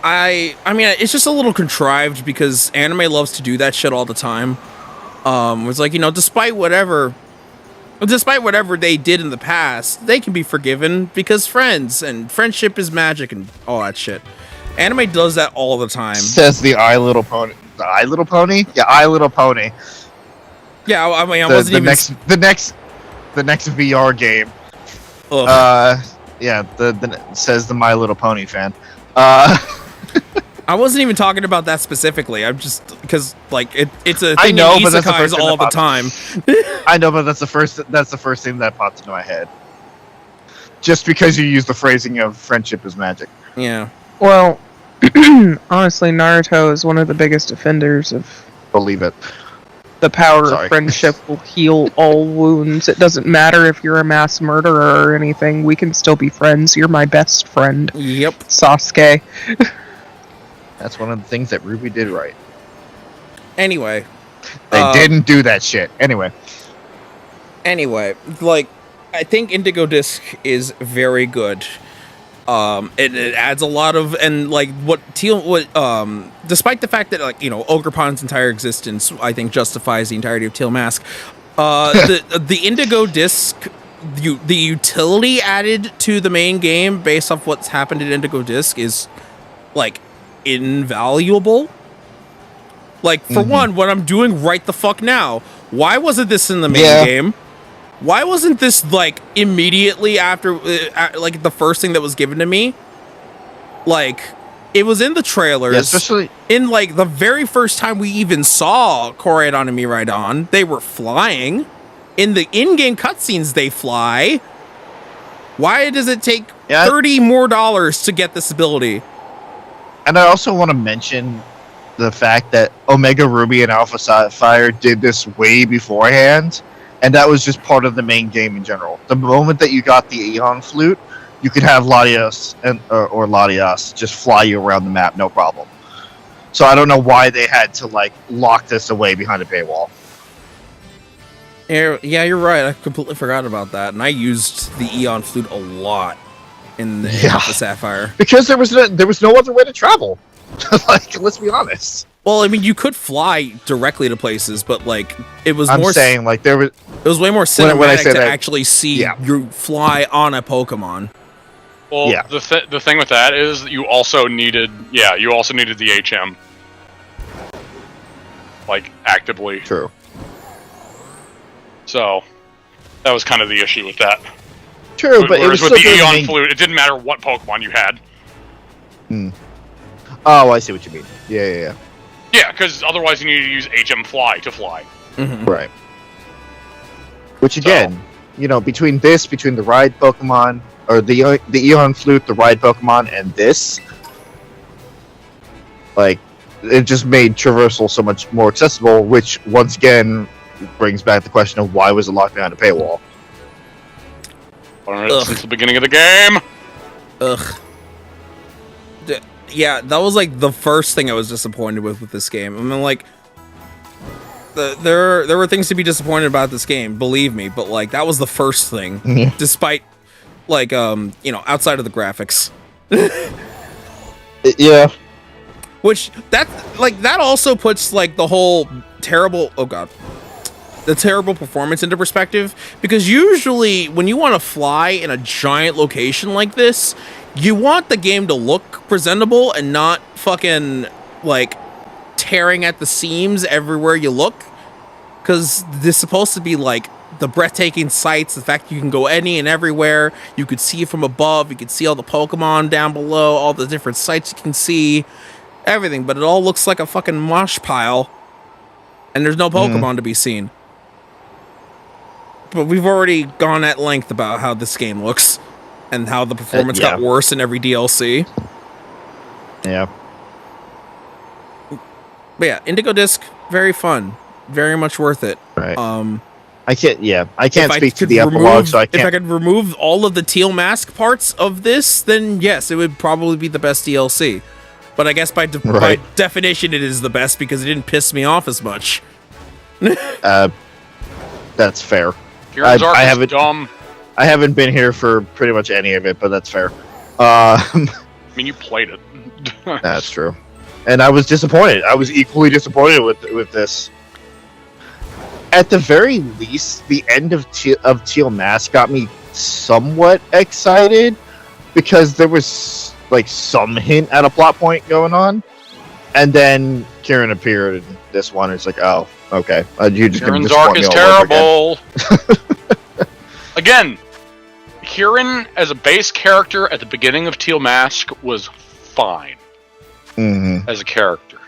[SPEAKER 1] I mean, it's just a little contrived because anime loves to do that shit all the time. It's like, despite whatever they did in the past, they can be forgiven because friends and friendship is magic and all that shit. Anime does that all the time.
[SPEAKER 7] Says the I Little Pony. The I Little Pony? Yeah, I Little Pony.
[SPEAKER 1] Yeah, I mean, I wasn't even...
[SPEAKER 7] The next VR game.
[SPEAKER 1] Ugh.
[SPEAKER 7] Says the My Little Pony fan.
[SPEAKER 1] I wasn't even talking about that specifically. I'm just... Because, like, it's a thing in isekais all the time.
[SPEAKER 7] I know, but that's the first thing that popped into my head. Just because you use the phrasing of friendship is magic.
[SPEAKER 1] Yeah.
[SPEAKER 5] Well, honestly, Naruto is one of the biggest defenders of...
[SPEAKER 7] Believe it.
[SPEAKER 5] The power of friendship will heal all wounds. It doesn't matter if you're a mass murderer or anything. We can still be friends. You're my best friend.
[SPEAKER 1] Yep.
[SPEAKER 5] Sasuke.
[SPEAKER 7] That's one of the things that Ruby did right.
[SPEAKER 1] Anyway.
[SPEAKER 7] They didn't do that shit. Anyway,
[SPEAKER 1] like, I think Indigo Disc is very good. It adds a lot of, and like despite the fact that, like, Ogrepon's entire existence, I think, justifies the entirety of Teal Mask. The Indigo Disc, the utility added to the main game based off what's happened in Indigo Disc is like invaluable. Like, for one, what I'm doing right the fuck now. Why wasn't this in the main game? Why wasn't this, like, immediately after, like, the first thing that was given to me? Like, It was in the trailers.
[SPEAKER 7] Yeah, especially
[SPEAKER 1] in like the very first time we even saw Koraidon and Miraidon, they were flying. In the in-game cutscenes, they fly. Why does it take $30 more to get this ability?
[SPEAKER 7] And I also want to mention the fact that Omega Ruby and Alpha Sapphire did this way beforehand, and that was just part of the main game in general. The moment that you got the Eon Flute, you could have Latios or Latias just fly you around the map, no problem. So I don't know why they had to like lock this away behind a paywall.
[SPEAKER 1] Yeah, you're right. I completely forgot about that, and I used the Eon Flute a lot in the Sapphire
[SPEAKER 7] because there was no other way to travel. Like, let's be honest.
[SPEAKER 1] Well, I mean, you could fly directly to places, but like it was
[SPEAKER 7] I'm saying like it
[SPEAKER 1] was way more cinematic to actually see you fly on a Pokemon.
[SPEAKER 2] Well, the thing with that is that you also needed the HM. Like, actively.
[SPEAKER 7] True.
[SPEAKER 2] So, that was kind of the issue with that.
[SPEAKER 7] True, but it was
[SPEAKER 2] with the Eon Flute, it didn't matter what Pokemon you had.
[SPEAKER 7] Oh, I see what you mean. Yeah.
[SPEAKER 2] Yeah, because otherwise you need to use HM Fly to fly.
[SPEAKER 1] Mm-hmm.
[SPEAKER 7] Right. Which again, between the ride Pokemon, or the Eon Flute, the ride Pokemon, and this, like, it just made traversal so much more accessible, which once again brings back the question of why was it locked behind a paywall?
[SPEAKER 2] Since the beginning of the game.
[SPEAKER 1] Ugh. Yeah, that was like the first thing I was disappointed with this game. I mean, like, there were things to be disappointed about this game, believe me, but like that was the first thing, despite like outside of the graphics.
[SPEAKER 7] Yeah.
[SPEAKER 1] Which that also puts like the whole terrible performance into perspective, because usually when you want to fly in a giant location like this, you want the game to look presentable and not fucking like tearing at the seams everywhere you look, because this is supposed to be like the breathtaking sights, the fact you can go any and everywhere, you could see from above, you could see all the Pokemon down below, all the different sights you can see, everything, but it all looks like a fucking mosh pile, and there's no Pokemon to be seen. But we've already gone at length about how this game looks, and how the performance got worse in every DLC.
[SPEAKER 7] Yeah.
[SPEAKER 1] But yeah, Indigo Disc, very fun. Very much worth it.
[SPEAKER 7] Right. I can't speak to the epilogue, so I can't.
[SPEAKER 1] If I could remove all of the Teal Mask parts of this, then yes, it would probably be the best DLC. But I guess by definition, it is the best because it didn't piss me off as much.
[SPEAKER 7] That's fair.
[SPEAKER 2] I haven't dumb.
[SPEAKER 7] I haven't been here for pretty much any of it, but that's fair.
[SPEAKER 2] I mean, you played it.
[SPEAKER 7] That's true. And I was disappointed. I was equally disappointed with this. At the very least, the end of Teal Mask got me somewhat excited, because there was like some hint at a plot point going on, and then Kieran appeared in this one. It's like, oh, okay. You just
[SPEAKER 2] Kieran's arc is terrible. Again, Kieran as a base character at the beginning of Teal Mask was fine as a character,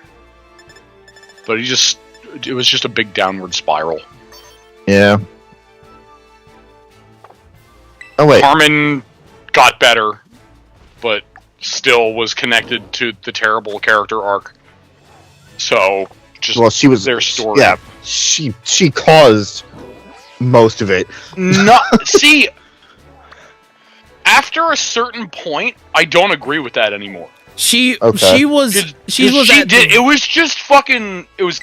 [SPEAKER 2] but it was just a big downward spiral.
[SPEAKER 7] Yeah. Oh wait.
[SPEAKER 2] Carmen got better, but still was connected to the terrible character arc. So she was their story.
[SPEAKER 7] Yeah, she caused most of it.
[SPEAKER 2] See, after a certain point, I don't agree with that anymore.
[SPEAKER 1] It was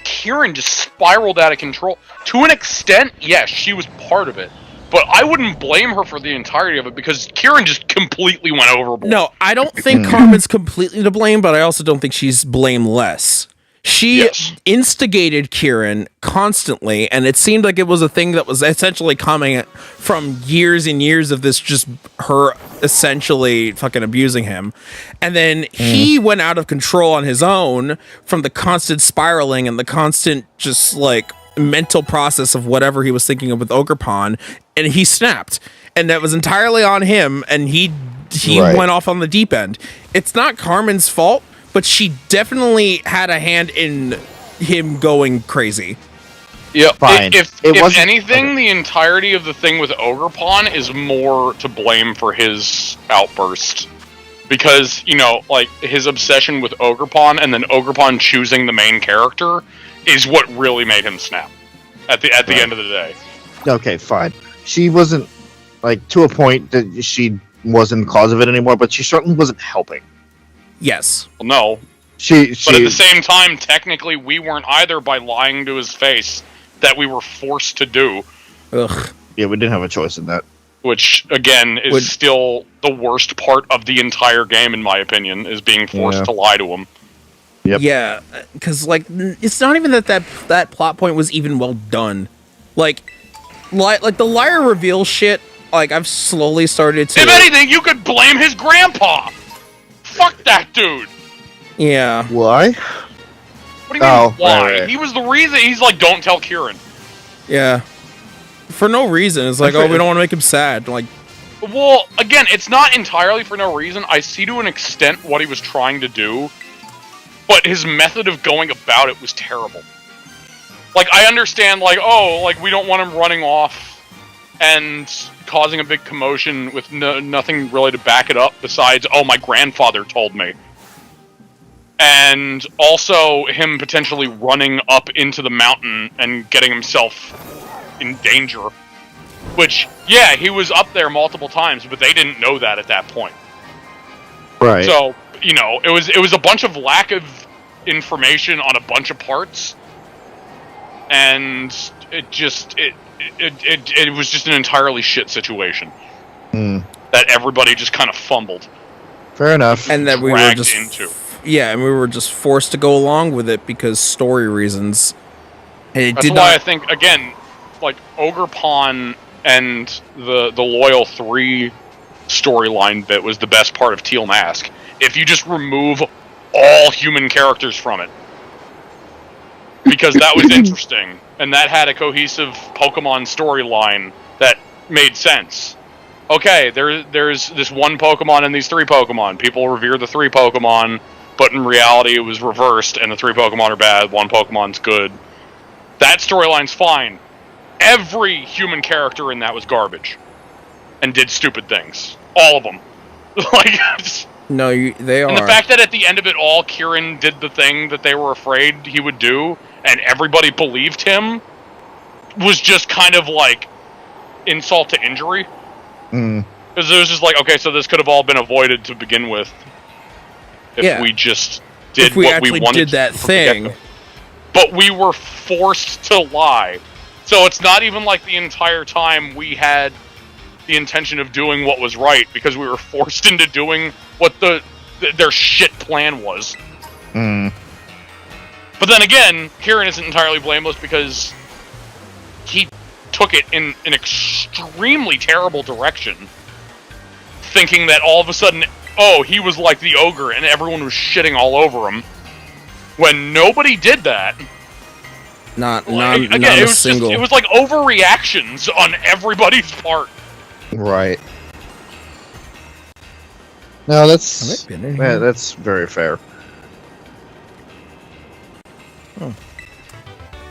[SPEAKER 1] Kieran just spiraled out of control. To an extent, yes, she was part of it. But I wouldn't blame her for the entirety of it, because Kieran just completely went overboard. No, I don't think Carmen's completely to blame, but I also don't think she's blameless. She instigated Kieran constantly, and it seemed like it was a thing that was essentially coming from years and years of this, just her essentially fucking abusing him. And then he went out of control on his own from the constant spiraling and the constant just like mental process of whatever he was thinking of with Ogerpon, and he snapped. And that was entirely on him, and he went off on the deep end. It's not Carmen's fault, but she definitely had a hand in him going crazy.
[SPEAKER 2] Yeah,
[SPEAKER 7] Fine.
[SPEAKER 2] If
[SPEAKER 7] wasn't-
[SPEAKER 2] anything,
[SPEAKER 7] okay.
[SPEAKER 2] the entirety of the thing with Ogerpon is more to blame for his outburst. Because, you know, like, his obsession with Ogerpon and then Ogerpon choosing the main character is what really made him snap at the
[SPEAKER 7] Right.
[SPEAKER 2] end of the day.
[SPEAKER 7] Okay, fine. She wasn't, like, to a point that she wasn't the cause of it anymore, but she certainly wasn't helping.
[SPEAKER 1] Yes.
[SPEAKER 2] Well, no.
[SPEAKER 7] She
[SPEAKER 2] But at the same time, technically, we weren't either by lying to his face that we were forced to do.
[SPEAKER 1] Ugh.
[SPEAKER 7] yeah, we didn't have a choice in that.
[SPEAKER 2] Which, again, is still the worst part of the entire game, in my opinion, is being forced
[SPEAKER 7] Yeah.
[SPEAKER 2] to lie to him.
[SPEAKER 7] Yep.
[SPEAKER 1] Yeah, because like it's not even that plot point was even well done. Like the liar reveal shit. Like I've slowly started to.
[SPEAKER 2] If anything, you could blame his grandpa! Fuck that dude!
[SPEAKER 1] Yeah.
[SPEAKER 7] Why?
[SPEAKER 2] What do you mean,
[SPEAKER 7] Oh,
[SPEAKER 2] why?
[SPEAKER 7] right.
[SPEAKER 2] He was the reason. He's like, don't tell Kieran.
[SPEAKER 1] Yeah. For no reason. It's like, oh, we don't want to make him sad. Like,
[SPEAKER 2] Well, again, it's not entirely for no reason. I see to an extent what he was trying to do, but his method of going about it was terrible. Like, I understand, like, oh, like, we don't want him running off and causing a big commotion with nothing really to back it up besides, oh, my grandfather told me. And also him potentially running up into the mountain and getting himself in danger. Which, yeah, he was up there multiple times, but they didn't know that at that point.
[SPEAKER 7] Right.
[SPEAKER 2] So, you know, it was a bunch of lack of information on a bunch of parts, and it was just an entirely shit situation that everybody just kind of fumbled.
[SPEAKER 7] Fair enough.
[SPEAKER 1] and that we were
[SPEAKER 2] Dragged
[SPEAKER 1] just
[SPEAKER 2] into.
[SPEAKER 1] yeah, and we were just forced to go along with it because story reasons. And it
[SPEAKER 2] That's
[SPEAKER 1] did
[SPEAKER 2] why I
[SPEAKER 1] not.
[SPEAKER 2] think, again, like Ogerpon and the Loyal 3 storyline bit was the best part of Teal Mask. If you just remove all human characters from it. Because that was interesting. And that had a cohesive Pokemon storyline that made sense. Okay, there's this one Pokemon and these 3 Pokemon. People revere the 3 Pokemon, but in reality it was reversed, and the 3 Pokemon are bad, 1 Pokemon's good. That storyline's fine. Every human character in that was garbage. And did stupid things. All of them. Like,
[SPEAKER 1] No, they are.
[SPEAKER 2] and the fact that at the end of it all, Kieran did the thing that they were afraid he would do, and everybody believed him, was just kind of like insult to injury. Because it was just like, okay, so this could have all been avoided to begin with if we just did
[SPEAKER 1] if we
[SPEAKER 2] what
[SPEAKER 1] actually
[SPEAKER 2] we wanted
[SPEAKER 1] did that
[SPEAKER 2] to
[SPEAKER 1] thing.
[SPEAKER 2] But we were forced to lie. So it's not even like the entire time we had the intention of doing what was right, because we were forced into doing what their shit plan was. But then again, Kieran isn't entirely blameless because he took it in an extremely terrible direction, thinking that all of a sudden, oh, he was like the ogre and everyone was shitting all over him, when nobody did that.
[SPEAKER 1] Not
[SPEAKER 2] Again,
[SPEAKER 1] not
[SPEAKER 2] it
[SPEAKER 1] a
[SPEAKER 2] was
[SPEAKER 1] single.
[SPEAKER 2] it was like overreactions on everybody's part.
[SPEAKER 7] Right. No, that's
[SPEAKER 1] I might be in there.
[SPEAKER 7] that's very fair.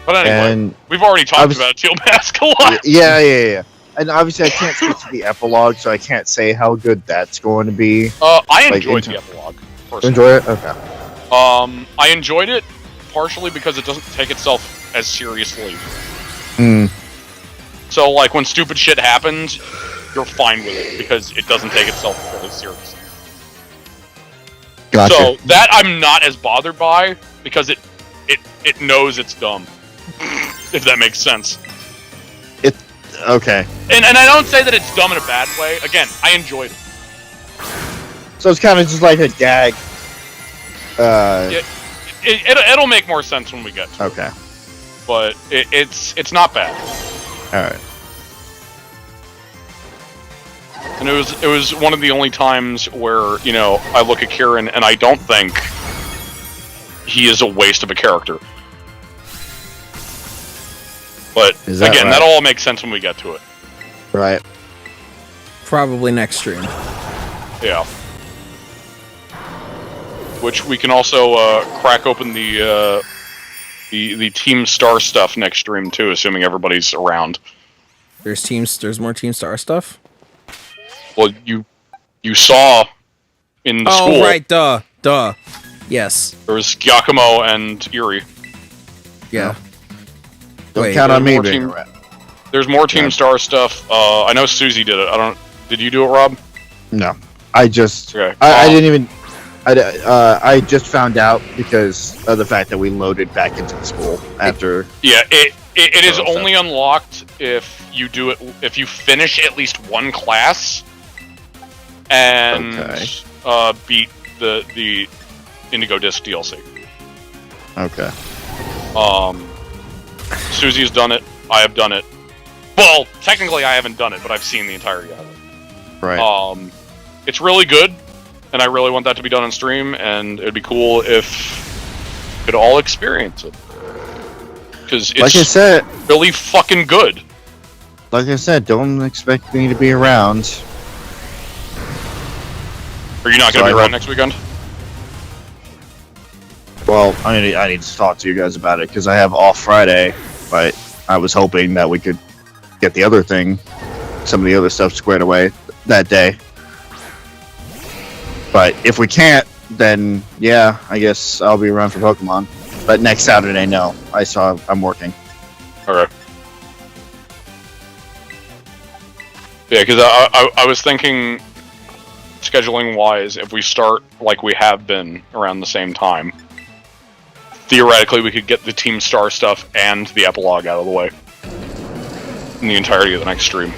[SPEAKER 2] But anyway,
[SPEAKER 7] And
[SPEAKER 2] we've already talked
[SPEAKER 7] obviously-
[SPEAKER 2] about Teal Mask a lot.
[SPEAKER 7] yeah. And obviously, I can't speak to the epilogue, so I can't say how good that's going to be.
[SPEAKER 2] I
[SPEAKER 7] Like,
[SPEAKER 2] enjoyed
[SPEAKER 7] into-
[SPEAKER 2] the epilogue.
[SPEAKER 7] You
[SPEAKER 2] Personally.
[SPEAKER 7] enjoy it? Okay.
[SPEAKER 2] I enjoyed it partially because it doesn't take itself as seriously. So, like, when stupid shit happens, you're fine with it because it doesn't take itself fully seriously.
[SPEAKER 7] Gotcha.
[SPEAKER 2] So that I'm not as bothered by because it knows it's dumb. If that makes sense.
[SPEAKER 7] Okay.
[SPEAKER 2] And I don't say that it's dumb in a bad way. Again, I enjoyed it.
[SPEAKER 7] So it's kind of just like a gag.
[SPEAKER 2] It'll make more sense when we get to it.
[SPEAKER 7] Okay.
[SPEAKER 2] But it's not bad.
[SPEAKER 7] Alright.
[SPEAKER 2] And it was one of the only times where, you know, I look at Kieran and I don't think he is a waste of a character. But
[SPEAKER 7] Is that
[SPEAKER 2] again,
[SPEAKER 7] right?
[SPEAKER 2] that'll all make sense when we get to it.
[SPEAKER 7] Right.
[SPEAKER 1] Probably next stream.
[SPEAKER 2] Yeah. which we can also crack open the Team Star stuff next stream too, assuming everybody's around.
[SPEAKER 1] There's more Team Star stuff?
[SPEAKER 2] Well, you saw in the school.
[SPEAKER 1] Oh, right, duh. Yes.
[SPEAKER 2] There was Giacomo and Eri.
[SPEAKER 1] Yeah.
[SPEAKER 7] Don't
[SPEAKER 1] Wait,
[SPEAKER 7] count on me
[SPEAKER 2] more
[SPEAKER 7] being
[SPEAKER 2] team-
[SPEAKER 7] around.
[SPEAKER 2] There's more Team Star stuff. I know Susie did it. Did you do it, Rob?
[SPEAKER 7] No, I just
[SPEAKER 2] Okay.
[SPEAKER 7] I didn't even. I just found out because of the fact that we loaded back into the school after.
[SPEAKER 2] Yeah, it is
[SPEAKER 7] Oh, okay.
[SPEAKER 2] only unlocked if you do it. If you finish at least one class and
[SPEAKER 7] Okay.
[SPEAKER 2] beat the Indigo Disc DLC.
[SPEAKER 7] Okay.
[SPEAKER 2] Susie's done it. I have done it. Well, technically I haven't done it, but I've seen the entirety of it.
[SPEAKER 7] Right.
[SPEAKER 2] It's really good, and I really want that to be done on stream, and it'd be cool if we could all experience it. Because it's
[SPEAKER 7] Like I said,
[SPEAKER 2] really fucking good.
[SPEAKER 7] don't expect me to be around.
[SPEAKER 2] Are you not going to
[SPEAKER 7] So I
[SPEAKER 2] be around
[SPEAKER 7] hope-
[SPEAKER 2] next weekend?
[SPEAKER 7] Well, I need to talk to you guys about it because I have off Friday, but I was hoping that we could get the other thing, some of the other stuff squared away that day. But if we can't, then yeah, I guess I'll be around for Pokemon. But next Saturday, no. I'm working.
[SPEAKER 2] Okay. Yeah, because I was thinking, scheduling wise, if we start like we have been around the same time, theoretically we could get the Team Star stuff and the epilogue out of the way in the entirety of the next stream.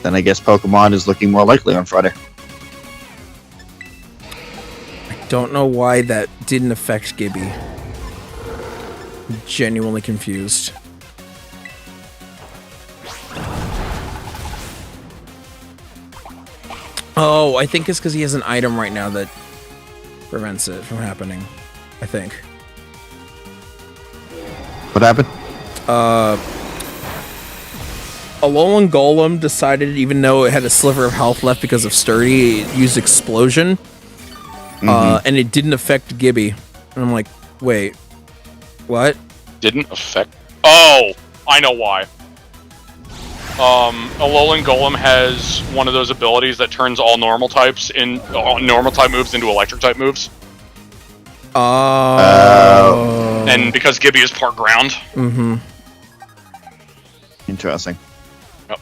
[SPEAKER 7] Then I guess Pokemon is looking more likely on Friday.
[SPEAKER 1] Don't know why that didn't affect Gibby. I'm genuinely confused. Oh, I think it's because he has an item right now that prevents it from happening. I think.
[SPEAKER 7] What happened?
[SPEAKER 1] Alolan Golem decided, even though it had a sliver of health left because of Sturdy, it used Explosion. And it didn't affect Gibby. And I'm like, wait, what?
[SPEAKER 2] Didn't affect... Oh! I know why. Alolan Golem has one of those abilities that turns all normal types normal type moves into electric type moves.
[SPEAKER 1] Oh.
[SPEAKER 2] And because Gibby is part ground.
[SPEAKER 1] Mm-hmm.
[SPEAKER 7] Interesting.
[SPEAKER 2] Yep.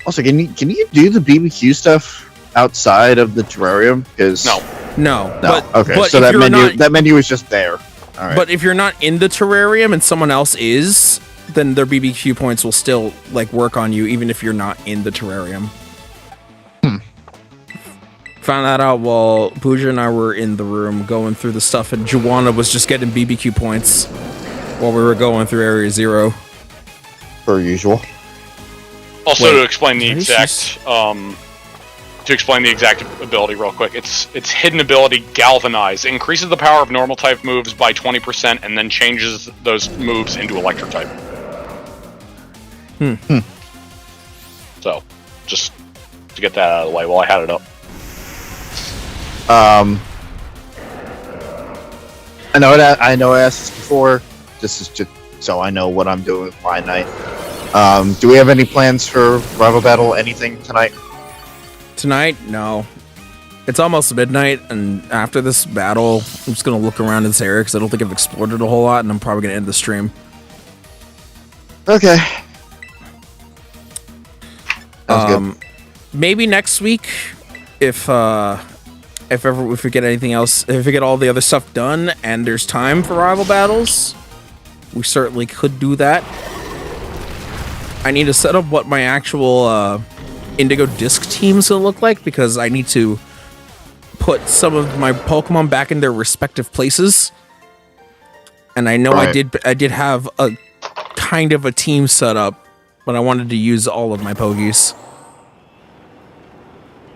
[SPEAKER 7] Also, can you do the BBQ stuff outside of the terrarium? Because
[SPEAKER 2] No.
[SPEAKER 1] No.
[SPEAKER 7] no. Okay,
[SPEAKER 1] but
[SPEAKER 7] so
[SPEAKER 1] if
[SPEAKER 7] that
[SPEAKER 1] you're
[SPEAKER 7] menu
[SPEAKER 1] not-
[SPEAKER 7] that menu is just there. All right.
[SPEAKER 1] But if you're not in the terrarium and someone else is, then their BBQ points will still work on you, even if you're not in the terrarium. Found that out while Pooja and I were in the room going through the stuff, and Joanna was just getting BBQ points while we were going through Area 0.
[SPEAKER 7] Per usual.
[SPEAKER 2] Also,
[SPEAKER 1] Wait,
[SPEAKER 2] to explain the
[SPEAKER 1] what is
[SPEAKER 2] exact ability real quick, it's hidden ability Galvanize. It increases the power of normal type moves by 20% and then changes those moves into electric type. So, just to get that out of the way while I had it up.
[SPEAKER 7] I know I asked this before. This is just so I know what I'm doing with my night. Do we have any plans for rival battle? Anything tonight?
[SPEAKER 1] Tonight, no. It's almost midnight, and after this battle, I'm just gonna look around this area because I don't think I've explored it a whole lot, and I'm probably gonna end the stream.
[SPEAKER 7] Okay. Sounds good.
[SPEAKER 1] Maybe next week, if we get anything else, if we get all the other stuff done, and there's time for rival battles, we certainly could do that. I need to set up what my actual Indigo Disc team's gonna look like, because I need to put some of my Pokemon back in their respective places. And I know
[SPEAKER 7] Right.
[SPEAKER 1] I did have a kind of a team set up, but I wanted to use all of my Pogies.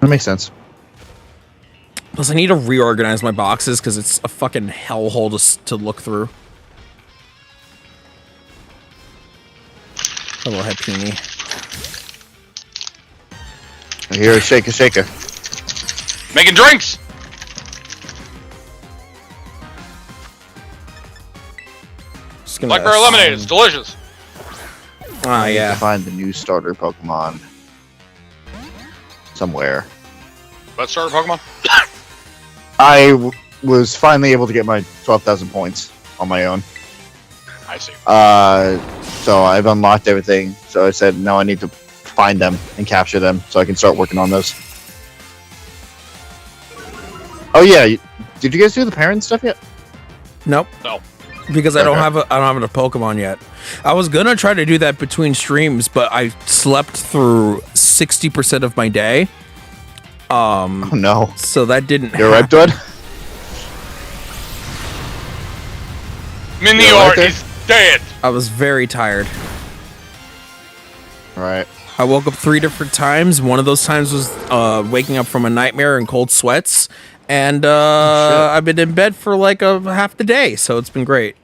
[SPEAKER 7] That makes sense.
[SPEAKER 1] Plus, I need to reorganize my boxes because it's a fucking hellhole to look through. Hello, Happini.
[SPEAKER 7] I hear a shaker, shaker.
[SPEAKER 2] Making drinks!
[SPEAKER 1] Just gonna
[SPEAKER 2] Blackberry lemonade, it's delicious.
[SPEAKER 1] Ah,
[SPEAKER 7] I need
[SPEAKER 1] yeah.
[SPEAKER 7] to find the new starter Pokemon somewhere.
[SPEAKER 2] Let's start a Pokemon.
[SPEAKER 7] I was finally able to get my 12,000 points on my own.
[SPEAKER 2] I see.
[SPEAKER 7] So I've unlocked everything. So I said, now I need to find them and capture them so I can start working on those. Oh yeah, did you guys do the parent stuff yet?
[SPEAKER 1] Nope.
[SPEAKER 2] No.
[SPEAKER 1] Because I don't
[SPEAKER 7] Okay.
[SPEAKER 1] have a Pokemon yet. I was gonna try to do that between streams, but I slept through 60% of my day.
[SPEAKER 7] Oh no.
[SPEAKER 1] So that didn't
[SPEAKER 7] You're right,
[SPEAKER 1] happen.
[SPEAKER 7] bud?
[SPEAKER 2] Minior
[SPEAKER 7] right there?
[SPEAKER 2] is dead.
[SPEAKER 1] I was very tired.
[SPEAKER 7] Right.
[SPEAKER 1] I woke up 3 different times. One of those times was waking up from a nightmare and cold sweats. And I've been in bed for like half the day, so it's been great.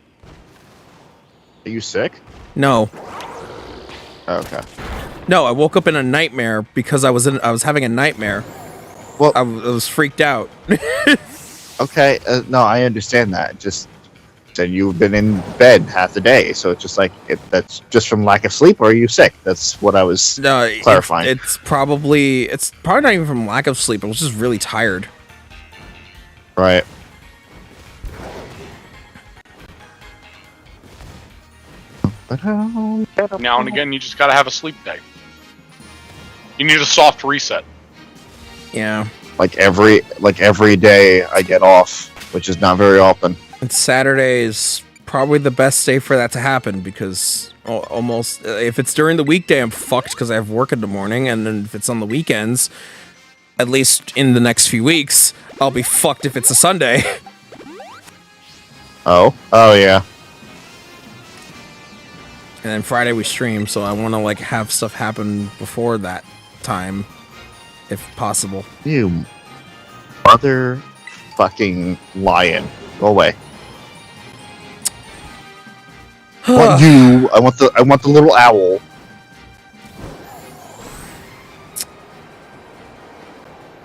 [SPEAKER 7] Are you sick?
[SPEAKER 1] No.
[SPEAKER 7] Okay.
[SPEAKER 1] No, I woke up in a nightmare because I was having a nightmare.
[SPEAKER 7] Well,
[SPEAKER 1] I was freaked out.
[SPEAKER 7] okay. No, I understand that. Just then you've been in bed half the day, so it's just like that's just from lack of sleep, or are you sick? That's what I was
[SPEAKER 1] No,
[SPEAKER 7] clarifying.
[SPEAKER 1] It's probably not even from lack of sleep. I was just really tired.
[SPEAKER 7] Right.
[SPEAKER 2] Now and again, you just gotta have a sleep day. You need a soft reset.
[SPEAKER 1] Yeah.
[SPEAKER 7] Like every day I get off, which is not very often.
[SPEAKER 1] And Saturday is probably the best day for that to happen because almost if it's during the weekday, I'm fucked because I have work in the morning, and then if it's on the weekends, at least in the next few weeks, I'll be fucked if it's a Sunday.
[SPEAKER 7] Oh yeah.
[SPEAKER 1] And then Friday we stream, so I want to like have stuff happen before that time, if possible.
[SPEAKER 7] You motherfucking lion. Go away. I want you. I want the little owl.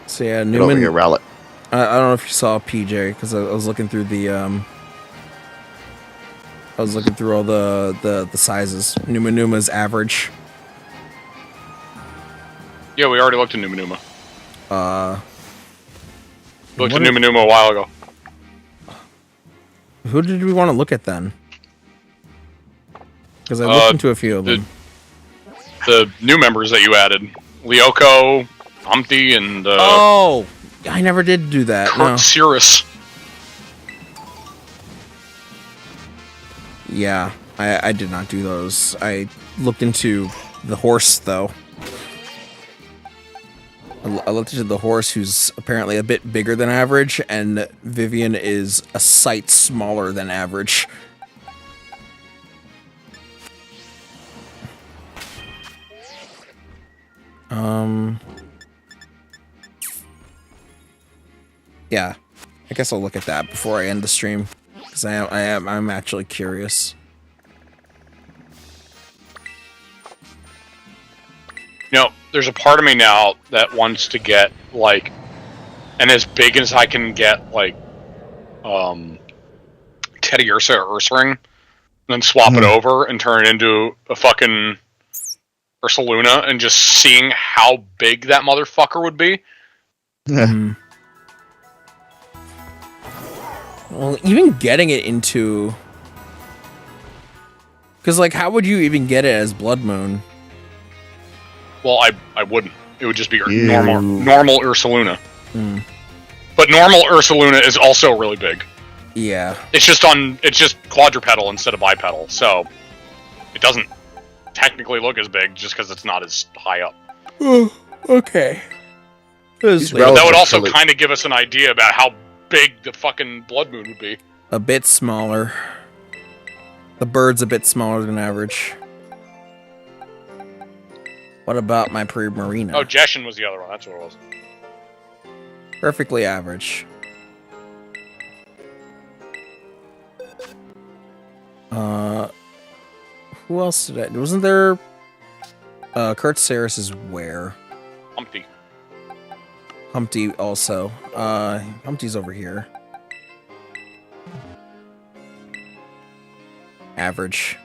[SPEAKER 1] So yeah,
[SPEAKER 7] Get over here,
[SPEAKER 1] Newman.
[SPEAKER 7] Rowlet.
[SPEAKER 1] I don't know if you saw PJ because I was looking through the I was looking through all the sizes. Numa's average.
[SPEAKER 2] Yeah, we already looked at Numa Numa. We looked
[SPEAKER 1] what
[SPEAKER 2] at Numa Numa a while ago.
[SPEAKER 1] Who did we want to look at then? Because I looked into a few of them.
[SPEAKER 2] The new members that you added. Lyoko, Humpty, and
[SPEAKER 1] Oh! I never did do that.
[SPEAKER 2] Kurt
[SPEAKER 1] No.
[SPEAKER 2] Cirrus.
[SPEAKER 1] Yeah, I did not do those. I looked into the horse, though. I looked into the horse, who's apparently a bit bigger than average, and Vivian is a sight smaller than average. Yeah, I guess I'll look at that before I end the stream, because I'm actually curious.
[SPEAKER 2] You know, there's a part of me now that wants to get, like, and as big as I can get, like, Teddy Ursa or Ursaring, and then swap it over and turn it into a fucking Ursaluna, and just seeing how big that motherfucker would be.
[SPEAKER 1] Well, even getting it into... Because, like, how would you even get it as Blood Moon?
[SPEAKER 2] Well, I wouldn't. It would just be
[SPEAKER 7] Ew.
[SPEAKER 2] normal Ursaluna. But normal Ursaluna is also really big.
[SPEAKER 1] Yeah.
[SPEAKER 2] It's just quadrupedal instead of bipedal, so it doesn't technically look as big just because it's not as high up.
[SPEAKER 1] Oh, okay.
[SPEAKER 7] These
[SPEAKER 2] But that would also
[SPEAKER 7] Relatively-
[SPEAKER 2] kind of give us an idea about how big the fucking Blood Moon would be.
[SPEAKER 1] A bit smaller. The bird's a bit smaller than average. What about my Primarina?
[SPEAKER 2] Oh, Jeshin was the other one. That's what it was.
[SPEAKER 1] Perfectly average. Who else did I... Wasn't there Kurt Saris is where?
[SPEAKER 2] Humpty.
[SPEAKER 1] Humpty also. Humpty's over here. Average.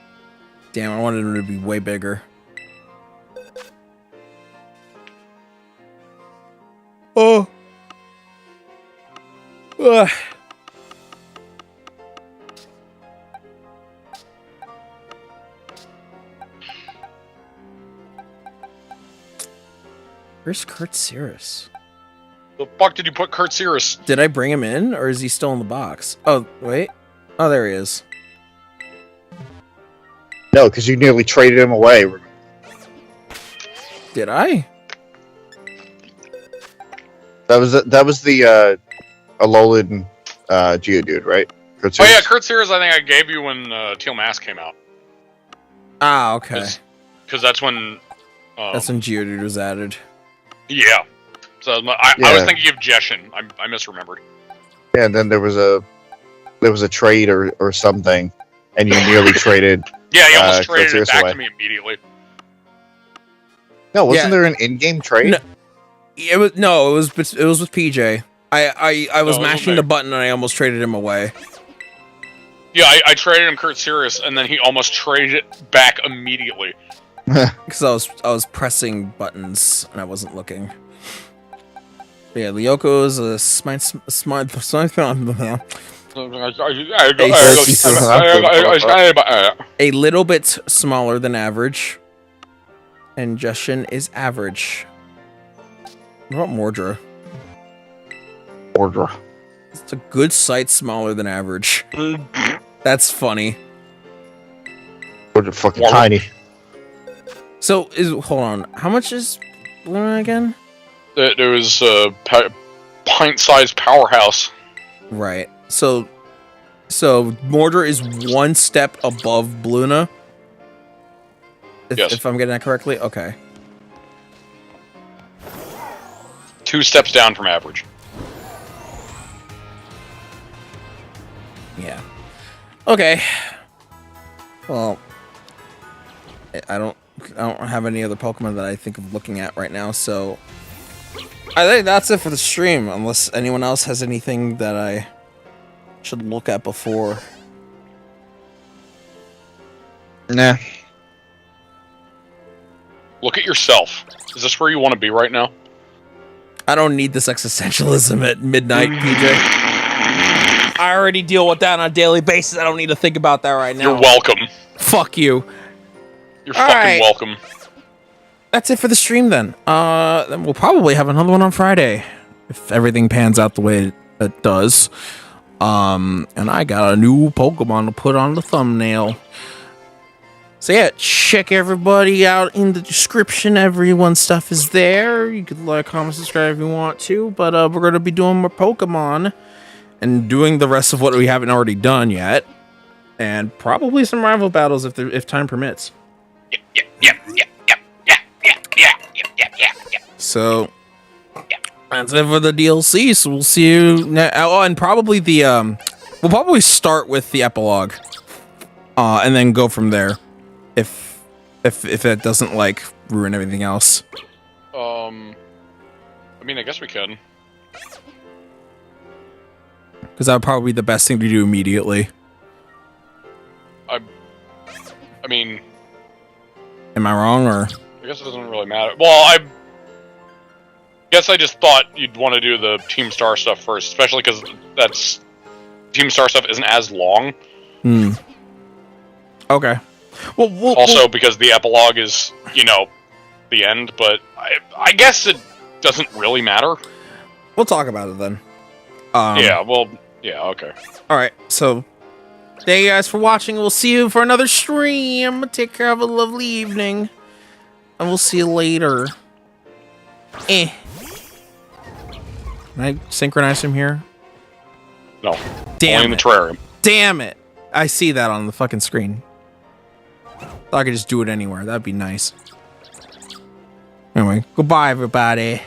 [SPEAKER 1] Damn, I wanted him to be way bigger. Oh. Ugh. Where's Kurt Saris?
[SPEAKER 2] The fuck did you put Kurt Saris?
[SPEAKER 1] Did I bring him in, or is he still in the box? Oh, wait. Oh, there he is.
[SPEAKER 7] No, because you nearly traded him away.
[SPEAKER 1] Did I?
[SPEAKER 7] That was the Alolan Geodude, right? Kurt
[SPEAKER 2] Oh
[SPEAKER 7] Saris?
[SPEAKER 2] yeah, Kurt Saris. I think I gave you when Teal Mask came out.
[SPEAKER 1] Ah, okay.
[SPEAKER 2] Because that's when.
[SPEAKER 1] That's when Geodude was added.
[SPEAKER 2] Yeah. So I was thinking of Jeshin. I misremembered.
[SPEAKER 7] Yeah, and then there was a trade or something, and you nearly traded.
[SPEAKER 2] Yeah, he almost traded
[SPEAKER 7] Kurt
[SPEAKER 2] it
[SPEAKER 7] Saris
[SPEAKER 2] back
[SPEAKER 7] away.
[SPEAKER 2] to me immediately.
[SPEAKER 7] No, wasn't
[SPEAKER 1] Yeah.
[SPEAKER 7] there an in-game trade?
[SPEAKER 1] No. It was with PJ. I was mashing the button and I almost traded him away.
[SPEAKER 2] Yeah, I traded him Kurt Saris, and then he almost traded it back immediately.
[SPEAKER 1] Because I was pressing buttons and I wasn't looking. But yeah, Lyoko is a a little bit smaller than average. And Justin is average. What about Mordra?
[SPEAKER 7] Order.
[SPEAKER 1] It's a good sight smaller than average. That's funny.
[SPEAKER 7] Order fucking
[SPEAKER 2] Order.
[SPEAKER 7] tiny.
[SPEAKER 1] So hold on. How much is Luna again?
[SPEAKER 2] There was a pint-sized powerhouse.
[SPEAKER 1] Right. So Mordor is one step above Bluna.
[SPEAKER 2] Yes.
[SPEAKER 1] If I'm getting that correctly, okay.
[SPEAKER 2] 2 steps down from average.
[SPEAKER 1] Yeah. Okay. Well, I don't have any other Pokemon that I think of looking at right now, so I think that's it for the stream, unless anyone else has anything that I should look at before.
[SPEAKER 7] Nah.
[SPEAKER 2] Look at yourself. Is this where you want to be right now?
[SPEAKER 1] I don't need this existentialism at midnight, PJ. I already deal with that on a daily basis. I don't need to think about that right now.
[SPEAKER 2] You're welcome.
[SPEAKER 1] Fuck you.
[SPEAKER 2] You're
[SPEAKER 1] All
[SPEAKER 2] fucking
[SPEAKER 1] right.
[SPEAKER 2] welcome.
[SPEAKER 1] That's it for the stream then. Then we'll probably have another one on Friday if everything pans out the way it does. And I got a new Pokemon to put on the thumbnail. So yeah, check everybody out in the description. Everyone's stuff is there. You could like, comment, subscribe if you want to. But we're going to be doing more Pokemon and doing the rest of what we haven't already done yet. And probably some rival battles if time permits. So that's it for the DLC. So we'll see you oh, and probably we'll probably start with the epilogue, and then go from there, if it doesn't like ruin everything else.
[SPEAKER 2] I mean, I guess we can.
[SPEAKER 1] Because that would probably be the best thing to do immediately.
[SPEAKER 2] I mean,
[SPEAKER 1] am I wrong, or?
[SPEAKER 2] I guess it doesn't really matter. Well, I guess I just thought you'd want to do the Team Star stuff first, especially because that's Team Star stuff isn't as long.
[SPEAKER 1] Okay. Well,
[SPEAKER 2] also because the epilogue is, the end, but I guess it doesn't really matter.
[SPEAKER 1] We'll talk about it then.
[SPEAKER 2] Okay.
[SPEAKER 1] All right. So, thank you guys for watching. We'll see you for another stream. Take care. Have a lovely evening, and we'll see you later. Can I synchronize him here?
[SPEAKER 2] No.
[SPEAKER 1] Damn
[SPEAKER 2] Only in the
[SPEAKER 1] it.
[SPEAKER 2] terrarium.
[SPEAKER 1] Damn it. I see that on the fucking screen. Thought I could just do it anywhere. That'd be nice. Anyway, goodbye, everybody.